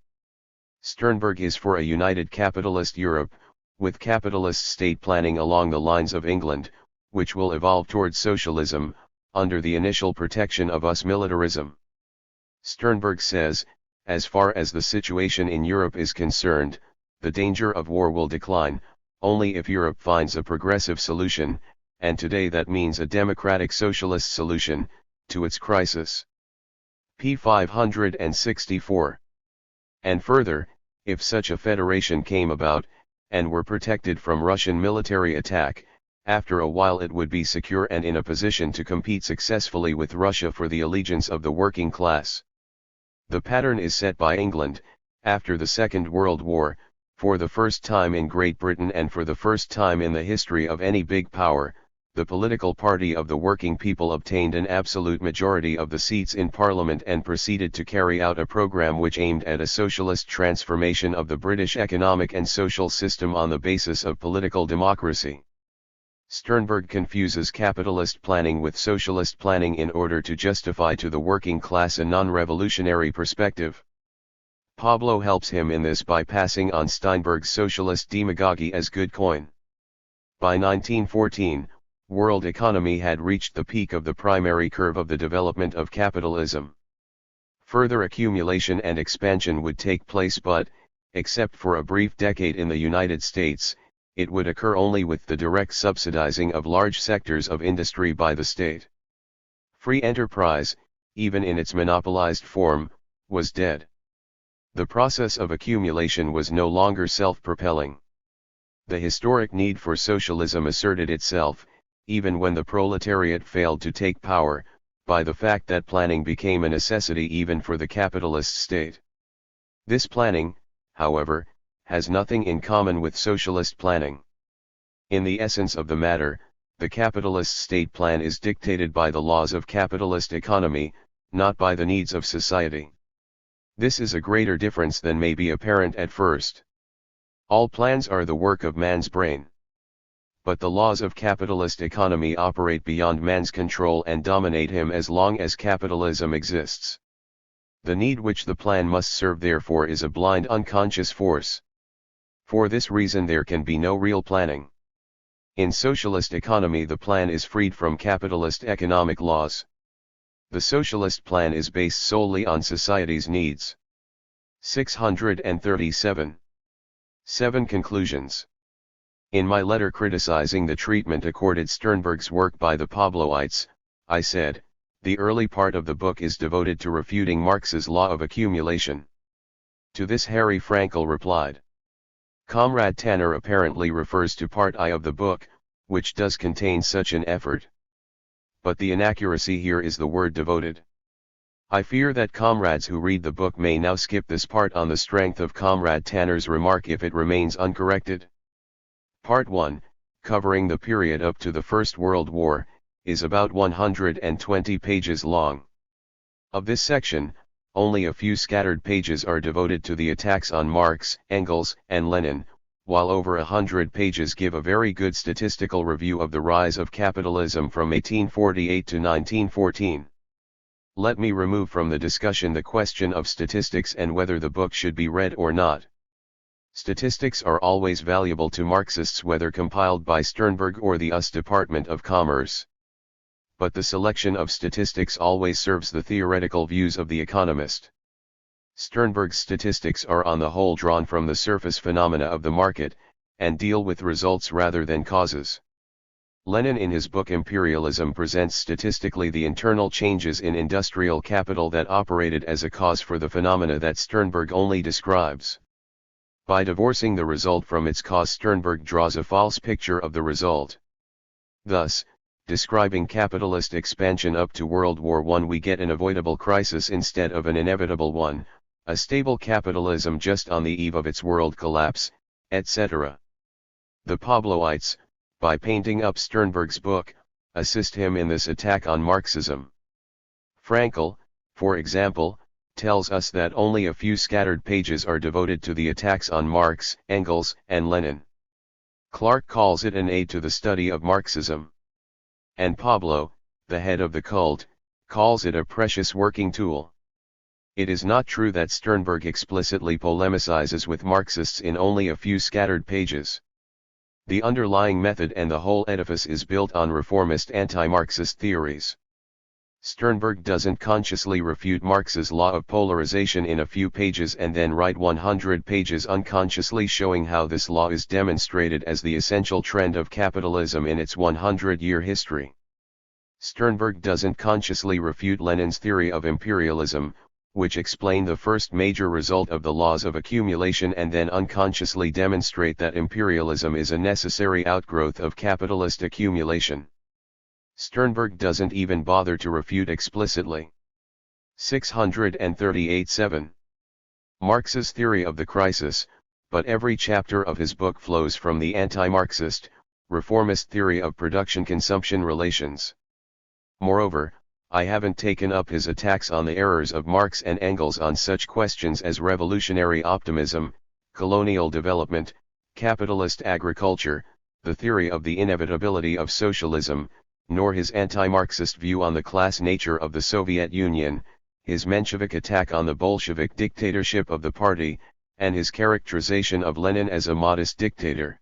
Speaker 1: Sternberg is for a united capitalist Europe, with capitalist state planning along the lines of England, which will evolve towards socialism, under the initial protection of US militarism. Sternberg says, as far as the situation in Europe is concerned, the danger of war will decline, only if Europe finds a progressive solution, and today that means a democratic socialist solution, to its crisis. p. 564. And further, if such a federation came about, and were protected from Russian military attack, after a while it would be secure and in a position to compete successfully with Russia for the allegiance of the working class. The pattern is set by England, after the Second World War, for the first time in Great Britain and for the first time in the history of any big power. The political party of the working people obtained an absolute majority of the seats in Parliament and proceeded to carry out a program which aimed at a socialist transformation of the British economic and social system on the basis of political democracy. Sternberg confuses capitalist planning with socialist planning in order to justify to the working class a non-revolutionary perspective. Pablo helps him in this by passing on Steinberg's socialist demagogy as good coin. By 1914, world economy had reached the peak of the primary curve of the development of capitalism. Further accumulation and expansion would take place, but, except for a brief decade in the United States, it would occur only with the direct subsidizing of large sectors of industry by the state. Free enterprise, even in its monopolized form, was dead. The process of accumulation was no longer self-propelling. The historic need for socialism asserted itself, even when the proletariat failed to take power, by the fact that planning became a necessity even for the capitalist state. This planning, however, has nothing in common with socialist planning. In the essence of the matter, the capitalist state plan is dictated by the laws of capitalist economy, not by the needs of society. This is a greater difference than may be apparent at first. All plans are the work of man's brain. But the laws of capitalist economy operate beyond man's control and dominate him as long as capitalism exists. The need which the plan must serve therefore is a blind unconscious force. For this reason there can be no real planning. In socialist economy the plan is freed from capitalist economic laws. The socialist plan is based solely on society's needs. 637. 7 Conclusions. In my letter criticizing the treatment accorded Sternberg's work by the Pabloites, I said, the early part of the book is devoted to refuting Marx's law of accumulation. To this Harry Frankel replied. Comrade Tanner apparently refers to part I of the book, which does contain such an effort. But the inaccuracy here is the word devoted. I fear that comrades who read the book may now skip this part on the strength of Comrade Tanner's remark if it remains uncorrected. Part 1, covering the period up to the First World War, is about 120 pages long. Of this section, only a few scattered pages are devoted to the attacks on Marx, Engels, and Lenin, while over 100 pages give a very good statistical review of the rise of capitalism from 1848 to 1914. Let me remove from the discussion the question of statistics and whether the book should be read or not. Statistics are always valuable to Marxists whether compiled by Sternberg or the US Department of Commerce. But the selection of statistics always serves the theoretical views of the economist. Sternberg's statistics are on the whole drawn from the surface phenomena of the market, and deal with results rather than causes. Lenin in his book Imperialism presents statistically the internal changes in industrial capital that operated as a cause for the phenomena that Sternberg only describes. By divorcing the result from its cause, Sternberg draws a false picture of the result. Thus, describing capitalist expansion up to World War I, we get an avoidable crisis instead of an inevitable one, a stable capitalism just on the eve of its world collapse, etc. The Pabloites, by painting up Sternberg's book, assist him in this attack on Marxism. Frankel, for example, tells us that only a few scattered pages are devoted to the attacks on Marx, Engels, and Lenin. Clark calls it an aid to the study of Marxism. And Pablo, the head of the cult, calls it a precious working tool. It is not true that Sternberg explicitly polemicizes with Marxists in only a few scattered pages. The underlying method and the whole edifice is built on reformist anti-Marxist theories. Sternberg doesn't consciously refute Marx's law of polarization in a few pages and then write 100 pages unconsciously showing how this law is demonstrated as the essential trend of capitalism in its 100-year history. Sternberg doesn't consciously refute Lenin's theory of imperialism, which explain the first major result of the laws of accumulation and then unconsciously demonstrate that imperialism is a necessary outgrowth of capitalist accumulation. Sternberg doesn't even bother to refute explicitly. 638-7. Marx's theory of the crisis, but every chapter of his book flows from the anti-Marxist, reformist theory of production-consumption relations. Moreover, I haven't taken up his attacks on the errors of Marx and Engels on such questions as revolutionary optimism, colonial development, capitalist agriculture, the theory of the inevitability of socialism, nor his anti-Marxist view on the class nature of the Soviet Union, his Menshevik attack on the Bolshevik dictatorship of the party, and his characterization of Lenin as a modest dictator.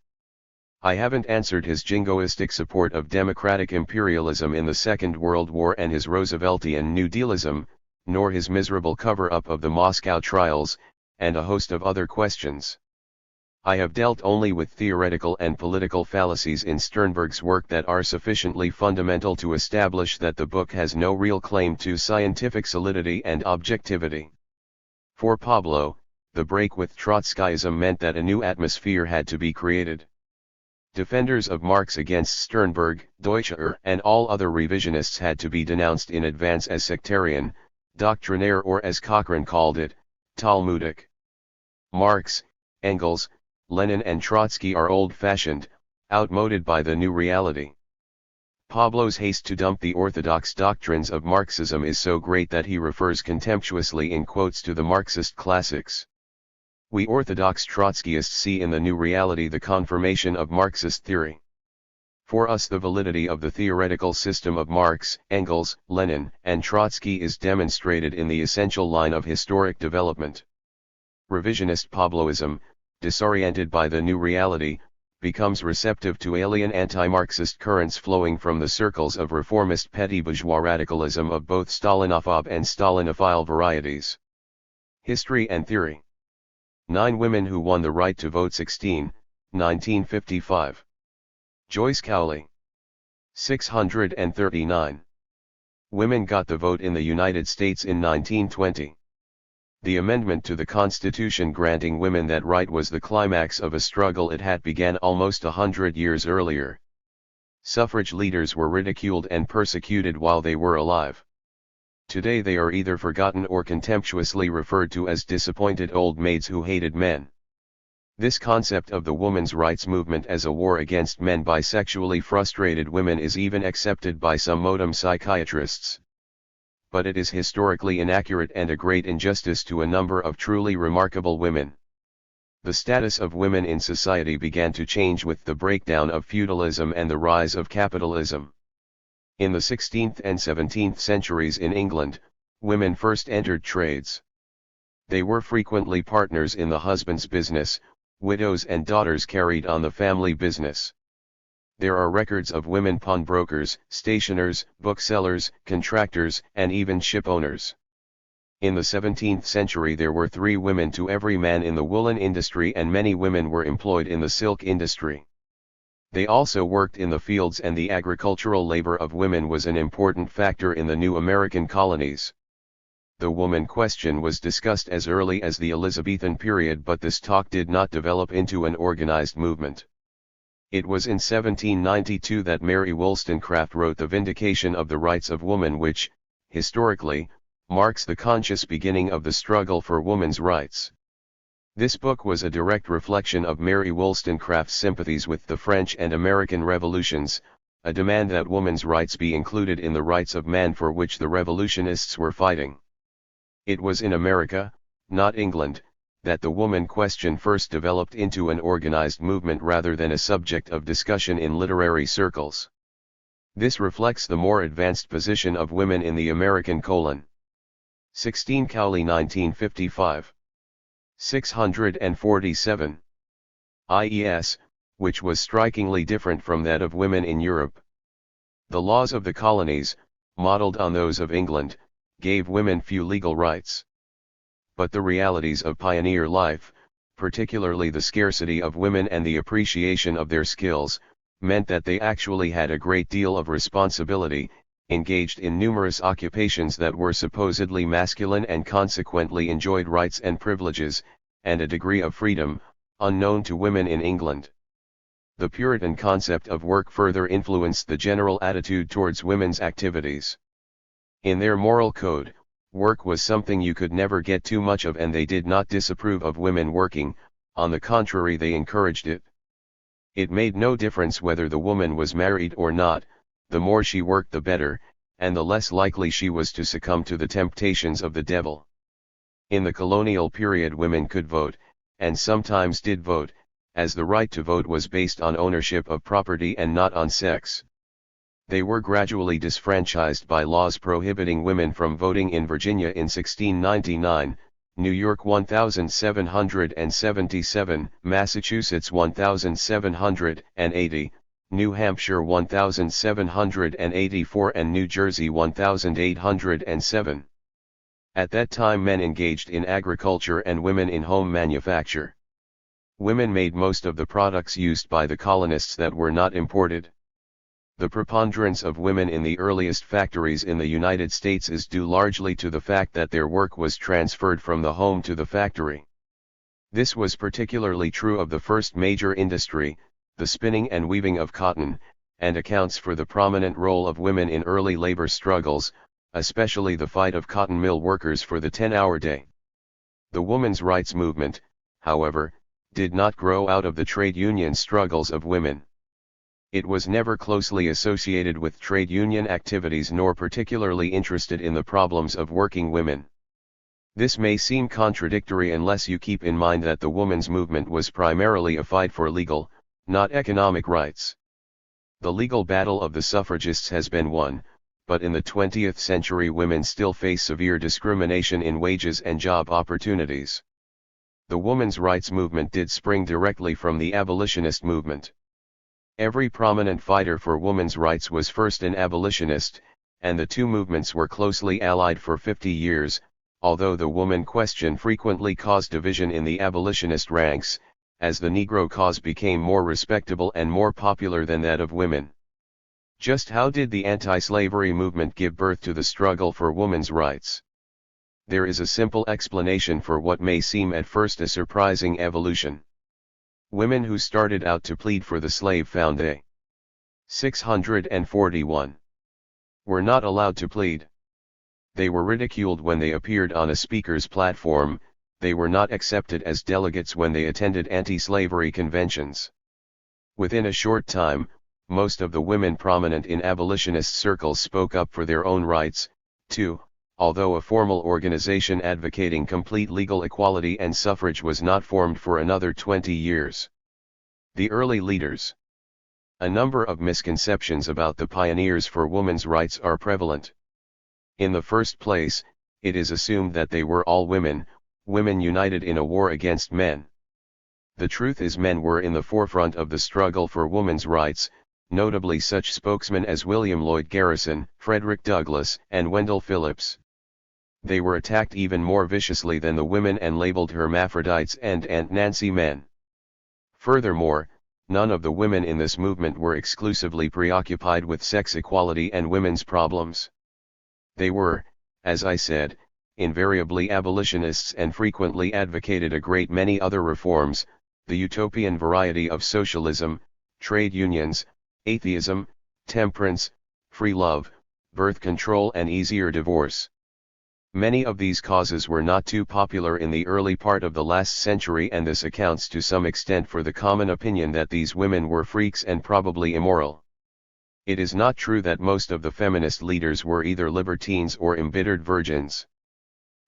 Speaker 1: I haven't answered his jingoistic support of democratic imperialism in the Second World War and his Rooseveltian New Dealism, nor his miserable cover-up of the Moscow trials, and a host of other questions. I have dealt only with theoretical and political fallacies in Sternberg's work that are sufficiently fundamental to establish that the book has no real claim to scientific solidity and objectivity. For Pablo, the break with Trotskyism meant that a new atmosphere had to be created. Defenders of Marx against Sternberg, Deutscher, and all other revisionists had to be denounced in advance as sectarian, doctrinaire, or as Cochrane called it, Talmudic. Marx, Engels, Lenin and Trotsky are old-fashioned, outmoded by the new reality. Pablo's haste to dump the orthodox doctrines of Marxism is so great that he refers contemptuously in quotes to the Marxist classics. We orthodox Trotskyists see in the new reality the confirmation of Marxist theory. For us the validity of the theoretical system of Marx, Engels, Lenin, and Trotsky is demonstrated in the essential line of historic development. Revisionist Pabloism, disoriented by the new reality, becomes receptive to alien anti-Marxist currents flowing from the circles of reformist petty bourgeois radicalism of both Stalinophobe and Stalinophile varieties. History and Theory. 9 Women Who Won the Right to Vote 16, 1955. Joyce Cowley. 639. Women got the vote in the United States in 1920. The amendment to the Constitution granting women that right was the climax of a struggle it had began almost 100 years earlier. Suffrage leaders were ridiculed and persecuted while they were alive. Today they are either forgotten or contemptuously referred to as disappointed old maids who hated men. This concept of the women's rights movement as a war against men by sexually frustrated women is even accepted by some modem psychiatrists. But it is historically inaccurate and a great injustice to a number of truly remarkable women. The status of women in society began to change with the breakdown of feudalism and the rise of capitalism. In the 16th and 17th centuries in England, women first entered trades. They were frequently partners in the husband's business, widows and daughters carried on the family business. There are records of women pawnbrokers, stationers, booksellers, contractors, and even ship owners. In the 17th century there were 3 women to every man in the woolen industry, and many women were employed in the silk industry. They also worked in the fields, and the agricultural labor of women was an important factor in the new American colonies. The woman question was discussed as early as the Elizabethan period, but this talk did not develop into an organized movement. It was in 1792 that Mary Wollstonecraft wrote The Vindication of the Rights of Woman, which, historically, marks the conscious beginning of the struggle for women's rights. This book was a direct reflection of Mary Wollstonecraft's sympathies with the French and American revolutions, a demand that women's rights be included in the rights of man for which the revolutionists were fighting. It was in America, not England, that the woman question first developed into an organized movement rather than a subject of discussion in literary circles. This reflects the more advanced position of women in the American colon. 16 Cowley 1955. 647. IES, which was strikingly different from that of women in Europe. The laws of the colonies, modeled on those of England, gave women few legal rights. But the realities of pioneer life, particularly the scarcity of women and the appreciation of their skills, meant that they actually had a great deal of responsibility, engaged in numerous occupations that were supposedly masculine and consequently enjoyed rights and privileges, and a degree of freedom, unknown to women in England. The Puritan concept of work further influenced the general attitude towards women's activities. In their moral code, work was something you could never get too much of, and they did not disapprove of women working, on the contrary they encouraged it. It made no difference whether the woman was married or not, the more she worked the better, and the less likely she was to succumb to the temptations of the devil. In the colonial period women could vote, and sometimes did vote, as the right to vote was based on ownership of property and not on sex. They were gradually disfranchised by laws prohibiting women from voting in Virginia in 1699, New York 1777, Massachusetts 1780, New Hampshire 1784 and New Jersey 1807. At that time men engaged in agriculture and women in home manufacture. Women made most of the products used by the colonists that were not imported. The preponderance of women in the earliest factories in the United States is due largely to the fact that their work was transferred from the home to the factory. This was particularly true of the first major industry, the spinning and weaving of cotton, and accounts for the prominent role of women in early labor struggles, especially the fight of cotton mill workers for the 10-hour day. The women's rights movement, however, did not grow out of the trade union struggles of women. It was never closely associated with trade union activities nor particularly interested in the problems of working women. This may seem contradictory unless you keep in mind that the women's movement was primarily a fight for legal, not economic rights. The legal battle of the suffragists has been won, but in the 20th century women still face severe discrimination in wages and job opportunities. The women's rights movement did spring directly from the abolitionist movement. Every prominent fighter for women's rights was first an abolitionist, and the two movements were closely allied for 50 years, although the woman question frequently caused division in the abolitionist ranks, as the Negro cause became more respectable and more popular than that of women. Just how did the anti-slavery movement give birth to the struggle for women's rights? There is a simple explanation for what may seem at first a surprising evolution. Women who started out to plead for the slave found a 641 were not allowed to plead. They were ridiculed when they appeared on a speaker's platform, they were not accepted as delegates when they attended anti-slavery conventions. Within a short time, most of the women prominent in abolitionist circles spoke up for their own rights, too, although a formal organization advocating complete legal equality and suffrage was not formed for another 20 years. The early leaders. A number of misconceptions about the pioneers for women's rights are prevalent. In the first place, it is assumed that they were all women, women united in a war against men. The truth is men were in the forefront of the struggle for women's rights, notably such spokesmen as William Lloyd Garrison, Frederick Douglass, and Wendell Phillips. They were attacked even more viciously than the women and labeled hermaphrodites and Aunt Nancy men. Furthermore, none of the women in this movement were exclusively preoccupied with sex equality and women's problems. They were, as I said, invariably abolitionists and frequently advocated a great many other reforms, the utopian variety of socialism, trade unions, atheism, temperance, free love, birth control and easier divorce. Many of these causes were not too popular in the early part of the last century, and this accounts to some extent for the common opinion that these women were freaks and probably immoral. It is not true that most of the feminist leaders were either libertines or embittered virgins.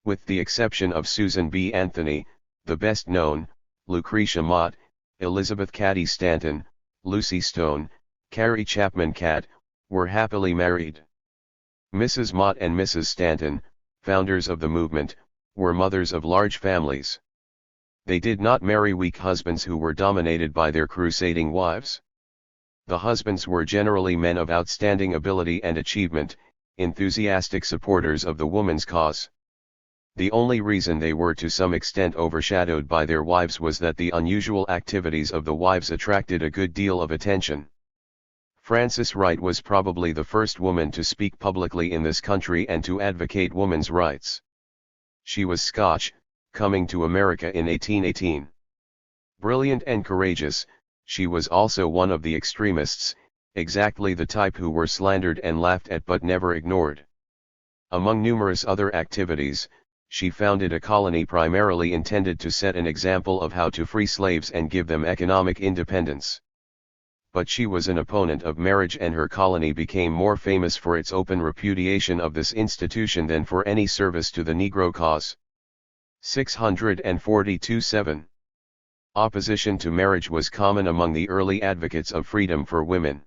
Speaker 1: With the exception of Susan B. Anthony, the best known, Lucretia Mott, Elizabeth Cady Stanton, Lucy Stone, Carrie Chapman Catt, were happily married. Mrs. Mott and Mrs. Stanton, founders of the movement, were mothers of large families. They did not marry weak husbands who were dominated by their crusading wives. The husbands were generally men of outstanding ability and achievement, enthusiastic supporters of the woman's cause. The only reason they were to some extent overshadowed by their wives was that the unusual activities of the wives attracted a good deal of attention. Frances Wright was probably the first woman to speak publicly in this country and to advocate women's rights. She was Scotch, coming to America in 1818. Brilliant and courageous, she was also one of the extremists, exactly the type who were slandered and laughed at but never ignored. Among numerous other activities, she founded a colony primarily intended to set an example of how to free slaves and give them economic independence. But she was an opponent of marriage, and her colony became more famous for its open repudiation of this institution than for any service to the Negro cause. 642-7. Opposition to marriage was common among the early advocates of freedom for women.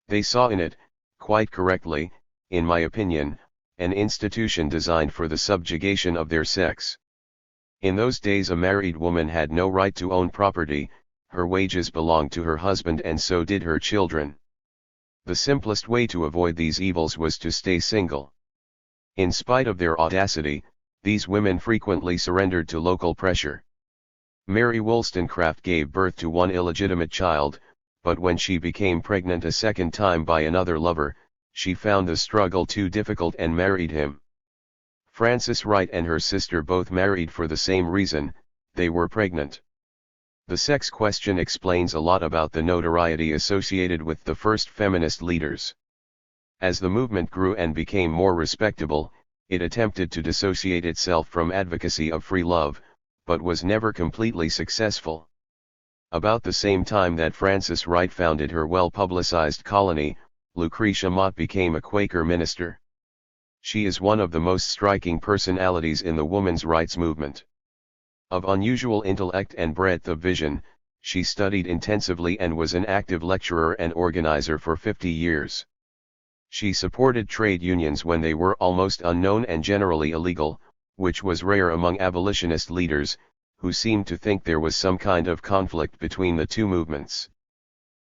Speaker 1: They saw in it, quite correctly, in my opinion, an institution designed for the subjugation of their sex. In those days a married woman had no right to own property, her wages belonged to her husband and so did her children. The simplest way to avoid these evils was to stay single. In spite of their audacity, these women frequently surrendered to local pressure. Mary Wollstonecraft gave birth to one illegitimate child, but when she became pregnant a second time by another lover, she found the struggle too difficult and married him. Frances Wright and her sister both married for the same reason: they were pregnant. The sex question explains a lot about the notoriety associated with the first feminist leaders. As the movement grew and became more respectable, it attempted to dissociate itself from advocacy of free love, but was never completely successful. About the same time that Frances Wright founded her well-publicized colony, Lucretia Mott became a Quaker minister. She is one of the most striking personalities in the women's rights movement. Of unusual intellect and breadth of vision, she studied intensively and was an active lecturer and organizer for 50 years. She supported trade unions when they were almost unknown and generally illegal, which was rare among abolitionist leaders, who seemed to think there was some kind of conflict between the two movements.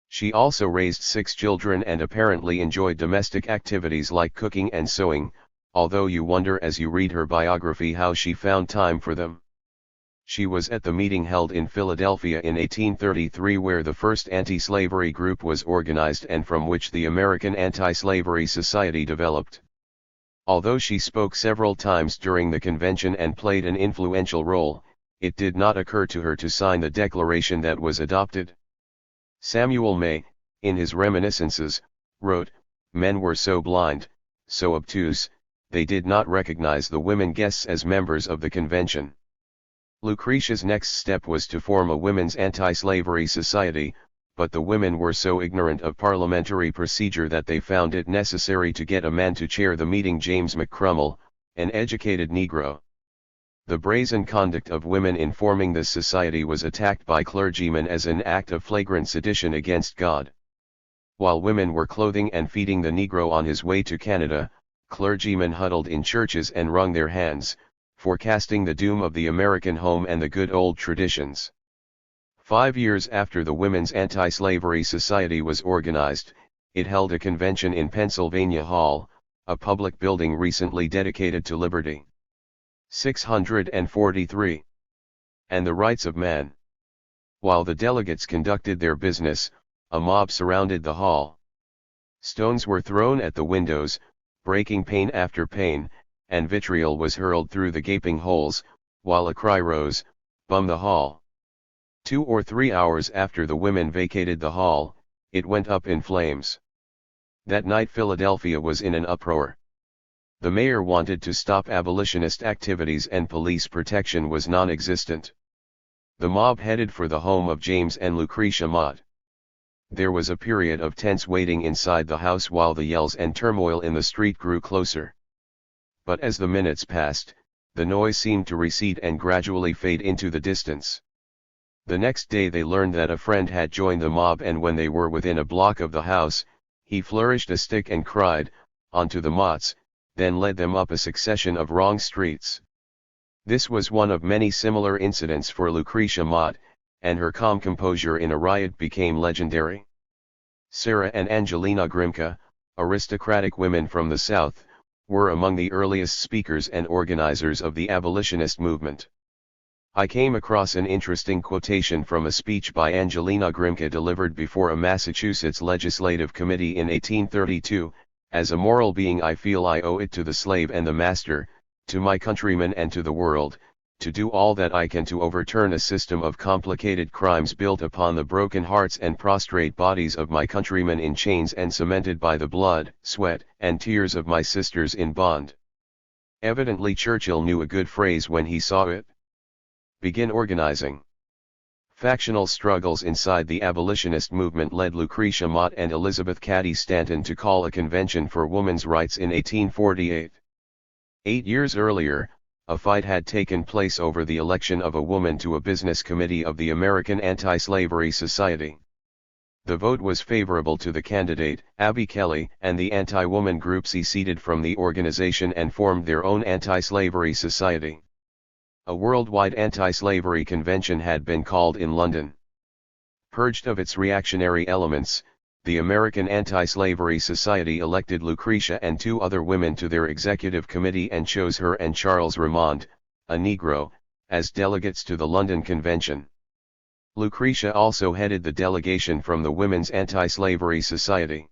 Speaker 1: She also raised 6 children and apparently enjoyed domestic activities like cooking and sewing, although you wonder as you read her biography how she found time for them. She was at the meeting held in Philadelphia in 1833 where the first anti-slavery group was organized and from which the American Anti-Slavery Society developed. Although she spoke several times during the convention and played an influential role, it did not occur to her to sign the declaration that was adopted. Samuel May, in his reminiscences, wrote, "Men were so blind, so obtuse, they did not recognize the women guests as members of the convention." Lucretia's next step was to form a women's anti-slavery society, but the women were so ignorant of parliamentary procedure that they found it necessary to get a man to chair the meeting, James McCrummell, an educated Negro. The brazen conduct of women in forming this society was attacked by clergymen as an act of flagrant sedition against God. While women were clothing and feeding the Negro on his way to Canada, clergymen huddled in churches and wrung their hands, forecasting the doom of the American home and the good old traditions. 5 years after the Women's Anti-Slavery Society was organized, it held a convention in Pennsylvania Hall, a public building recently dedicated to liberty. 643. And the rights of man. While the delegates conducted their business, a mob surrounded the hall. Stones were thrown at the windows, breaking pane after pane, and vitriol was hurled through the gaping holes, while a cry rose, "Bum the hall!" 2 or 3 hours after the women vacated the hall, it went up in flames. That night Philadelphia was in an uproar. The mayor wanted to stop abolitionist activities and police protection was non-existent. The mob headed for the home of James and Lucretia Mott. There was a period of tense waiting inside the house while the yells and turmoil in the street grew closer. But as the minutes passed, the noise seemed to recede and gradually fade into the distance. The next day they learned that a friend had joined the mob, and when they were within a block of the house, he flourished a stick and cried, "On to the Motts," then led them up a succession of wrong streets. This was one of many similar incidents for Lucretia Mott, and her calm composure in a riot became legendary. Sarah and Angelina Grimke, aristocratic women from the South, were among the earliest speakers and organizers of the abolitionist movement. I came across an interesting quotation from a speech by Angelina Grimke delivered before a Massachusetts legislative committee in 1832, "As a moral being I feel I owe it to the slave and the master, to my countrymen and to the world, to do all that I can to overturn a system of complicated crimes built upon the broken hearts and prostrate bodies of my countrymen in chains and cemented by the blood, sweat, and tears of my sisters in bond." Evidently Churchill knew a good phrase when he saw it. Begin organizing. Factional struggles inside the abolitionist movement led Lucretia Mott and Elizabeth Cady Stanton to call a convention for women's rights in 1848. 8 years earlier, a fight had taken place over the election of a woman to a business committee of the American Anti-Slavery Society. The vote was favorable to the candidate, Abby Kelly, and the anti-woman group seceded from the organization and formed their own anti-slavery society. A worldwide anti-slavery convention had been called in London. Purged of its reactionary elements, the American Anti-Slavery Society elected Lucretia and 2 other women to their executive committee and chose her and Charles Remond, a Negro, as delegates to the London Convention. Lucretia also headed the delegation from the Women's Anti-Slavery Society.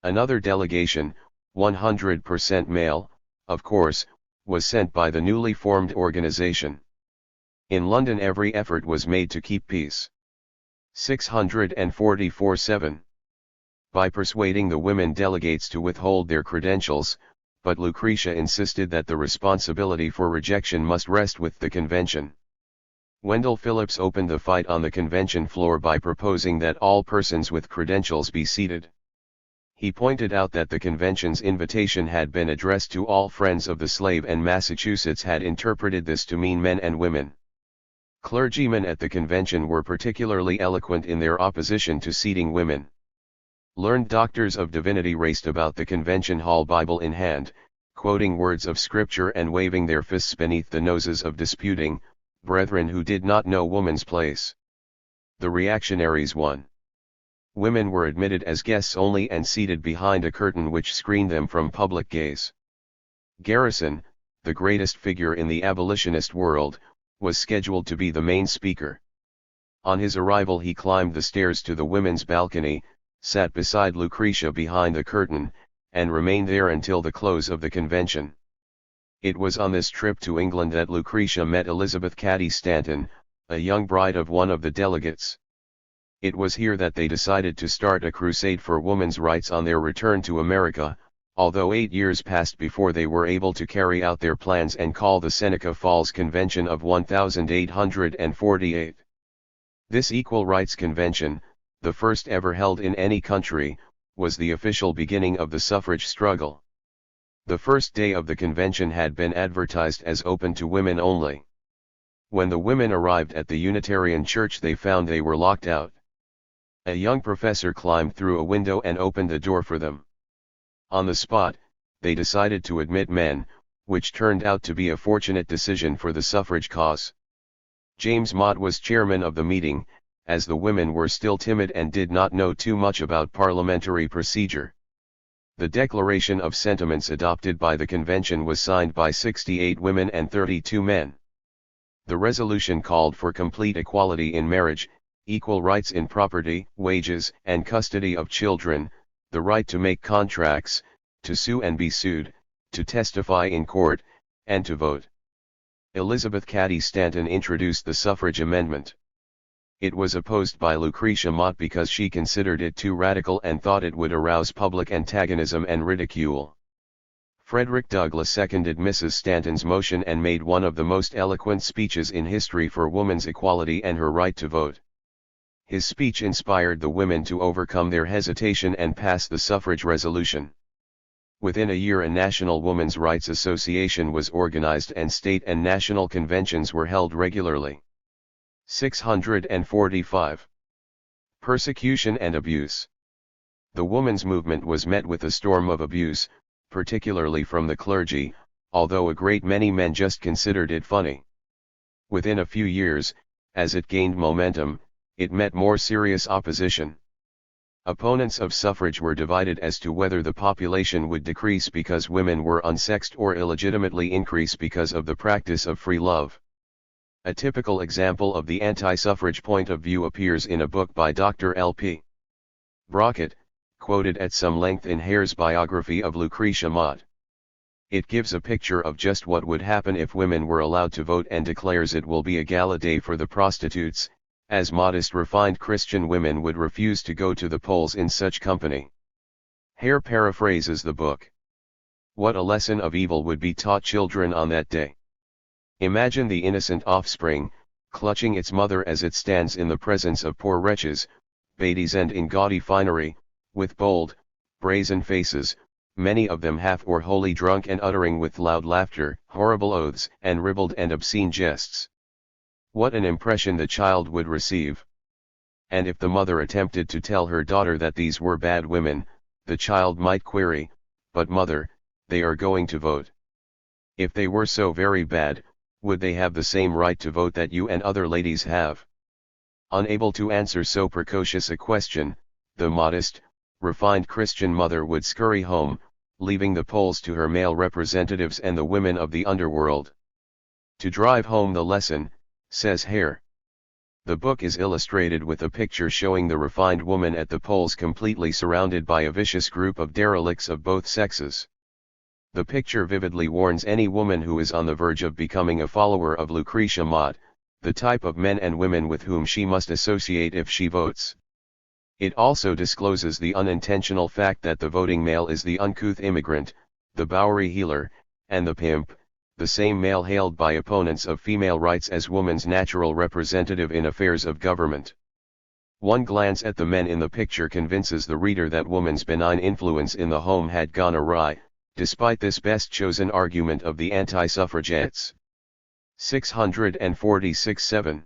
Speaker 1: Another delegation, 100% male, of course, was sent by the newly formed organization. In London every effort was made to keep peace. 644-7. By persuading the women delegates to withhold their credentials, but Lucretia insisted that the responsibility for rejection must rest with the convention. Wendell Phillips opened the fight on the convention floor by proposing that all persons with credentials be seated. He pointed out that the convention's invitation had been addressed to all friends of the slave and Massachusetts had interpreted this to mean men and women. Clergymen at the convention were particularly eloquent in their opposition to seating women. Learned doctors of divinity raced about the convention hall Bible in hand, quoting words of scripture and waving their fists beneath the noses of disputing brethren who did not know woman's place. The reactionaries won. Women were admitted as guests only and seated behind a curtain which screened them from public gaze. Garrison, the greatest figure in the abolitionist world, was scheduled to be the main speaker. On his arrival he climbed the stairs to the women's balcony, sat beside Lucretia behind the curtain, and remained there until the close of the convention. It was on this trip to England that Lucretia met Elizabeth Cady Stanton, a young bride of one of the delegates. It was here that they decided to start a crusade for women's rights on their return to America, although 8 years passed before they were able to carry out their plans and call the Seneca Falls Convention of 1848. This Equal Rights Convention, the first ever held in any country, was the official beginning of the suffrage struggle. The first day of the convention had been advertised as open to women only. When the women arrived at the Unitarian Church they found they were locked out. A young professor climbed through a window and opened the door for them. On the spot, they decided to admit men, which turned out to be a fortunate decision for the suffrage cause. James Mott was chairman of the meeting, as the women were still timid and did not know too much about parliamentary procedure. The Declaration of Sentiments adopted by the convention was signed by 68 women and 32 men. The resolution called for complete equality in marriage, equal rights in property, wages, and custody of children, the right to make contracts, to sue and be sued, to testify in court, and to vote. Elizabeth Cady Stanton introduced the suffrage amendment. It was opposed by Lucretia Mott because she considered it too radical and thought it would arouse public antagonism and ridicule. Frederick Douglass seconded Mrs. Stanton's motion and made one of the most eloquent speeches in history for woman's equality and her right to vote. His speech inspired the women to overcome their hesitation and pass the suffrage resolution. Within a year a National Women's Rights Association was organized and state and national conventions were held regularly. 645. Persecution and abuse. The women's movement was met with a storm of abuse, particularly from the clergy, although a great many men just considered it funny. Within a few years, as it gained momentum, it met more serious opposition. Opponents of suffrage were divided as to whether the population would decrease because women were unsexed or illegitimately increase because of the practice of free love. A typical example of the anti-suffrage point of view appears in a book by Dr. L.P. Brockett, quoted at some length in Hare's biography of Lucretia Mott. It gives a picture of just what would happen if women were allowed to vote and declares it will be a gala day for the prostitutes, as modest refined Christian women would refuse to go to the polls in such company. Hare paraphrases the book. What a lesson of evil would be taught children on that day. Imagine the innocent offspring, clutching its mother as it stands in the presence of poor wretches, bedizened in gaudy finery, with bold, brazen faces, many of them half or wholly drunk and uttering with loud laughter, horrible oaths, and ribald and obscene jests. What an impression the child would receive. And if the mother attempted to tell her daughter that these were bad women, the child might query, "But mother, they are going to vote. If they were so very bad, Would they have the same right to vote that you and other ladies have? Unable to answer so precocious a question, the modest, refined Christian mother would scurry home, leaving the polls to her male representatives and the women of the underworld. To drive home the lesson, says Hare. The book is illustrated with a picture showing the refined woman at the polls completely surrounded by a vicious group of derelicts of both sexes. The picture vividly warns any woman who is on the verge of becoming a follower of Lucretia Mott, the type of men and women with whom she must associate if she votes. It also discloses the unintentional fact that the voting male is the uncouth immigrant, the Bowery healer, and the pimp, the same male hailed by opponents of female rights as woman's natural representative in affairs of government. One glance at the men in the picture convinces the reader that woman's benign influence in the home had gone awry, despite this best-chosen argument of the anti-suffragettes. 646-7.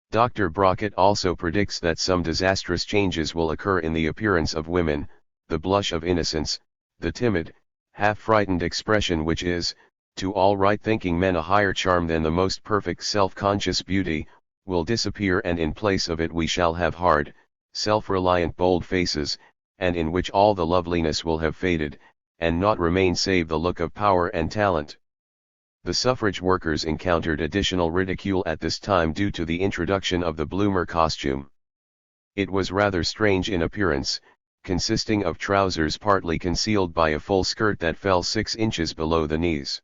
Speaker 1: Dr. Brockett also predicts that some disastrous changes will occur in the appearance of women, the blush of innocence, the timid, half-frightened expression which is, to all right-thinking men a higher charm than the most perfect self-conscious beauty, will disappear, and in place of it we shall have hard, self-reliant bold faces, and in which all the loveliness will have faded, and naught remain save the look of power and talent. The suffrage workers encountered additional ridicule at this time due to the introduction of the bloomer costume. It was rather strange in appearance, consisting of trousers partly concealed by a full skirt that fell 6 inches below the knees.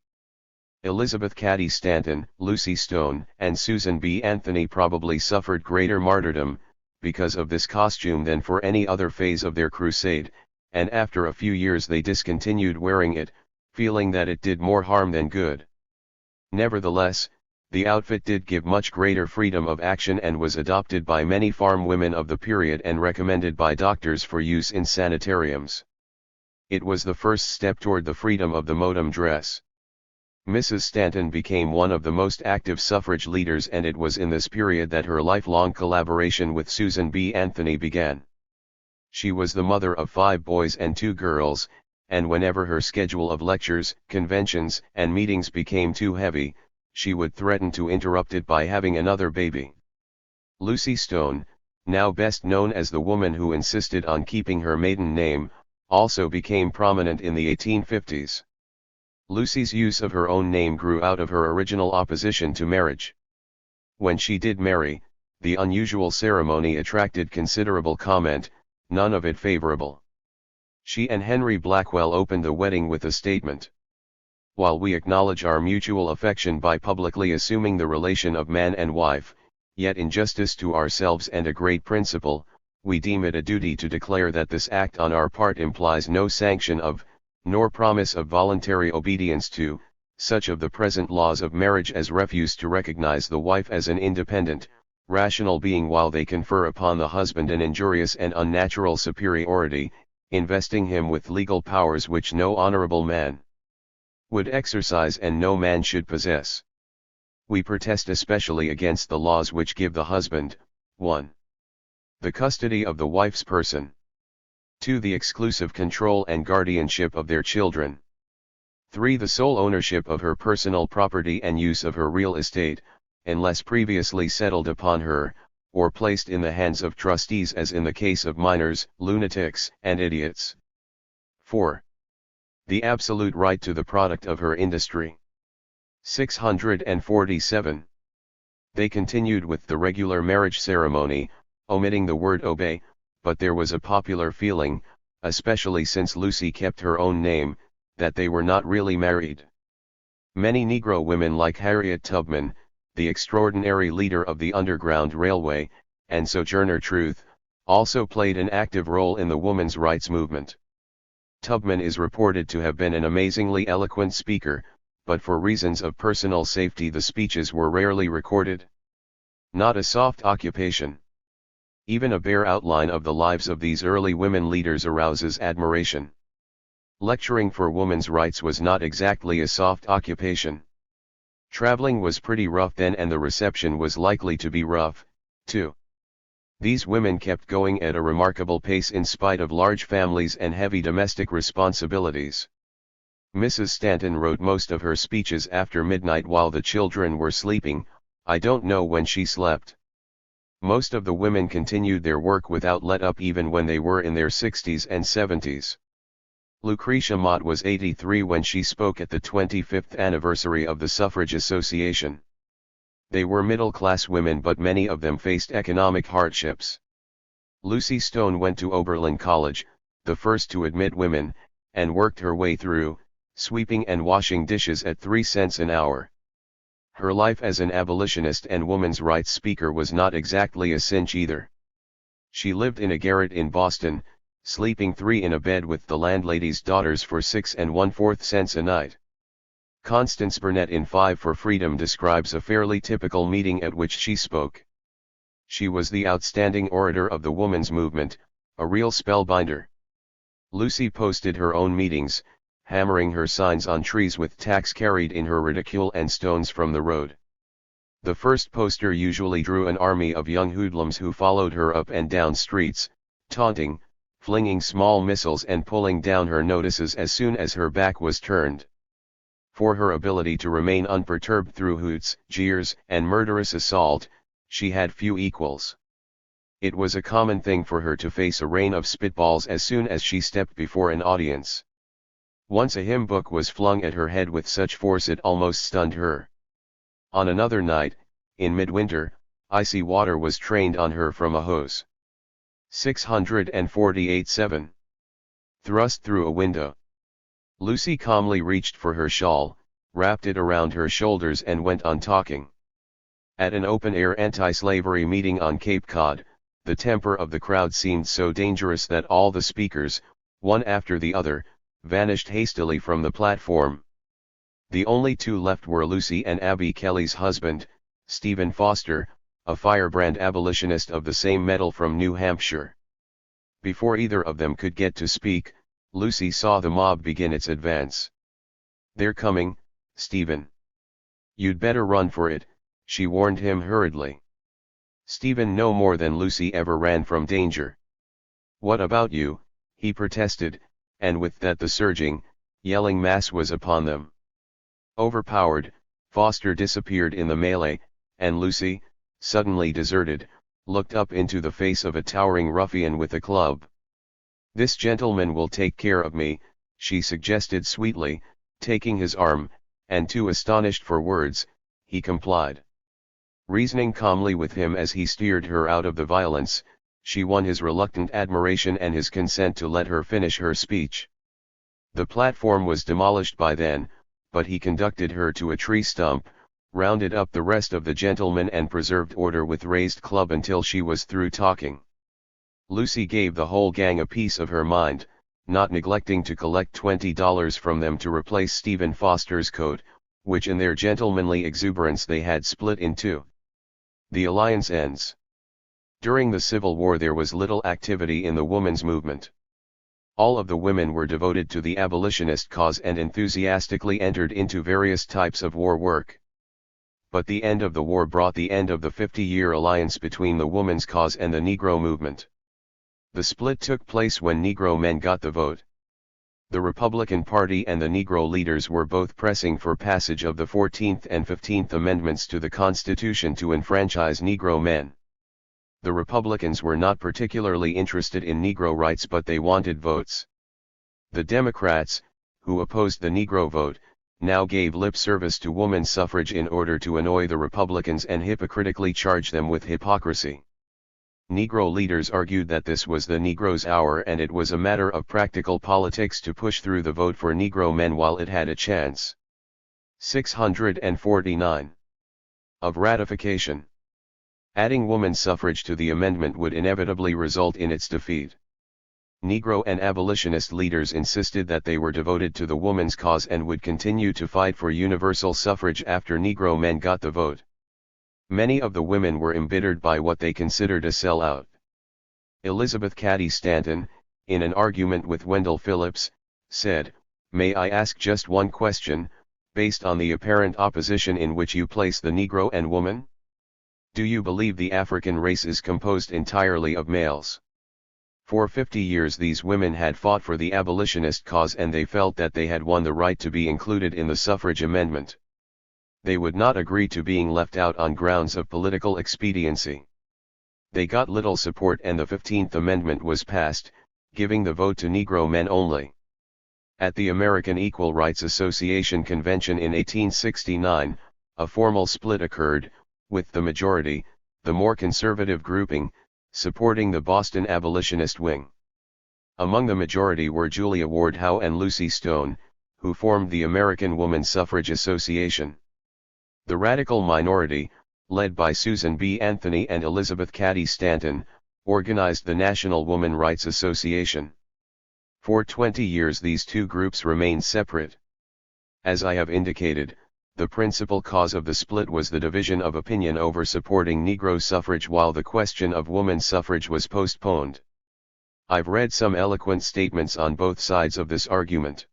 Speaker 1: Elizabeth Cady Stanton, Lucy Stone, and Susan B. Anthony probably suffered greater martyrdom, because of this costume than for any other phase of their crusade, and after a few years they discontinued wearing it, feeling that it did more harm than good. Nevertheless, the outfit did give much greater freedom of action and was adopted by many farm women of the period and recommended by doctors for use in sanitariums. It was the first step toward the freedom of the modem dress. Mrs. Stanton became one of the most active suffrage leaders, and it was in this period that her lifelong collaboration with Susan B. Anthony began. She was the mother of 5 boys and 2 girls, and whenever her schedule of lectures, conventions, and meetings became too heavy, she would threaten to interrupt it by having another baby. Lucy Stone, now best known as the woman who insisted on keeping her maiden name, also became prominent in the 1850s. Lucy's use of her own name grew out of her original opposition to marriage. When she did marry, the unusual ceremony attracted considerable comment, none of it favorable. She and Henry Blackwell opened the wedding with a statement. While we acknowledge our mutual affection by publicly assuming the relation of man and wife, yet in justice to ourselves and a great principle, we deem it a duty to declare that this act on our part implies no sanction of, nor promise of voluntary obedience to, such of the present laws of marriage as refuse to recognize the wife as an independent, rational being while they confer upon the husband an injurious and unnatural superiority, investing him with legal powers which no honorable man would exercise and no man should possess. We protest especially against the laws which give the husband, 1. The custody of the wife's person. 2. The exclusive control and guardianship of their children. 3. The sole ownership of her personal property and use of her real estate, unless previously settled upon her, or placed in the hands of trustees as in the case of minors, lunatics, and idiots. 4. The absolute right to the product of her industry. 647. They continued with the regular marriage ceremony, omitting the word obey, but there was a popular feeling, especially since Lucy kept her own name, that they were not really married. Many Negro women like Harriet Tubman, the extraordinary leader of the Underground Railway, and Sojourner Truth, also played an active role in the women's rights movement. Tubman is reported to have been an amazingly eloquent speaker, but for reasons of personal safety the speeches were rarely recorded. Not a soft occupation. Even a bare outline of the lives of these early women leaders arouses admiration. Lecturing for women's rights was not exactly a soft occupation. Traveling was pretty rough then, and the reception was likely to be rough, too. These women kept going at a remarkable pace in spite of large families and heavy domestic responsibilities. Mrs. Stanton wrote most of her speeches after midnight while the children were sleeping. I don't know when she slept. Most of the women continued their work without let up even when they were in their 60s and 70s. Lucretia Mott was 83 when she spoke at the 25th anniversary of the Suffrage Association. They were middle-class women, but many of them faced economic hardships. Lucy Stone went to Oberlin College, the first to admit women, and worked her way through, sweeping and washing dishes at 3 cents an hour. Her life as an abolitionist and women's rights speaker was not exactly a cinch either. She lived in a garret in Boston, sleeping 3 in a bed with the landlady's daughters for 6 1/4 cents a night. Constance Burnett in 5 for Freedom describes a fairly typical meeting at which she spoke. She was the outstanding orator of the women's movement, a real spellbinder. Lucy posted her own meetings, hammering her signs on trees with tacks carried in her reticule and stones from the road. The first poster usually drew an army of young hoodlums who followed her up and down streets, taunting, flinging small missiles and pulling down her notices as soon as her back was turned. For her ability to remain unperturbed through hoots, jeers, and murderous assault, she had few equals. It was a common thing for her to face a rain of spitballs as soon as she stepped before an audience. Once a hymn book was flung at her head with such force it almost stunned her. On another night, in midwinter, icy water was trained on her from a hose. 648-7. Thrust through a window. Lucy calmly reached for her shawl, wrapped it around her shoulders and went on talking. At an open-air anti-slavery meeting on Cape Cod, the temper of the crowd seemed so dangerous that all the speakers, one after the other, vanished hastily from the platform. The only two left were Lucy and Abby Kelly's husband, Stephen Foster, a firebrand abolitionist of the same metal from New Hampshire. Before either of them could get to speak, Lucy saw the mob begin its advance. "They're coming, Stephen. You'd better run for it," she warned him hurriedly. Stephen no more than Lucy ever ran from danger. "What about you?" he protested, and with that the surging, yelling mass was upon them. Overpowered, Foster disappeared in the melee, and Lucy, suddenly deserted, looked up into the face of a towering ruffian with a club. "This gentleman will take care of me," she suggested sweetly, taking his arm, and too astonished for words, he complied. Reasoning calmly with him as he steered her out of the violence, she won his reluctant admiration and his consent to let her finish her speech. The platform was demolished by then, but he conducted her to a tree stump, rounded up the rest of the gentlemen and preserved order with raised club until she was through talking. Lucy gave the whole gang a piece of her mind, not neglecting to collect $20 from them to replace Stephen Foster's coat, which in their gentlemanly exuberance they had split in two. The alliance ends. During the Civil War there was little activity in the women's movement. All of the women were devoted to the abolitionist cause and enthusiastically entered into various types of war work. But the end of the war brought the end of the 50-year alliance between the women's cause and the Negro movement. The split took place when Negro men got the vote. The Republican Party and the Negro leaders were both pressing for passage of the 14th and 15th Amendments to the Constitution to enfranchise Negro men. The Republicans were not particularly interested in Negro rights, but they wanted votes. The Democrats, who opposed the Negro vote, now gave lip service to woman suffrage in order to annoy the Republicans and hypocritically charge them with hypocrisy. Negro leaders argued that this was the Negro's hour and it was a matter of practical politics to push through the vote for Negro men while it had a chance. 649. Of ratification. Adding woman suffrage to the amendment would inevitably result in its defeat. Negro and abolitionist leaders insisted that they were devoted to the woman's cause and would continue to fight for universal suffrage after Negro men got the vote. Many of the women were embittered by what they considered a sellout. Elizabeth Cady Stanton, in an argument with Wendell Phillips, said, "May I ask just one question, based on the apparent opposition in which you place the Negro and woman? Do you believe the African race is composed entirely of males?" For 50 years these women had fought for the abolitionist cause and they felt that they had won the right to be included in the suffrage amendment. They would not agree to being left out on grounds of political expediency. They got little support and the 15th Amendment was passed, giving the vote to Negro men only. At the American Equal Rights Association convention in 1869, a formal split occurred, with the majority, the more conservative grouping, supporting the Boston abolitionist wing. Among the majority were Julia Ward Howe and Lucy Stone, who formed the American Woman Suffrage Association. The radical minority, led by Susan B. Anthony and Elizabeth Cady Stanton, organized the National Woman Rights Association. For 20 years these two groups remained separate. As I have indicated, the principal cause of the split was the division of opinion over supporting Negro suffrage while the question of woman suffrage was postponed. I've read some eloquent statements on both sides of this argument.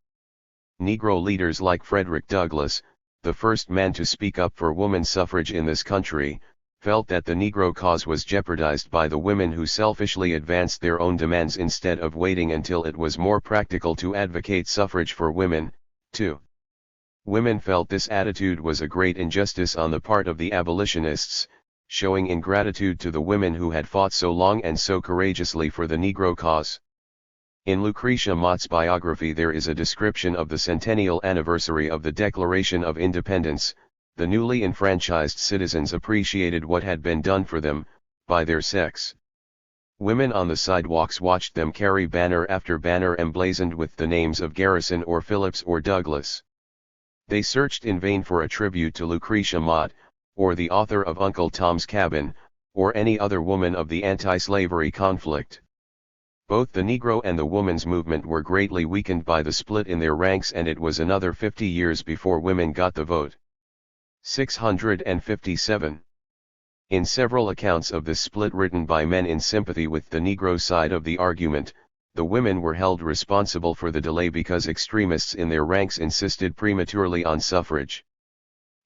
Speaker 1: Negro leaders like Frederick Douglass, the first man to speak up for woman suffrage in this country, felt that the Negro cause was jeopardized by the women who selfishly advanced their own demands instead of waiting until it was more practical to advocate suffrage for women, too. Women felt this attitude was a great injustice on the part of the abolitionists, showing ingratitude to the women who had fought so long and so courageously for the Negro cause. In Lucretia Mott's biography there is a description of the centennial anniversary of the Declaration of Independence. The newly enfranchised citizens appreciated what had been done for them, by their sex. Women on the sidewalks watched them carry banner after banner emblazoned with the names of Garrison or Phillips or Douglass. They searched in vain for a tribute to Lucretia Mott, or the author of Uncle Tom's Cabin, or any other woman of the anti-slavery conflict. Both the Negro and the woman's movement were greatly weakened by the split in their ranks and it was another 50 years before women got the vote. 657. In several accounts of this split written by men in sympathy with the Negro side of the argument, the women were held responsible for the delay because extremists in their ranks insisted prematurely on suffrage.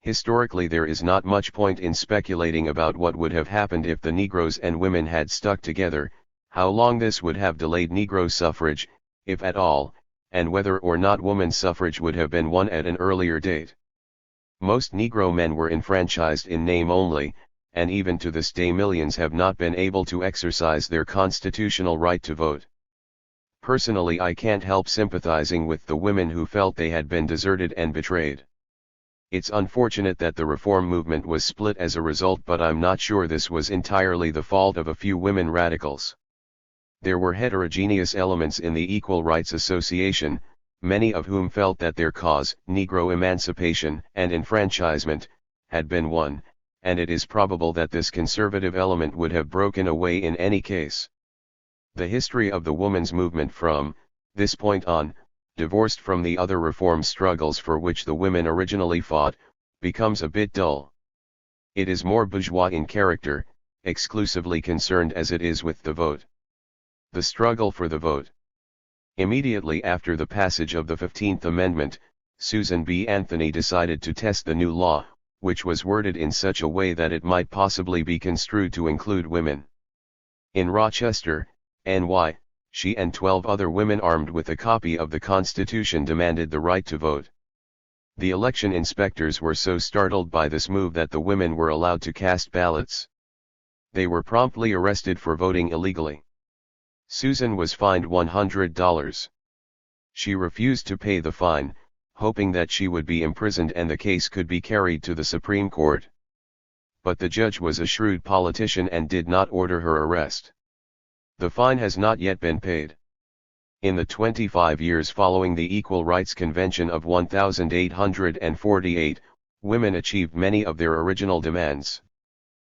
Speaker 1: Historically there is not much point in speculating about what would have happened if the Negroes and women had stuck together, how long this would have delayed Negro suffrage, if at all, and whether or not woman suffrage would have been won at an earlier date. Most Negro men were enfranchised in name only, and even to this day millions have not been able to exercise their constitutional right to vote. Personally, I can't help sympathizing with the women who felt they had been deserted and betrayed. It's unfortunate that the reform movement was split as a result, but I'm not sure this was entirely the fault of a few women radicals. There were heterogeneous elements in the Equal Rights Association, many of whom felt that their cause, Negro emancipation and enfranchisement, had been won, and it is probable that this conservative element would have broken away in any case. The history of the woman's movement from this point on, divorced from the other reform struggles for which the women originally fought, becomes a bit dull. It is more bourgeois in character, exclusively concerned as it is with the vote. The struggle for the vote. Immediately after the passage of the 15th Amendment, Susan B. Anthony decided to test the new law, which was worded in such a way that it might possibly be construed to include women. In Rochester, NY, she and 12 other women armed with a copy of the Constitution demanded the right to vote. The election inspectors were so startled by this move that the women were allowed to cast ballots. They were promptly arrested for voting illegally. Susan was fined $100. She refused to pay the fine, hoping that she would be imprisoned and the case could be carried to the Supreme Court. But the judge was a shrewd politician and did not order her arrest. The fine has not yet been paid. In the 25 years following the Equal Rights Convention of 1848, women achieved many of their original demands.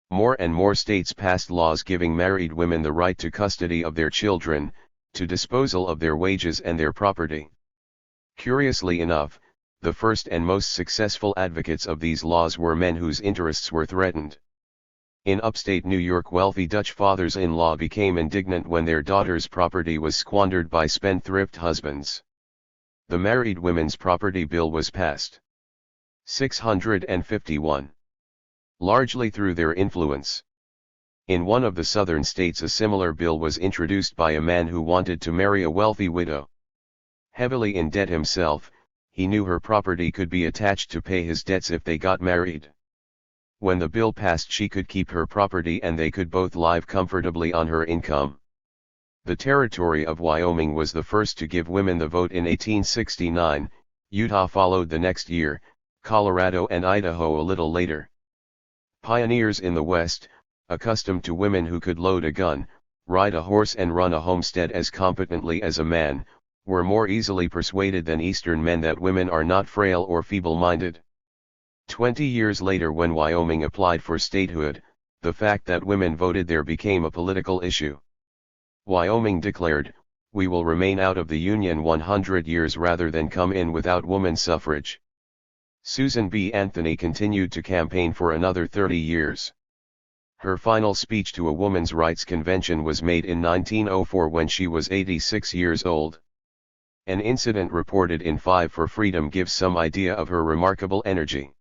Speaker 1: More and more states passed laws giving married women the right to custody of their children, to disposal of their wages and their property. Curiously enough, the first and most successful advocates of these laws were men whose interests were threatened. In upstate New York, wealthy Dutch fathers-in-law became indignant when their daughter's property was squandered by spendthrift husbands. The Married Women's Property Bill was passed. 651. Largely through their influence. In one of the southern states a similar bill was introduced by a man who wanted to marry a wealthy widow. Heavily in debt himself, he knew her property could be attached to pay his debts if they got married. When the bill passed, she could keep her property and they could both live comfortably on her income. The territory of Wyoming was the first to give women the vote in 1869, Utah followed the next year, Colorado and Idaho a little later. Pioneers in the West, accustomed to women who could load a gun, ride a horse and run a homestead as competently as a man, were more easily persuaded than Eastern men that women are not frail or feeble-minded. 20 years later, when Wyoming applied for statehood, the fact that women voted there became a political issue. Wyoming declared, "We will remain out of the Union 100 years rather than come in without women's suffrage." Susan B. Anthony continued to campaign for another 30 years. Her final speech to a women's rights convention was made in 1904 when she was 86 years old. An incident reported in Five for Freedom gives some idea of her remarkable energy.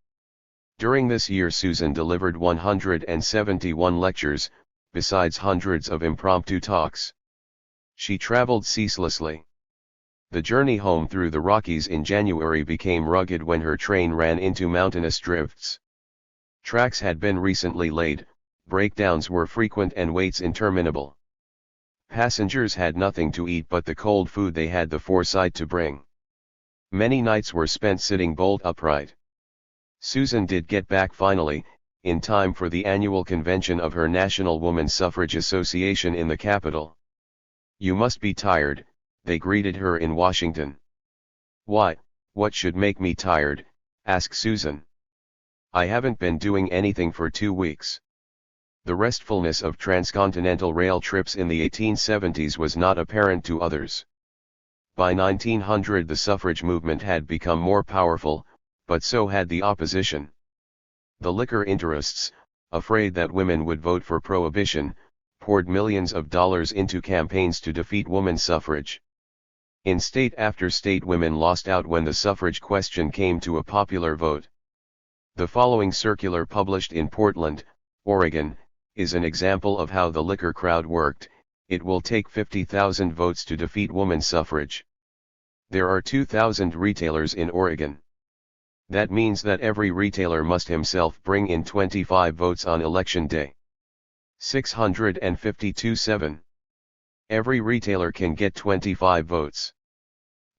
Speaker 1: During this year Susan delivered 171 lectures, besides hundreds of impromptu talks. She traveled ceaselessly. The journey home through the Rockies in January became rugged when her train ran into mountainous drifts. Tracks had been recently laid, breakdowns were frequent and waits interminable. Passengers had nothing to eat but the cold food they had the foresight to bring. Many nights were spent sitting bolt upright. Susan did get back finally, in time for the annual convention of her National Woman Suffrage Association in the capital. "You must be tired," they greeted her in Washington. "Why, what should make me tired?" asked Susan. "I haven't been doing anything for 2 weeks." The restfulness of transcontinental rail trips in the 1870s was not apparent to others. By 1900 the suffrage movement had become more powerful, but so had the opposition. The liquor interests, afraid that women would vote for prohibition, poured millions of dollars into campaigns to defeat women's suffrage. In state after state women lost out when the suffrage question came to a popular vote. The following circular, published in Portland, Oregon, is an example of how the liquor crowd worked. It will take 50,000 votes to defeat women's suffrage. There are 2,000 retailers in Oregon. That means that every retailer must himself bring in 25 votes on election day. 652-7. Every retailer can get 25 votes.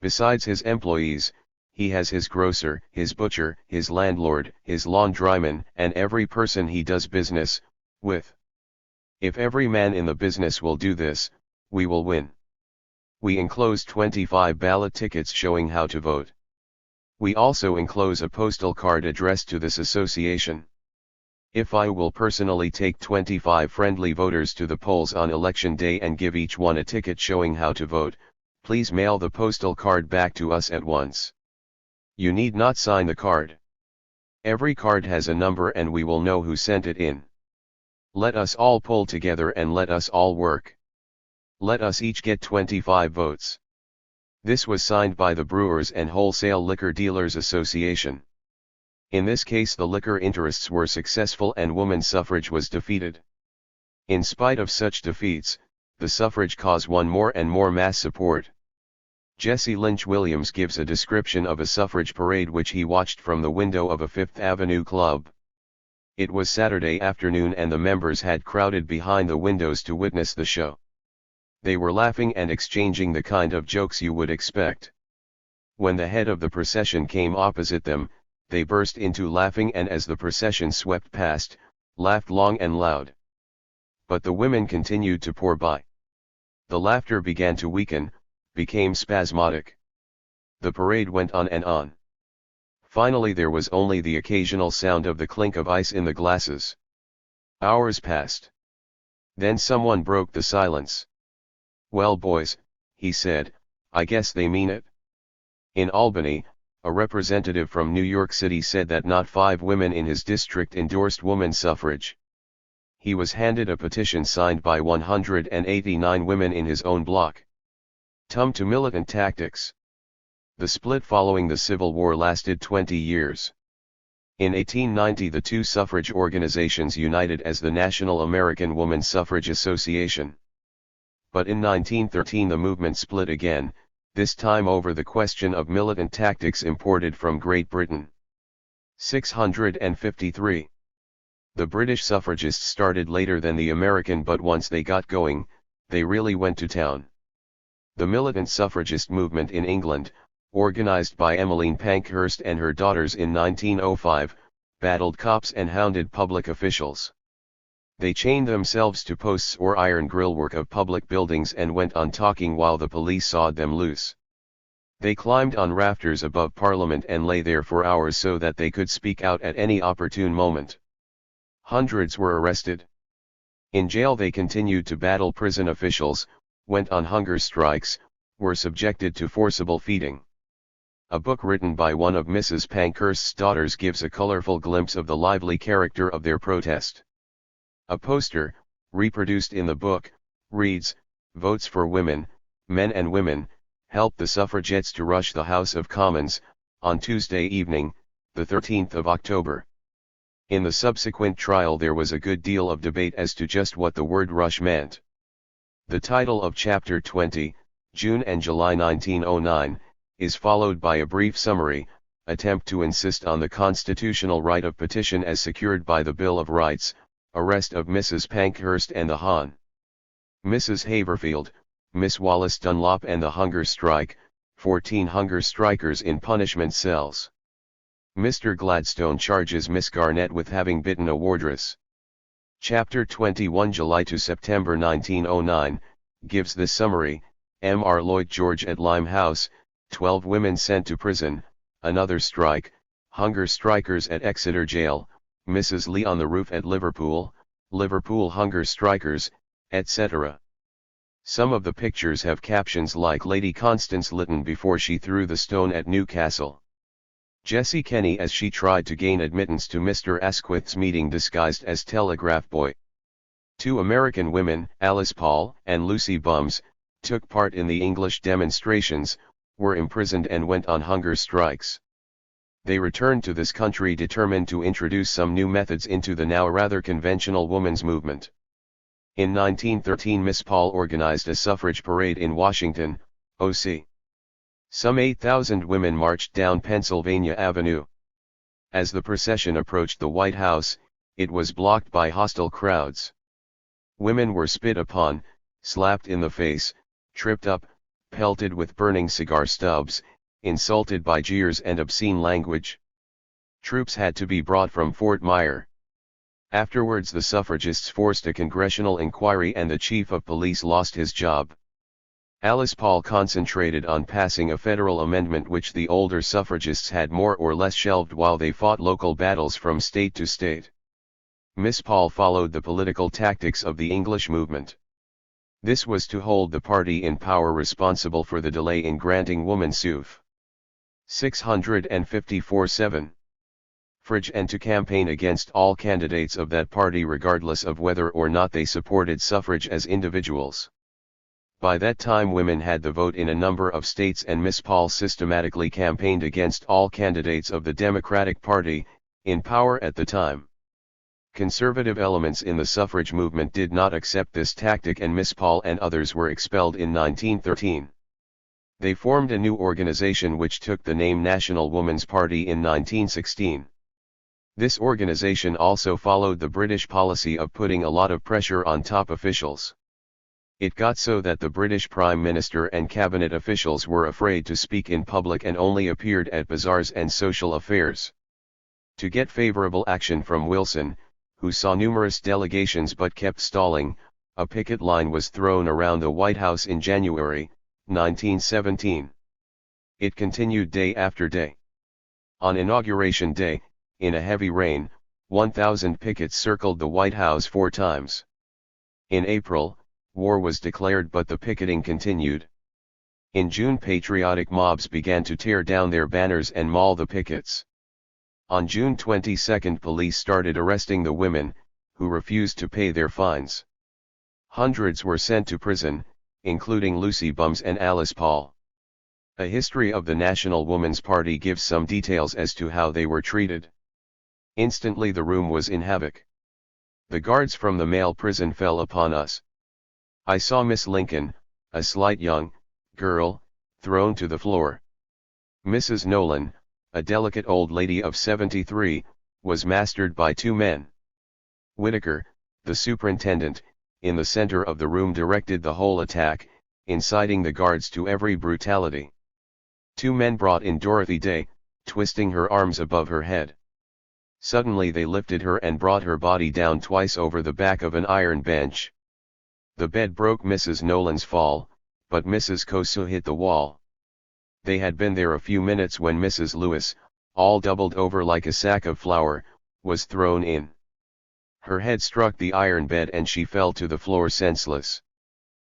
Speaker 1: Besides his employees, he has his grocer, his butcher, his landlord, his laundryman, and every person he does business with. If every man in the business will do this, we will win. We enclose 25 ballot tickets showing how to vote. We also enclose a postal card addressed to this association. If I will personally take 25 friendly voters to the polls on election day and give each one a ticket showing how to vote, please mail the postal card back to us at once. You need not sign the card. Every card has a number and we will know who sent it in. Let us all pull together and let us all work. Let us each get 25 votes. This was signed by the Brewers and Wholesale Liquor Dealers Association. In this case the liquor interests were successful and women's suffrage was defeated. In spite of such defeats, the suffrage cause won more and more mass support. Jesse Lynch Williams gives a description of a suffrage parade which he watched from the window of a Fifth Avenue club. It was Saturday afternoon and the members had crowded behind the windows to witness the show. They were laughing and exchanging the kind of jokes you would expect. When the head of the procession came opposite them, they burst into laughing and as the procession swept past, laughed long and loud. But the women continued to pour by. The laughter began to weaken, became spasmodic. The parade went on and on. Finally there was only the occasional sound of the clink of ice in the glasses. Hours passed. Then someone broke the silence. "Well boys," he said, "I guess they mean it." In Albany, a representative from New York City said that not 5 women in his district endorsed women's suffrage. He was handed a petition signed by 189 women in his own block. To militant tactics. The split following the Civil War lasted 20 years. In 1890 the two suffrage organizations united as the National American Woman Suffrage Association. But in 1913 the movement split again, this time over the question of militant tactics imported from Great Britain. 653. The British suffragists started later than the American, but once they got going, they really went to town. The militant suffragist movement in England, organized by Emmeline Pankhurst and her daughters in 1905, battled cops and hounded public officials. They chained themselves to posts or iron grillwork of public buildings and went on talking while the police sawed them loose. They climbed on rafters above Parliament and lay there for hours so that they could speak out at any opportune moment. Hundreds were arrested. In jail they continued to battle prison officials, went on hunger strikes, were subjected to forcible feeding. A book written by one of Mrs. Pankhurst's daughters gives a colorful glimpse of the lively character of their protest. A poster, reproduced in the book, reads, "Votes for women, men and women, helped the suffragettes to rush the House of Commons, on Tuesday evening, the 13th of October. In the subsequent trial there was a good deal of debate as to just what the word rush meant. The title of Chapter 20, June and July 1909, is followed by a brief summary, attempt to insist on the constitutional right of petition as secured by the Bill of Rights, arrest of Mrs. Pankhurst and the Hon. Mrs. Haverfield, Miss Wallace Dunlop and the hunger strike, 14 hunger strikers in punishment cells. Mr. Gladstone charges Miss Garnett with having bitten a wardress. Chapter 21 July to September 1909, gives this summary, M. R. Lloyd George at Limehouse, 12 women sent to prison, another strike, hunger strikers at Exeter Jail, Mrs. Lee on the roof at Liverpool, Liverpool hunger strikers, etc. Some of the pictures have captions like Lady Constance Lytton before she threw the stone at Newcastle. Jessie Kenny as she tried to gain admittance to Mr. Asquith's meeting disguised as telegraph boy. Two American women, Alice Paul and Lucy Bums, took part in the English demonstrations, were imprisoned and went on hunger strikes. They returned to this country determined to introduce some new methods into the now rather conventional women's movement. In 1913 Miss Paul organized a suffrage parade in Washington, O.C. Some 8,000 women marched down Pennsylvania Avenue. As the procession approached the White House, it was blocked by hostile crowds. Women were spit upon, slapped in the face, tripped up, pelted with burning cigar stubs, insulted by jeers and obscene language. Troops had to be brought from Fort Myer. Afterwards the suffragists forced a congressional inquiry and the chief of police lost his job. Alice Paul concentrated on passing a federal amendment which the older suffragists had more or less shelved while they fought local battles from state to state. Miss Paul followed the political tactics of the English movement. This was to hold the party in power responsible for the delay in granting woman suffrage. 654-7. And to campaign against all candidates of that party regardless of whether or not they supported suffrage as individuals. By that time women had the vote in a number of states and Miss Paul systematically campaigned against all candidates of the Democratic Party, in power at the time. Conservative elements in the suffrage movement did not accept this tactic and Miss Paul and others were expelled in 1913. They formed a new organization which took the name National Woman's Party in 1916. This organization also followed the British policy of putting a lot of pressure on top officials. It got so that the British Prime Minister and cabinet officials were afraid to speak in public and only appeared at bazaars and social affairs. To get favorable action from Wilson, who saw numerous delegations but kept stalling, a picket line was thrown around the White House in January, 1917. It continued day after day. On Inauguration Day, in a heavy rain, 1,000 pickets circled the White House 4 times. In April, war was declared but the picketing continued. In June patriotic mobs began to tear down their banners and maul the pickets. On June 22 police started arresting the women, who refused to pay their fines. Hundreds were sent to prison, including Lucy Bums and Alice Paul. A history of the National Woman's Party gives some details as to how they were treated. Instantly the room was in havoc. The guards from the male prison fell upon us. I saw Miss Lincoln, a slight young girl, thrown to the floor. Mrs. Nolan, a delicate old lady of 73, was mastered by two men. Whitaker, the superintendent, in the center of the room directed the whole attack, inciting the guards to every brutality. Two men brought in Dorothy Day, twisting her arms above her head. Suddenly they lifted her and brought her body down twice over the back of an iron bench. The bed broke Mrs. Nolan's fall, but Mrs. Kosu hit the wall. They had been there a few minutes when Mrs. Lewis, all doubled over like a sack of flour, was thrown in. Her head struck the iron bed and she fell to the floor senseless.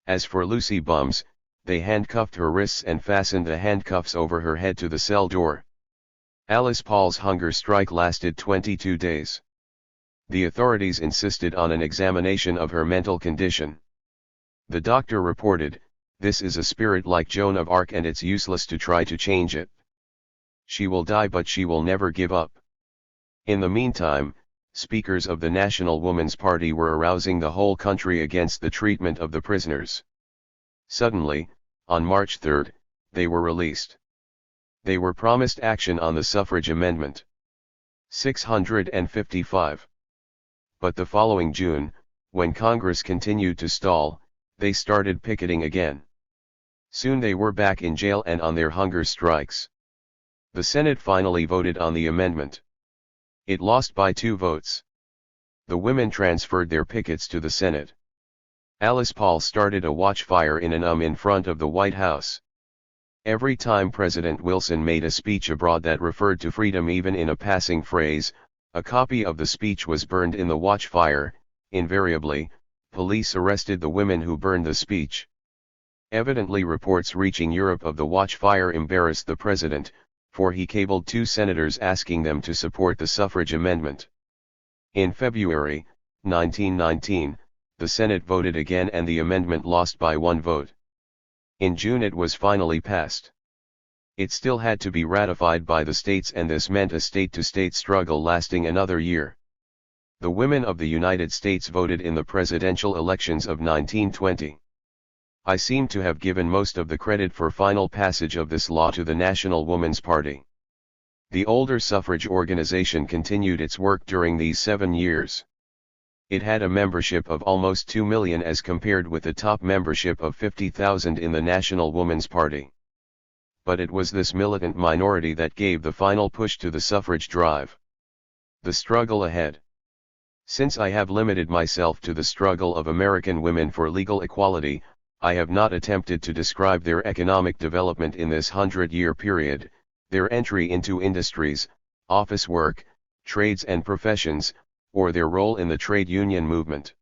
Speaker 1: As for Lucy Bums, they handcuffed her wrists and fastened the handcuffs over her head to the cell door. Alice Paul's hunger strike lasted 22 days. The authorities insisted on an examination of her mental condition. The doctor reported, "This is a spirit like Joan of Arc and it's useless to try to change it. She will die but she will never give up." In the meantime, speakers of the National Woman's Party were arousing the whole country against the treatment of the prisoners. Suddenly, on March 3, they were released. They were promised action on the suffrage amendment. 655. But the following June, when Congress continued to stall, they started picketing again. Soon they were back in jail and on their hunger strikes. The Senate finally voted on the amendment. It lost by 2 votes. The women transferred their pickets to the Senate. Alice Paul started a watchfire in in front of the White House. Every time President Wilson made a speech abroad that referred to freedom even in a passing phrase, a copy of the speech was burned in the watchfire. Invariably, police arrested the women who burned the speech. Evidently reports reaching Europe of the watchfire embarrassed the president, for he cabled 2 senators asking them to support the suffrage amendment. In February, 1919, the Senate voted again and the amendment lost by 1 vote. In June it was finally passed. It still had to be ratified by the states and this meant a state-to-state struggle lasting another year. The women of the United States voted in the presidential elections of 1920. I seem to have given most of the credit for final passage of this law to the National Woman's Party. The older suffrage organization continued its work during these 7 years. It had a membership of almost 2 million as compared with the top membership of 50,000 in the National Woman's Party. But it was this militant minority that gave the final push to the suffrage drive. The struggle ahead. Since I have limited myself to the struggle of American women for legal equality, I have not attempted to describe their economic development in this 100-year period, their entry into industries, office work, trades and professions, or their role in the trade union movement.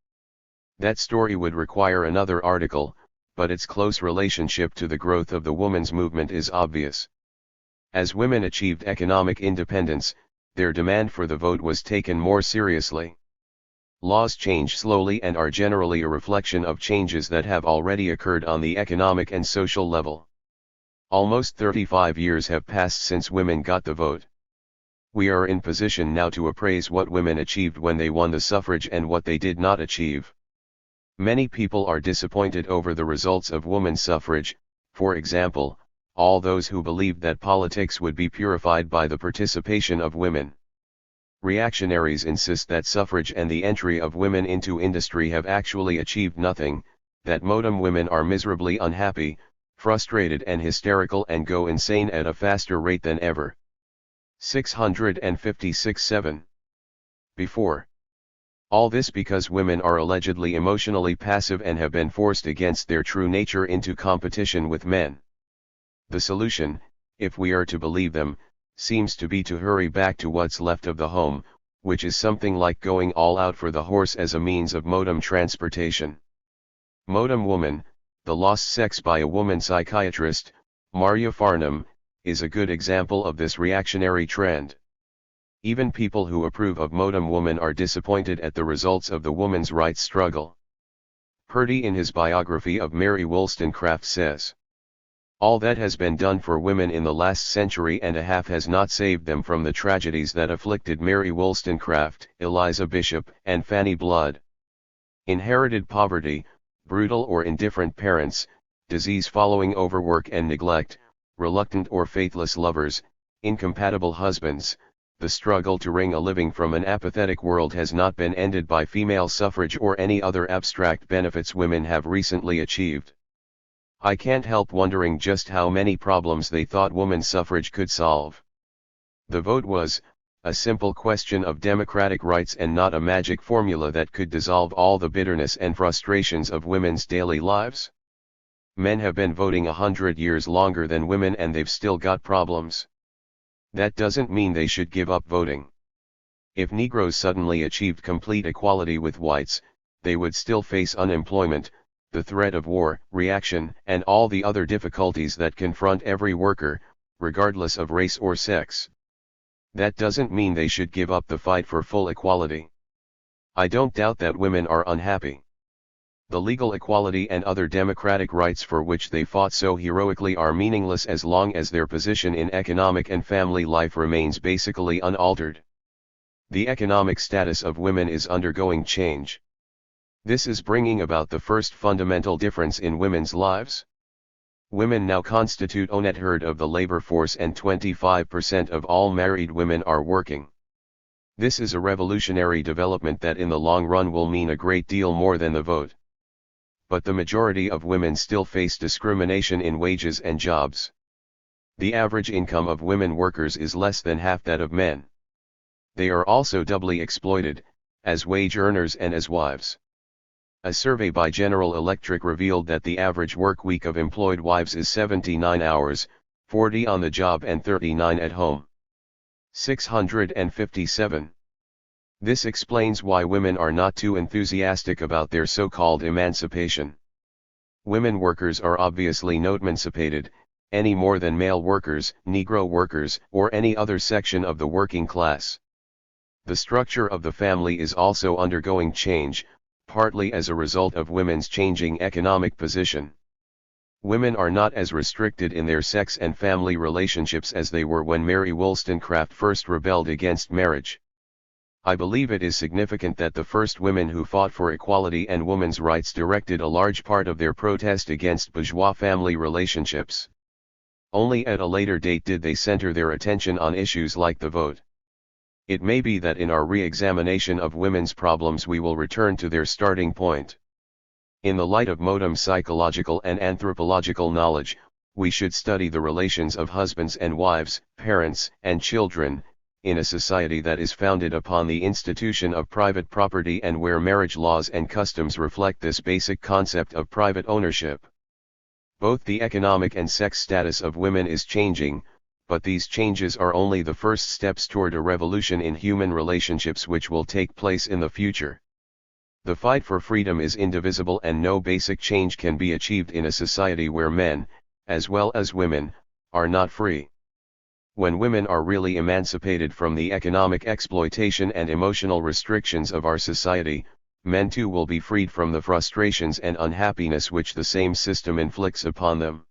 Speaker 1: That story would require another article, but its close relationship to the growth of the women's movement is obvious. As women achieved economic independence, their demand for the vote was taken more seriously. Laws change slowly and are generally a reflection of changes that have already occurred on the economic and social level. Almost 35 years have passed since women got the vote. We are in position now to appraise what women achieved when they won the suffrage and what they did not achieve. Many people are disappointed over the results of women's suffrage, for example, all those who believed that politics would be purified by the participation of women. Reactionaries insist that suffrage and the entry of women into industry have actually achieved nothing, that modern women are miserably unhappy, frustrated and hysterical and go insane at a faster rate than ever. 656-7. Before. All this because women are allegedly emotionally passive and have been forced against their true nature into competition with men. The solution, if we are to believe them, seems to be to hurry back to what's left of the home, which is something like going all out for the horse as a means of modem transportation. Modem woman, the lost sex by a woman psychiatrist, Maria Farnham, is a good example of this reactionary trend. Even people who approve of modem woman are disappointed at the results of the woman's rights struggle. Purdy in his biography of Mary Wollstonecraft says, All that has been done for women in the last century and a half has not saved them from the tragedies that afflicted Mary Wollstonecraft, Eliza Bishop, and Fanny Blood. Inherited poverty, brutal or indifferent parents, disease following overwork and neglect, reluctant or faithless lovers, incompatible husbands, the struggle to wring a living from an apathetic world has not been ended by female suffrage or any other abstract benefits women have recently achieved. I can't help wondering just how many problems they thought women's suffrage could solve. The vote was a simple question of democratic rights and not a magic formula that could dissolve all the bitterness and frustrations of women's daily lives. Men have been voting 100 years longer than women and they've still got problems. That doesn't mean they should give up voting. If Negroes suddenly achieved complete equality with whites, they would still face unemployment, the threat of war, reaction, and all the other difficulties that confront every worker, regardless of race or sex. That doesn't mean they should give up the fight for full equality. I don't doubt that women are unhappy. The legal equality and other democratic rights for which they fought so heroically are meaningless as long as their position in economic and family life remains basically unaltered. The economic status of women is undergoing change. This is bringing about the first fundamental difference in women's lives. Women now constitute a third of the labor force and 25% of all married women are working. This is a revolutionary development that in the long run will mean a great deal more than the vote. But the majority of women still face discrimination in wages and jobs. The average income of women workers is less than half that of men. They are also doubly exploited, as wage earners and as wives. A survey by General Electric revealed that the average work week of employed wives is 79 hours, 40 on the job and 39 at home. 657. This explains why women are not too enthusiastic about their so-called emancipation. Women workers are obviously not emancipated, any more than male workers, Negro workers, or any other section of the working class. The structure of the family is also undergoing change, partly as a result of women's changing economic position. Women are not as restricted in their sex and family relationships as they were when Mary Wollstonecraft first rebelled against marriage. I believe it is significant that the first women who fought for equality and women's rights directed a large part of their protest against bourgeois family relationships. Only at a later date did they center their attention on issues like the vote. It may be that in our re-examination of women's problems we will return to their starting point. In the light of modern psychological and anthropological knowledge, we should study the relations of husbands and wives, parents and children, in a society that is founded upon the institution of private property and where marriage laws and customs reflect this basic concept of private ownership. Both the economic and sex status of women is changing, but these changes are only the first steps toward a revolution in human relationships which will take place in the future. The fight for freedom is indivisible and no basic change can be achieved in a society where men, as well as women, are not free. When women are really emancipated from the economic exploitation and emotional restrictions of our society, men too will be freed from the frustrations and unhappiness which the same system inflicts upon them.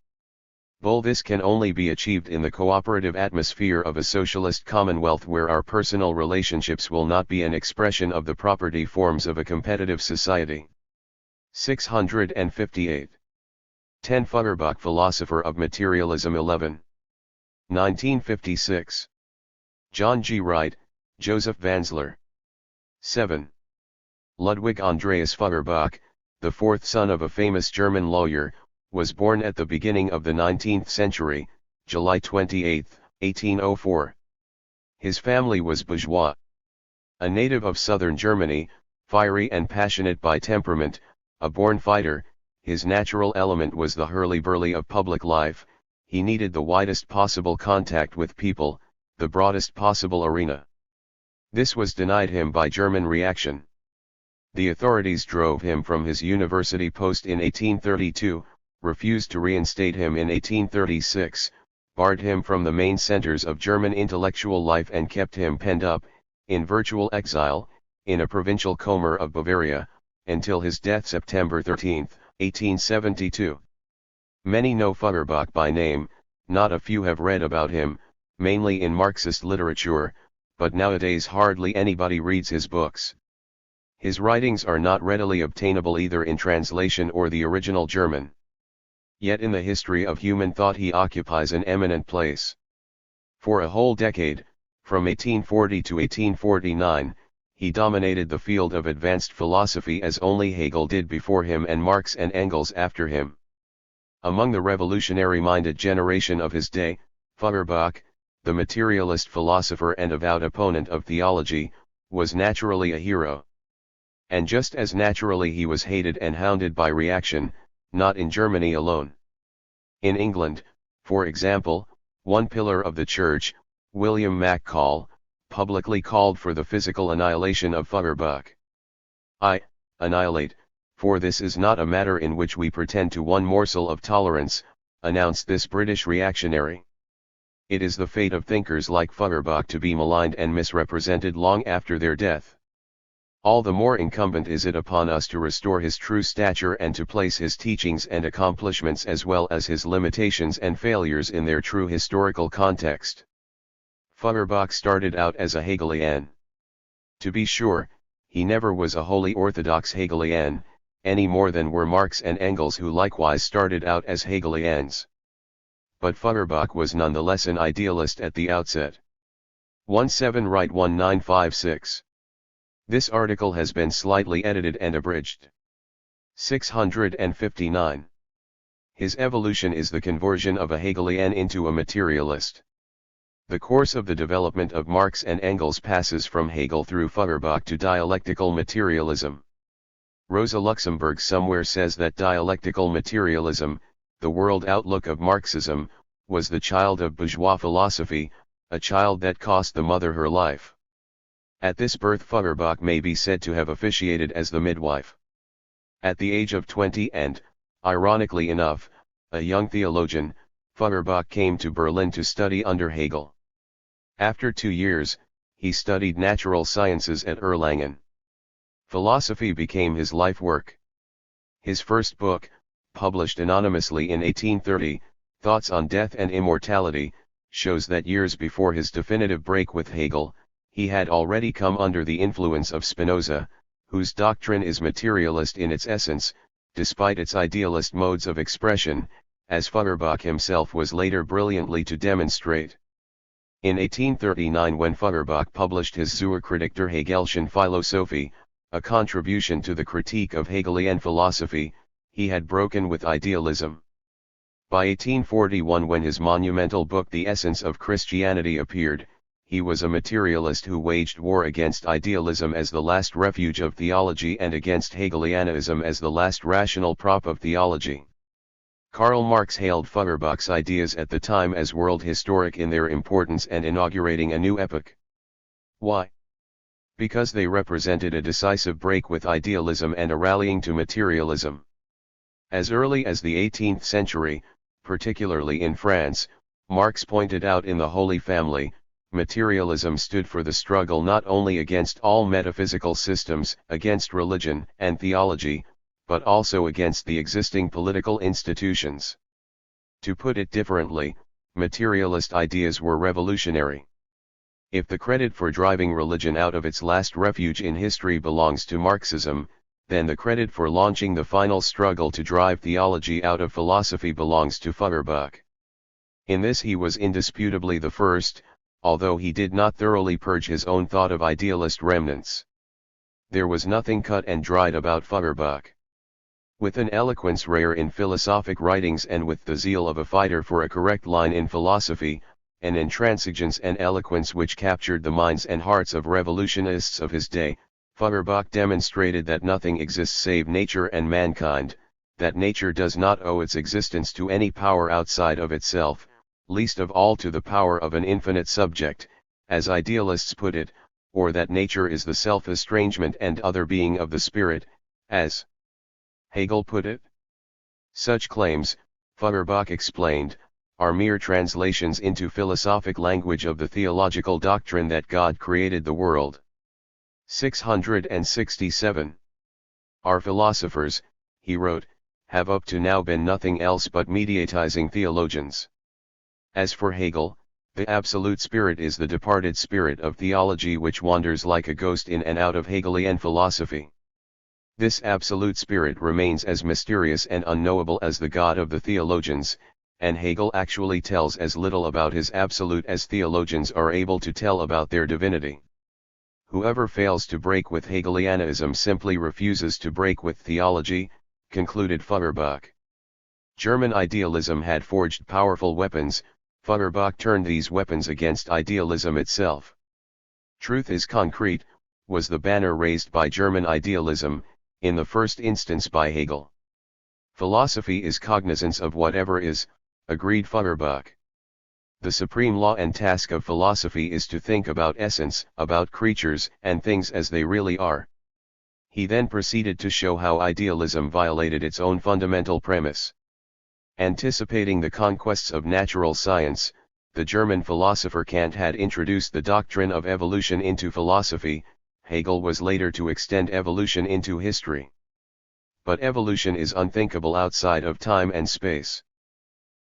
Speaker 1: This can only be achieved in the cooperative atmosphere of a socialist commonwealth where our personal relationships will not be an expression of the property forms of a competitive society. 658. 10 Feuerbach, Philosopher of Materialism 11. 1956. John G. Wright, Joseph Vansler. 7. Ludwig Andreas Feuerbach, the fourth son of a famous German lawyer, was born at the beginning of the 19th century, July 28, 1804. His family was bourgeois. A native of southern Germany, fiery and passionate by temperament, a born fighter, his natural element was the hurly-burly of public life. He needed the widest possible contact with people, the broadest possible arena. This was denied him by German reaction. The authorities drove him from his university post in 1832, refused to reinstate him in 1836, barred him from the main centers of German intellectual life and kept him penned up, in virtual exile, in a provincial Comer of Bavaria, until his death September 13, 1872. Many know Feuerbach by name, not a few have read about him, mainly in Marxist literature, but nowadays hardly anybody reads his books. His writings are not readily obtainable either in translation or the original German. Yet in the history of human thought he occupies an eminent place. For a whole decade, from 1840 to 1849, he dominated the field of advanced philosophy as only Hegel did before him and Marx and Engels after him. Among the revolutionary-minded generation of his day, Feuerbach, the materialist philosopher and avowed opponent of theology, was naturally a hero. And just as naturally he was hated and hounded by reaction, not in Germany alone. In England, for example, one pillar of the church, William Maccall, publicly called for the physical annihilation of Feuerbach. Annihilate, for this is not a matter in which we pretend to one morsel of tolerance, announced this British reactionary. It is the fate of thinkers like Feuerbach to be maligned and misrepresented long after their death. All the more incumbent is it upon us to restore his true stature and to place his teachings and accomplishments as well as his limitations and failures in their true historical context. Feuerbach started out as a Hegelian. To be sure, he never was a wholly orthodox Hegelian, any more than were Marx and Engels, who likewise started out as Hegelians. But Feuerbach was nonetheless an idealist at the outset. 17 Right 1956. This article has been slightly edited and abridged. 659. His evolution is the conversion of a Hegelian into a materialist. The course of the development of Marx and Engels passes from Hegel through Feuerbach to dialectical materialism. Rosa Luxemburg somewhere says that dialectical materialism, the world outlook of Marxism, was the child of bourgeois philosophy, a child that cost the mother her life. At this birth Feuerbach may be said to have officiated as the midwife. At the age of 20 and, ironically enough, a young theologian, Feuerbach came to Berlin to study under Hegel. After 2 years, he studied natural sciences at Erlangen. Philosophy became his life work. His first book, published anonymously in 1830, Thoughts on Death and Immortality, shows that years before his definitive break with Hegel, he had already come under the influence of Spinoza, whose doctrine is materialist in its essence, despite its idealist modes of expression, as Feuerbach himself was later brilliantly to demonstrate. In 1839, when Feuerbach published his Zur Kritik der Hegelschen Philosophie, a contribution to the critique of Hegelian philosophy, he had broken with idealism. By 1841, when his monumental book The Essence of Christianity appeared, he was a materialist who waged war against idealism as the last refuge of theology and against Hegelianism as the last rational prop of theology. Karl Marx hailed Feuerbach's ideas at the time as world historic in their importance and inaugurating a new epoch. Why? Because they represented a decisive break with idealism and a rallying to materialism. As early as the 18th century, particularly in France, Marx pointed out in The Holy Family, materialism stood for the struggle not only against all metaphysical systems, against religion and theology, but also against the existing political institutions. To put it differently, materialist ideas were revolutionary. If the credit for driving religion out of its last refuge in history belongs to Marxism, then the credit for launching the final struggle to drive theology out of philosophy belongs to Feuerbach. In this he was indisputably the first, although he did not thoroughly purge his own thought of idealist remnants. There was nothing cut and dried about Feuerbach. With an eloquence rare in philosophic writings and with the zeal of a fighter for a correct line in philosophy, an intransigence and eloquence which captured the minds and hearts of revolutionists of his day, Feuerbach demonstrated that nothing exists save nature and mankind, that nature does not owe its existence to any power outside of itself, least of all to the power of an infinite subject, as idealists put it, or that nature is the self-estrangement and other being of the spirit, as Hegel put it. Such claims, Feuerbach explained, are mere translations into philosophic language of the theological doctrine that God created the world. 667. Our philosophers, he wrote, have up to now been nothing else but mediatizing theologians. As for Hegel, the absolute spirit is the departed spirit of theology which wanders like a ghost in and out of Hegelian philosophy. This absolute spirit remains as mysterious and unknowable as the God of the theologians, and Hegel actually tells as little about his absolute as theologians are able to tell about their divinity. Whoever fails to break with Hegelianism simply refuses to break with theology, concluded Feuerbach. German idealism had forged powerful weapons. Feuerbach turned these weapons against idealism itself. Truth is concrete, was the banner raised by German idealism, in the first instance by Hegel. Philosophy is cognizance of whatever is, agreed Feuerbach. The supreme law and task of philosophy is to think about essence, about creatures and things as they really are. He then proceeded to show how idealism violated its own fundamental premise. Anticipating the conquests of natural science, the German philosopher Kant had introduced the doctrine of evolution into philosophy. Hegel was later to extend evolution into history. But evolution is unthinkable outside of time and space.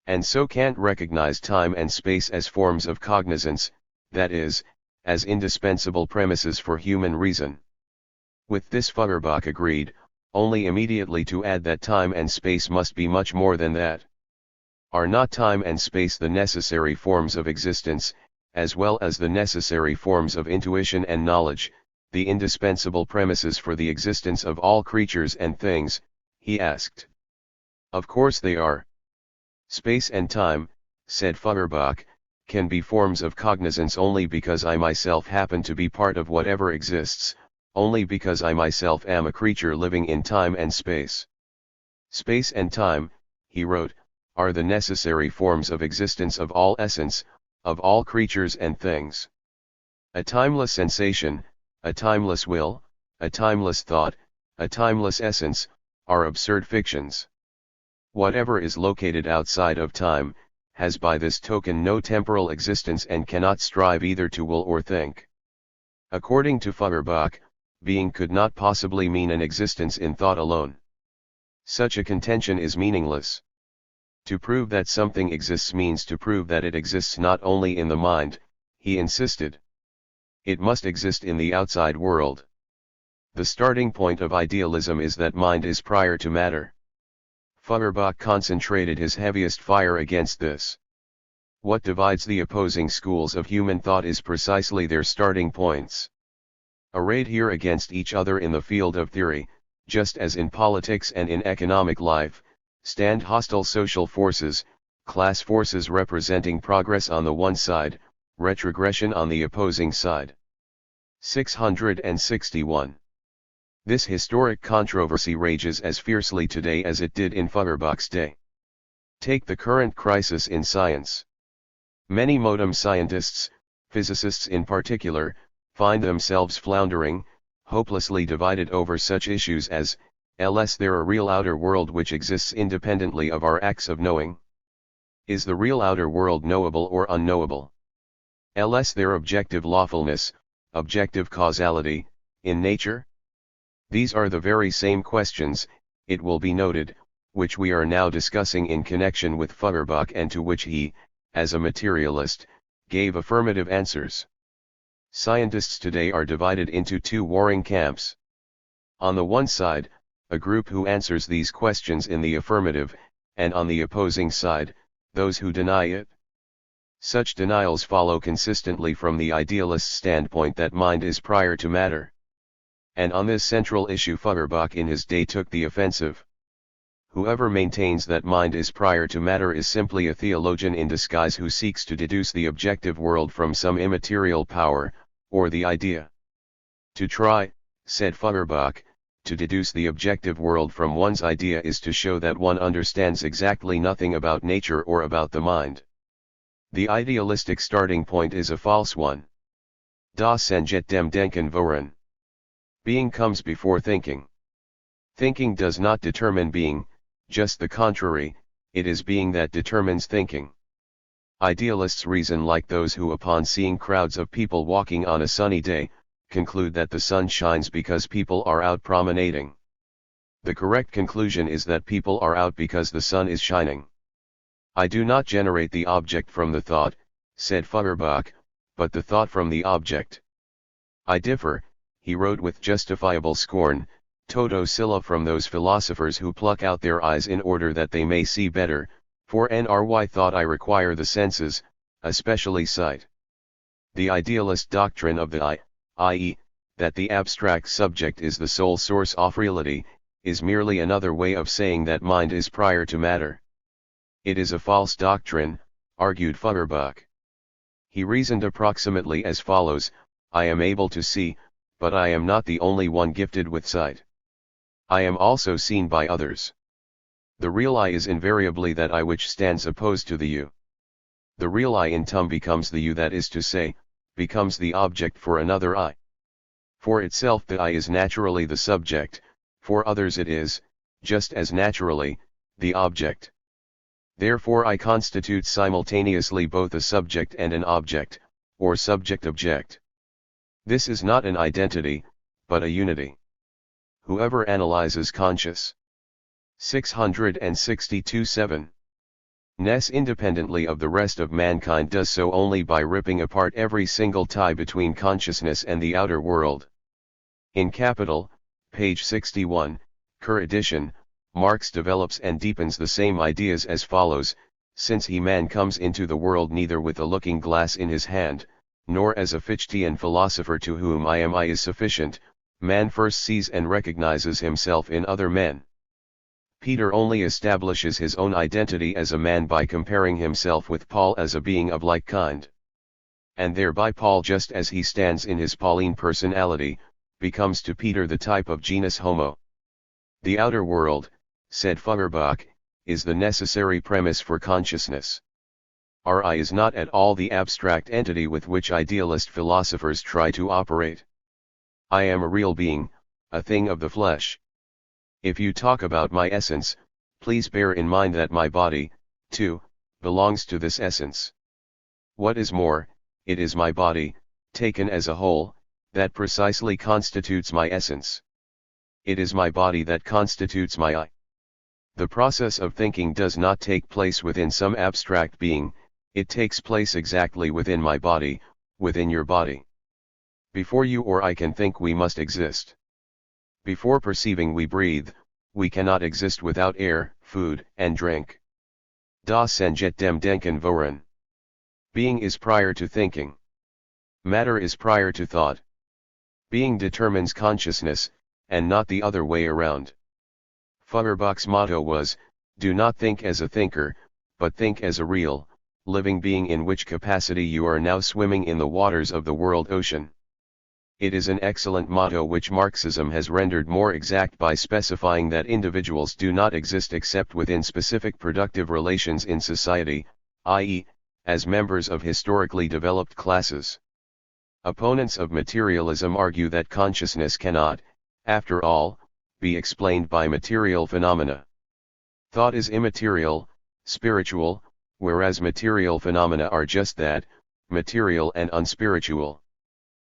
Speaker 1: And so Kant recognized time and space as forms of cognizance, that is, as indispensable premises for human reason. With this Feuerbach agreed, only immediately to add that time and space must be much more than that. Are not time and space the necessary forms of existence, as well as the necessary forms of intuition and knowledge, the indispensable premises for the existence of all creatures and things? He asked. Of course they are. Space and time, said Feuerbach, can be forms of cognizance only because I myself happen to be part of whatever exists, only because I myself am a creature living in time and space. Space and time, he wrote, are the necessary forms of existence of all essence, of all creatures and things. A timeless sensation, a timeless will, a timeless thought, a timeless essence, are absurd fictions. Whatever is located outside of time, has by this token no temporal existence and cannot strive either to will or think. According to Feuerbach, being could not possibly mean an existence in thought alone. Such a contention is meaningless. To prove that something exists means to prove that it exists not only in the mind, he insisted. It must exist in the outside world. The starting point of idealism is that mind is prior to matter. Feuerbach concentrated his heaviest fire against this. What divides the opposing schools of human thought is precisely their starting points. Arrayed here against each other in the field of theory, just as in politics and in economic life, stand hostile social forces, class forces representing progress on the one side, retrogression on the opposing side. 661. This historic controversy rages as fiercely today as it did in Feuerbach's day. Take the current crisis in science. Many modern scientists, physicists in particular, find themselves floundering, hopelessly divided over such issues as, is there a real outer world which exists independently of our acts of knowing? Is the real outer world knowable or unknowable? Is there objective lawfulness, objective causality, in nature? These are the very same questions, it will be noted, which we are now discussing in connection with Feuerbach and to which he, as a materialist, gave affirmative answers. Scientists today are divided into two warring camps. On the one side, a group who answers these questions in the affirmative, and on the opposing side, those who deny it. Such denials follow consistently from the idealist standpoint that mind is prior to matter. And on this central issue Feuerbach in his day took the offensive. Whoever maintains that mind is prior to matter is simply a theologian in disguise who seeks to deduce the objective world from some immaterial power, or the idea. To try, said Feuerbach, to deduce the objective world from one's idea is to show that one understands exactly nothing about nature or about the mind. The idealistic starting point is a false one. Das Senjet dem Denken voran. Being comes before thinking. Thinking does not determine being, just the contrary, it is being that determines thinking. Idealists reason like those who upon seeing crowds of people walking on a sunny day, conclude that the sun shines because people are out promenading. The correct conclusion is that people are out because the sun is shining. I do not generate the object from the thought, said Feuerbach, but the thought from the object. I differ, he wrote with justifiable scorn, toto scylla from those philosophers who pluck out their eyes in order that they may see better, for nry thought I require the senses, especially sight. The idealist doctrine of the I, i.e., that the abstract subject is the sole source of reality, is merely another way of saying that mind is prior to matter. It is a false doctrine, argued Feuerbach. He reasoned approximately as follows: I am able to see, but I am not the only one gifted with sight. I am also seen by others. The real I is invariably that I which stands opposed to the you. The real I in tum becomes the you, that is to say, becomes the object for another I. For itself the I is naturally the subject, for others it is, just as naturally, the object. Therefore I constitute simultaneously both a subject and an object, or subject-object. This is not an identity, but a unity. Whoever analyzes conscious 662-7 ness independently of the rest of mankind does so only by ripping apart every single tie between consciousness and the outer world. In Capital, page 61, Kerr edition, Marx develops and deepens the same ideas as follows: since man comes into the world neither with a looking glass in his hand, nor as a Fichtean philosopher to whom I is sufficient, man first sees and recognizes himself in other men. Peter only establishes his own identity as a man by comparing himself with Paul as a being of like kind. And thereby Paul, just as he stands in his Pauline personality, becomes to Peter the type of genus homo. The outer world, said Feuerbach, is the necessary premise for consciousness. Our I is not at all the abstract entity with which idealist philosophers try to operate. I am a real being, a thing of the flesh. If you talk about my essence, please bear in mind that my body, too, belongs to this essence. What is more, it is my body, taken as a whole, that precisely constitutes my essence. It is my body that constitutes my I. The process of thinking does not take place within some abstract being, it takes place exactly within my body, within your body. Before you or I can think, we must exist. Before perceiving, we breathe. We cannot exist without air, food, and drink. Das Senjet dem Denken voran. Being is prior to thinking. Matter is prior to thought. Being determines consciousness, and not the other way around. Feuerbach's motto was, do not think as a thinker, but think as a real, living being, in which capacity you are now swimming in the waters of the world ocean. It is an excellent motto which Marxism has rendered more exact by specifying that individuals do not exist except within specific productive relations in society, i.e., as members of historically developed classes. Opponents of materialism argue that consciousness cannot, after all, be explained by material phenomena. Thought is immaterial, spiritual, whereas material phenomena are just that, material and unspiritual.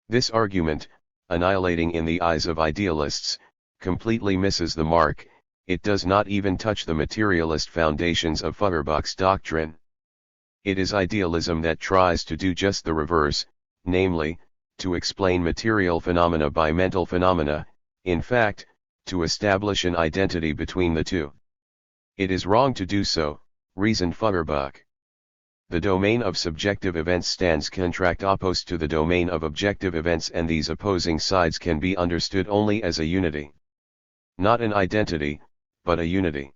Speaker 1: This argument, annihilating in the eyes of idealists, completely misses the mark. It does not even touch the materialist foundations of Feuerbach's doctrine. It is idealism that tries to do just the reverse, namely, to explain material phenomena by mental phenomena, in fact, to establish an identity between the two. It is wrong to do so, reasoned Feuerbach. The domain of subjective events stands contract opposed to the domain of objective events, and these opposing sides can be understood only as a unity. Not an identity, but a unity.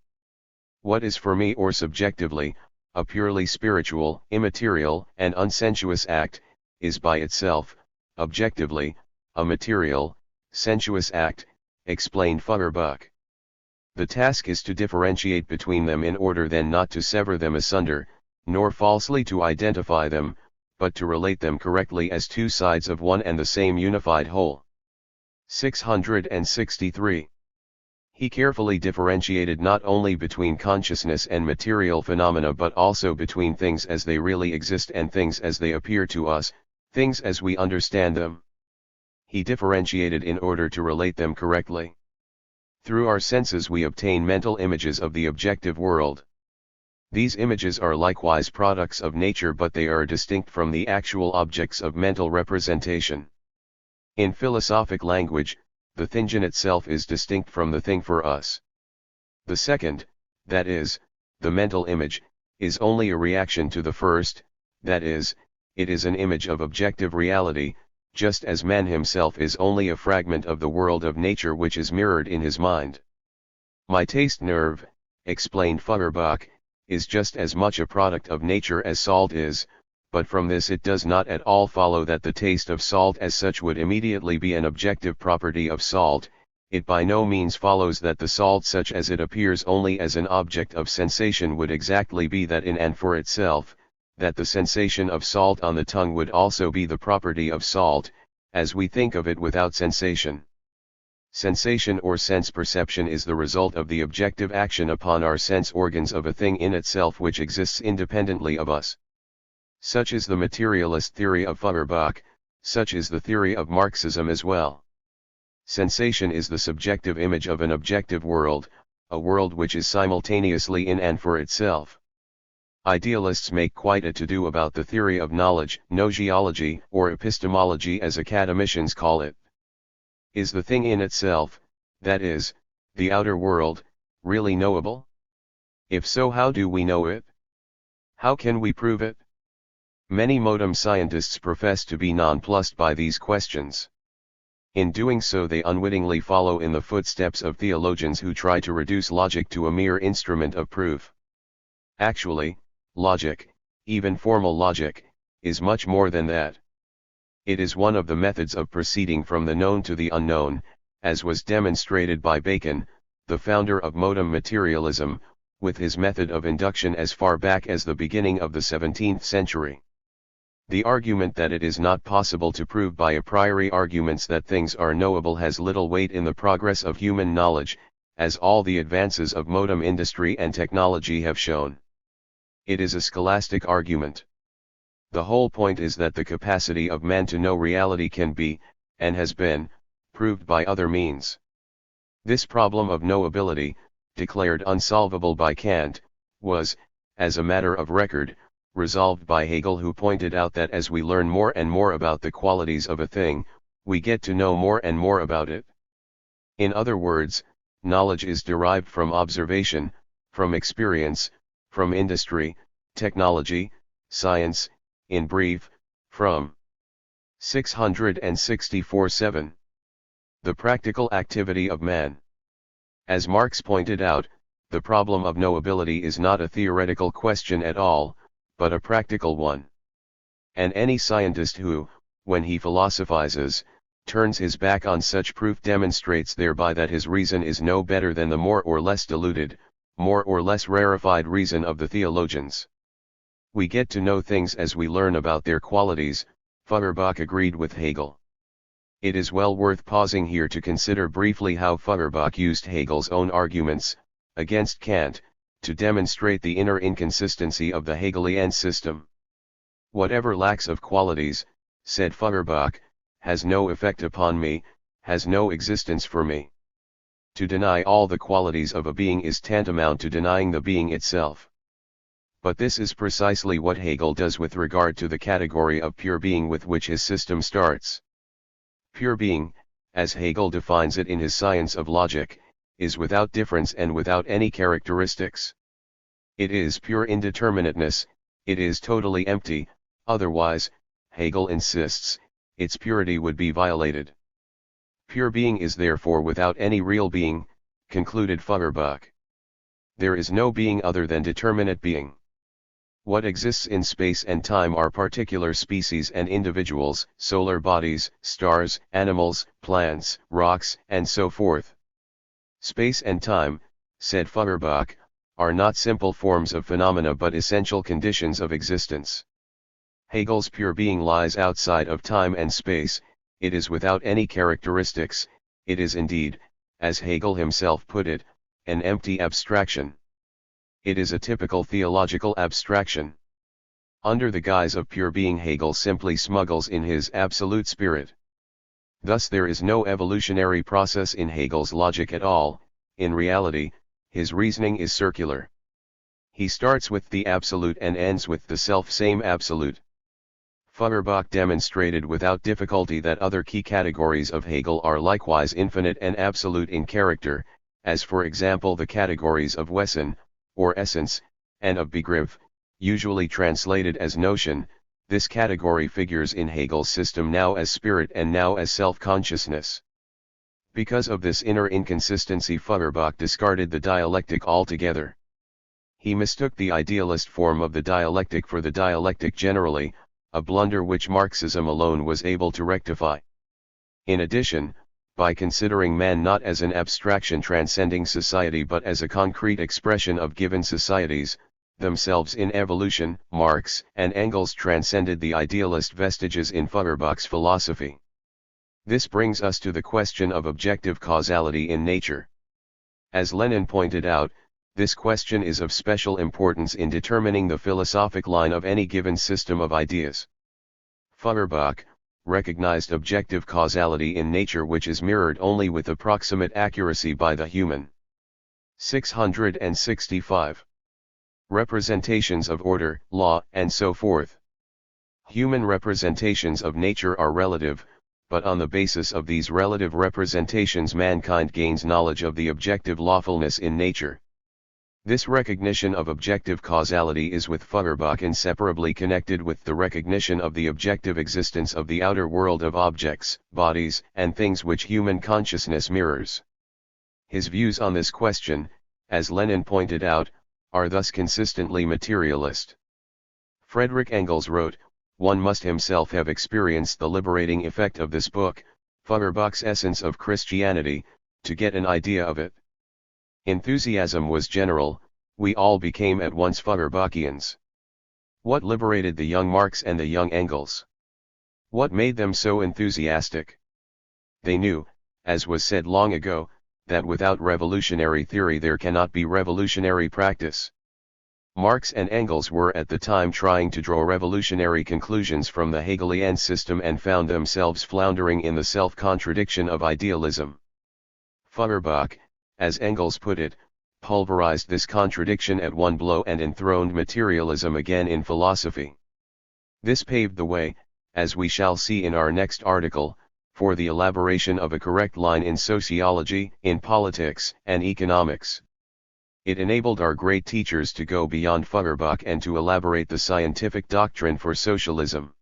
Speaker 1: What is for me, or subjectively, a purely spiritual, immaterial, and unsensuous act, is by itself, objectively, a material, sensuous act, explained Feuerbach. The task is to differentiate between them in order then not to sever them asunder, nor falsely to identify them, but to relate them correctly as two sides of one and the same unified whole. 663. He carefully differentiated not only between consciousness and material phenomena but also between things as they really exist and things as they appear to us, things as we understand them. He differentiated in order to relate them correctly. Through our senses we obtain mental images of the objective world. These images are likewise products of nature, but they are distinct from the actual objects of mental representation. In philosophic language, the thing in itself is distinct from the thing for us. The second, that is, the mental image, is only a reaction to the first, that is, it is an image of objective reality, just as man himself is only a fragment of the world of nature which is mirrored in his mind. My taste nerve, explained Feuerbach, is just as much a product of nature as salt is, but from this it does not at all follow that the taste of salt as such would immediately be an objective property of salt. It by no means follows that the salt such as it appears only as an object of sensation would exactly be that in and for itself, that the sensation of salt on the tongue would also be the property of salt, as we think of it without sensation. Sensation or sense perception is the result of the objective action upon our sense organs of a thing in itself which exists independently of us. Such is the materialist theory of Feuerbach, such is the theory of Marxism as well. Sensation is the subjective image of an objective world, a world which is simultaneously in and for itself. Idealists make quite a to-do about the theory of knowledge, gnoseology, or epistemology as academicians call it. Is the thing in itself, that is, the outer world, really knowable? If so, how do we know it? How can we prove it? Many modern scientists profess to be nonplussed by these questions. In doing so they unwittingly follow in the footsteps of theologians who try to reduce logic to a mere instrument of proof. Actually, logic, even formal logic, is much more than that. It is one of the methods of proceeding from the known to the unknown, as was demonstrated by Bacon, the founder of modern materialism, with his method of induction as far back as the beginning of the 17th century. The argument that it is not possible to prove by a priori arguments that things are knowable has little weight in the progress of human knowledge, as all the advances of modern industry and technology have shown. It is a scholastic argument. The whole point is that the capacity of man to know reality can be, and has been, proved by other means. This problem of knowability, declared unsolvable by Kant, was, as a matter of record, resolved by Hegel, who pointed out that as we learn more and more about the qualities of a thing, we get to know more and more about it. In other words, knowledge is derived from observation, from experience, from industry, technology, science, in brief, from 664-7. The practical activity of man. As Marx pointed out, the problem of knowability is not a theoretical question at all, but a practical one. And any scientist who, when he philosophizes, turns his back on such proof demonstrates thereby that his reason is no better than the more or less diluted, more or less rarefied reason of the theologians. We get to know things as we learn about their qualities, Feuerbach agreed with Hegel. It is well worth pausing here to consider briefly how Feuerbach used Hegel's own arguments, against Kant, to demonstrate the inner inconsistency of the Hegelian system. Whatever lacks of qualities, said Feuerbach, has no effect upon me, has no existence for me. To deny all the qualities of a being is tantamount to denying the being itself. But this is precisely what Hegel does with regard to the category of pure being with which his system starts. Pure being, as Hegel defines it in his Science of Logic, is without difference and without any characteristics. It is pure indeterminateness, it is totally empty, otherwise, Hegel insists, its purity would be violated. Pure being is therefore without any real being, concluded Feuerbach. There is no being other than determinate being. What exists in space and time are particular species and individuals, solar bodies, stars, animals, plants, rocks, and so forth. Space and time, said Feuerbach, are not simple forms of phenomena but essential conditions of existence. Hegel's pure being lies outside of time and space, it is without any characteristics, it is indeed, as Hegel himself put it, an empty abstraction. It is a typical theological abstraction. Under the guise of pure being, Hegel simply smuggles in his absolute spirit. Thus there is no evolutionary process in Hegel's logic at all, in reality, his reasoning is circular. He starts with the absolute and ends with the self-same absolute. Feuerbach demonstrated without difficulty that other key categories of Hegel are likewise infinite and absolute in character, as for example the categories of Wesen, or essence, and of Begriff, usually translated as notion. This category figures in Hegel's system now as spirit and now as self-consciousness. Because of this inner inconsistency, Feuerbach discarded the dialectic altogether. He mistook the idealist form of the dialectic for the dialectic generally, a blunder which Marxism alone was able to rectify. In addition, by considering man not as an abstraction transcending society but as a concrete expression of given societies, themselves in evolution, Marx and Engels transcended the idealist vestiges in Feuerbach's philosophy. This brings us to the question of objective causality in nature. As Lenin pointed out, this question is of special importance in determining the philosophic line of any given system of ideas. Feuerbach recognized objective causality in nature which is mirrored only with approximate accuracy by the human. 665. Representations of order, law, and so forth. Human representations of nature are relative, but on the basis of these relative representations mankind gains knowledge of the objective lawfulness in nature. This recognition of objective causality is with Feuerbach inseparably connected with the recognition of the objective existence of the outer world of objects, bodies, and things which human consciousness mirrors. His views on this question, as Lenin pointed out, are thus consistently materialist. Friedrich Engels wrote, "One must himself have experienced the liberating effect of this book, Feuerbach's Essence of Christianity, to get an idea of it." Enthusiasm was general, we all became at once Feuerbachians. What liberated the young Marx and the young Engels? What made them so enthusiastic? They knew, as was said long ago, that without revolutionary theory there cannot be revolutionary practice. Marx and Engels were at the time trying to draw revolutionary conclusions from the Hegelian system and found themselves floundering in the self-contradiction of idealism. Feuerbach, as Engels put it, pulverized this contradiction at one blow and enthroned materialism again in philosophy. This paved the way, as we shall see in our next article, for the elaboration of a correct line in sociology, in politics, and economics. It enabled our great teachers to go beyond Feuerbach and to elaborate the scientific doctrine for socialism.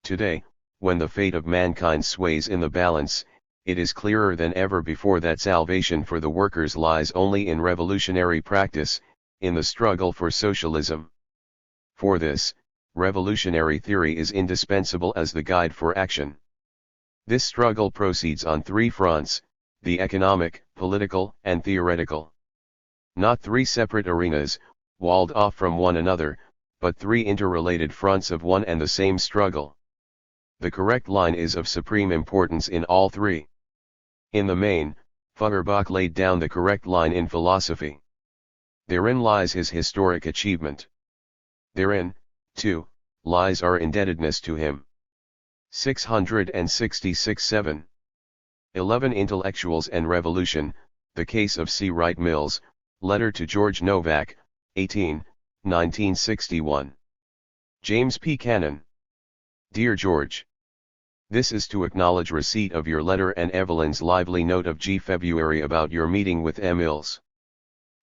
Speaker 1: Today, when the fate of mankind sways in the balance, it is clearer than ever before that salvation for the workers lies only in revolutionary practice, in the struggle for socialism. For this, revolutionary theory is indispensable as the guide for action. This struggle proceeds on three fronts: the economic, political, and theoretical. Not three separate arenas, walled off from one another, but three interrelated fronts of one and the same struggle. The correct line is of supreme importance in all three. In the main, Feuerbach laid down the correct line in philosophy. Therein lies his historic achievement. Therein, too, lies our indebtedness to him. 666-7. 11 Intellectuals and Revolution, The Case of C. Wright Mills, Letter to George Novak, 1961. James P. Cannon. Dear George, this is to acknowledge receipt of your letter and Evelyn's lively note of February about your meeting with M. Mills.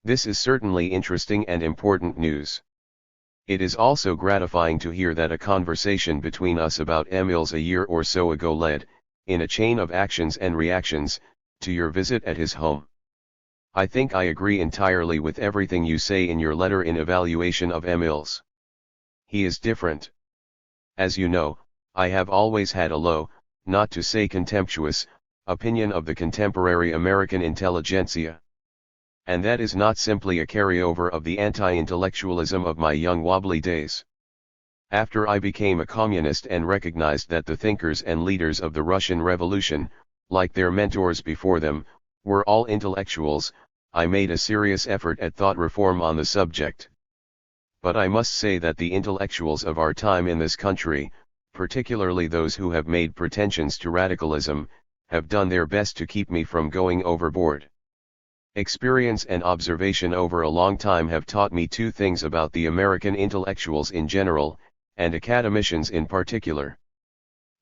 Speaker 1: This is certainly interesting and important news. It is also gratifying to hear that a conversation between us about M. Mills a year or so ago led, in a chain of actions and reactions, to your visit at his home. I think I agree entirely with everything you say in your letter in evaluation of M. Mills. He is different. As you know, I have always had a low, not to say contemptuous, opinion of the contemporary American intelligentsia. And that is not simply a carryover of the anti-intellectualism of my young wobbly days. After I became a communist and recognized that the thinkers and leaders of the Russian Revolution, like their mentors before them, were all intellectuals, I made a serious effort at thought reform on the subject. But I must say that the intellectuals of our time in this country, particularly those who have made pretensions to radicalism, have done their best to keep me from going overboard. Experience and observation over a long time have taught me two things about the American intellectuals in general, and academicians in particular.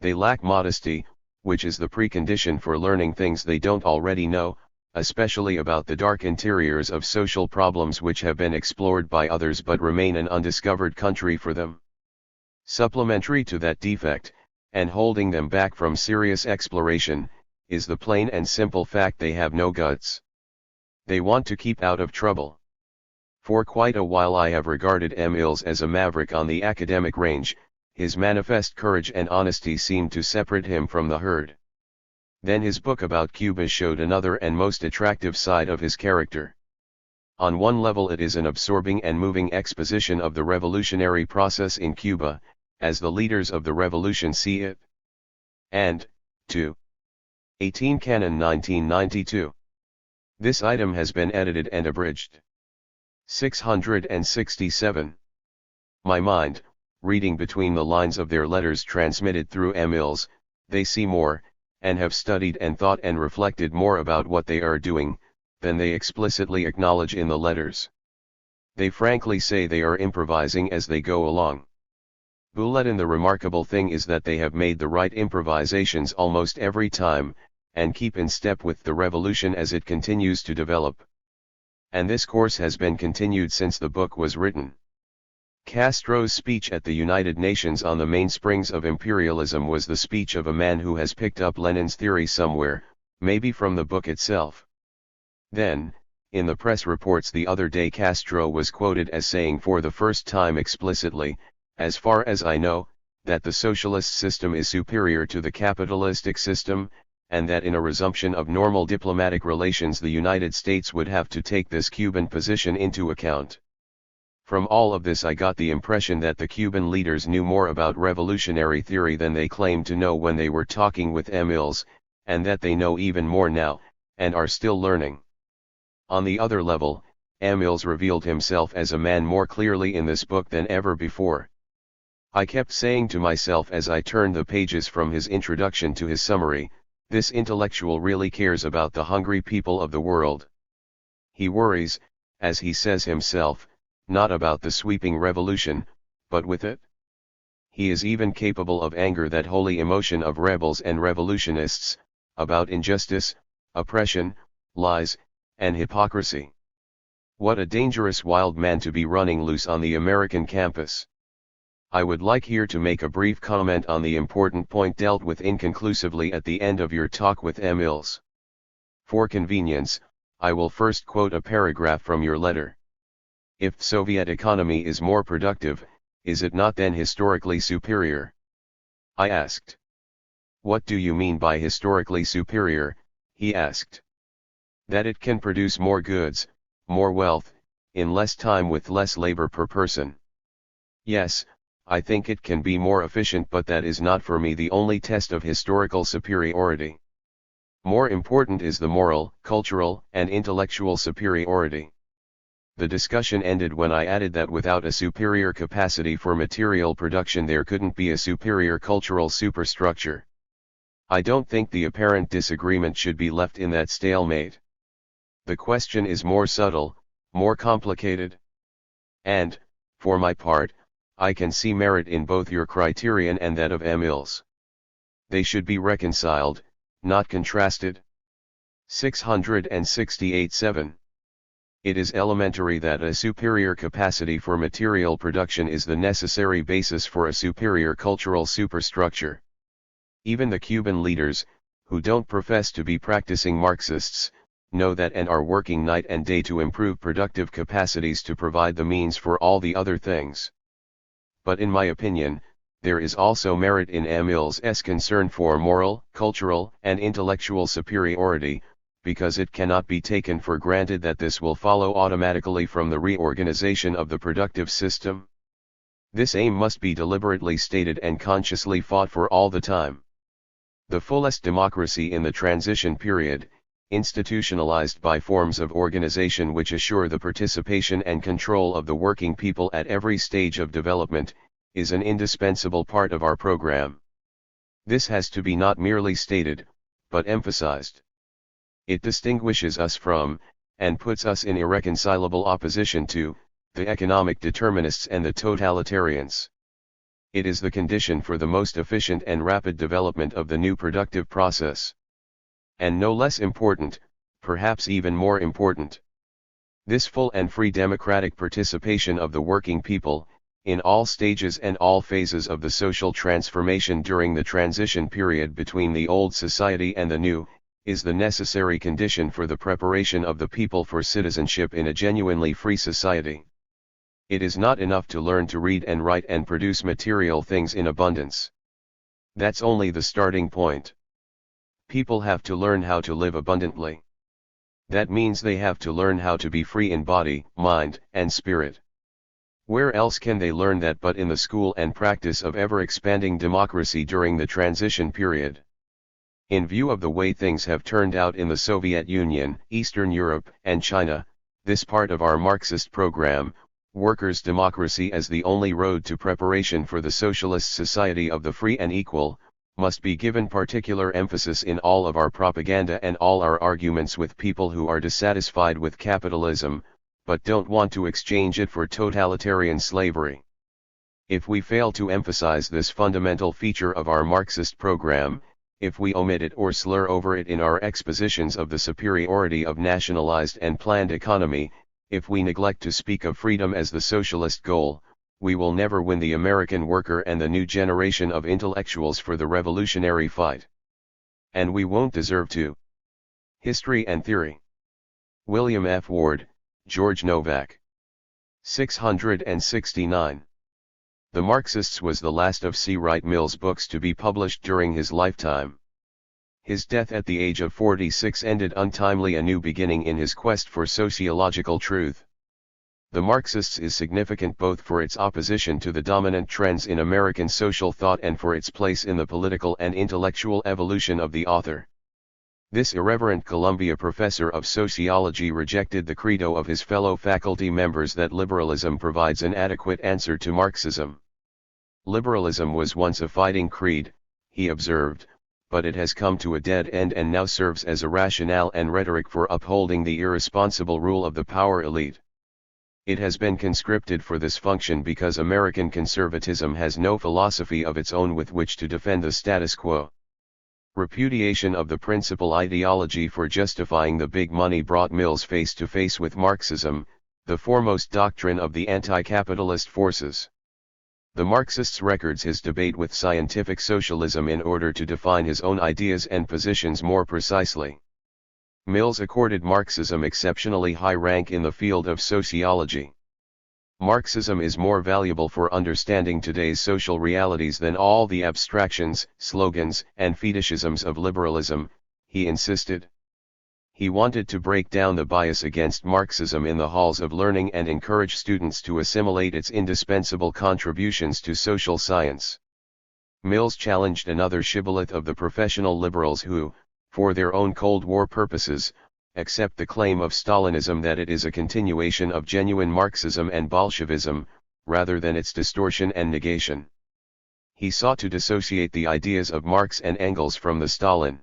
Speaker 1: They lack modesty, which is the precondition for learning things they don't already know, especially about the dark interiors of social problems which have been explored by others but remain an undiscovered country for them. Supplementary to that defect, and holding them back from serious exploration, is the plain and simple fact they have no guts. They want to keep out of trouble. For quite a while I have regarded M. Ills as a maverick on the academic range. His manifest courage and honesty seemed to separate him from the herd. Then his book about Cuba showed another and most attractive side of his character. On one level it is an absorbing and moving exposition of the revolutionary process in Cuba, as the leaders of the revolution see it. And, 2. 18 Canon 1992. This item has been edited and abridged. 667. My mind, reading between the lines of their letters transmitted through M. Ills, they see more, and have studied and thought and reflected more about what they are doing, than they explicitly acknowledge in the letters. They frankly say they are improvising as they go along. Bulletin. The remarkable thing is that they have made the right improvisations almost every time, and keep in step with the revolution as it continues to develop. And this course has been continued since the book was written. Castro's speech at the United Nations on the mainsprings of imperialism was the speech of a man who has picked up Lenin's theory somewhere, maybe from the book itself. Then, in the press reports the other day, Castro was quoted as saying for the first time explicitly, as far as I know, that the socialist system is superior to the capitalistic system, and that in a resumption of normal diplomatic relations the United States would have to take this Cuban position into account. From all of this I got the impression that the Cuban leaders knew more about revolutionary theory than they claimed to know when they were talking with M. Ills, and that they know even more now, and are still learning. On the other level, M. Ills revealed himself as a man more clearly in this book than ever before. I kept saying to myself as I turned the pages from his introduction to his summary, this intellectual really cares about the hungry people of the world. He worries, as he says himself, not about the sweeping revolution, but with it. He is even capable of anger, that holy emotion of rebels and revolutionists, about injustice, oppression, lies, and hypocrisy. What a dangerous wild man to be running loose on the American campus. I would like here to make a brief comment on the important point dealt with inconclusively at the end of your talk with M. Ills. For convenience, I will first quote a paragraph from your letter. If Soviet economy is more productive, is it not then historically superior? I asked. What do you mean by historically superior? He asked. That it can produce more goods, more wealth, in less time with less labor per person. Yes, I think it can be more efficient, but that is not for me the only test of historical superiority. More important is the moral, cultural, and intellectual superiority. The discussion ended when I added that without a superior capacity for material production there couldn't be a superior cultural superstructure. I don't think the apparent disagreement should be left in that stalemate. The question is more subtle, more complicated. And, for my part, I can see merit in both your criterion and that of M. Ills. They should be reconciled, not contrasted. 668-7. It is elementary that a superior capacity for material production is the necessary basis for a superior cultural superstructure. Even the Cuban leaders, who don't profess to be practicing Marxists, know that and are working night and day to improve productive capacities to provide the means for all the other things. But in my opinion, there is also merit in M. Ills' concern for moral, cultural, and intellectual superiority, because it cannot be taken for granted that this will follow automatically from the reorganization of the productive system. This aim must be deliberately stated and consciously fought for all the time. The fullest democracy in the transition period, institutionalized by forms of organization which assure the participation and control of the working people at every stage of development, is an indispensable part of our program. This has to be not merely stated, but emphasized. It distinguishes us from, and puts us in irreconcilable opposition to the economic determinists and the totalitarians. It is the condition for the most efficient and rapid development of the new productive process. And no less important, perhaps even more important, this full and free democratic participation of the working people, in all stages and all phases of the social transformation during the transition period between the old society and the new, is the necessary condition for the preparation of the people for citizenship in a genuinely free society. It is not enough to learn to read and write and produce material things in abundance. That's only the starting point. People have to learn how to live abundantly. That means they have to learn how to be free in body, mind, and spirit. Where else can they learn that but in the school and practice of ever-expanding democracy during the transition period? In view of the way things have turned out in the Soviet Union, Eastern Europe, and China, this part of our Marxist program, Workers' Democracy as the Only Road to Preparation for the Socialist Society of the Free and Equal, must be given particular emphasis in all of our propaganda and all our arguments with people who are dissatisfied with capitalism, but don't want to exchange it for totalitarian slavery. If we fail to emphasize this fundamental feature of our Marxist program, if we omit it or slur over it in our expositions of the superiority of nationalized and planned economy, if we neglect to speak of freedom as the socialist goal, we will never win the American worker and the new generation of intellectuals for the revolutionary fight. And we won't deserve to. History and Theory. William F. Ward, George Novak. 669. The Marxists was the last of C. Wright Mill's books to be published during his lifetime. His death at the age of 46 ended untimely a new beginning in his quest for sociological truth. The Marxists is significant both for its opposition to the dominant trends in American social thought and for its place in the political and intellectual evolution of the author. This irreverent Columbia professor of sociology rejected the credo of his fellow faculty members that liberalism provides an adequate answer to Marxism. Liberalism was once a fighting creed, he observed, but it has come to a dead end and now serves as a rationale and rhetoric for upholding the irresponsible rule of the power elite. It has been conscripted for this function because American conservatism has no philosophy of its own with which to defend the status quo. Repudiation of the principal ideology for justifying the big money brought Mills face to face with Marxism, the foremost doctrine of the anti-capitalist forces. The Marxists records his debate with scientific socialism in order to define his own ideas and positions more precisely. Mills accorded Marxism exceptionally high rank in the field of sociology. Marxism is more valuable for understanding today's social realities than all the abstractions, slogans, and fetishisms of liberalism, he insisted. He wanted to break down the bias against Marxism in the halls of learning and encourage students to assimilate its indispensable contributions to social science. Mills challenged another shibboleth of the professional liberals who, for their own Cold War purposes, accept the claim of Stalinism that it is a continuation of genuine Marxism and Bolshevism, rather than its distortion and negation. He sought to dissociate the ideas of Marx and Engels from the Stalin.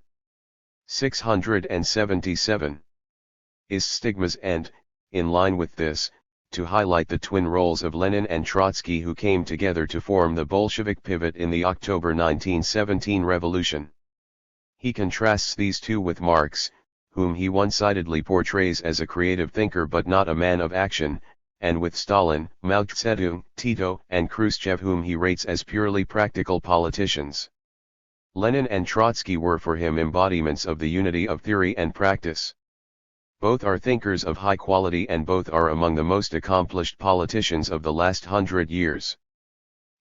Speaker 1: 677. Is stigmas and, in line with this, to highlight the twin roles of Lenin and Trotsky who came together to form the Bolshevik pivot in the October 1917 revolution. He contrasts these two with Marx, whom he one-sidedly portrays as a creative thinker but not a man of action, and with Stalin, Mao Zedong, Tito, and Khrushchev whom he rates as purely practical politicians. Lenin and Trotsky were for him embodiments of the unity of theory and practice. Both are thinkers of high quality and both are among the most accomplished politicians of the last 100 years.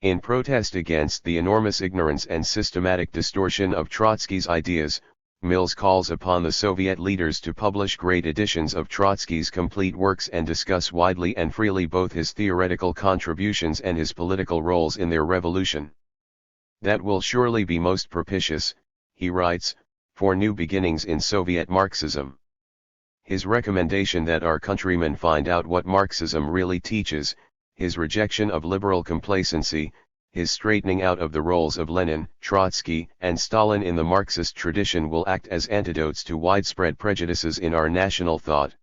Speaker 1: In protest against the enormous ignorance and systematic distortion of Trotsky's ideas, Mills calls upon the Soviet leaders to publish great editions of Trotsky's complete works and discuss widely and freely both his theoretical contributions and his political roles in their revolution. That will surely be most propitious, he writes, for new beginnings in Soviet Marxism. His recommendation that our countrymen find out what Marxism really teaches, his rejection of liberal complacency, his straightening out of the roles of Lenin, Trotsky, and Stalin in the Marxist tradition will act as antidotes to widespread prejudices in our national thought.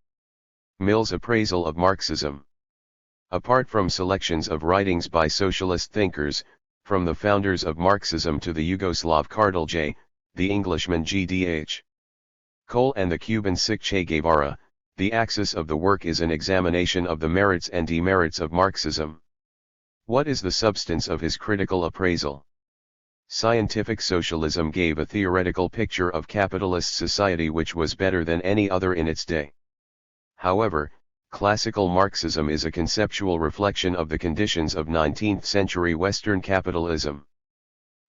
Speaker 1: Mill's appraisal of Marxism. Apart from selections of writings by socialist thinkers, from the founders of Marxism to the Yugoslav Cardinal J., the Englishman G.D.H. Cole and the Cuban Sikh Che Guevara, the axis of the work is an examination of the merits and demerits of Marxism. What is the substance of his critical appraisal? Scientific socialism gave a theoretical picture of capitalist society which was better than any other in its day. However, classical Marxism is a conceptual reflection of the conditions of 19th-century Western capitalism.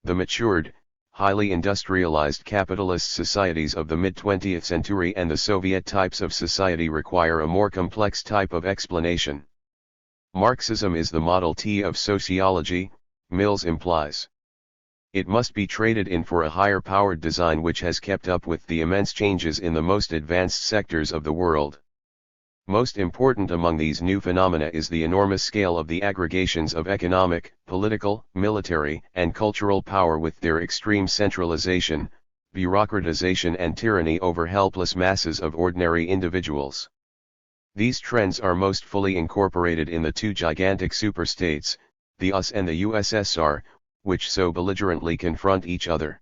Speaker 1: The matured, highly industrialized capitalist societies of the mid-20th century and the Soviet types of society require a more complex type of explanation. Marxism is the Model T of sociology, Mills implies. It must be traded in for a higher-powered design which has kept up with the immense changes in the most advanced sectors of the world. Most important among these new phenomena is the enormous scale of the aggregations of economic, political, military, and cultural power with their extreme centralization, bureaucratization and tyranny over helpless masses of ordinary individuals. These trends are most fully incorporated in the two gigantic superstates, the US and the USSR, which so belligerently confront each other.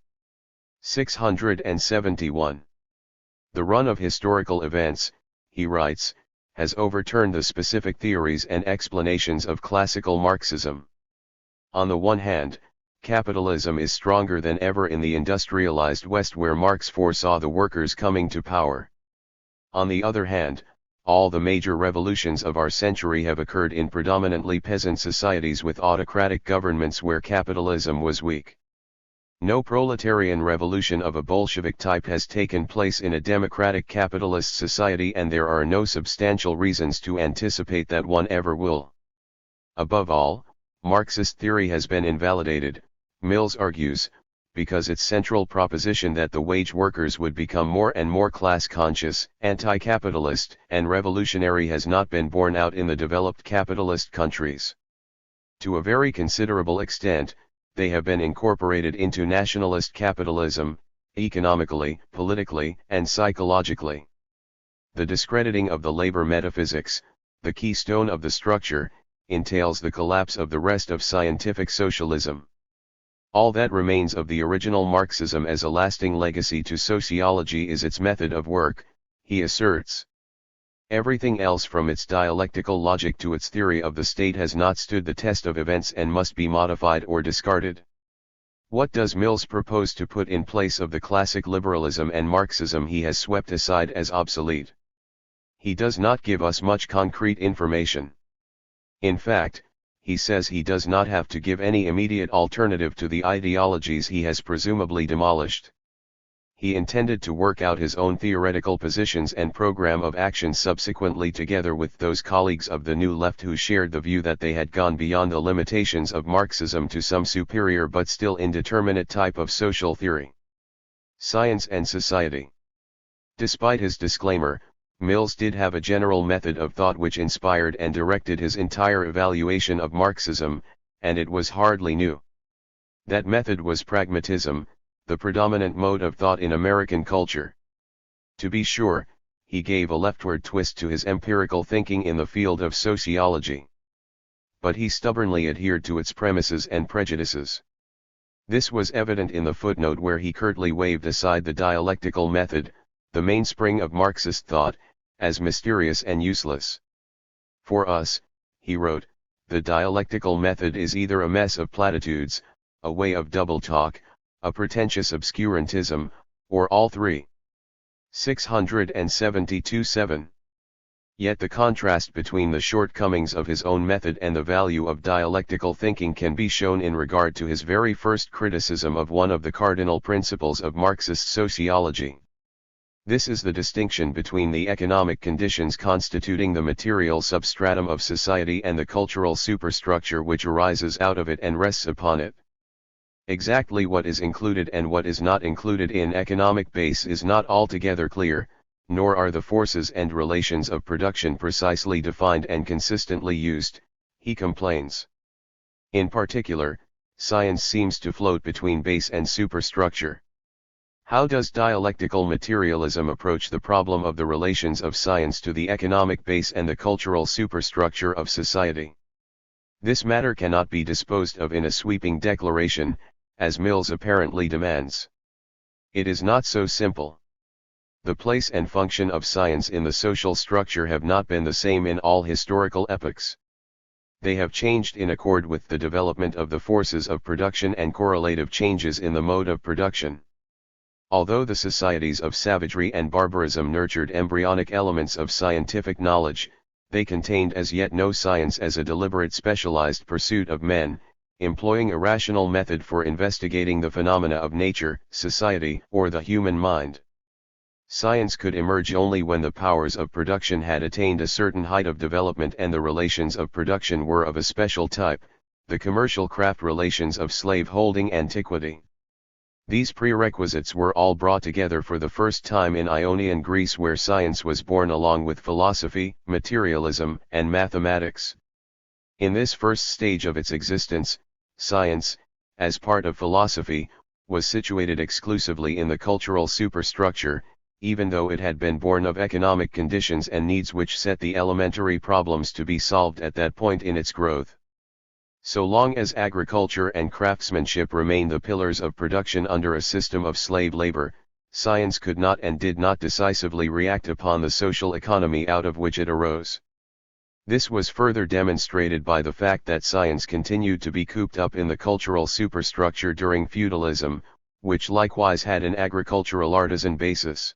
Speaker 1: 671. The run of historical events, he writes, has overturned the specific theories and explanations of classical Marxism. On the one hand, capitalism is stronger than ever in the industrialized West where Marx foresaw the workers coming to power. On the other hand, all the major revolutions of our century have occurred in predominantly peasant societies with autocratic governments where capitalism was weak. No proletarian revolution of a Bolshevik type has taken place in a democratic capitalist society, and there are no substantial reasons to anticipate that one ever will. Above all, Marxist theory has been invalidated, Mills argues, because its central proposition that the wage workers would become more and more class-conscious, anti-capitalist, and revolutionary has not been borne out in the developed capitalist countries. To a very considerable extent, they have been incorporated into nationalist capitalism, economically, politically, and psychologically. The discrediting of the labor metaphysics, the keystone of the structure, entails the collapse of the rest of scientific socialism. All that remains of the original Marxism as a lasting legacy to sociology is its method of work, he asserts. Everything else from its dialectical logic to its theory of the state has not stood the test of events and must be modified or discarded. What does Mills propose to put in place of the classic liberalism and Marxism he has swept aside as obsolete? He does not give us much concrete information. In fact, he says he does not have to give any immediate alternative to the ideologies he has presumably demolished. He intended to work out his own theoretical positions and program of action subsequently together with those colleagues of the New Left who shared the view that they had gone beyond the limitations of Marxism to some superior but still indeterminate type of social theory. Science and society. Despite his disclaimer, Mills did have a general method of thought which inspired and directed his entire evaluation of Marxism, and it was hardly new. That method was pragmatism, the predominant mode of thought in American culture. To be sure, he gave a leftward twist to his empirical thinking in the field of sociology. But he stubbornly adhered to its premises and prejudices. This was evident in the footnote where he curtly waved aside the dialectical method, the mainspring of Marxist thought, as mysterious and useless. For us, he wrote, the dialectical method is either a mess of platitudes, a way of double talk, a pretentious obscurantism, or all three. 672-7. Yet the contrast between the shortcomings of his own method and the value of dialectical thinking can be shown in regard to his very first criticism of one of the cardinal principles of Marxist sociology. This is the distinction between the economic conditions constituting the material substratum of society and the cultural superstructure which arises out of it and rests upon it. Exactly what is included and what is not included in economic base is not altogether clear, nor are the forces and relations of production precisely defined and consistently used, he complains. In particular, science seems to float between base and superstructure. How does dialectical materialism approach the problem of the relations of science to the economic base and the cultural superstructure of society? This matter cannot be disposed of in a sweeping declaration, as Mills apparently demands. It is not so simple. The place and function of science in the social structure have not been the same in all historical epochs. They have changed in accord with the development of the forces of production and correlative changes in the mode of production. Although the societies of savagery and barbarism nurtured embryonic elements of scientific knowledge, they contained as yet no science as a deliberate specialized pursuit of men, employing a rational method for investigating the phenomena of nature, society, or the human mind. Science could emerge only when the powers of production had attained a certain height of development and the relations of production were of a special type, the commercial craft relations of slave-holding antiquity. These prerequisites were all brought together for the first time in Ionian Greece, where science was born along with philosophy, materialism, and mathematics. In this first stage of its existence, science, as part of philosophy, was situated exclusively in the cultural superstructure, even though it had been born of economic conditions and needs which set the elementary problems to be solved at that point in its growth. So long as agriculture and craftsmanship remained the pillars of production under a system of slave labor, science could not and did not decisively react upon the social economy out of which it arose. This was further demonstrated by the fact that science continued to be cooped up in the cultural superstructure during feudalism, which likewise had an agricultural artisan basis.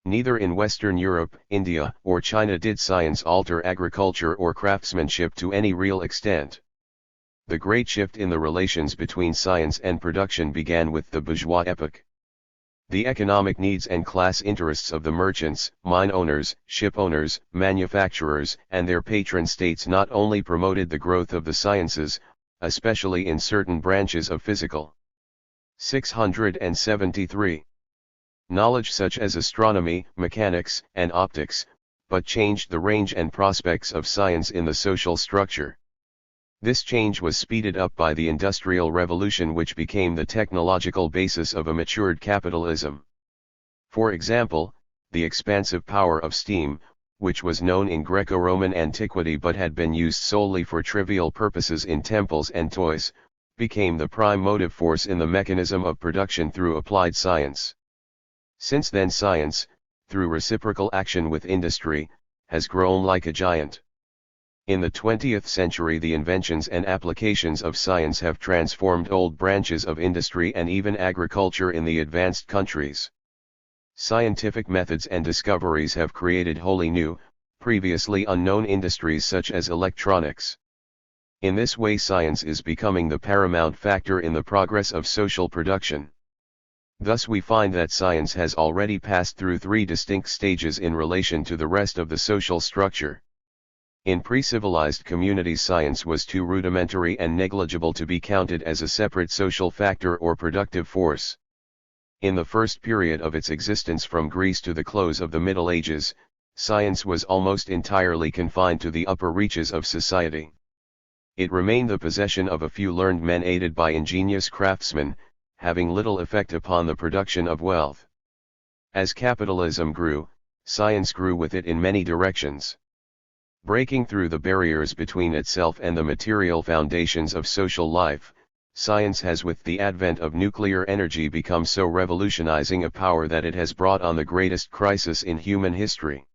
Speaker 1: Neither in Western Europe, India, or China did science alter agriculture or craftsmanship to any real extent. The great shift in the relations between science and production began with the bourgeois epoch. The economic needs and class interests of the merchants, mine owners, ship owners, manufacturers, and their patron states not only promoted the growth of the sciences, especially in certain branches of physical. 673. Knowledge such as astronomy, mechanics, and optics, but changed the range and prospects of science in the social structure. This change was speeded up by the Industrial Revolution, which became the technological basis of a matured capitalism. For example, the expansive power of steam, which was known in Greco-Roman antiquity but had been used solely for trivial purposes in temples and toys, became the prime motive force in the mechanism of production through applied science. Since then science, through reciprocal action with industry, has grown like a giant. In the 20th century the inventions and applications of science have transformed old branches of industry and even agriculture in the advanced countries. Scientific methods and discoveries have created wholly new, previously unknown industries such as electronics. In this way science is becoming the paramount factor in the progress of social production. Thus we find that science has already passed through three distinct stages in relation to the rest of the social structure. In pre-civilized communities science was too rudimentary and negligible to be counted as a separate social factor or productive force. In the first period of its existence from Greece to the close of the Middle Ages, science was almost entirely confined to the upper reaches of society. It remained the possession of a few learned men aided by ingenious craftsmen, having little effect upon the production of wealth. As capitalism grew, science grew with it in many directions. Breaking through the barriers between itself and the material foundations of social life, science has with the advent of nuclear energy become so revolutionizing a power that it has brought on the greatest crisis in human history.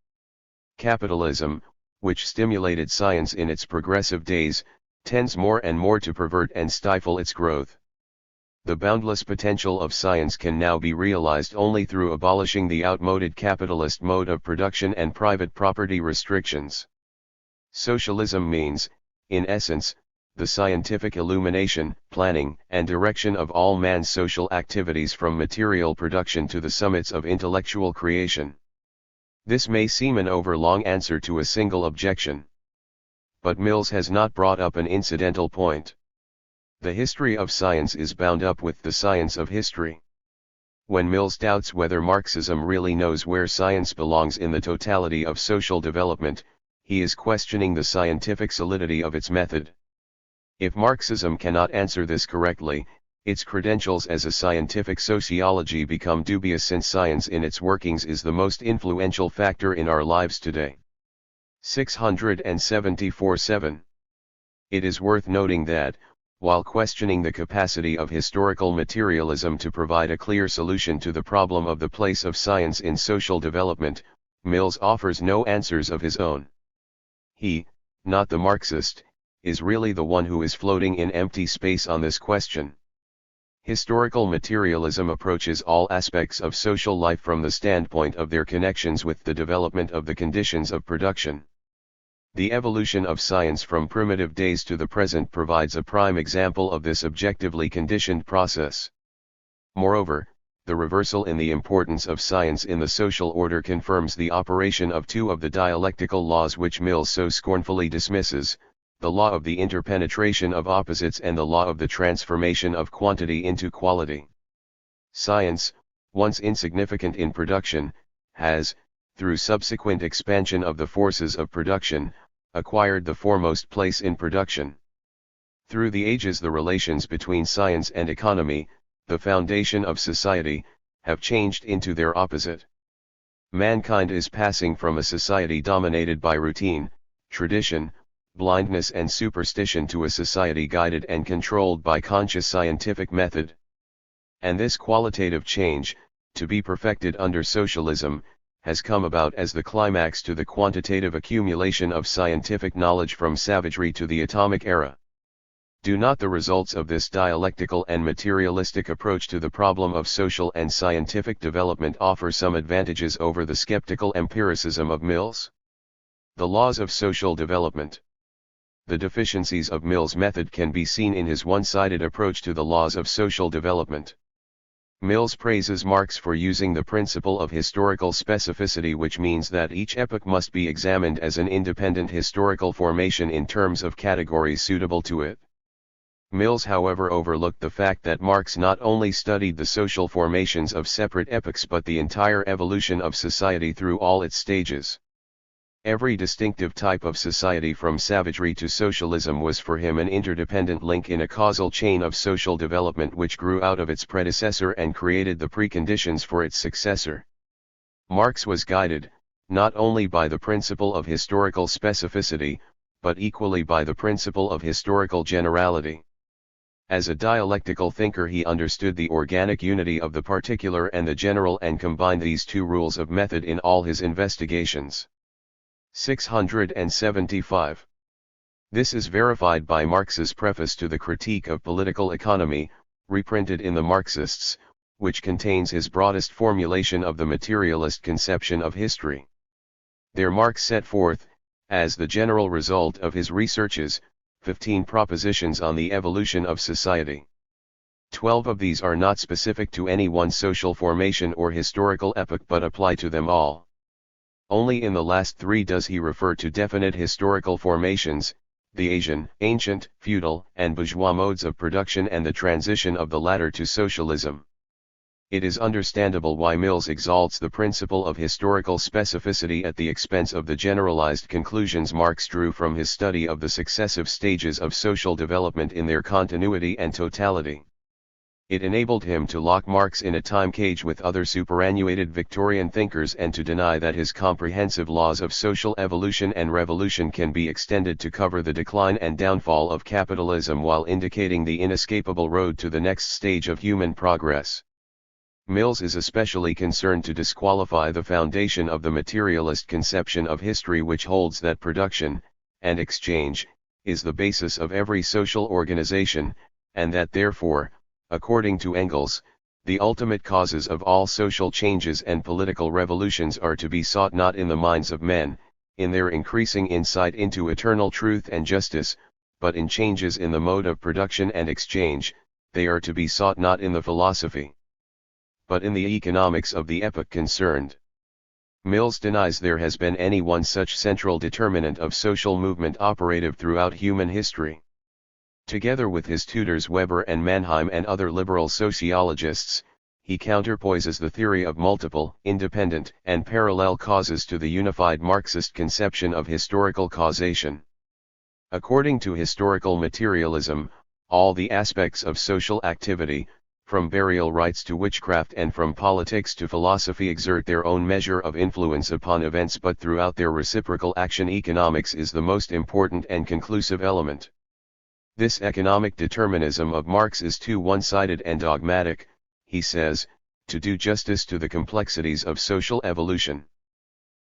Speaker 1: Capitalism, which stimulated science in its progressive days, tends more and more to pervert and stifle its growth. The boundless potential of science can now be realized only through abolishing the outmoded capitalist mode of production and private property restrictions. Socialism means, in essence, the scientific illumination, planning, and direction of all man's social activities from material production to the summits of intellectual creation. This may seem an overlong answer to a single objection. But Mills has not brought up an incidental point. The history of science is bound up with the science of history. When Mills doubts whether Marxism really knows where science belongs in the totality of social development, he is questioning the scientific solidity of its method. If Marxism cannot answer this correctly, Its credentials as a scientific sociology become dubious since science in its workings is the most influential factor in our lives today. 674-7. It is worth noting that, while questioning the capacity of historical materialism to provide a clear solution to the problem of the place of science in social development, Mills offers no answers of his own. He, not the Marxist, is really the one who is floating in empty space on this question. Historical materialism approaches all aspects of social life from the standpoint of their connections with the development of the conditions of production. The evolution of science from primitive days to the present provides a prime example of this objectively conditioned process. Moreover, the reversal in the importance of science in the social order confirms the operation of two of the dialectical laws which Mills so scornfully dismisses, the law of the interpenetration of opposites and the law of the transformation of quantity into quality. Science, once insignificant in production, has, through subsequent expansion of the forces of production, acquired the foremost place in production. Through the ages the relations between science and economy, the foundation of society, have changed into their opposite. Mankind is passing from a society dominated by routine, tradition, blindness and superstition to a society guided and controlled by conscious scientific method. And this qualitative change, to be perfected under socialism, has come about as the climax to the quantitative accumulation of scientific knowledge from savagery to the atomic era. Do not the results of this dialectical and materialistic approach to the problem of social and scientific development offer some advantages over the skeptical empiricism of Mills? The laws of social development. The deficiencies of Mills' method can be seen in his one-sided approach to the laws of social development. Mills praises Marx for using the principle of historical specificity, which means that each epoch must be examined as an independent historical formation in terms of categories suitable to it. Mills, however, overlooked the fact that Marx not only studied the social formations of separate epochs but the entire evolution of society through all its stages. Every distinctive type of society from savagery to socialism was for him an interdependent link in a causal chain of social development which grew out of its predecessor and created the preconditions for its successor. Marx was guided, not only by the principle of historical specificity, but equally by the principle of historical generality. As a dialectical thinker, he understood the organic unity of the particular and the general and combined these two rules of method in all his investigations. 675. This is verified by Marx's preface to the Critique of Political Economy, reprinted in the Marxists, which contains his broadest formulation of the materialist conception of history. There Marx set forth, as the general result of his researches, 15 propositions on the evolution of society. 12 of these are not specific to any one social formation or historical epoch but apply to them all. Only in the last 3 does he refer to definite historical formations, the Asian, ancient, feudal, and bourgeois modes of production and the transition of the latter to socialism. It is understandable why Mills exalts the principle of historical specificity at the expense of the generalized conclusions Marx drew from his study of the successive stages of social development in their continuity and totality. It enabled him to lock Marx in a time cage with other superannuated Victorian thinkers and to deny that his comprehensive laws of social evolution and revolution can be extended to cover the decline and downfall of capitalism while indicating the inescapable road to the next stage of human progress. Mills is especially concerned to disqualify the foundation of the materialist conception of history, which holds that production, and exchange, is the basis of every social organization, and that therefore, according to Engels, the ultimate causes of all social changes and political revolutions are to be sought not in the minds of men, in their increasing insight into eternal truth and justice, but in changes in the mode of production and exchange. They are to be sought not in the philosophy, but in the economics of the epoch concerned. Mills denies there has been any one such central determinant of social movement operative throughout human history. Together with his tutors Weber and Mannheim and other liberal sociologists, he counterpoises the theory of multiple, independent, and parallel causes to the unified Marxist conception of historical causation. According to historical materialism, all the aspects of social activity, from burial rites to witchcraft and from politics to philosophy, exert their own measure of influence upon events, but throughout their reciprocal action economics is the most important and conclusive element. This economic determinism of Marx is too one-sided and dogmatic, he says, to do justice to the complexities of social evolution.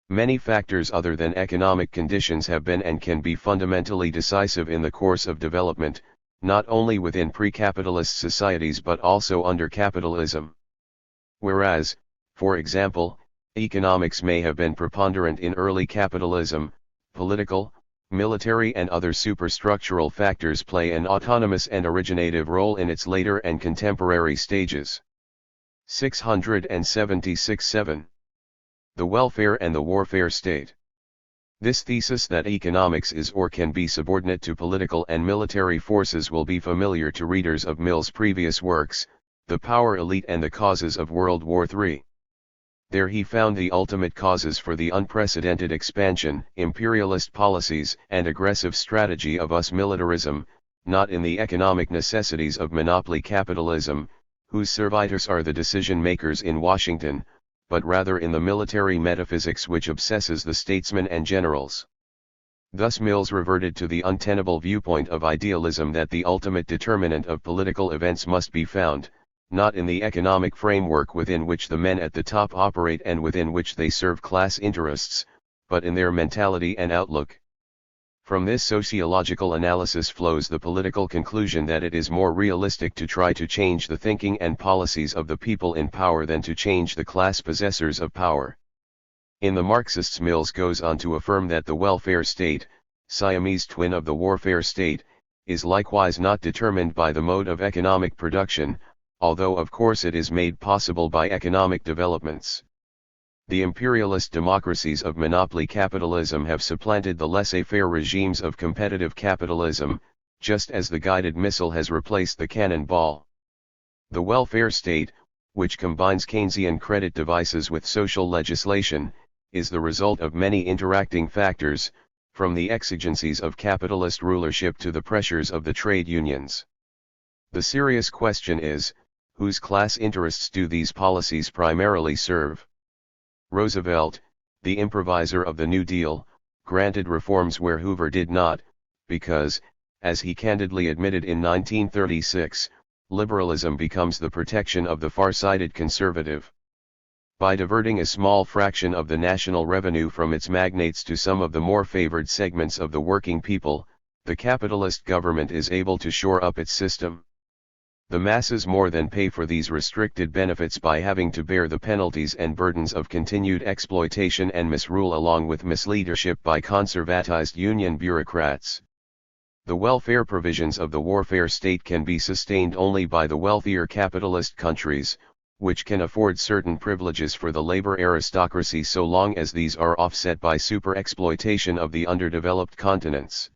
Speaker 1: Many factors other than economic conditions have been and can be fundamentally decisive in the course of development, not only within pre-capitalist societies but also under capitalism. Whereas, for example, economics may have been preponderant in early capitalism, political, military and other superstructural factors play an autonomous and originative role in its later and contemporary stages. 676-7. The welfare and the warfare state. This thesis that economics is or can be subordinate to political and military forces will be familiar to readers of Mill's previous works, The Power Elite and the Causes of World War III. There he found the ultimate causes for the unprecedented expansion, imperialist policies, and aggressive strategy of US militarism, not in the economic necessities of monopoly capitalism, whose servitors are the decision-makers in Washington, but rather in the military metaphysics which obsesses the statesmen and generals. Thus Mills reverted to the untenable viewpoint of idealism that the ultimate determinant of political events must be found, not in the economic framework within which the men at the top operate and within which they serve class interests, but in their mentality and outlook. From this sociological analysis flows the political conclusion that it is more realistic to try to change the thinking and policies of the people in power than to change the class possessors of power. In the Marxists, Mills goes on to affirm that the welfare state, Siamese twin of the warfare state, is likewise not determined by the mode of economic production, although of course it is made possible by economic developments. The imperialist democracies of monopoly capitalism have supplanted the laissez-faire regimes of competitive capitalism, just as the guided missile has replaced the cannonball. The welfare state, which combines Keynesian credit devices with social legislation, is the result of many interacting factors, from the exigencies of capitalist rulership to the pressures of the trade unions. The serious question is, whose class interests do these policies primarily serve? Roosevelt, the improviser of the New Deal, granted reforms where Hoover did not, because, as he candidly admitted in 1936, liberalism becomes the protection of the far-sighted conservative. By diverting a small fraction of the national revenue from its magnates to some of the more favored segments of the working people, the capitalist government is able to shore up its system. The masses more than pay for these restricted benefits by having to bear the penalties and burdens of continued exploitation and misrule along with misleadership by conservatized union bureaucrats. The welfare provisions of the warfare state can be sustained only by the wealthier capitalist countries, which can afford certain privileges for the labor aristocracy so long as these are offset by super-exploitation of the underdeveloped continents.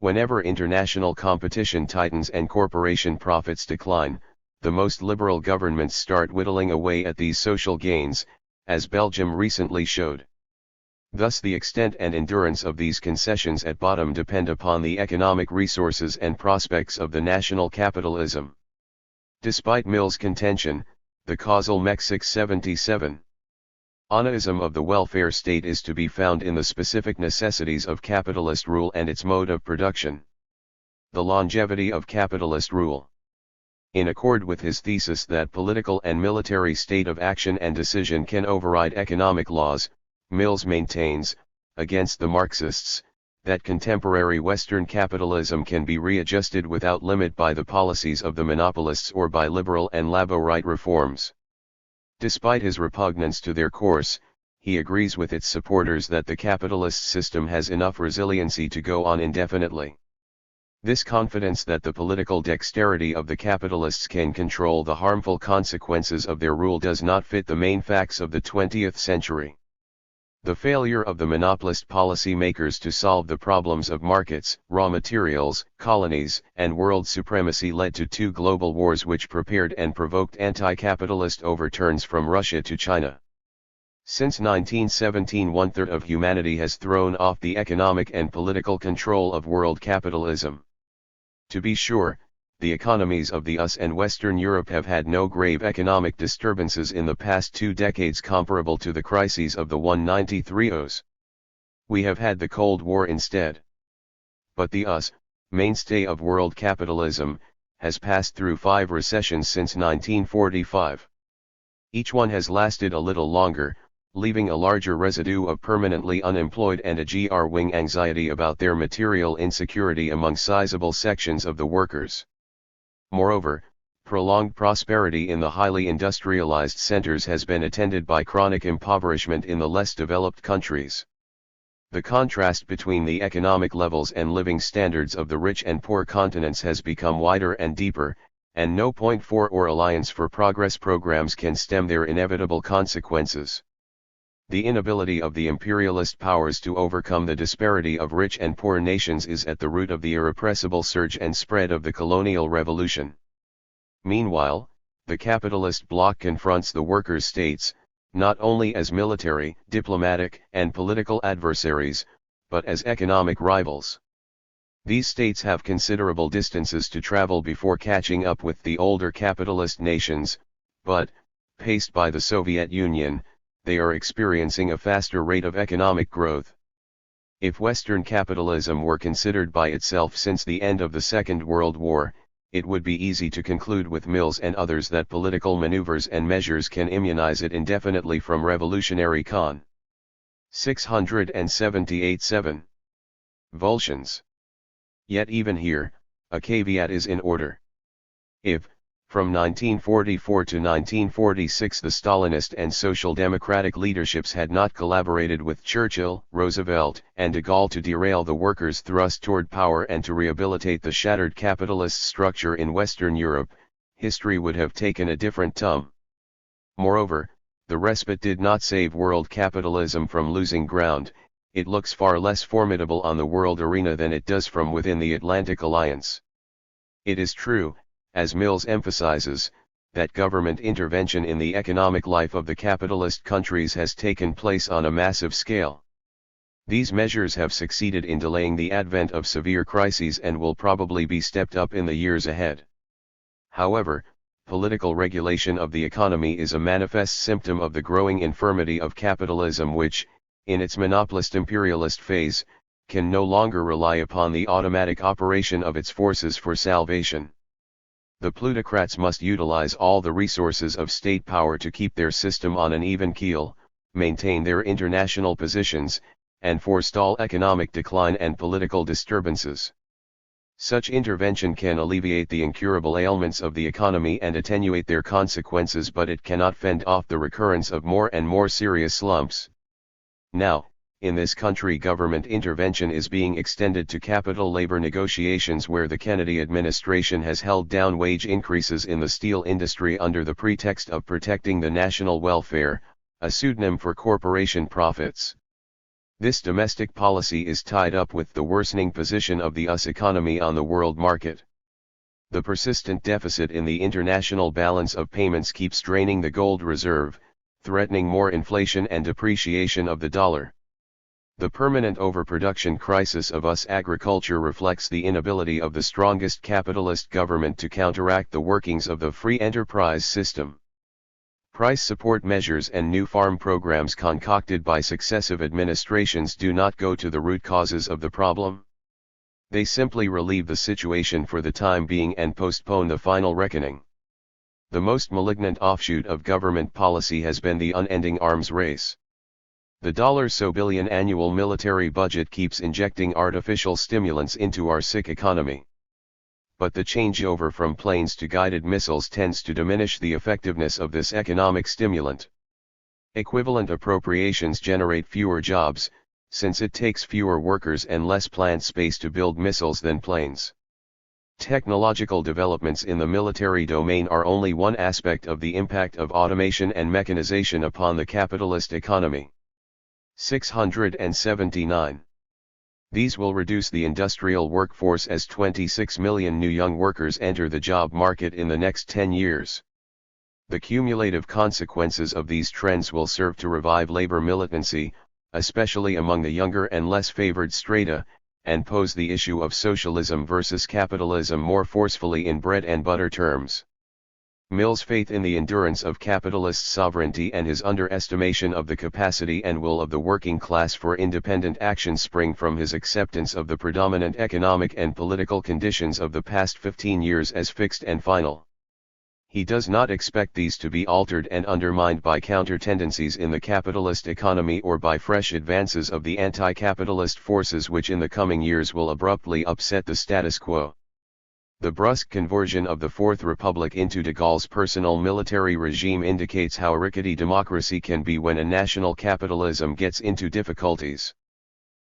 Speaker 1: Whenever international competition tightens and corporation profits decline, the most liberal governments start whittling away at these social gains, as Belgium recently showed. Thus the extent and endurance of these concessions at bottom depend upon the economic resources and prospects of the national capitalism. Despite Mill's contention, the causal Mech 677. Anaism of the welfare state is to be found in the specific necessities of capitalist rule and its mode of production. The longevity of capitalist rule. In accord with his thesis that political and military state of action and decision can override economic laws, Mills maintains, against the Marxists, that contemporary Western capitalism can be readjusted without limit by the policies of the monopolists or by liberal and Labourite reforms. Despite his repugnance to their course, he agrees with its supporters that the capitalist system has enough resiliency to go on indefinitely. This confidence that the political dexterity of the capitalists can control the harmful consequences of their rule does not fit the main facts of the 20th century. The failure of the monopolist policy makers to solve the problems of markets, raw materials, colonies, and world supremacy led to two global wars which prepared and provoked anti-capitalist overturns from Russia to China. Since 1917, one-third of humanity has thrown off the economic and political control of world capitalism. To be sure, the economies of the US and Western Europe have had no grave economic disturbances in the past 2 decades comparable to the crises of the 1993s. We have had the Cold War instead. But the US, mainstay of world capitalism, has passed through 5 recessions since 1945. Each one has lasted a little longer, leaving a larger residue of permanently unemployed and a growing anxiety about their material insecurity among sizable sections of the workers. Moreover, prolonged prosperity in the highly industrialized centers has been attended by chronic impoverishment in the less developed countries. The contrast between the economic levels and living standards of the rich and poor continents has become wider and deeper, and no Point for or Alliance for Progress programs can stem their inevitable consequences. The inability of the imperialist powers to overcome the disparity of rich and poor nations is at the root of the irrepressible surge and spread of the colonial revolution. Meanwhile, the capitalist bloc confronts the workers' states, not only as military, diplomatic, and political adversaries, but as economic rivals. These states have considerable distances to travel before catching up with the older capitalist nations, but, paced by the Soviet Union, they are experiencing a faster rate of economic growth. If Western capitalism were considered by itself since the end of the Second World War, it would be easy to conclude with Mills and others that political maneuvers and measures can immunize it indefinitely from revolutionary con. 678-7. Vulsions. Yet even here, a caveat is in order. If, from 1944 to 1946 the Stalinist and Social Democratic leaderships had not collaborated with Churchill, Roosevelt, and de Gaulle to derail the workers' thrust toward power and to rehabilitate the shattered capitalist structure in Western Europe, history would have taken a different turn. Moreover, the respite did not save world capitalism from losing ground. It looks far less formidable on the world arena than it does from within the Atlantic Alliance. It is true, as Mills emphasizes, that government intervention in the economic life of the capitalist countries has taken place on a massive scale. These measures have succeeded in delaying the advent of severe crises and will probably be stepped up in the years ahead. However, political regulation of the economy is a manifest symptom of the growing infirmity of capitalism which, in its monopolist imperialist phase, can no longer rely upon the automatic operation of its forces for salvation. The plutocrats must utilize all the resources of state power to keep their system on an even keel, maintain their international positions, and forestall economic decline and political disturbances. Such intervention can alleviate the incurable ailments of the economy and attenuate their consequences, but it cannot fend off the recurrence of more and more serious slumps. Now, in this country government intervention is being extended to capital labor negotiations where the Kennedy administration has held down wage increases in the steel industry under the pretext of protecting the national welfare, a pseudonym for corporation profits. This domestic policy is tied up with the worsening position of the US economy on the world market. The persistent deficit in the international balance of payments keeps draining the gold reserve, threatening more inflation and depreciation of the dollar. The permanent overproduction crisis of US agriculture reflects the inability of the strongest capitalist government to counteract the workings of the free enterprise system. Price support measures and new farm programs concocted by successive administrations do not go to the root causes of the problem. They simply relieve the situation for the time being and postpone the final reckoning. The most malignant offshoot of government policy has been the unending arms race. The so billion annual military budget keeps injecting artificial stimulants into our sick economy. But the changeover from planes to guided missiles tends to diminish the effectiveness of this economic stimulant. Equivalent appropriations generate fewer jobs, since it takes fewer workers and less plant space to build missiles than planes. Technological developments in the military domain are only one aspect of the impact of automation and mechanization upon the capitalist economy. 679. These will reduce the industrial workforce as 26 million new young workers enter the job market in the next 10 years. The cumulative consequences of these trends will serve to revive labor militancy, especially among the younger and less favored strata, and pose the issue of socialism versus capitalism more forcefully in bread and butter terms. Mill's faith in the endurance of capitalist sovereignty and his underestimation of the capacity and will of the working class for independent action spring from his acceptance of the predominant economic and political conditions of the past 15 years as fixed and final. He does not expect these to be altered and undermined by counter-tendencies in the capitalist economy or by fresh advances of the anti-capitalist forces which in the coming years will abruptly upset the status quo. The brusque conversion of the Fourth Republic into de Gaulle's personal military regime indicates how rickety democracy can be when a national capitalism gets into difficulties.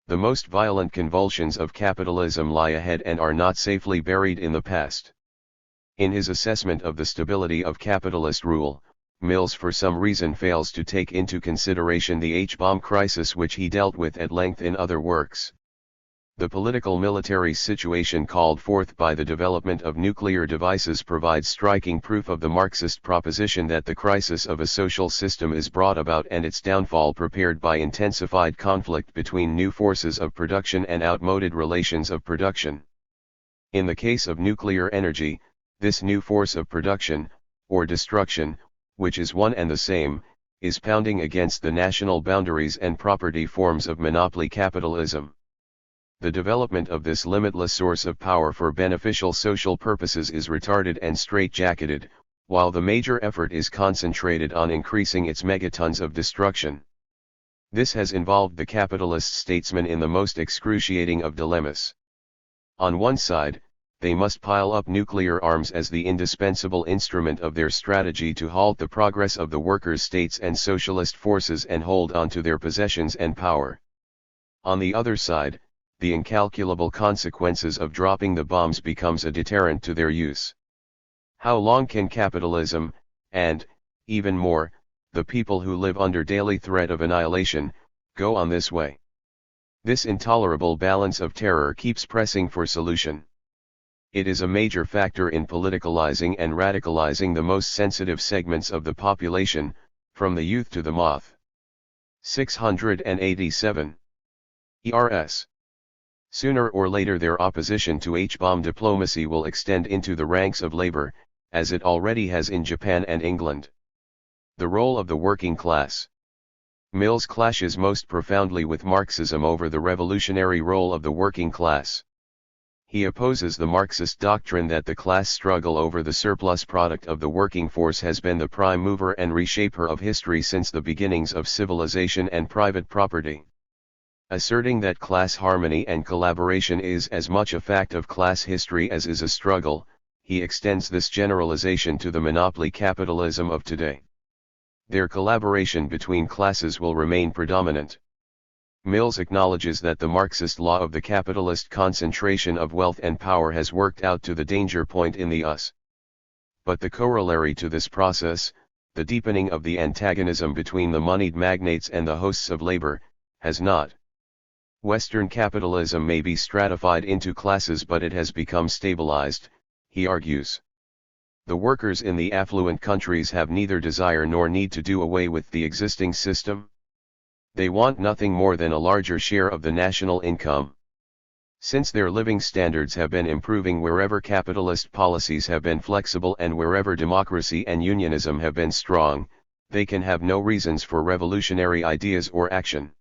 Speaker 1: The most violent convulsions of capitalism lie ahead and are not safely buried in the past. In his assessment of the stability of capitalist rule, Mills for some reason fails to take into consideration the H-bomb crisis which he dealt with at length in other works. The political-military situation called forth by the development of nuclear devices provides striking proof of the Marxist proposition that the crisis of a social system is brought about and its downfall prepared by intensified conflict between new forces of production and outmoded relations of production. In the case of nuclear energy, this new force of production, or destruction, which is one and the same, is pounding against the national boundaries and property forms of monopoly capitalism. The development of this limitless source of power for beneficial social purposes is retarded and straitjacketed, while the major effort is concentrated on increasing its megatons of destruction. This has involved the capitalist statesmen in the most excruciating of dilemmas. On one side, they must pile up nuclear arms as the indispensable instrument of their strategy to halt the progress of the workers' states and socialist forces and hold on to their possessions and power. On the other side, the incalculable consequences of dropping the bombs becomes a deterrent to their use. How long can capitalism, and, even more, the people who live under daily threat of annihilation, go on this way? This intolerable balance of terror keeps pressing for solution. It is a major factor in politicalizing and radicalizing the most sensitive segments of the population, from the youth to the moth. 687. ERS. Sooner or later their opposition to H-bomb diplomacy will extend into the ranks of labor, as it already has in Japan and England. The role of the working class. Mills clashes most profoundly with Marxism over the revolutionary role of the working class. He opposes the Marxist doctrine that the class struggle over the surplus product of the working force has been the prime mover and reshaper of history since the beginnings of civilization and private property. Asserting that class harmony and collaboration is as much a fact of class history as is a struggle, he extends this generalization to the monopoly capitalism of today. Their collaboration between classes will remain predominant. Mills acknowledges that the Marxist law of the capitalist concentration of wealth and power has worked out to the danger point in the US. But the corollary to this process, the deepening of the antagonism between the moneyed magnates and the hosts of labor, has not. Western capitalism may be stratified into classes, but it has become stabilized, he argues. The workers in the affluent countries have neither desire nor need to do away with the existing system. They want nothing more than a larger share of the national income. Since their living standards have been improving wherever capitalist policies have been flexible and wherever democracy and unionism have been strong, they can have no reasons for revolutionary ideas or action.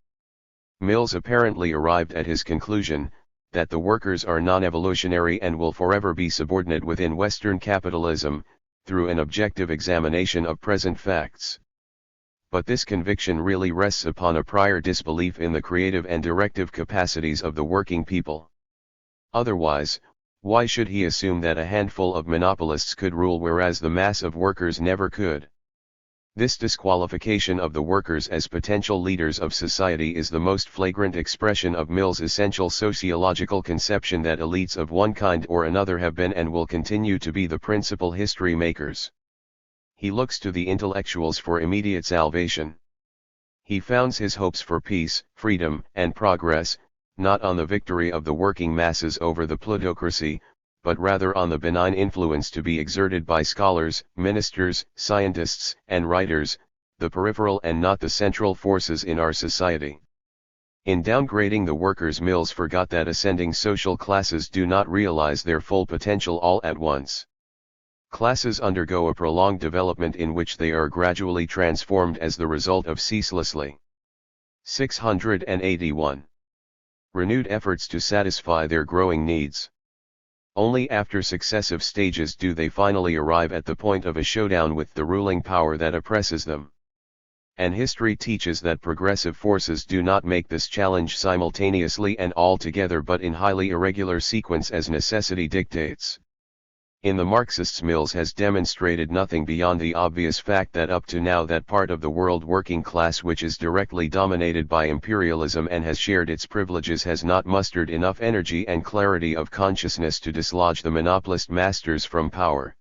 Speaker 1: Mills apparently arrived at his conclusion, that the workers are non-evolutionary and will forever be subordinate within Western capitalism, through an objective examination of present facts. But this conviction really rests upon a prior disbelief in the creative and directive capacities of the working people. Otherwise, why should he assume that a handful of monopolists could rule whereas the mass of workers never could? This disqualification of the workers as potential leaders of society is the most flagrant expression of Mill's essential sociological conception that elites of one kind or another have been and will continue to be the principal history makers. He looks to the intellectuals for immediate salvation. He founds his hopes for peace, freedom, and progress, not on the victory of the working masses over the plutocracy, but rather on the benign influence to be exerted by scholars, ministers, scientists, and writers, the peripheral and not the central forces in our society. In downgrading the workers, Mills forgot that ascending social classes do not realize their full potential all at once. Classes undergo a prolonged development in which they are gradually transformed as the result of ceaselessly 681 renewed efforts to satisfy their growing needs. Only after successive stages do they finally arrive at the point of a showdown with the ruling power that oppresses them. And history teaches that progressive forces do not make this challenge simultaneously and all together, but in highly irregular sequence as necessity dictates. In the Marxists, Mills has demonstrated nothing beyond the obvious fact that up to now that part of the world working class which is directly dominated by imperialism and has shared its privileges has not mustered enough energy and clarity of consciousness to dislodge the monopolist masters from power.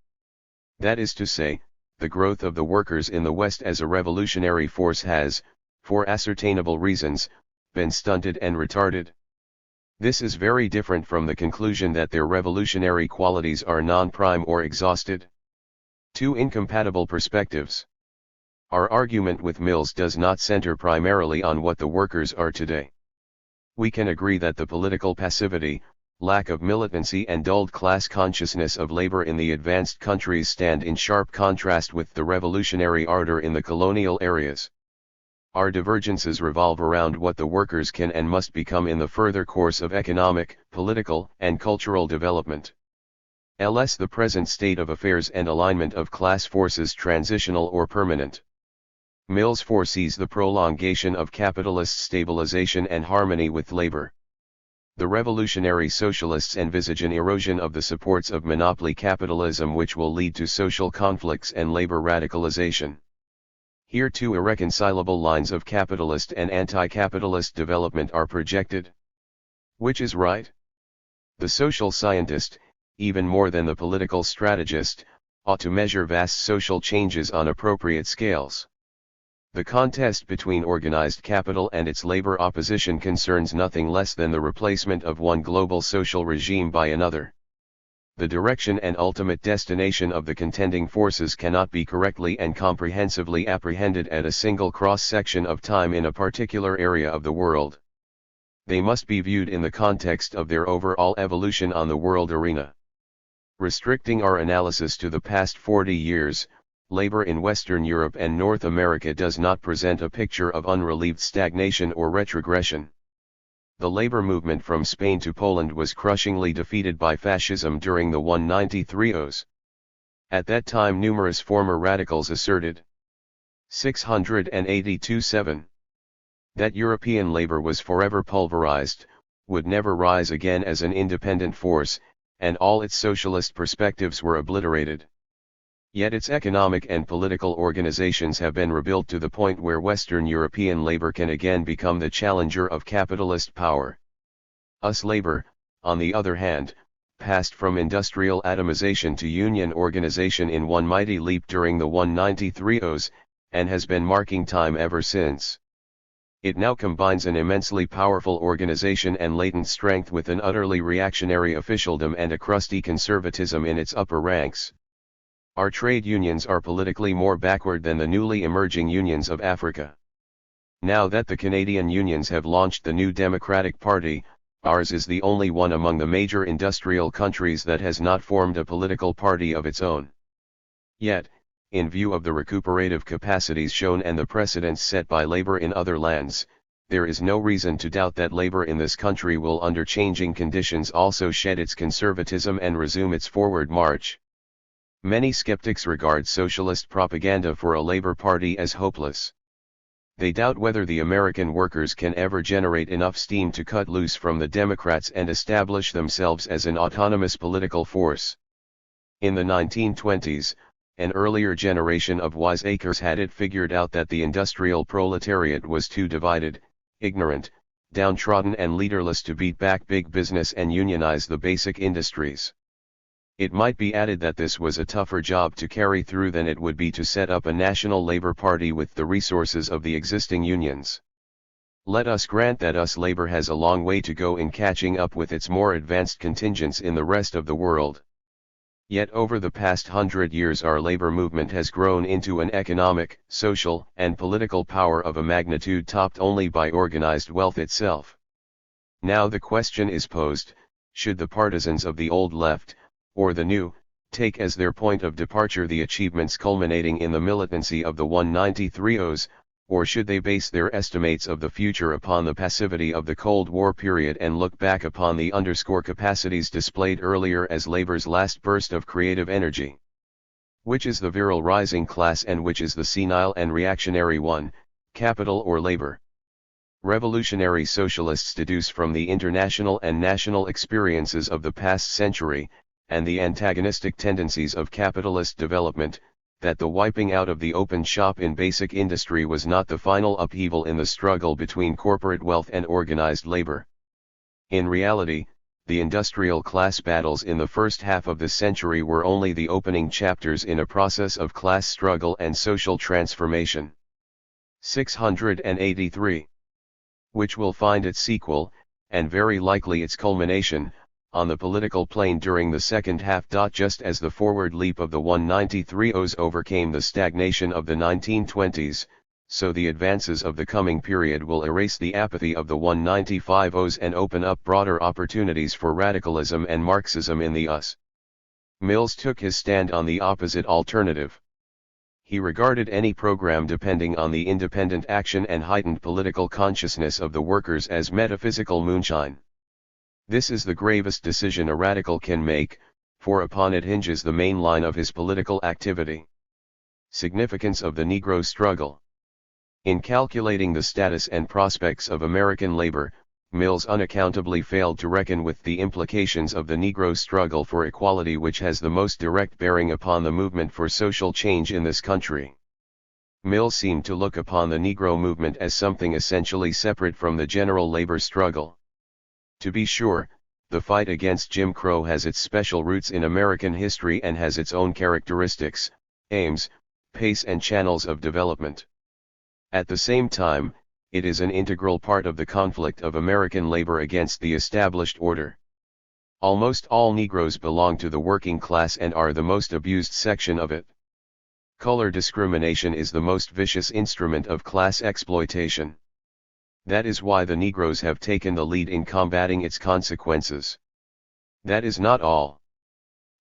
Speaker 1: That is to say, the growth of the workers in the West as a revolutionary force has, for ascertainable reasons, been stunted and retarded. This is very different from the conclusion that their revolutionary qualities are non-prime or exhausted. Two incompatible perspectives. Our argument with Mills does not center primarily on what the workers are today. We can agree that the political passivity, lack of militancy and dulled class consciousness of labor in the advanced countries stand in sharp contrast with the revolutionary ardor in the colonial areas. Our divergences revolve around what the workers can and must become in the further course of economic, political, and cultural development. Ls the present state of affairs and alignment of class forces transitional or permanent. Mills foresees the prolongation of capitalist stabilization and harmony with labor. The revolutionary socialists envisage an erosion of the supports of monopoly capitalism which will lead to social conflicts and labor radicalization. Here two irreconcilable lines of capitalist and anti-capitalist development are projected. Which is right? The social scientist, even more than the political strategist, ought to measure vast social changes on appropriate scales. The contest between organized capital and its labor opposition concerns nothing less than the replacement of one global social regime by another. The direction and ultimate destination of the contending forces cannot be correctly and comprehensively apprehended at a single cross-section of time in a particular area of the world. They must be viewed in the context of their overall evolution on the world arena. Restricting our analysis to the past 40 years, labor in Western Europe and North America does not present a picture of unrelieved stagnation or retrogression. The labor movement from Spain to Poland was crushingly defeated by fascism during the 193's. At that time numerous former radicals asserted 682-7 that European labor was forever pulverized, would never rise again as an independent force, and all its socialist perspectives were obliterated. Yet its economic and political organizations have been rebuilt to the point where Western European labor can again become the challenger of capitalist power. US labor, on the other hand, passed from industrial atomization to union organization in one mighty leap during the 193's, and has been marking time ever since. It now combines an immensely powerful organization and latent strength with an utterly reactionary officialdom and a crusty conservatism in its upper ranks. Our trade unions are politically more backward than the newly emerging unions of Africa. Now that the Canadian unions have launched the new Democratic Party, ours is the only one among the major industrial countries that has not formed a political party of its own. Yet, in view of the recuperative capacities shown and the precedents set by labor in other lands, there is no reason to doubt that labor in this country will under changing conditions also shed its conservatism and resume its forward march. Many skeptics regard socialist propaganda for a labor party as hopeless. They doubt whether the American workers can ever generate enough steam to cut loose from the Democrats and establish themselves as an autonomous political force. In the 1920s, an earlier generation of wiseacres had it figured out that the industrial proletariat was too divided, ignorant, downtrodden and leaderless to beat back big business and unionize the basic industries. It might be added that this was a tougher job to carry through than it would be to set up a national labor party with the resources of the existing unions. Let us grant that US labor has a long way to go in catching up with its more advanced contingents in the rest of the world. Yet over the past 100 years our labor movement has grown into an economic, social, and political power of a magnitude topped only by organized wealth itself. Now the question is posed, should the partisans of the old left, or the new, take as their point of departure the achievements culminating in the militancy of the 193Os, or should they base their estimates of the future upon the passivity of the Cold War period and look back upon the underscore capacities displayed earlier as labor's last burst of creative energy? Which is the virile rising class and which is the senile and reactionary one, capital or labor? Revolutionary socialists deduce from the international and national experiences of the past century, and the antagonistic tendencies of capitalist development, that the wiping out of the open shop in basic industry was not the final upheaval in the struggle between corporate wealth and organized labor. In reality, the industrial class battles in the first half of the century were only the opening chapters in a process of class struggle and social transformation. 683. Which will find its sequel, and very likely its culmination, on the political plane during the second half. Just as the forward leap of the 193Os overcame the stagnation of the 1920s, so the advances of the coming period will erase the apathy of the 195Os and open up broader opportunities for radicalism and Marxism in the US. Mills took his stand on the opposite alternative. He regarded any program depending on the independent action and heightened political consciousness of the workers as metaphysical moonshine. This is the gravest decision a radical can make, for upon it hinges the main line of his political activity. Significance of the Negro struggle. In calculating the status and prospects of American labor, Mills unaccountably failed to reckon with the implications of the Negro struggle for equality, which has the most direct bearing upon the movement for social change in this country. Mills seemed to look upon the Negro movement as something essentially separate from the general labor struggle. To be sure, the fight against Jim Crow has its special roots in American history and has its own characteristics, aims, pace and channels of development. At the same time, it is an integral part of the conflict of American labor against the established order. Almost all Negroes belong to the working class and are the most abused section of it. Color discrimination is the most vicious instrument of class exploitation. That is why the Negroes have taken the lead in combating its consequences. That is not all.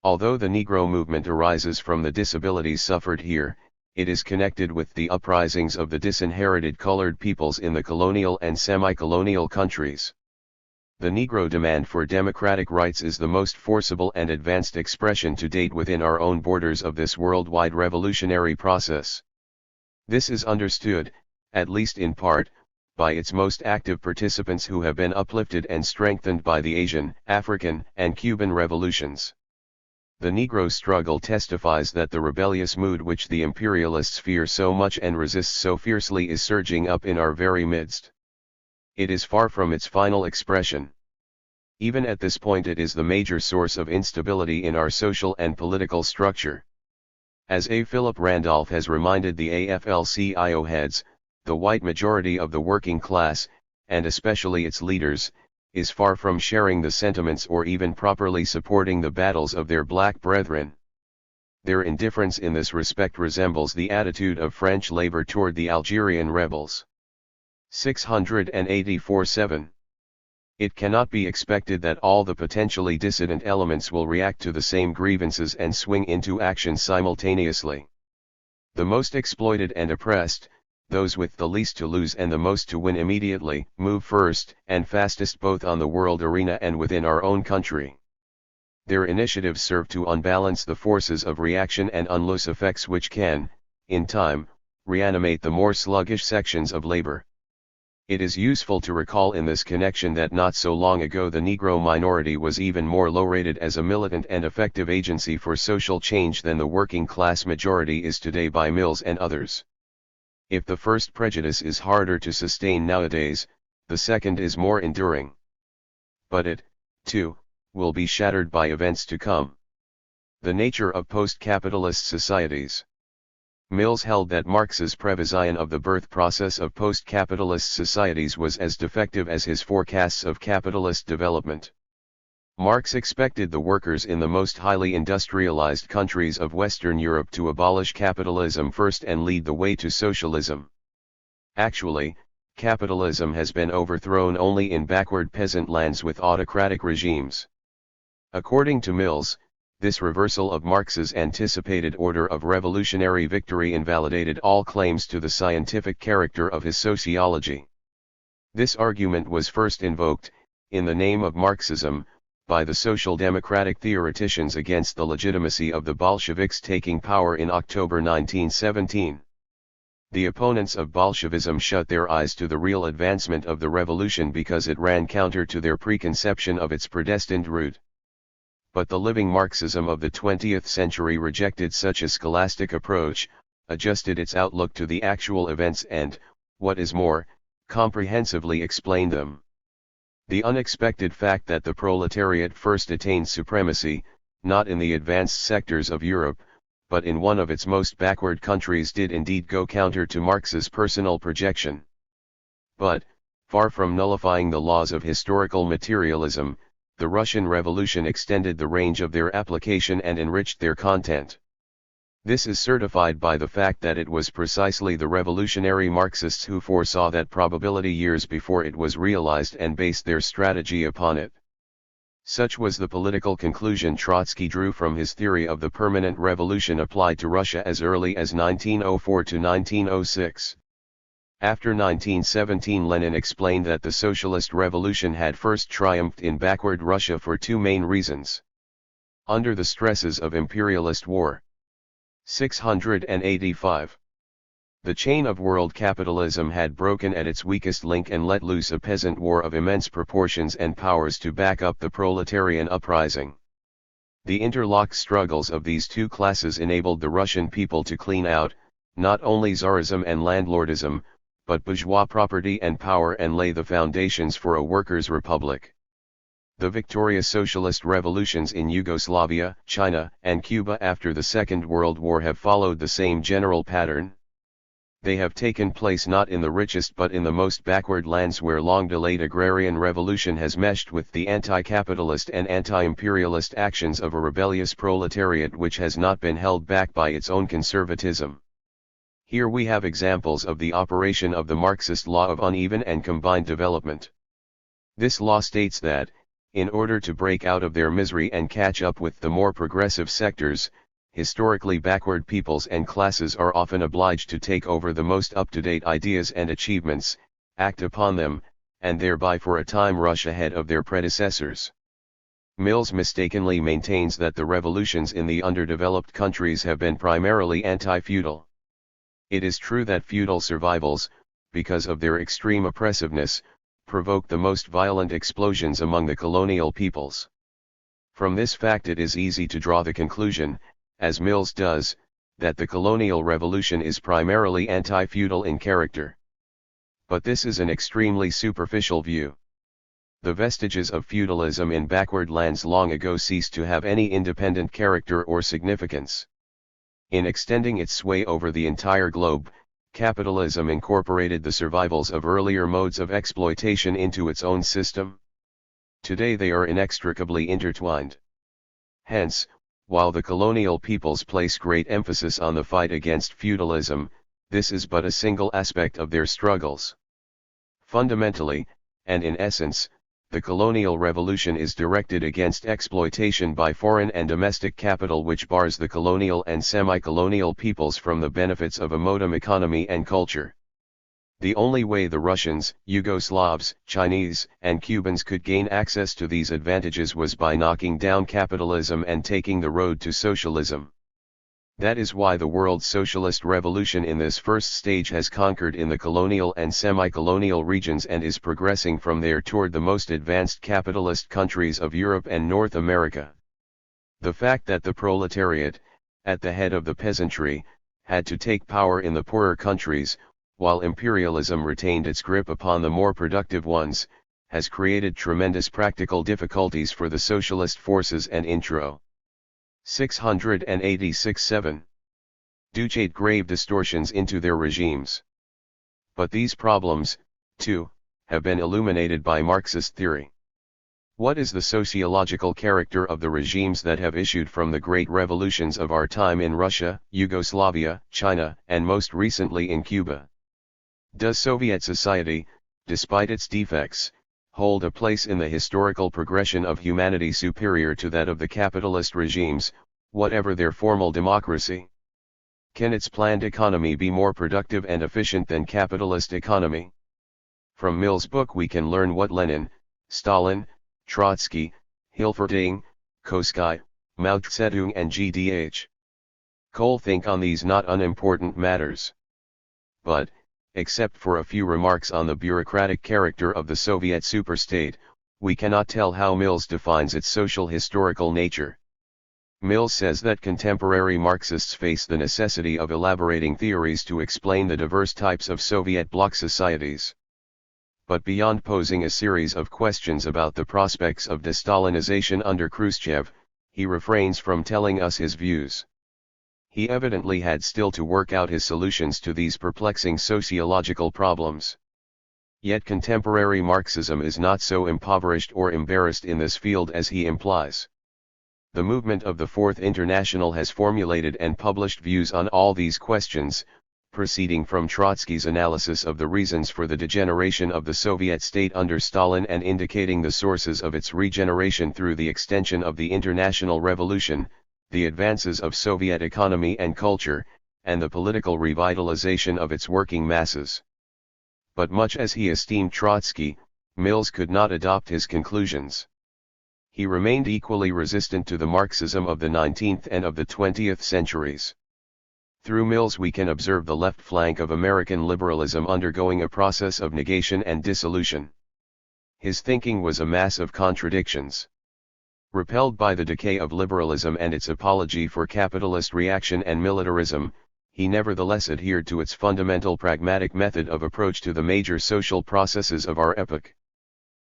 Speaker 1: Although the Negro movement arises from the disabilities suffered here, it is connected with the uprisings of the disinherited colored peoples in the colonial and semi-colonial countries. The Negro demand for democratic rights is the most forcible and advanced expression to date within our own borders of this worldwide revolutionary process. This is understood, at least in part, by its most active participants who have been uplifted and strengthened by the Asian, African, and Cuban revolutions. The Negro struggle testifies that the rebellious mood which the imperialists fear so much and resist so fiercely is surging up in our very midst. It is far from its final expression. Even at this point it is the major source of instability in our social and political structure. As A. Philip Randolph has reminded the AFL-CIO heads, the white majority of the working class, and especially its leaders, is far from sharing the sentiments or even properly supporting the battles of their black brethren. Their indifference in this respect resembles the attitude of French labor toward the Algerian rebels. 684-7. It cannot be expected that all the potentially dissident elements will react to the same grievances and swing into action simultaneously. The most exploited and oppressed, those with the least to lose and the most to win immediately, move first and fastest both on the world arena and within our own country. Their initiatives serve to unbalance the forces of reaction and unloose effects which can, in time, reanimate the more sluggish sections of labor. It is useful to recall in this connection that not so long ago the Negro minority was even more low-rated as a militant and effective agency for social change than the working class majority is today by Mills and others. If the first prejudice is harder to sustain nowadays, the second is more enduring. But it, too, will be shattered by events to come. The nature of post-capitalist societies. Mills held that Marx's prevision of the birth process of post-capitalist societies was as defective as his forecasts of capitalist development. Marx expected the workers in the most highly industrialized countries of Western Europe to abolish capitalism first and lead the way to socialism. Actually, capitalism has been overthrown only in backward peasant lands with autocratic regimes. According to Mills, this reversal of Marx's anticipated order of revolutionary victory invalidated all claims to the scientific character of his sociology. This argument was first invoked, in the name of Marxism, by the social democratic theoreticians against the legitimacy of the Bolsheviks taking power in October 1917. The opponents of Bolshevism shut their eyes to the real advancement of the revolution because it ran counter to their preconception of its predestined route. But the living Marxism of the 20th century rejected such a scholastic approach, adjusted its outlook to the actual events and, what is more, comprehensively explained them. The unexpected fact that the proletariat first attained supremacy, not in the advanced sectors of Europe, but in one of its most backward countries did indeed go counter to Marx's personal projection. But, far from nullifying the laws of historical materialism, the Russian Revolution extended the range of their application and enriched their content. This is certified by the fact that it was precisely the revolutionary Marxists who foresaw that probability years before it was realized and based their strategy upon it. Such was the political conclusion Trotsky drew from his theory of the permanent revolution applied to Russia as early as 1904 to 1906. After 1917, Lenin explained that the socialist revolution had first triumphed in backward Russia for two main reasons. Under the stresses of imperialist war. 685. The chain of world capitalism had broken at its weakest link and let loose a peasant war of immense proportions and powers to back up the proletarian uprising. The interlocked struggles of these two classes enabled the Russian people to clean out, not only Tsarism and landlordism, but bourgeois property and power and lay the foundations for a workers' republic. The victorious socialist revolutions in Yugoslavia, China, and Cuba after the Second World War have followed the same general pattern. They have taken place not in the richest but in the most backward lands where long-delayed agrarian revolution has meshed with the anti-capitalist and anti-imperialist actions of a rebellious proletariat which has not been held back by its own conservatism. Here we have examples of the operation of the Marxist law of uneven and combined development. This law states that, in order to break out of their misery and catch up with the more progressive sectors, historically backward peoples and classes are often obliged to take over the most up-to-date ideas and achievements, act upon them, and thereby for a time rush ahead of their predecessors. Mills mistakenly maintains that the revolutions in the underdeveloped countries have been primarily anti-feudal. It is true that feudal survivals, because of their extreme oppressiveness, provoke the most violent explosions among the colonial peoples. From this fact it is easy to draw the conclusion, as Mills does, that the colonial revolution is primarily anti-feudal in character. But this is an extremely superficial view. The vestiges of feudalism in backward lands long ago ceased to have any independent character or significance. In extending its sway over the entire globe, capitalism incorporated the survivals of earlier modes of exploitation into its own system. Today they are inextricably intertwined. Hence, while the colonial peoples place great emphasis on the fight against feudalism, this is but a single aspect of their struggles. Fundamentally, and in essence, the colonial revolution is directed against exploitation by foreign and domestic capital which bars the colonial and semi-colonial peoples from the benefits of a modern economy and culture. The only way the Russians, Yugoslavs, Chinese, and Cubans could gain access to these advantages was by knocking down capitalism and taking the road to socialism. That is why the world socialist revolution in this first stage has conquered in the colonial and semi-colonial regions and is progressing from there toward the most advanced capitalist countries of Europe and North America. The fact that the proletariat, at the head of the peasantry, had to take power in the poorer countries, while imperialism retained its grip upon the more productive ones, has created tremendous practical difficulties for the socialist forces and intro. 686-7. Duchate grave distortions into their regimes. But these problems, too, have been illuminated by Marxist theory. What is the sociological character of the regimes that have issued from the great revolutions of our time in Russia, Yugoslavia, China, and most recently in Cuba? Does Soviet society, despite its defects, hold a place in the historical progression of humanity superior to that of the capitalist regimes, whatever their formal democracy? Can its planned economy be more productive and efficient than capitalist economy? From Mill's book we can learn what Lenin, Stalin, Trotsky, Hilferding, Kosky, Mao Zedong and G.D.H. Cole think on these not unimportant matters. But, except for a few remarks on the bureaucratic character of the Soviet superstate, we cannot tell how Mills defines its social historical nature. Mills says that contemporary Marxists face the necessity of elaborating theories to explain the diverse types of Soviet bloc societies. But beyond posing a series of questions about the prospects of de-Stalinization under Khrushchev, he refrains from telling us his views. He evidently had still to work out his solutions to these perplexing sociological problems. Yet contemporary Marxism is not so impoverished or embarrassed in this field as he implies. The movement of the Fourth International has formulated and published views on all these questions, proceeding from Trotsky's analysis of the reasons for the degeneration of the Soviet state under Stalin and indicating the sources of its regeneration through the extension of the International Revolution, the advances of Soviet economy and culture, and the political revitalization of its working masses. But much as he esteemed Trotsky, Mills could not adopt his conclusions. He remained equally resistant to the Marxism of the 19th and of the 20th centuries. Through Mills we can observe the left flank of American liberalism undergoing a process of negation and dissolution. His thinking was a mass of contradictions. Repelled by the decay of liberalism and its apology for capitalist reaction and militarism, he nevertheless adhered to its fundamental pragmatic method of approach to the major social processes of our epoch.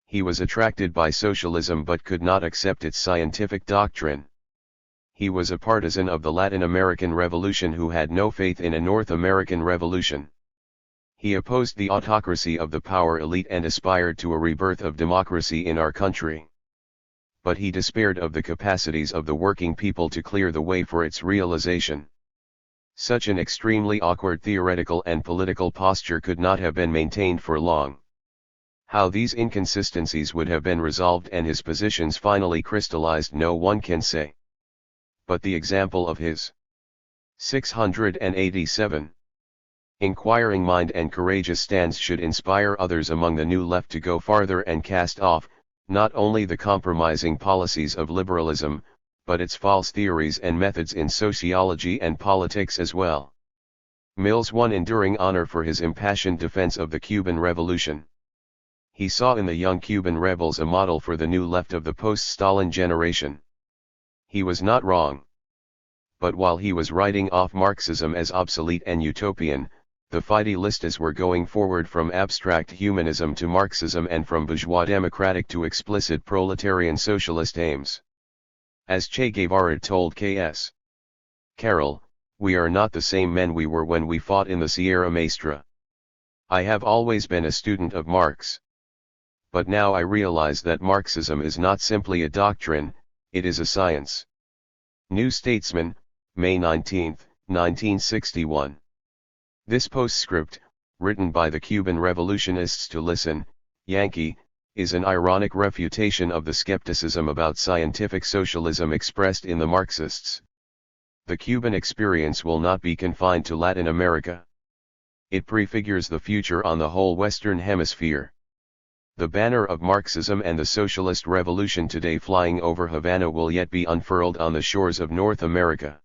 Speaker 1: He was attracted by socialism but could not accept its scientific doctrine. He was a partisan of the Latin American Revolution who had no faith in a North American Revolution. He opposed the autocracy of the power elite and aspired to a rebirth of democracy in our country. But he despaired of the capacities of the working people to clear the way for its realization. Such an extremely awkward theoretical and political posture could not have been maintained for long. How these inconsistencies would have been resolved and his positions finally crystallized no one can say. But the example of his 687 inquiring mind and courageous stance should inspire others among the new left to go farther and cast off, not only the compromising policies of liberalism, but its false theories and methods in sociology and politics as well. Mills won enduring honor for his impassioned defense of the Cuban Revolution. He saw in the young Cuban rebels a model for the new left of the post-Stalin generation. He was not wrong. But while he was writing off Marxism as obsolete and utopian, the Fidelists were going forward from abstract humanism to Marxism and from bourgeois democratic to explicit proletarian socialist aims. As Che Guevara told K.S. Carroll, "We are not the same men we were when we fought in the Sierra Maestra. I have always been a student of Marx. But now I realize that Marxism is not simply a doctrine, it is a science." New Statesman, May 19, 1961. This postscript, written by the Cuban revolutionists to listen, Yankee, is an ironic refutation of the skepticism about scientific socialism expressed in the Marxists. The Cuban experience will not be confined to Latin America. It prefigures the future on the whole Western Hemisphere. The banner of Marxism and the socialist revolution today flying over Havana will yet be unfurled on the shores of North America.